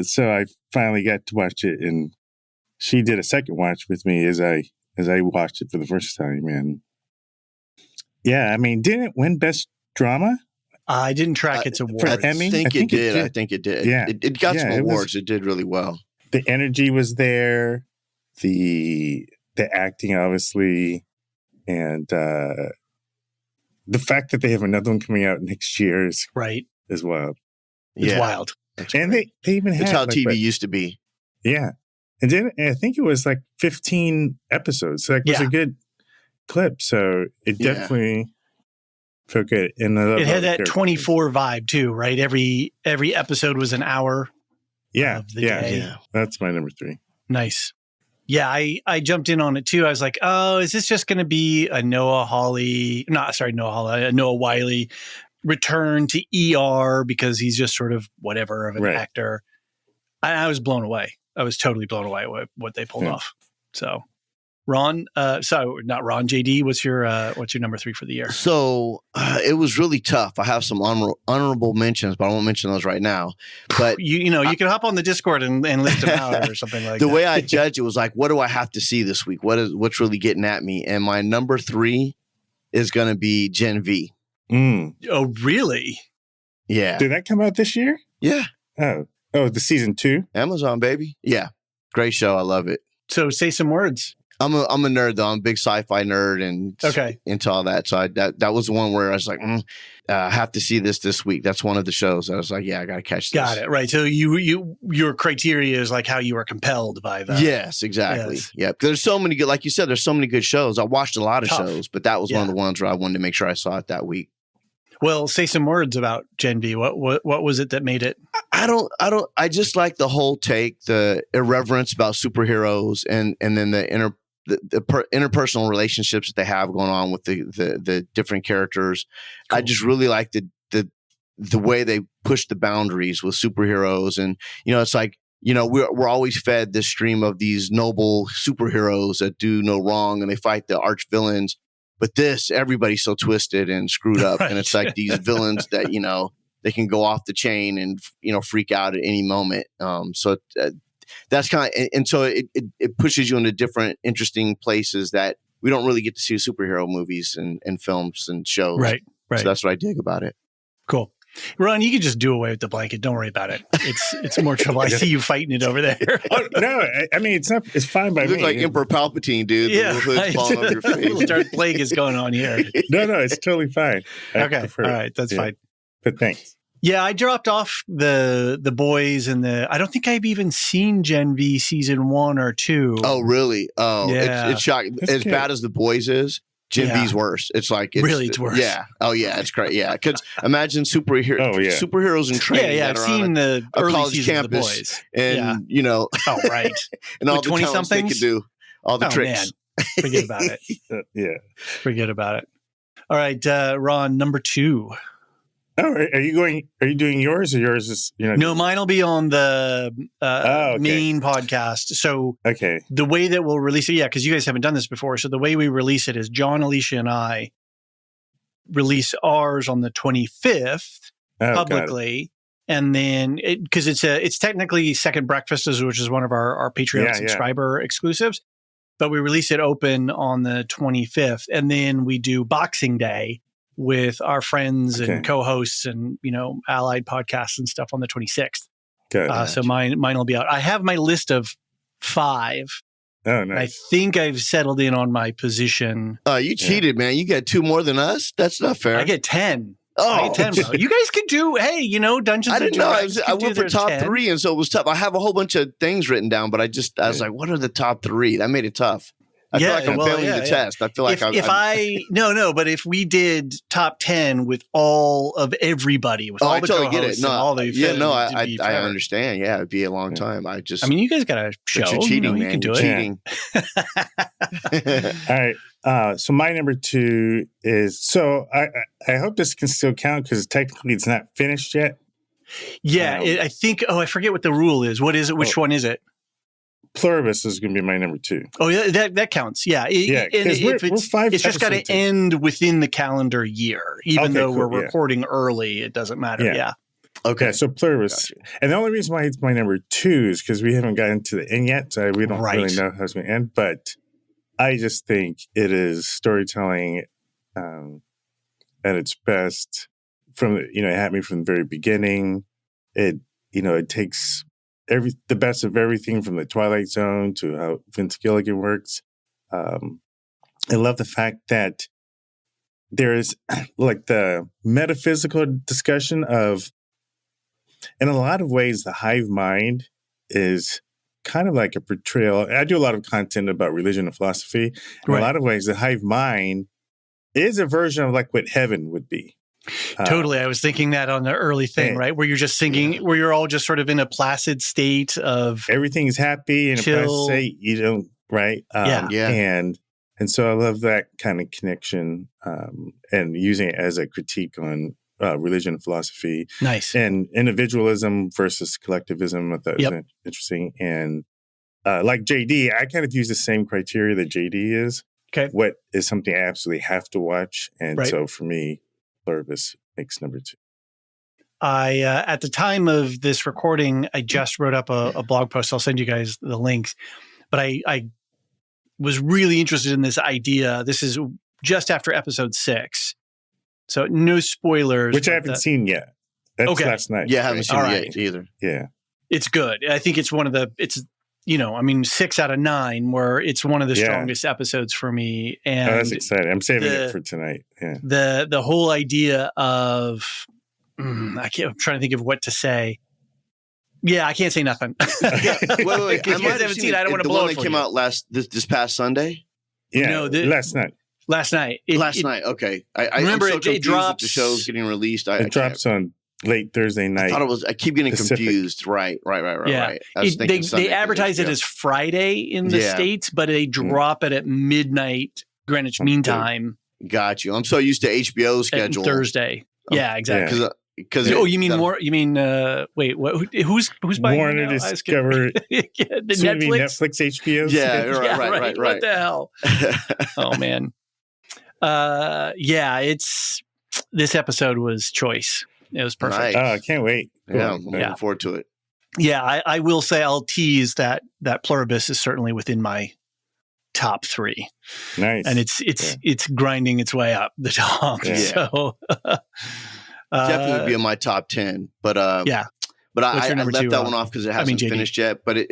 Speaker 11: So I finally got to watch it, and she did a second watch with me as I watched it for the first time. And yeah, I mean, didn't it win Best Drama?
Speaker 1: I didn't track its awards.
Speaker 11: For Emmy?
Speaker 12: I think it did.
Speaker 11: Yeah.
Speaker 12: It got some awards. It did really well.
Speaker 11: The energy was there, the acting, obviously, and the fact that they have another one coming out next year is wild.
Speaker 1: It's wild.
Speaker 11: And they even had...
Speaker 12: It's how TV used to be.
Speaker 11: Yeah. And then I think it was like 15 episodes. So it was a good clip. So it definitely felt good. And
Speaker 1: it had that 24 vibe too, right? Every episode was an hour.
Speaker 11: Yeah.
Speaker 1: Of the day.
Speaker 11: Yeah. That's my number 3.
Speaker 1: Nice. Yeah, I jumped in on it too. I was like, oh, is this just going to be a Noah Wiley return to ER because he's just sort of whatever of an actor? I was blown away. I was totally blown away with what they pulled off. So, Ron, not Ron, JD, what's your number 3 for the year?
Speaker 12: So it was really tough. I have some honorable mentions, but I won't mention those right now. But
Speaker 1: you can hop on the Discord and list them out or something like that.
Speaker 12: The way I judge it was like, what do I have to see this week? What's really getting at me? And my number 3 is going to be Gen V.
Speaker 1: Oh, really?
Speaker 12: Yeah.
Speaker 11: Did that come out this year?
Speaker 12: Yeah.
Speaker 11: Oh, the season 2?
Speaker 12: Amazon, baby. Yeah. Great show. I love it.
Speaker 1: So say some words.
Speaker 12: I'm a nerd though. I'm a big sci-fi nerd and into all that. So that was the one where I was like, I have to see this week. That's one of the shows. I was like, yeah, I got to catch this.
Speaker 1: Got it. Right. So your criteria is like how you were compelled by that.
Speaker 12: Yes, exactly. Yes. Yeah. There's so many good, like you said, there's so many good shows. I watched a lot of shows, but that was one of the ones where I wanted to make sure I saw it that week.
Speaker 1: Well, say some words about Gen V. What was it that made it?
Speaker 12: I just like the whole take, the irreverence about superheroes and then the interpersonal relationships that they have going on with the different characters. Cool. I just really like the way they push the boundaries with superheroes. And, it's like, we're always fed this stream of these noble superheroes that do no wrong and they fight the arch villains. But everybody's so twisted and screwed up. Right. And it's like these villains that, they can go off the chain and, freak out at any moment. So that's kind of, and so it pushes you into different interesting places that we don't really get to see superhero movies and films and shows.
Speaker 1: Right.
Speaker 12: So that's what I dig about it.
Speaker 1: Cool. Ron, you can just do away with the blanket. Don't worry about it. It's more trouble. I see you fighting it over there.
Speaker 11: Oh, no, I mean, it's fine by
Speaker 12: You
Speaker 11: me.
Speaker 12: look like Emperor Palpatine, dude.
Speaker 1: Yeah,
Speaker 12: The hood's falling off your face.
Speaker 1: Darth Plague going on here.
Speaker 11: No, it's totally fine. I
Speaker 1: Okay,
Speaker 11: prefer
Speaker 1: all
Speaker 11: it.
Speaker 1: right, that's fine.
Speaker 11: But thanks.
Speaker 1: Yeah, I dropped off the boys and I don't think I've even seen Gen V season 1 or 2.
Speaker 12: Oh, really? Oh,
Speaker 1: Yeah.
Speaker 12: it's shocking.
Speaker 11: That's
Speaker 12: As
Speaker 11: good.
Speaker 12: bad as The Boys is, Gen
Speaker 1: Yeah.
Speaker 12: V's worse. It's like
Speaker 1: Really, it's worse.
Speaker 12: Yeah. Oh, yeah. It's great. Yeah, because imagine superheroes in training.
Speaker 1: Yeah,
Speaker 12: that
Speaker 1: I've
Speaker 12: are on
Speaker 1: seen the
Speaker 12: a
Speaker 1: early
Speaker 12: college
Speaker 1: seasons of the
Speaker 12: campus,
Speaker 1: boys.
Speaker 12: and
Speaker 1: Yeah.
Speaker 12: you know,
Speaker 1: Oh, right.
Speaker 12: and all
Speaker 1: With
Speaker 12: the talents they
Speaker 1: 20-somethings?
Speaker 12: could do, all the
Speaker 1: Oh,
Speaker 12: tricks.
Speaker 1: man. Forget about it.
Speaker 11: Yeah.
Speaker 1: Forget about it. All right, Ron, number 2.
Speaker 11: Oh, are you doing yours, or yours is
Speaker 1: No, mine will be on the
Speaker 11: okay.
Speaker 1: main podcast. So
Speaker 11: Okay.
Speaker 1: the way that we'll release it, because you guys haven't done this before. So the way we release it is John, Alicia, and I release ours on the 25th
Speaker 11: Oh, got it.
Speaker 1: publicly. And then because it's technically Second Breakfast, which is one of our Patreon
Speaker 11: Yeah,
Speaker 1: subscriber exclusives, but we release it open on the 25th. And then we do Boxing Day with our friends
Speaker 11: Okay.
Speaker 1: and co-hosts and, allied podcasts and stuff on the 26th.
Speaker 11: Good.
Speaker 1: So mine will be out. I have my list of 5.
Speaker 11: Oh,
Speaker 1: And I
Speaker 11: nice.
Speaker 1: think I've settled in on my position.
Speaker 12: You cheated, man. You got 2 more than us. That's not fair.
Speaker 1: I get 10.
Speaker 12: Oh,
Speaker 1: I get 10. Bro. You guys could do, Dungeons
Speaker 12: I
Speaker 1: and
Speaker 12: didn't know.
Speaker 1: Durags
Speaker 12: I
Speaker 1: could do
Speaker 12: went for
Speaker 1: their
Speaker 12: top
Speaker 1: 10.
Speaker 12: 3, and so it was tough. I have a whole bunch of things written down, but I was like, what are the top 3? That made it tough. I feel like I'm failing the test. I feel like
Speaker 1: but if we did top 10 with all of everybody, with all
Speaker 12: I
Speaker 1: the
Speaker 12: totally get it.
Speaker 1: co-hosts
Speaker 12: No,
Speaker 1: and all the
Speaker 12: I understand. Yeah, it'd be a long time.
Speaker 1: you guys got to show.
Speaker 12: But you're cheating,
Speaker 1: you
Speaker 12: man.
Speaker 1: can do
Speaker 12: You're
Speaker 1: it.
Speaker 12: cheating.
Speaker 11: All right. So my number 2 is, so I hope this can still count because technically it's not finished yet.
Speaker 1: Yeah, I think. I forget what the rule is. What is it? Which one is it?
Speaker 11: Pluribus is going to be my number 2.
Speaker 1: Oh, yeah, that counts. Yeah,
Speaker 11: Yeah, 'cause we're 5
Speaker 1: it's just got to
Speaker 11: episodes in.
Speaker 1: end within the calendar year, even
Speaker 11: Okay,
Speaker 1: though
Speaker 11: cool,
Speaker 1: we're
Speaker 11: yeah.
Speaker 1: recording early. It doesn't matter. Yeah.
Speaker 12: Okay.
Speaker 11: So Pluribus. And the only reason why it's my number 2 is because we haven't gotten to the end yet. So we don't really know how it's going to end. But I just think it is storytelling at its best. It had me from the very beginning. It takes the best of everything from the Twilight Zone to how Vince Gilligan works. I love the fact that there is like the metaphysical discussion of, in a lot of ways, the hive mind is kind of like a portrayal. I do a lot of content about religion and philosophy. In a lot of ways, the hive mind is a version of like what heaven would be.
Speaker 1: Totally. I was thinking that on the early thing, right? Where you're just singing, where you're all just sort of in a placid state of
Speaker 11: everything's happy and
Speaker 1: chill.
Speaker 11: a placid state. You don't, right? And so I love that kind of connection and using it as a critique on religion and philosophy.
Speaker 1: Nice.
Speaker 11: And individualism versus collectivism. I thought was interesting. And like JD, I kind of use the same criteria that JD is.
Speaker 1: Okay.
Speaker 11: What is something I absolutely have to watch? And
Speaker 1: Right.
Speaker 11: so for me, Pluribus makes number 2.
Speaker 1: I at the time of this recording, I just wrote up a blog post. I'll send you guys the links. But I was really interested in this idea. This is just after episode 6. So no spoilers.
Speaker 11: Which I haven't seen yet. That's last night.
Speaker 12: Yeah, I haven't seen it yet either.
Speaker 11: Yeah.
Speaker 1: It's good. I think it's one of the, 6 out of 9, where it's one of the strongest episodes for me. And
Speaker 11: that's exciting. I'm saving it for tonight. Yeah.
Speaker 1: The whole idea of, I'm trying to think of what to say. Yeah, I can't say nothing.
Speaker 12: Wait.
Speaker 1: Because you guys haven't seen it. I don't want to blow it
Speaker 12: the one that came out this past Sunday?
Speaker 11: Yeah, last night.
Speaker 1: Last night.
Speaker 12: Okay. I
Speaker 1: remember
Speaker 12: I'm so
Speaker 1: it drops.
Speaker 12: The show's getting released.
Speaker 11: It drops on late Thursday night.
Speaker 12: I keep getting
Speaker 11: Pacific.
Speaker 12: confused. Right.
Speaker 1: Yeah.
Speaker 12: I was thinking
Speaker 1: They advertise it as Friday in the States, but they drop it at midnight Greenwich Mean Time.
Speaker 12: Got you. I'm so used to HBO's schedule.
Speaker 1: Thursday. Yeah, exactly.
Speaker 12: Because
Speaker 1: you mean more? You mean wait? What? Who's buying
Speaker 11: Warner Discover? Netflix HBO.
Speaker 12: Yeah, right.
Speaker 1: What the hell? Oh man. This episode was choice. It was perfect.
Speaker 12: Nice.
Speaker 11: Oh, I can't wait.
Speaker 12: Yeah, I'm looking forward to it.
Speaker 1: Yeah, I will say I'll tease that Pluribus is certainly within my top 3.
Speaker 11: Nice.
Speaker 1: And it's grinding its way up the top.
Speaker 12: Yeah.
Speaker 1: So
Speaker 12: Definitely would be in my top 10. But
Speaker 1: yeah.
Speaker 12: But
Speaker 1: What's
Speaker 12: I
Speaker 1: your number
Speaker 12: left
Speaker 1: two,
Speaker 12: that one off because it hasn't
Speaker 1: JD.
Speaker 12: finished yet. But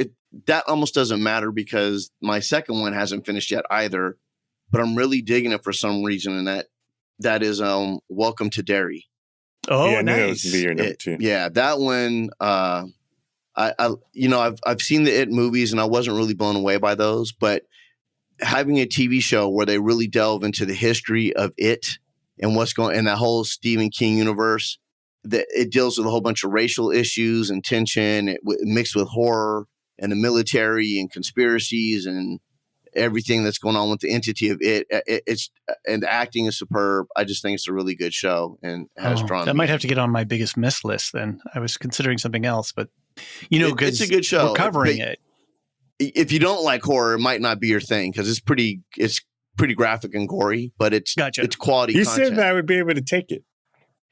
Speaker 12: that almost doesn't matter because my second one hasn't finished yet either. But I'm really digging it for some reason, and that is Welcome to Derry.
Speaker 1: Oh,
Speaker 11: yeah, I knew that
Speaker 1: nice.
Speaker 11: was gonna be your number 2.
Speaker 12: Yeah, that one. I've seen the It movies, and I wasn't really blown away by those. But having a TV show where they really delve into the history of it and what's going in that whole Stephen King universe. That it deals with a whole bunch of racial issues and tension mixed with horror and the military and conspiracies and everything that's going on with the entity of it. And the acting is superb. I just think it's a really good show and has drawn.
Speaker 1: That might have to get on my biggest miss list. Then I was considering something else, but
Speaker 12: it's a good show.
Speaker 1: We're covering it.
Speaker 12: If you don't like horror, it might not be your thing because it's pretty graphic and gory, but it's quality.
Speaker 11: You
Speaker 12: content.
Speaker 11: said that I would be able to take it.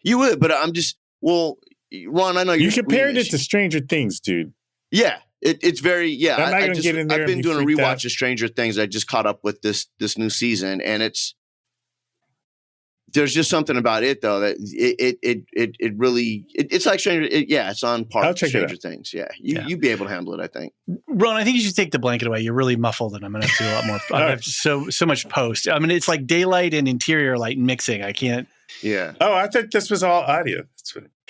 Speaker 12: You would, but I'm just. Well, Ron, I know
Speaker 11: you compared it to Stranger Things, dude.
Speaker 12: Yeah, it's very
Speaker 11: I'm not gonna get in there.
Speaker 12: I've been doing a
Speaker 11: freaked
Speaker 12: rewatch
Speaker 11: out.
Speaker 12: of Stranger Things. I just caught up with this new season, and there's just something about it though that it really it's like Stranger. It's on par with Stranger Things. Yeah, you'd be able to handle it. I think.
Speaker 1: Ron, I think you should take the blanket away. You're really muffled, and I'm going to have to do a lot more. I have so much post. I mean, it's like daylight and interior light mixing. I can't.
Speaker 12: Yeah.
Speaker 11: Oh, I thought this was all audio.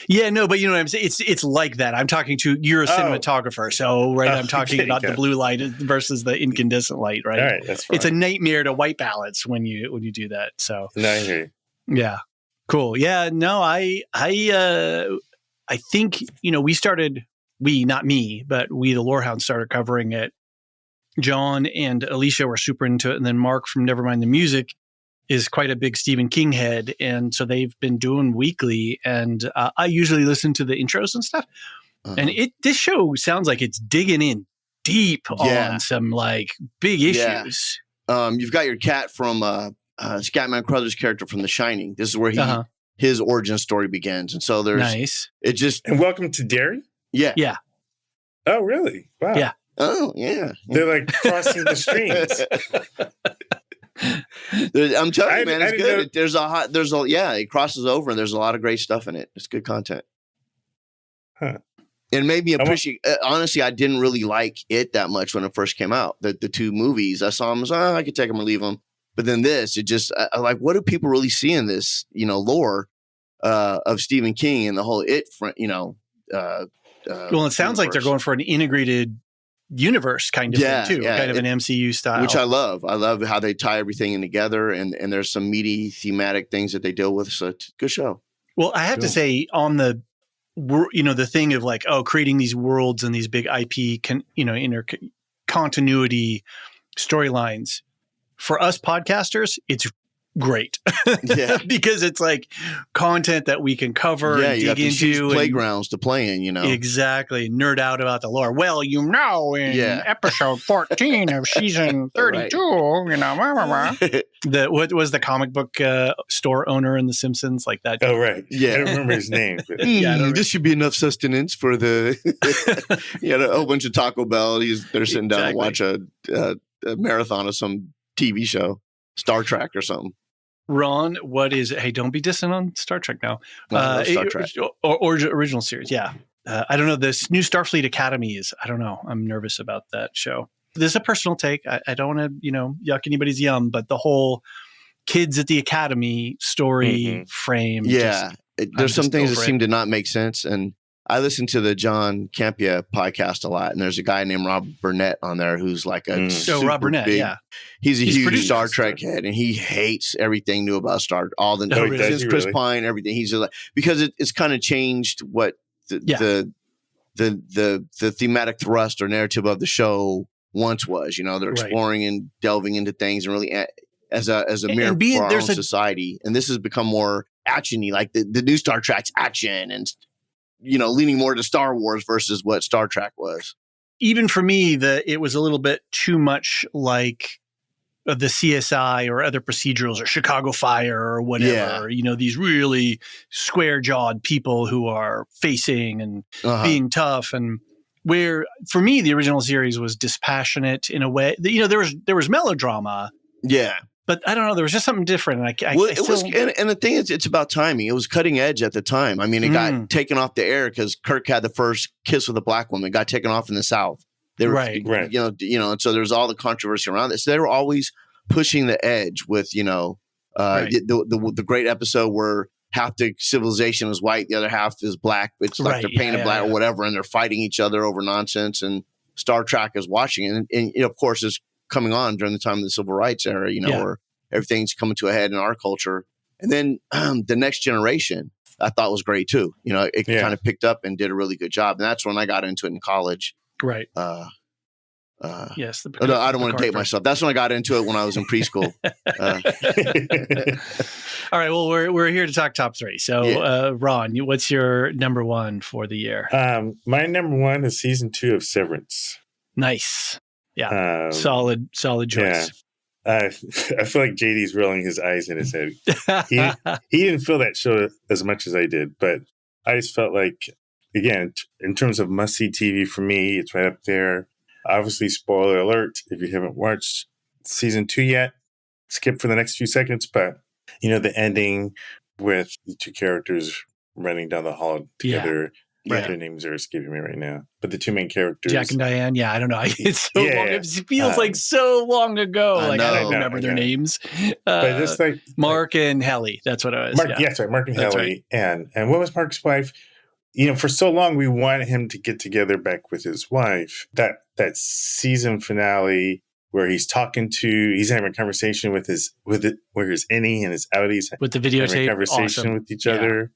Speaker 1: Yeah, no, but you know what I'm saying? It's like that. I'm talking to, you're a cinematographer. So, right, I'm talking about the blue light versus the incandescent light, right?
Speaker 11: All right, that's fine.
Speaker 1: It's a nightmare to white balance when you do that. So,
Speaker 11: no, I hear you.
Speaker 1: Yeah. Cool. Yeah, no, I think, not me, but we, the Lorehounds, started covering it. John and Alicia were super into it. And then Mark from Nevermind the Music is quite a big Stephen King head. And so they've been doing weekly. And I usually listen to the intros and stuff. Uh-huh. And this show sounds like it's digging in deep on some like big issues.
Speaker 12: You've got your cat from Scatman Crothers' character from The Shining. This is where his origin story begins. And so there's
Speaker 11: And Welcome to Derry?
Speaker 12: Yeah.
Speaker 1: Yeah.
Speaker 11: Oh, really? Wow.
Speaker 1: Yeah.
Speaker 12: Oh, yeah.
Speaker 11: They're like crossing the streams.
Speaker 12: I'm telling you, man, it's good. It crosses over and there's a lot of great stuff in it. It's good content.
Speaker 11: Huh.
Speaker 12: It made me appreciate, honestly, I didn't really like it that much when it first came out. The two movies, I saw them, I could take them or leave them. But then I like, what do people really see in this, lore of Stephen King and the whole
Speaker 1: well, it sounds like they're going for an integrated universe kind of thing too, kind of an MCU style,
Speaker 12: which I love. I love how they tie everything in together, and there's some meaty thematic things that they deal with. So it's a good show.
Speaker 1: Well, I have to say on the thing of like creating these worlds and these big IP continuity storylines for us podcasters, it's great. Because it's like content that we can cover and dig into,
Speaker 12: playgrounds to play in,
Speaker 1: exactly, nerd out about the lore. Well, in episode 14 of season 32, what was the comic book store owner in The Simpsons, like that?
Speaker 11: Oh, right. Yeah, I don't remember his name.
Speaker 12: This should be enough sustenance for the a whole bunch of Taco Bell. They're sitting down and watch a marathon of some TV show, Star Trek or something.
Speaker 1: Ron, what is it? Hey, don't be dissing on Star Trek now.
Speaker 12: Star Trek.
Speaker 1: Or original series, yeah. I don't know. This new Starfleet Academy is, I don't know. I'm nervous about that show. This is a personal take. I don't want to, yuck anybody's yum, but the whole kids at the academy story frame.
Speaker 12: Yeah. There's some things that seem to not make sense. And I listen to the John Campea podcast a lot, and there's a guy named Rob Burnett on there who's like a super
Speaker 1: Rob Burnett,
Speaker 12: big, he's huge Star Trek head, and he hates everything new about all the since Chris Pine, everything. He's like, because it's kind of changed what the thematic thrust or narrative of the show once was. They're exploring and delving into things and really as a mirror for our own society. And this has become more actiony, like the new Star Trek's action and leaning more to Star Wars versus what Star Trek was.
Speaker 1: Even for me, it was a little bit too much like the CSI or other procedurals or Chicago Fire or whatever. These really square-jawed people who are facing and being tough. And where, for me, the original series was dispassionate in a way. There was melodrama.
Speaker 12: Yeah.
Speaker 1: But I don't know. There was just something different. And
Speaker 12: and the thing is, it's about timing. It was cutting edge at the time. I mean, it got taken off the air because Kirk had the first kiss with a black woman. It got taken off in the South. They were,
Speaker 1: right.
Speaker 12: And so there's all the controversy around this. So they were always pushing the edge with, the great episode where half the civilization is white, the other half is black. It's like they're painted black or whatever, and they're fighting each other over nonsense. And Star Trek is watching it, and of course, it's coming on during the time of the civil rights era, where everything's coming to a head in our culture. And then the Next Generation, I thought was great too. It kind of picked up and did a really good job. And that's when I got into it in college.
Speaker 1: Right.
Speaker 12: Yes. I don't want to date myself. That's when I got into it when I was in preschool.
Speaker 1: All right. Well, we're here to talk top three. So, Ron, what's your number one for the year?
Speaker 11: My number one is season 2 of Severance.
Speaker 1: Nice. Yeah. Solid choice.
Speaker 11: Yeah. I feel like JD's rolling his eyes in his head. He didn't feel that show as much as I did, but I just felt like, again, in terms of must-see TV for me, it's right up there. Obviously, spoiler alert, if you haven't watched season 2 yet, skip for the next few seconds. But, the ending with the two characters running down the hall together.
Speaker 1: Right.
Speaker 11: Their names are escaping me right now. But the two main characters.
Speaker 1: Jack and Diane. Yeah, I don't know. It's so long. It feels like so long ago. I don't remember their names.
Speaker 11: But it's like
Speaker 1: Mark and Helly. That's what it was.
Speaker 11: Mark and Helly. Right. And what was Mark's wife? For so long we wanted him to get together back with his wife. That season finale where he's having a conversation with his innie and his outies with
Speaker 1: the videotape,
Speaker 11: having a conversation with each other,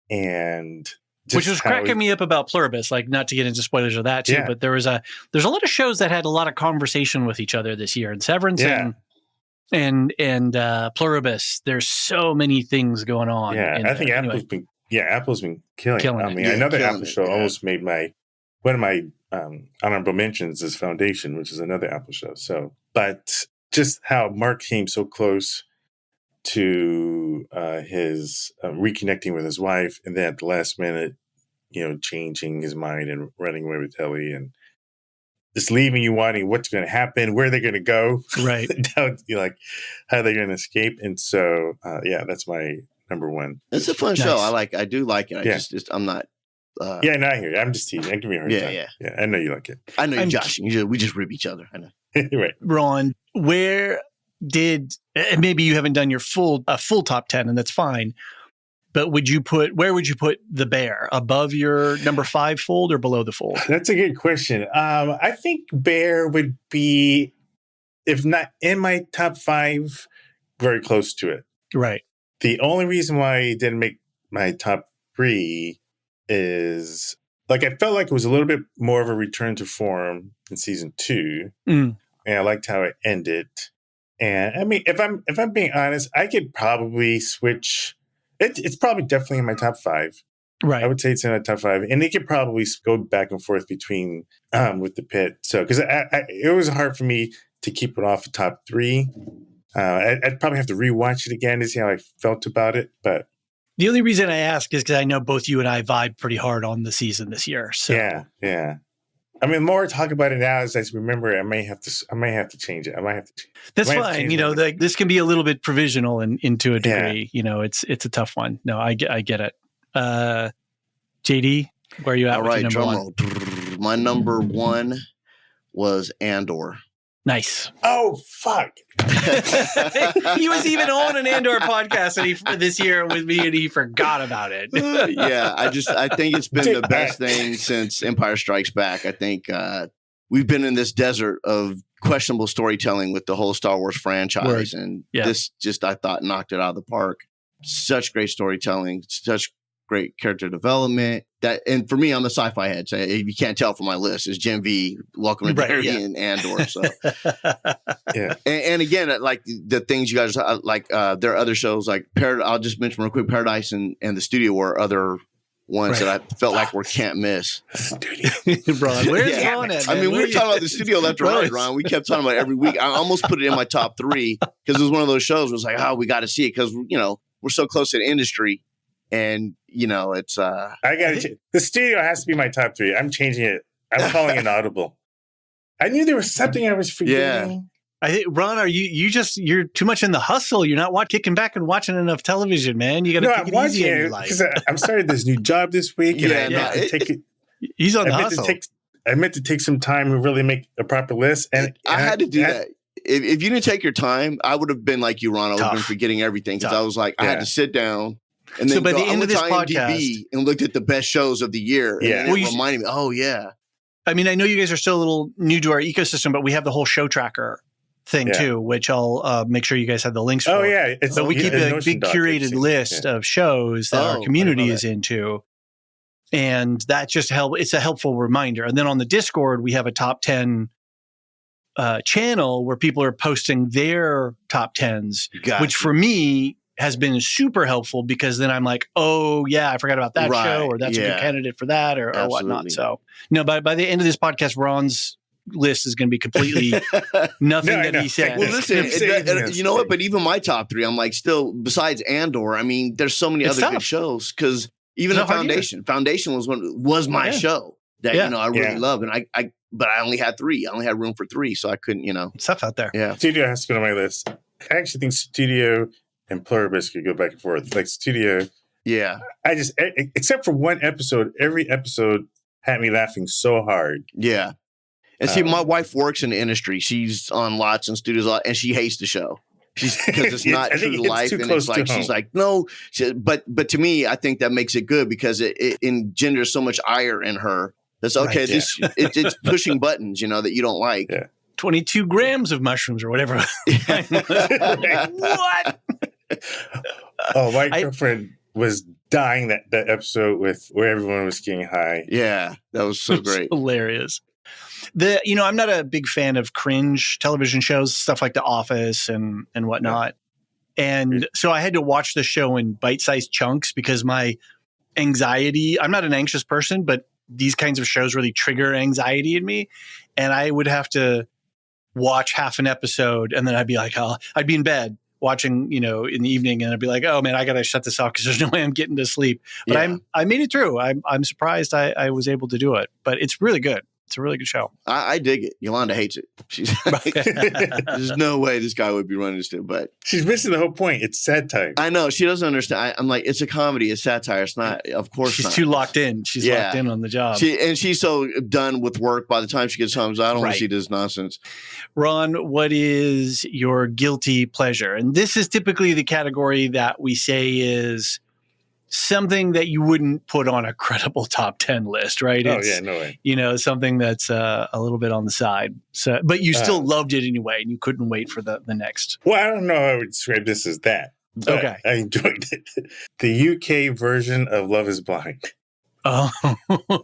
Speaker 11: and
Speaker 1: which was cracking me up about Pluribus. Like, not to get into spoilers of that too, but there's a lot of shows that had a lot of conversation with each other this year, and Severance and Pluribus. There's so many things going on.
Speaker 11: Yeah, I think Apple's been killing it. I mean, another Apple show almost made one of my honorable mentions is Foundation, which is another Apple show. So, but just how Mark came so close to his reconnecting with his wife, and then at the last minute, changing his mind and running away with Helly, and just leaving you wanting what's going to happen, where they're going to go,
Speaker 1: right?
Speaker 11: Like how they're going to escape. And so, that's my number one.
Speaker 12: It's a fun show. I do like it. I'm not.
Speaker 11: I hear you. I'm just teasing. I give you a hard time. Yeah. I know you like it.
Speaker 12: I know you, Josh. We just rib each other. I know.
Speaker 11: Right.
Speaker 1: Ron, where did, and maybe you haven't done your full top 10, and that's fine, but where would you put The Bear? Above your number 5 fold or below the fold?
Speaker 11: That's a good question. I think Bear would be, if not in my top 5, very close to it.
Speaker 1: Right.
Speaker 11: The only reason why it didn't make my top 3 is, I felt like it was a little bit more of a return to form in season 2. And I liked how it ended. And I mean, if I'm being honest, I could probably switch. It's probably definitely in my top 5.
Speaker 1: Right.
Speaker 11: I would say it's in my top 5, and it could probably go back and forth between with the Pit. So because it was hard for me to keep it off the top 3. I'd probably have to rewatch it again to see how I felt about it. But
Speaker 1: the only reason I ask is because I know both you and I vibe pretty hard on the season this year. So
Speaker 11: yeah. I mean, the more I talk about it now, as I remember, I may have to change it.
Speaker 1: That's fine. This can be a little bit provisional into a degree. It's a tough one. No, I get it. JD, where are you at?
Speaker 12: All right, drum roll. My number 1 was Andor.
Speaker 1: Nice.
Speaker 11: Oh, fuck.
Speaker 1: He was even on an Andor podcast this year with me, and he forgot about it.
Speaker 12: I think it's been the best thing since Empire Strikes Back. I think we've been in this desert of questionable storytelling with the whole Star Wars franchise. And this just, I thought, knocked it out of the park. Such great storytelling, such great character development. And for me, I'm a sci-fi head. So if you can't tell from my list, is Gen V, Welcome to Derry, and Andor. So and again, like the things you guys like, there are other shows like I'll just mention real quick, Paradise and the Studio were other ones that I felt like were can't miss.
Speaker 1: Ron, where's Ron at?
Speaker 12: I mean, we were talking about the Studio left or right, Ron. We kept talking about it every week. I almost put it in my top 3 because it was one of those shows where it was like, we got to see it because we're so close to the industry. And it's
Speaker 11: I gotta the Studio has to be my top 3. I'm changing it. I'm calling it Audible. I knew there was something I was forgetting.
Speaker 1: I think, Ron, you're too much in the hustle. You're not kicking back and watching enough television, man. You got to take it easy in your life.
Speaker 11: Because I'm starting this new job this week, and I meant to take it.
Speaker 1: He's on the hustle.
Speaker 11: I meant to take some time and really make a proper list, and
Speaker 12: I had to do that. If you didn't take your time, I would have been like you, Ron. I would have been forgetting everything because I was like, I had to sit down. And then
Speaker 1: so by the end of this
Speaker 12: podcast, and looked at the best shows of the year.
Speaker 11: Yeah,
Speaker 12: and it reminded me. Oh yeah.
Speaker 1: I mean, I know you guys are still a little new to our ecosystem, but we have the whole show tracker thing too, which I'll make sure you guys have the links for.
Speaker 11: Oh yeah,
Speaker 1: so we keep a big curated list of shows that our community is into, and that just it's a helpful reminder. And then on the Discord, we have a top 10 channel where people are posting their top 10s, which for me has been super helpful because then I'm like, oh yeah, I forgot about that show, or that's a good candidate for that, or whatnot. So no, by the end of this podcast, Ron's list is going to be completely nothing that he said.
Speaker 12: Well, listen, you know what? But even my top 3, I'm like, still besides Andor. I mean, there's so many other good shows because even the Foundation was my show that I really love, and but I only had 3. I only had room for 3, so I couldn't.
Speaker 1: Stuff out there.
Speaker 11: Yeah, Studio has to go to my list. I actually think Studio and Pluribus could go back and forth. Like Studio.
Speaker 12: Yeah.
Speaker 11: I just, except for one episode, every episode had me laughing so hard.
Speaker 12: Yeah. And see, my wife works in the industry. She's on lots and studios, and she hates the show. Because it's not true to life. And it's like, she's like, no. But to me, I think that makes it good because it engenders so much ire in her. That's okay. It's pushing buttons, that you don't like.
Speaker 11: Yeah.
Speaker 1: 22 grams of mushrooms or whatever. What?
Speaker 11: Oh, my girlfriend was dying that episode where everyone was getting high.
Speaker 12: Yeah, that was so great.
Speaker 1: Hilarious. I'm not a big fan of cringe television shows, stuff like The Office and whatnot. And so I had to watch the show in bite-sized chunks because my anxiety, I'm not an anxious person, but these kinds of shows really trigger anxiety in me. And I would have to watch half an episode and then I'd be like, I'd be in bed watching, in the evening, and I'd be like, oh man, I got to shut this off because there's no way I'm getting to sleep. But I made it through. I'm surprised I was able to do it, but it's really good. It's a really good show.
Speaker 12: I dig it. Yolanda hates it. She's there's no way this guy would be running this thing, but
Speaker 11: she's missing the whole point. It's satire.
Speaker 12: I know. She doesn't understand. I'm like, it's a comedy. It's satire. It's not, of course
Speaker 1: she's
Speaker 12: not.
Speaker 1: Too locked in. She's locked in on the job.
Speaker 12: She's so done with work by the time she gets home. So I don't want to see this nonsense.
Speaker 1: Ron, what is your guilty pleasure? And this is typically the category that we say is something that you wouldn't put on a credible top 10 list, right?
Speaker 11: No way.
Speaker 1: Something that's a little bit on the side. So, but you still loved it anyway, and you couldn't wait for the next.
Speaker 11: Well, I don't know how I would describe this as that. But okay. I enjoyed it. The UK version of Love is Blind.
Speaker 1: Oh,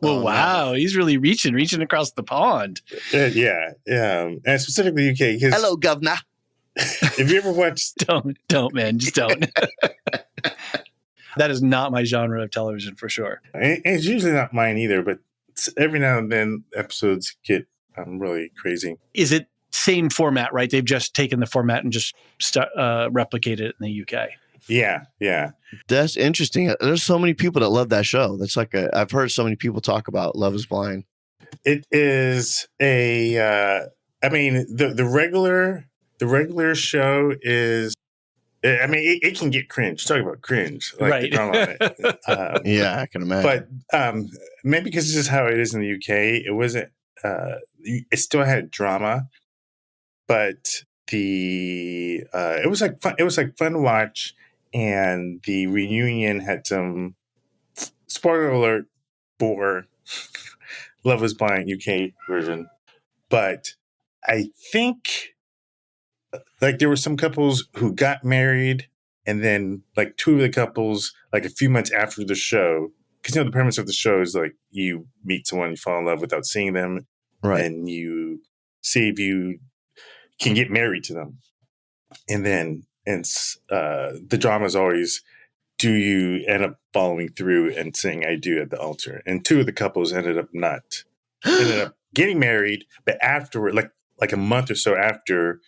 Speaker 1: wow. He's really reaching across the pond.
Speaker 11: Yeah. And specifically UK.
Speaker 12: Hello, governor.
Speaker 11: If you ever watched...
Speaker 1: Don't, man. Just don't. That is not my genre of television for sure.
Speaker 11: And it's usually not mine either, but every now and then episodes get really crazy.
Speaker 1: Is it same format, right? They've just taken the format and just replicated it in the UK.
Speaker 11: Yeah.
Speaker 12: That's interesting. There's so many people that love that show. That's like I've heard so many people talk about Love is Blind.
Speaker 11: It is the regular show is, I mean, it can get cringe. Talk about cringe. Like
Speaker 1: right.
Speaker 11: The drama on it.
Speaker 12: Yeah, I can imagine.
Speaker 11: But maybe because this is how it is in the UK, it wasn't, it still had drama, but it was like fun. It was like fun to watch. And the reunion had some, spoiler alert for Love is Blind UK version. But I think like there were some couples who got married, and then like two of the couples, like a few months after the show, because the premise of the show is like you meet someone, you fall in love without seeing them,
Speaker 12: right?
Speaker 11: And you see if you can get married to them, and then the drama is always, do you end up following through and saying I do at the altar? And two of the couples ended up getting married, but afterward, like a month or so after,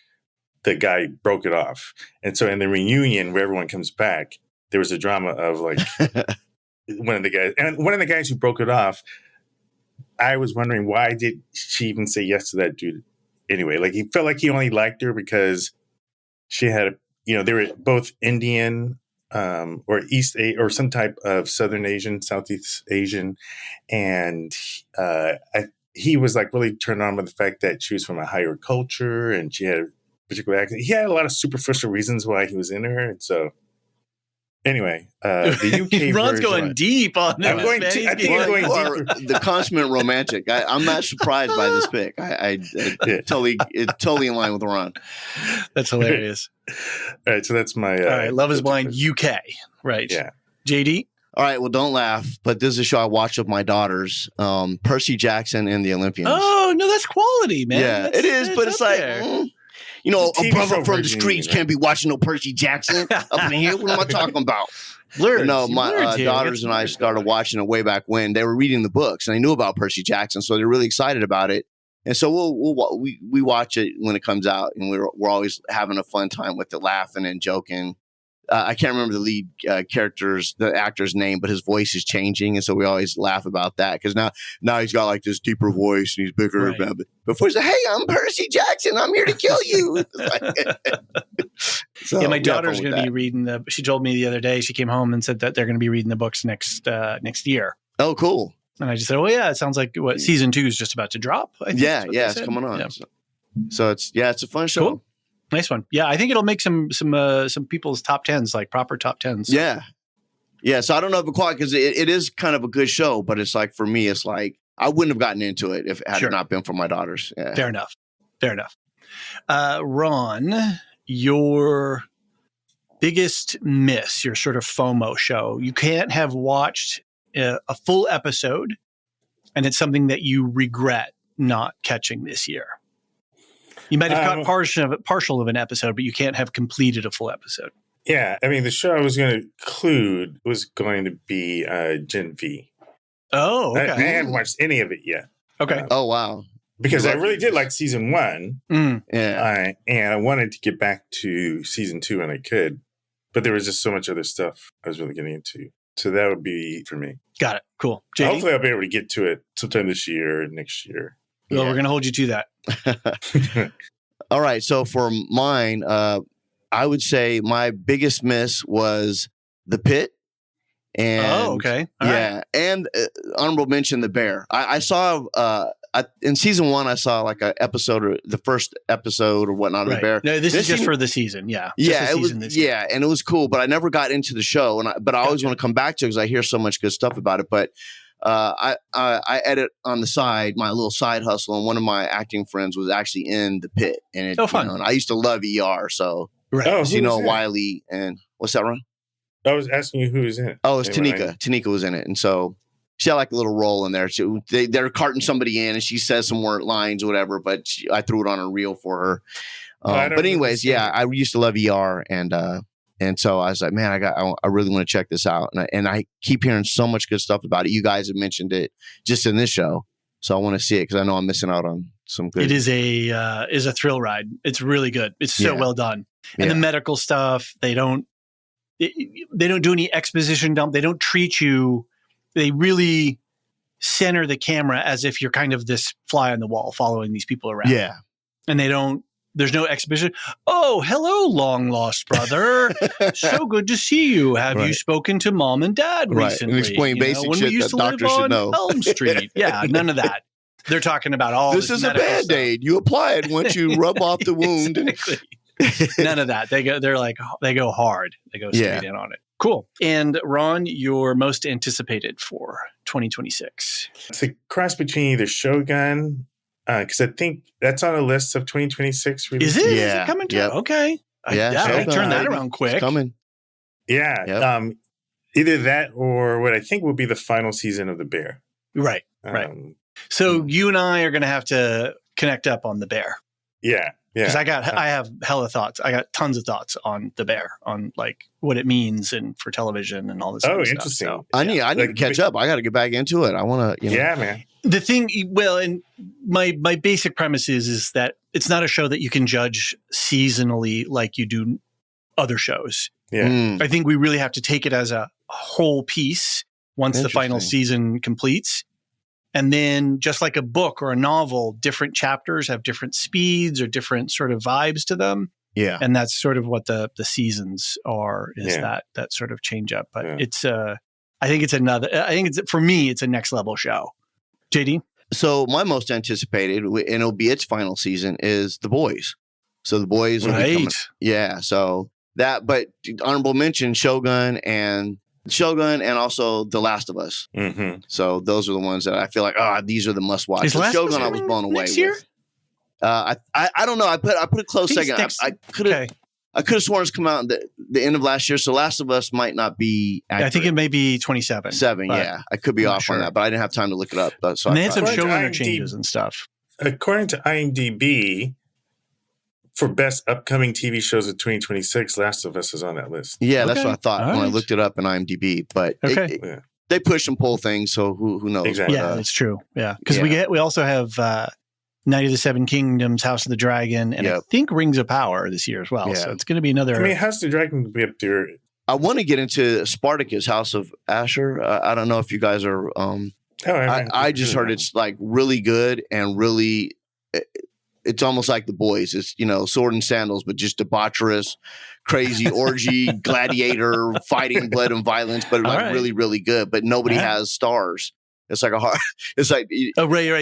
Speaker 11: the guy broke it off. And so in the reunion where everyone comes back, there was a drama of like one of the guys who broke it off. I was wondering, why did she even say yes to that dude anyway. Like he felt like he only liked her because she had, they were both Indian or or some type of Southern Asian, Southeast Asian, and he was like really turned on by the fact that she was from a higher culture and she had a particular accent. He had a lot of superficial reasons why he was in her, and so. Anyway, the UK
Speaker 1: Ron's
Speaker 11: version,
Speaker 1: going deep on this.
Speaker 11: I think I'm going deeper.
Speaker 12: The consummate romantic. I'm not surprised by this pick. It's totally in line with Ron.
Speaker 1: That's hilarious.
Speaker 11: All right, so that's my.
Speaker 1: All right, Love is Blind UK. Right.
Speaker 11: Yeah.
Speaker 1: JD?
Speaker 12: All right, well, don't laugh, but this is a show I watched with my daughters. Percy Jackson and the Olympians.
Speaker 1: Oh, no, that's quality, man.
Speaker 12: Yeah, it is, but it's like... a brother from the streets can't be watching no Percy Jackson up in here. What am I talking about?
Speaker 1: Blurs.
Speaker 12: No, my
Speaker 1: Blurs here.
Speaker 12: daughters and I started watching it way back when. They were reading the books, and they knew about Percy Jackson, so they're really excited about it. And so we watch it when it comes out, and we're always having a fun time with it, laughing and joking. I can't remember the lead the actor's name, but his voice is changing, and so we always laugh about that because now he's got like this deeper voice and he's bigger.
Speaker 1: Right.
Speaker 12: Before he's like, "Hey, I'm Percy Jackson. I'm here to kill you." So,
Speaker 1: yeah, my daughter's going to be reading she told me the other day, she came home and said that they're going to be reading the books next year.
Speaker 12: Oh, cool.
Speaker 1: And I just said, well, yeah, it sounds like what season 2 is just about to drop. I think
Speaker 12: it's coming on. Yeah. So it's a fun show.
Speaker 1: Cool. Nice one. Yeah, I think it'll make some people's top 10s, like proper top 10s.
Speaker 12: Yeah. Yeah, so I don't know if it quite, because it is kind of a good show, but it's like, for me, it's like, I wouldn't have gotten into it if it had not been for my daughters. Yeah.
Speaker 1: Fair enough. Ron, your biggest miss, your sort of FOMO show, you can't have watched a full episode, and it's something that you regret not catching this year. You might have caught partial of an episode, but you can't have completed a full episode.
Speaker 11: Yeah, I mean, the show I was going to include was going to be Gen V.
Speaker 1: Oh, okay.
Speaker 11: I haven't watched any of it yet.
Speaker 1: Okay.
Speaker 12: Oh, wow.
Speaker 11: Because I really did like season 1.
Speaker 12: Yeah.
Speaker 11: And I wanted to get back to season 2 when I could. But there was just so much other stuff I was really getting into. So that would be for me.
Speaker 1: Got it. Cool. JD?
Speaker 11: Hopefully I'll be able to get to it sometime this year or next year.
Speaker 1: Well, we're going to hold you to that.
Speaker 12: All right. So for mine, I would say my biggest miss was The Pit. And
Speaker 1: okay.
Speaker 12: All right. And honorable mention, The Bear. I saw in season 1, I saw like a episode, or the first episode or whatnot of The Bear.
Speaker 1: No, this is just for the season. Yeah.
Speaker 12: Yeah, it was. Yeah, and it was cool, but I never got into the show, but I always want to come back to it because I hear so much good stuff about it. But I edit on the side, my little side hustle, and one of my acting friends was actually in The Pit, and
Speaker 1: fun.
Speaker 12: And I used to love ER, so Wiley and what's that, Ron?
Speaker 11: I was asking you who was in it.
Speaker 12: Oh, it's Tanika. Tanika was in it, and so she had like a little role in there. They're carting somebody in, and she says some more lines or whatever. But I threw it on a reel for her. But anyways, I used to love ER, and so I was like, man, I really want to check this out, and I keep hearing so much good stuff about it. You guys have mentioned it just in this show, so I want to see it because I know I'm missing out on some good.
Speaker 1: It is a thrill ride. It's really good. It's so well done, and the medical stuff they don't do any exposition dump. They don't treat you. They really center the camera as if you're kind of this fly on the wall following these people around.
Speaker 12: Yeah.
Speaker 1: And there's no exposition. Oh, hello, long lost brother. So good to see you. Have you spoken to mom and dad recently?
Speaker 12: And explain basic
Speaker 1: when
Speaker 12: shit
Speaker 1: we used
Speaker 12: that
Speaker 1: to live
Speaker 12: doctors should
Speaker 1: on
Speaker 12: know.
Speaker 1: Elm Street. Yeah, none of that. They're talking about all this
Speaker 12: is a Band-Aid. You apply it once you rub off the wound.
Speaker 1: Exactly. None of that. They go hard. They go straight in on it. Cool. And Ron, your most anticipated for 2026?
Speaker 11: It's a cross between either Shogun, because I think that's on a list of 2026 releases.
Speaker 1: Is it? Yeah. Is it coming to? Okay. I turned that around quick.
Speaker 12: It's coming.
Speaker 11: Yeah. Yep. Either that or what I think will be the final season of The Bear.
Speaker 1: Right. Right. So you and I are going to have to connect up on The Bear.
Speaker 11: Yeah.
Speaker 1: Because I have hella thoughts. I got tons of thoughts on The Bear, on like what it means and for television and all this.
Speaker 11: Oh, interesting.
Speaker 1: Stuff. So,
Speaker 12: I need to catch up. I got to get back into it. I want to.
Speaker 11: Yeah, man.
Speaker 1: The thing, and my basic premise is that it's not a show that you can judge seasonally like you do other shows.
Speaker 11: Yeah,
Speaker 1: I think we really have to take it as a whole piece once the final season completes. And then just like a book or a novel, different chapters have different speeds or different sort of vibes to them.
Speaker 12: Yeah.
Speaker 1: And that's sort of what the seasons are, is that sort of change up. But it's, I think for me, it's a next level show. JD?
Speaker 12: So my most anticipated, and it'll be its final season, is The Boys. So The Boys will be coming. Yeah. So that, but honorable mention, Shogun and also The Last of Us.
Speaker 11: Mm-hmm.
Speaker 12: So those are the ones that I feel like, these are the must watch. Shogun I was blown away with. I don't know. I put a close second. I could have sworn it's come out the end of last year. So Last of Us might not be accurate.
Speaker 1: I think it may be 27.
Speaker 12: Yeah. I could be off on that, but I didn't have time to look it up. So
Speaker 1: and they had some showrunner changes and stuff.
Speaker 11: According to IMDb, for best upcoming TV shows of 2026, Last of Us is on that list.
Speaker 12: Yeah, that's what I thought when I looked it up in IMDb. But they push and pull things, so who knows?
Speaker 11: Exactly.
Speaker 1: Yeah, it's true. Yeah, because we also have Night of the Seven Kingdoms, House of the Dragon, and I think Rings of Power this year as well. Yeah. So it's going to be another.
Speaker 11: I mean, House of the Dragon will be up there.
Speaker 12: I want to get into Spartacus, House of Asher. I don't know if you guys are. I just heard it's like really good and really. It's almost like The Boys. It's, sword and sandals, but just debaucherous, crazy orgy, gladiator, fighting, blood and violence, but really, really good. But nobody has stars. It's like it's like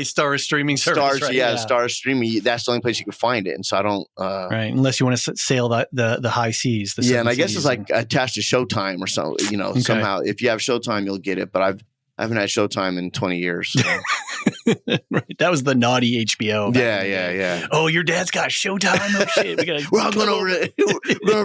Speaker 1: Star streaming service.
Speaker 12: Stars, Star streaming. That's the only place you can find it. And so I don't.
Speaker 1: Right, unless you want to sail the high seas.
Speaker 12: And I guess it's like attached to Showtime or something. Somehow if you have Showtime, you'll get it. But I haven't had Showtime in 20 years. So.
Speaker 1: Right. That was the naughty HBO.
Speaker 12: Yeah.
Speaker 1: Oh, your dad's got Showtime? Oh, shit.
Speaker 12: We're all going over to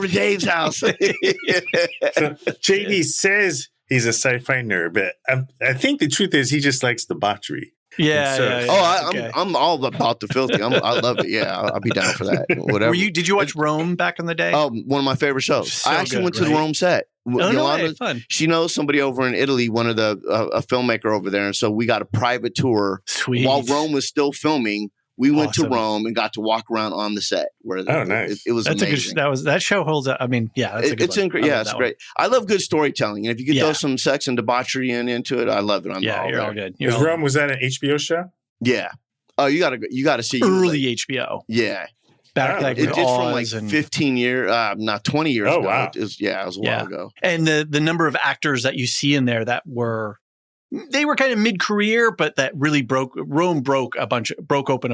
Speaker 12: Dave's house.
Speaker 11: So JD says he's a sci-fi nerd, but I think the truth is he just likes debauchery.
Speaker 1: Yeah.
Speaker 12: I'm all about the filthy. I love it. Yeah, I'll be down for that. Whatever.
Speaker 1: Did you watch Rome back in the day?
Speaker 12: Oh, one of my favorite shows. So I actually went to the Rome set.
Speaker 1: Yolanda, fun.
Speaker 12: She knows somebody over in Italy, one of the a filmmaker over there, and so we got a private tour.
Speaker 1: Sweet.
Speaker 12: While Rome was still filming, we went to Rome and got to walk around on the set.
Speaker 11: Nice!
Speaker 12: It was amazing.
Speaker 1: That show holds up. I mean, that's a good one.
Speaker 12: It's great. I love good storytelling, and if you could throw some sex and debauchery into it, I love it.
Speaker 1: You're all good.
Speaker 11: Rome, was that an HBO show?
Speaker 12: Yeah. Oh, you got to see
Speaker 1: early HBO.
Speaker 12: Yeah.
Speaker 1: Back
Speaker 12: it did from like 15 years, not 20 years ago.
Speaker 11: Wow.
Speaker 12: It was a while ago.
Speaker 1: And the number of actors that you see in there that were kind of mid-career, but that really broke open a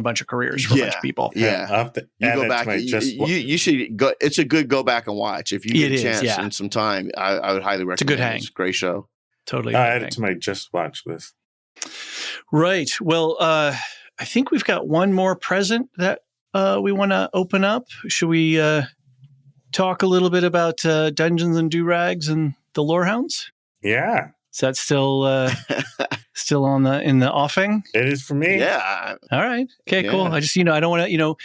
Speaker 1: bunch of careers for a bunch of people.
Speaker 12: Yeah. You go back. You should go. It's a good go back and watch if you get a chance and some time. I would highly recommend.
Speaker 1: It's a good hang.
Speaker 12: It's a great show.
Speaker 1: Totally.
Speaker 11: I add it to my just watch list.
Speaker 1: Right. Well, I think we've got one more present that we want to open up. Should we talk a little bit about Dungeons and Durags and the Lorehounds?
Speaker 11: Yeah.
Speaker 1: Is that still in the offing?
Speaker 11: It is for me.
Speaker 12: Yeah.
Speaker 1: All right. Okay, cool. I just, I don't want to,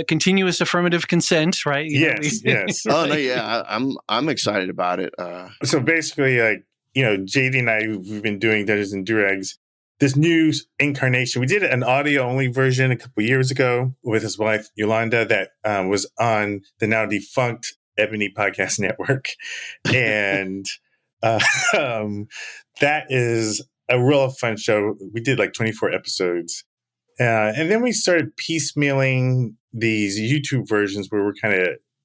Speaker 1: continuous affirmative consent, right?
Speaker 11: Yes.
Speaker 12: Oh no, yeah. I'm excited about it.
Speaker 11: So basically, JD and I, we've been doing Dungeons and Durags. This new incarnation, we did an audio-only version a couple years ago with his wife, Yolanda, that was on the now defunct Ebony Podcast Network. And that is a real fun show. We did like 24 episodes. And then we started piecemealing these YouTube versions where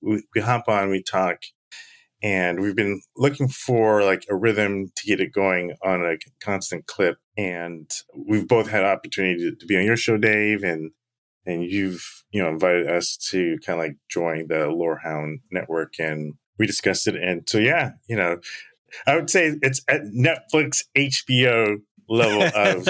Speaker 11: we hop on, we talk. And we've been looking for like a rhythm to get it going on a constant clip. And we've both had opportunity to be on your show, Dave, and you've invited us to kind of like join the Lorehound network, and we discussed it. And so I would say it's at Netflix HBO level of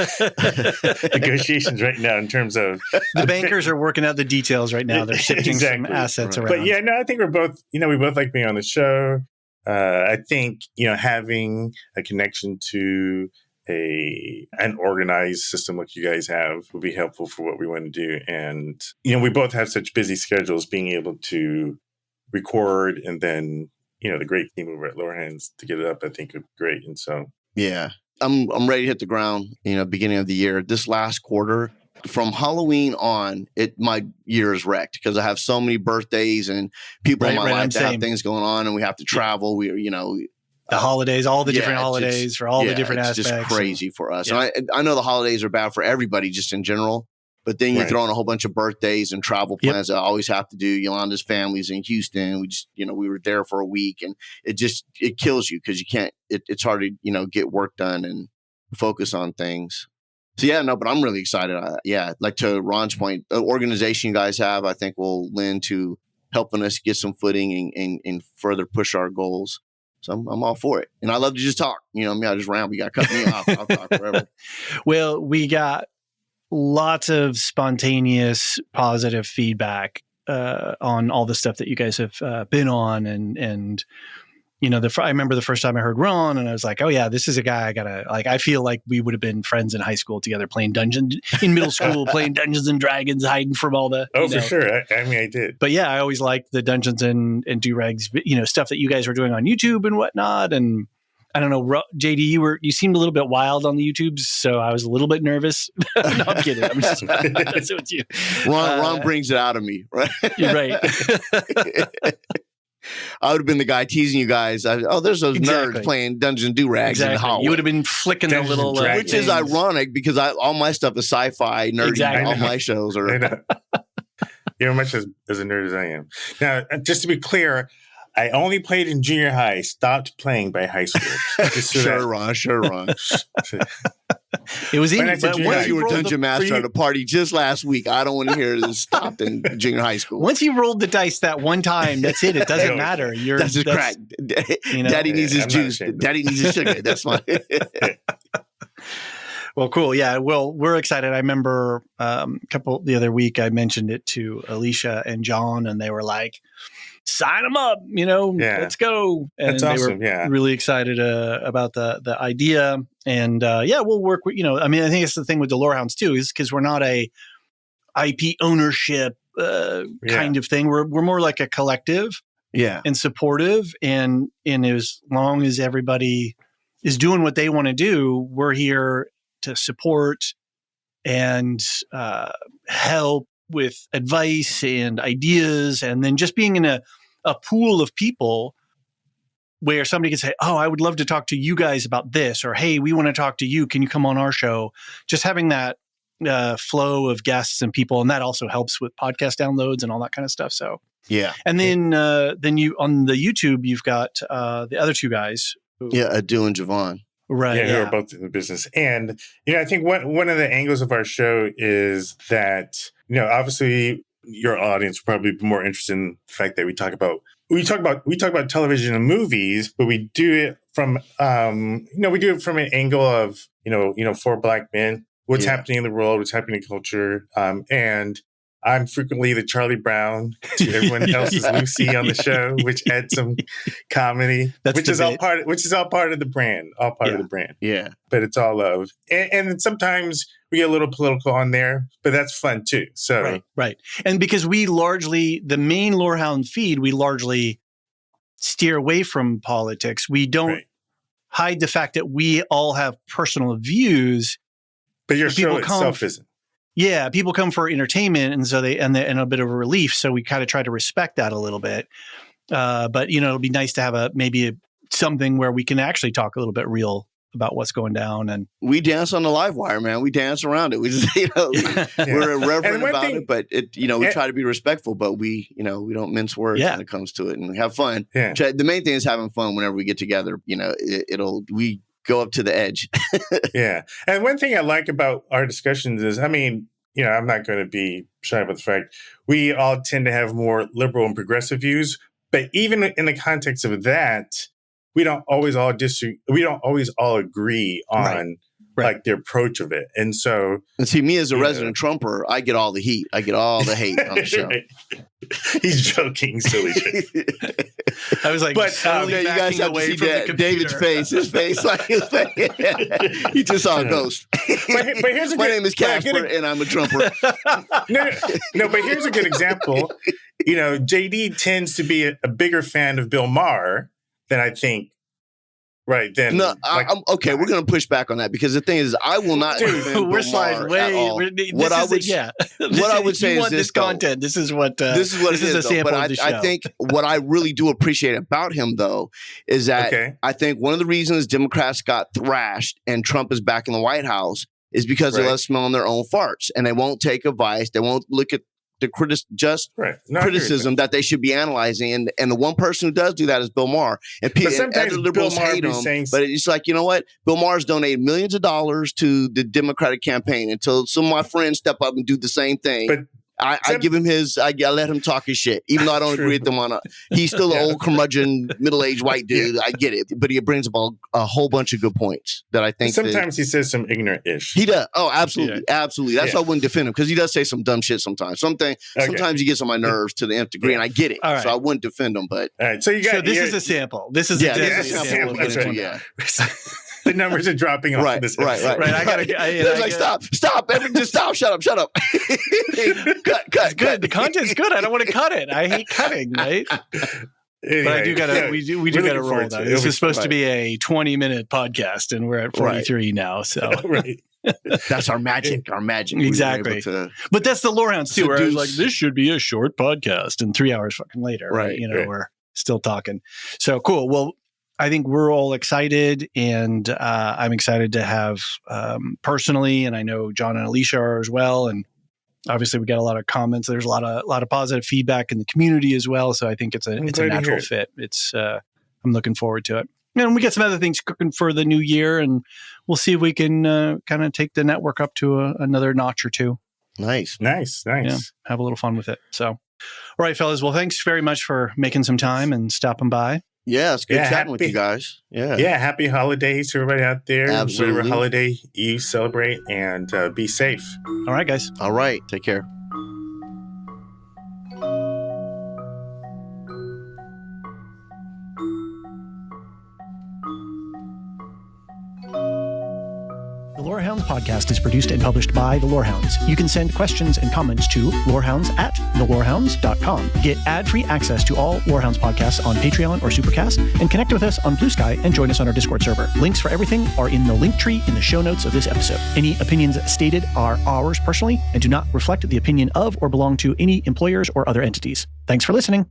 Speaker 11: negotiations right now in terms of
Speaker 1: the bankers are working out the details right now. They're shifting some assets around.
Speaker 11: But I think we're both, we both like being on the show. I think, having a connection to an organized system like you guys have would be helpful for what we want to do. And, we both have such busy schedules, being able to record and then, the great team over at Lorehounds to get it up, I think would be great. And so,
Speaker 12: yeah. I'm ready to hit the ground, beginning of the year. This last quarter, from Halloween on, my year is wrecked because I have so many birthdays and people in my life that have things going on, and we have to travel.
Speaker 1: The holidays, all the
Speaker 12: yeah,
Speaker 1: different holidays for all the different
Speaker 12: it's
Speaker 1: aspects.
Speaker 12: Just crazy for us.
Speaker 1: Yeah.
Speaker 12: And I know the holidays are bad for everybody just in general, but then you throw in a whole bunch of birthdays and travel plans that I always have to do. Yolanda's family's in Houston. We just, we were there for a week, and it kills you because you can't, it's hard to, get work done and focus on things. So but I'm really excited. Like to Ron's point, the organization you guys have, I think will lend to helping us get some footing and further push our goals. So I'm all for it. And I love to just talk. I just ramble. You got to cut me off. I'll talk forever.
Speaker 1: Well, we got lots of spontaneous positive feedback on all the stuff that you guys have been on. And I remember the first time I heard Ron, and I was like, oh yeah, this is a guy I gotta, like, I feel like we would have been friends in high school together, playing Dungeons in middle school, playing Dungeons and Dragons, hiding from all the,
Speaker 11: for sure. I did.
Speaker 1: But yeah, I always liked the Dungeons and Durags, stuff that you guys were doing on YouTube and whatnot. And I don't know, JD, you seemed a little bit wild on the YouTubes, so I was a little bit nervous. No, I'm kidding. I'm just messing with you.
Speaker 12: Ron brings it out of me, right?
Speaker 1: You're right.
Speaker 12: I would have been the guy teasing you guys. There's those nerds playing Dungeons and Durags in the hallway.
Speaker 1: You would have been flicking the little,
Speaker 12: which is ironic because all my stuff is sci-fi, nerdy.
Speaker 1: Exactly.
Speaker 12: All my shows are.
Speaker 11: I know. You're much as a nerd as I am. Now, just to be clear, I only played in junior high. Stopped playing by high school.
Speaker 12: Sure, Ron.
Speaker 1: It was
Speaker 12: even once you were dungeon master at a party just last week. I don't want to hear this stopped in junior high school.
Speaker 1: Once you rolled the dice that one time, that's it. It doesn't matter.
Speaker 12: That's a crack. Daddy needs his juice. Daddy needs his sugar. That's fine.
Speaker 1: Well, cool. Yeah. Well, we're excited. I remember the other week I mentioned it to Alicia and John, and they were like, sign them up, let's go. And
Speaker 11: that's awesome.
Speaker 1: They were really excited about the idea. And we'll work with, I think it's the thing with the Lorehounds too, is because we're not a IP ownership kind of thing. We're more like a collective and supportive. And as long as everybody is doing what they want to do, we're here to support and help with advice and ideas, and then just being in a pool of people where somebody can say, oh, I would love to talk to you guys about this, or, hey, we want to talk to you. Can you come on our show? Just having that flow of guests and people. And that also helps with podcast downloads and all that kind of stuff. So, And then you, on the YouTube, you've got the other two guys.
Speaker 12: Adu and Javon.
Speaker 1: Right.
Speaker 11: Who are both in the business. And, I think one of the angles of our show is that, obviously your audience will probably be more interested in the fact that we talk about television and movies, but we do it from, an angle of, for Black men, what's happening in the world, what's happening in culture. And I'm frequently the Charlie Brown to everyone else's Lucy on the show, which adds some comedy, which is all part of the brand, of the brand.
Speaker 12: Yeah.
Speaker 11: But it's all love. And sometimes we get a little political on there, but that's fun too. So
Speaker 1: Right. And because the main Lorehound feed, we largely steer away from politics. We don't hide the fact that we all have personal views.
Speaker 11: But your show itself isn't.
Speaker 1: Yeah, people come for entertainment, and so and a bit of a relief. So we kind of try to respect that a little bit. But it'll be nice to have something where we can actually talk a little bit real about what's going down. And
Speaker 12: we dance on the live wire, man. We dance around it. We just, we're irreverent about it, but we try to be respectful. But we don't mince words when it comes to it, and we have fun.
Speaker 11: Yeah.
Speaker 12: The main thing is having fun whenever we get together. We go up to the edge.
Speaker 11: Yeah. And one thing I like about our discussions is, I'm not going to be shy about the fact we all tend to have more liberal and progressive views, but even in the context of that, we don't always all agree on like the approach of it. And so,
Speaker 12: and see, me as a resident Trumper, I get all the heat. I get all the hate on the show.
Speaker 11: He's joking, silly.
Speaker 1: I was like,
Speaker 12: but you guys have to see David's face. His face, like he just saw a ghost.
Speaker 11: But here's
Speaker 12: my name is Casper, and I'm a Trumper.
Speaker 11: No, but here's a good example. JD tends to be a bigger fan of Bill Maher than I think Right then,
Speaker 12: no, I'm okay. We're going to push back on that because the thing is, I will not.
Speaker 1: We're sliding way. What I would say is this content. This is what. This is a sample of the show.
Speaker 12: I think what I really do appreciate about him, though, is that I think one of the reasons Democrats got thrashed and Trump is back in the White House is because they let smell on their own farts and they won't take advice. They won't look at the criticism that they should be analyzing. And the one person who does do that is Bill Maher. And other liberals hate him. But it's like, you know what? Bill Maher's donated millions of dollars to the Democratic campaign until some of my friends step up and do the same thing. But I give him I let him talk his shit, even though I don't agree with him he's still an old curmudgeon, middle-aged white dude. I get it. But he brings up a whole bunch of good points that I think.
Speaker 11: Sometimes he says some ignorant-ish.
Speaker 12: He does. Oh, absolutely. Absolutely. That's why I wouldn't defend him because he does say some dumb shit sometimes. Sometimes he gets on my nerves to the nth degree, and I get it. Right. So I wouldn't defend him. But
Speaker 11: all right. So
Speaker 1: this is a sample. This is a sample.
Speaker 11: The numbers are dropping off.
Speaker 12: Right.
Speaker 1: I gotta.
Speaker 12: Stop. Just stop. Shut up. Cut.
Speaker 1: It's good. The content's good. I don't want to cut it. I hate cutting. Right. Anyway, but I do gotta. We do gotta roll though. This is supposed to be a 20-minute podcast, and we're at 43 now. So.
Speaker 12: That's our magic.
Speaker 1: Exactly. But that's the Lorehounds too. Where I was like, this should be a short podcast, and 3 hours fucking later, right? We're still talking. So cool. Well. I think we're all excited, and I'm excited to have personally, and I know John and Alicia are as well. And obviously, we got a lot of comments. There's a lot of positive feedback in the community as well. So I think it's a natural fit. I'm looking forward to it. And we got some other things cooking for the new year, and we'll see if we can kind of take the network up to another notch or two.
Speaker 12: Nice.
Speaker 1: Yeah, have a little fun with it. So, all right, fellas. Well, thanks very much for making some time and stopping by.
Speaker 12: Yeah, it's good chatting with you guys.
Speaker 11: Yeah, happy holidays to everybody out there.
Speaker 12: Absolutely.
Speaker 11: Whatever holiday you celebrate, and be safe.
Speaker 1: All right, guys.
Speaker 12: All right, take care.
Speaker 1: The Lorehounds podcast is produced and published by the Lorehounds. You can send questions and comments to lorehounds@thelorehounds.com. Get ad-free access to all Lorehounds podcasts on Patreon or Supercast, and connect with us on Blue Sky and join us on our Discord server. Links for everything are in the link tree in the show notes of this episode. Any opinions stated are ours personally and do not reflect the opinion of or belong to any employers or other entities. Thanks for listening.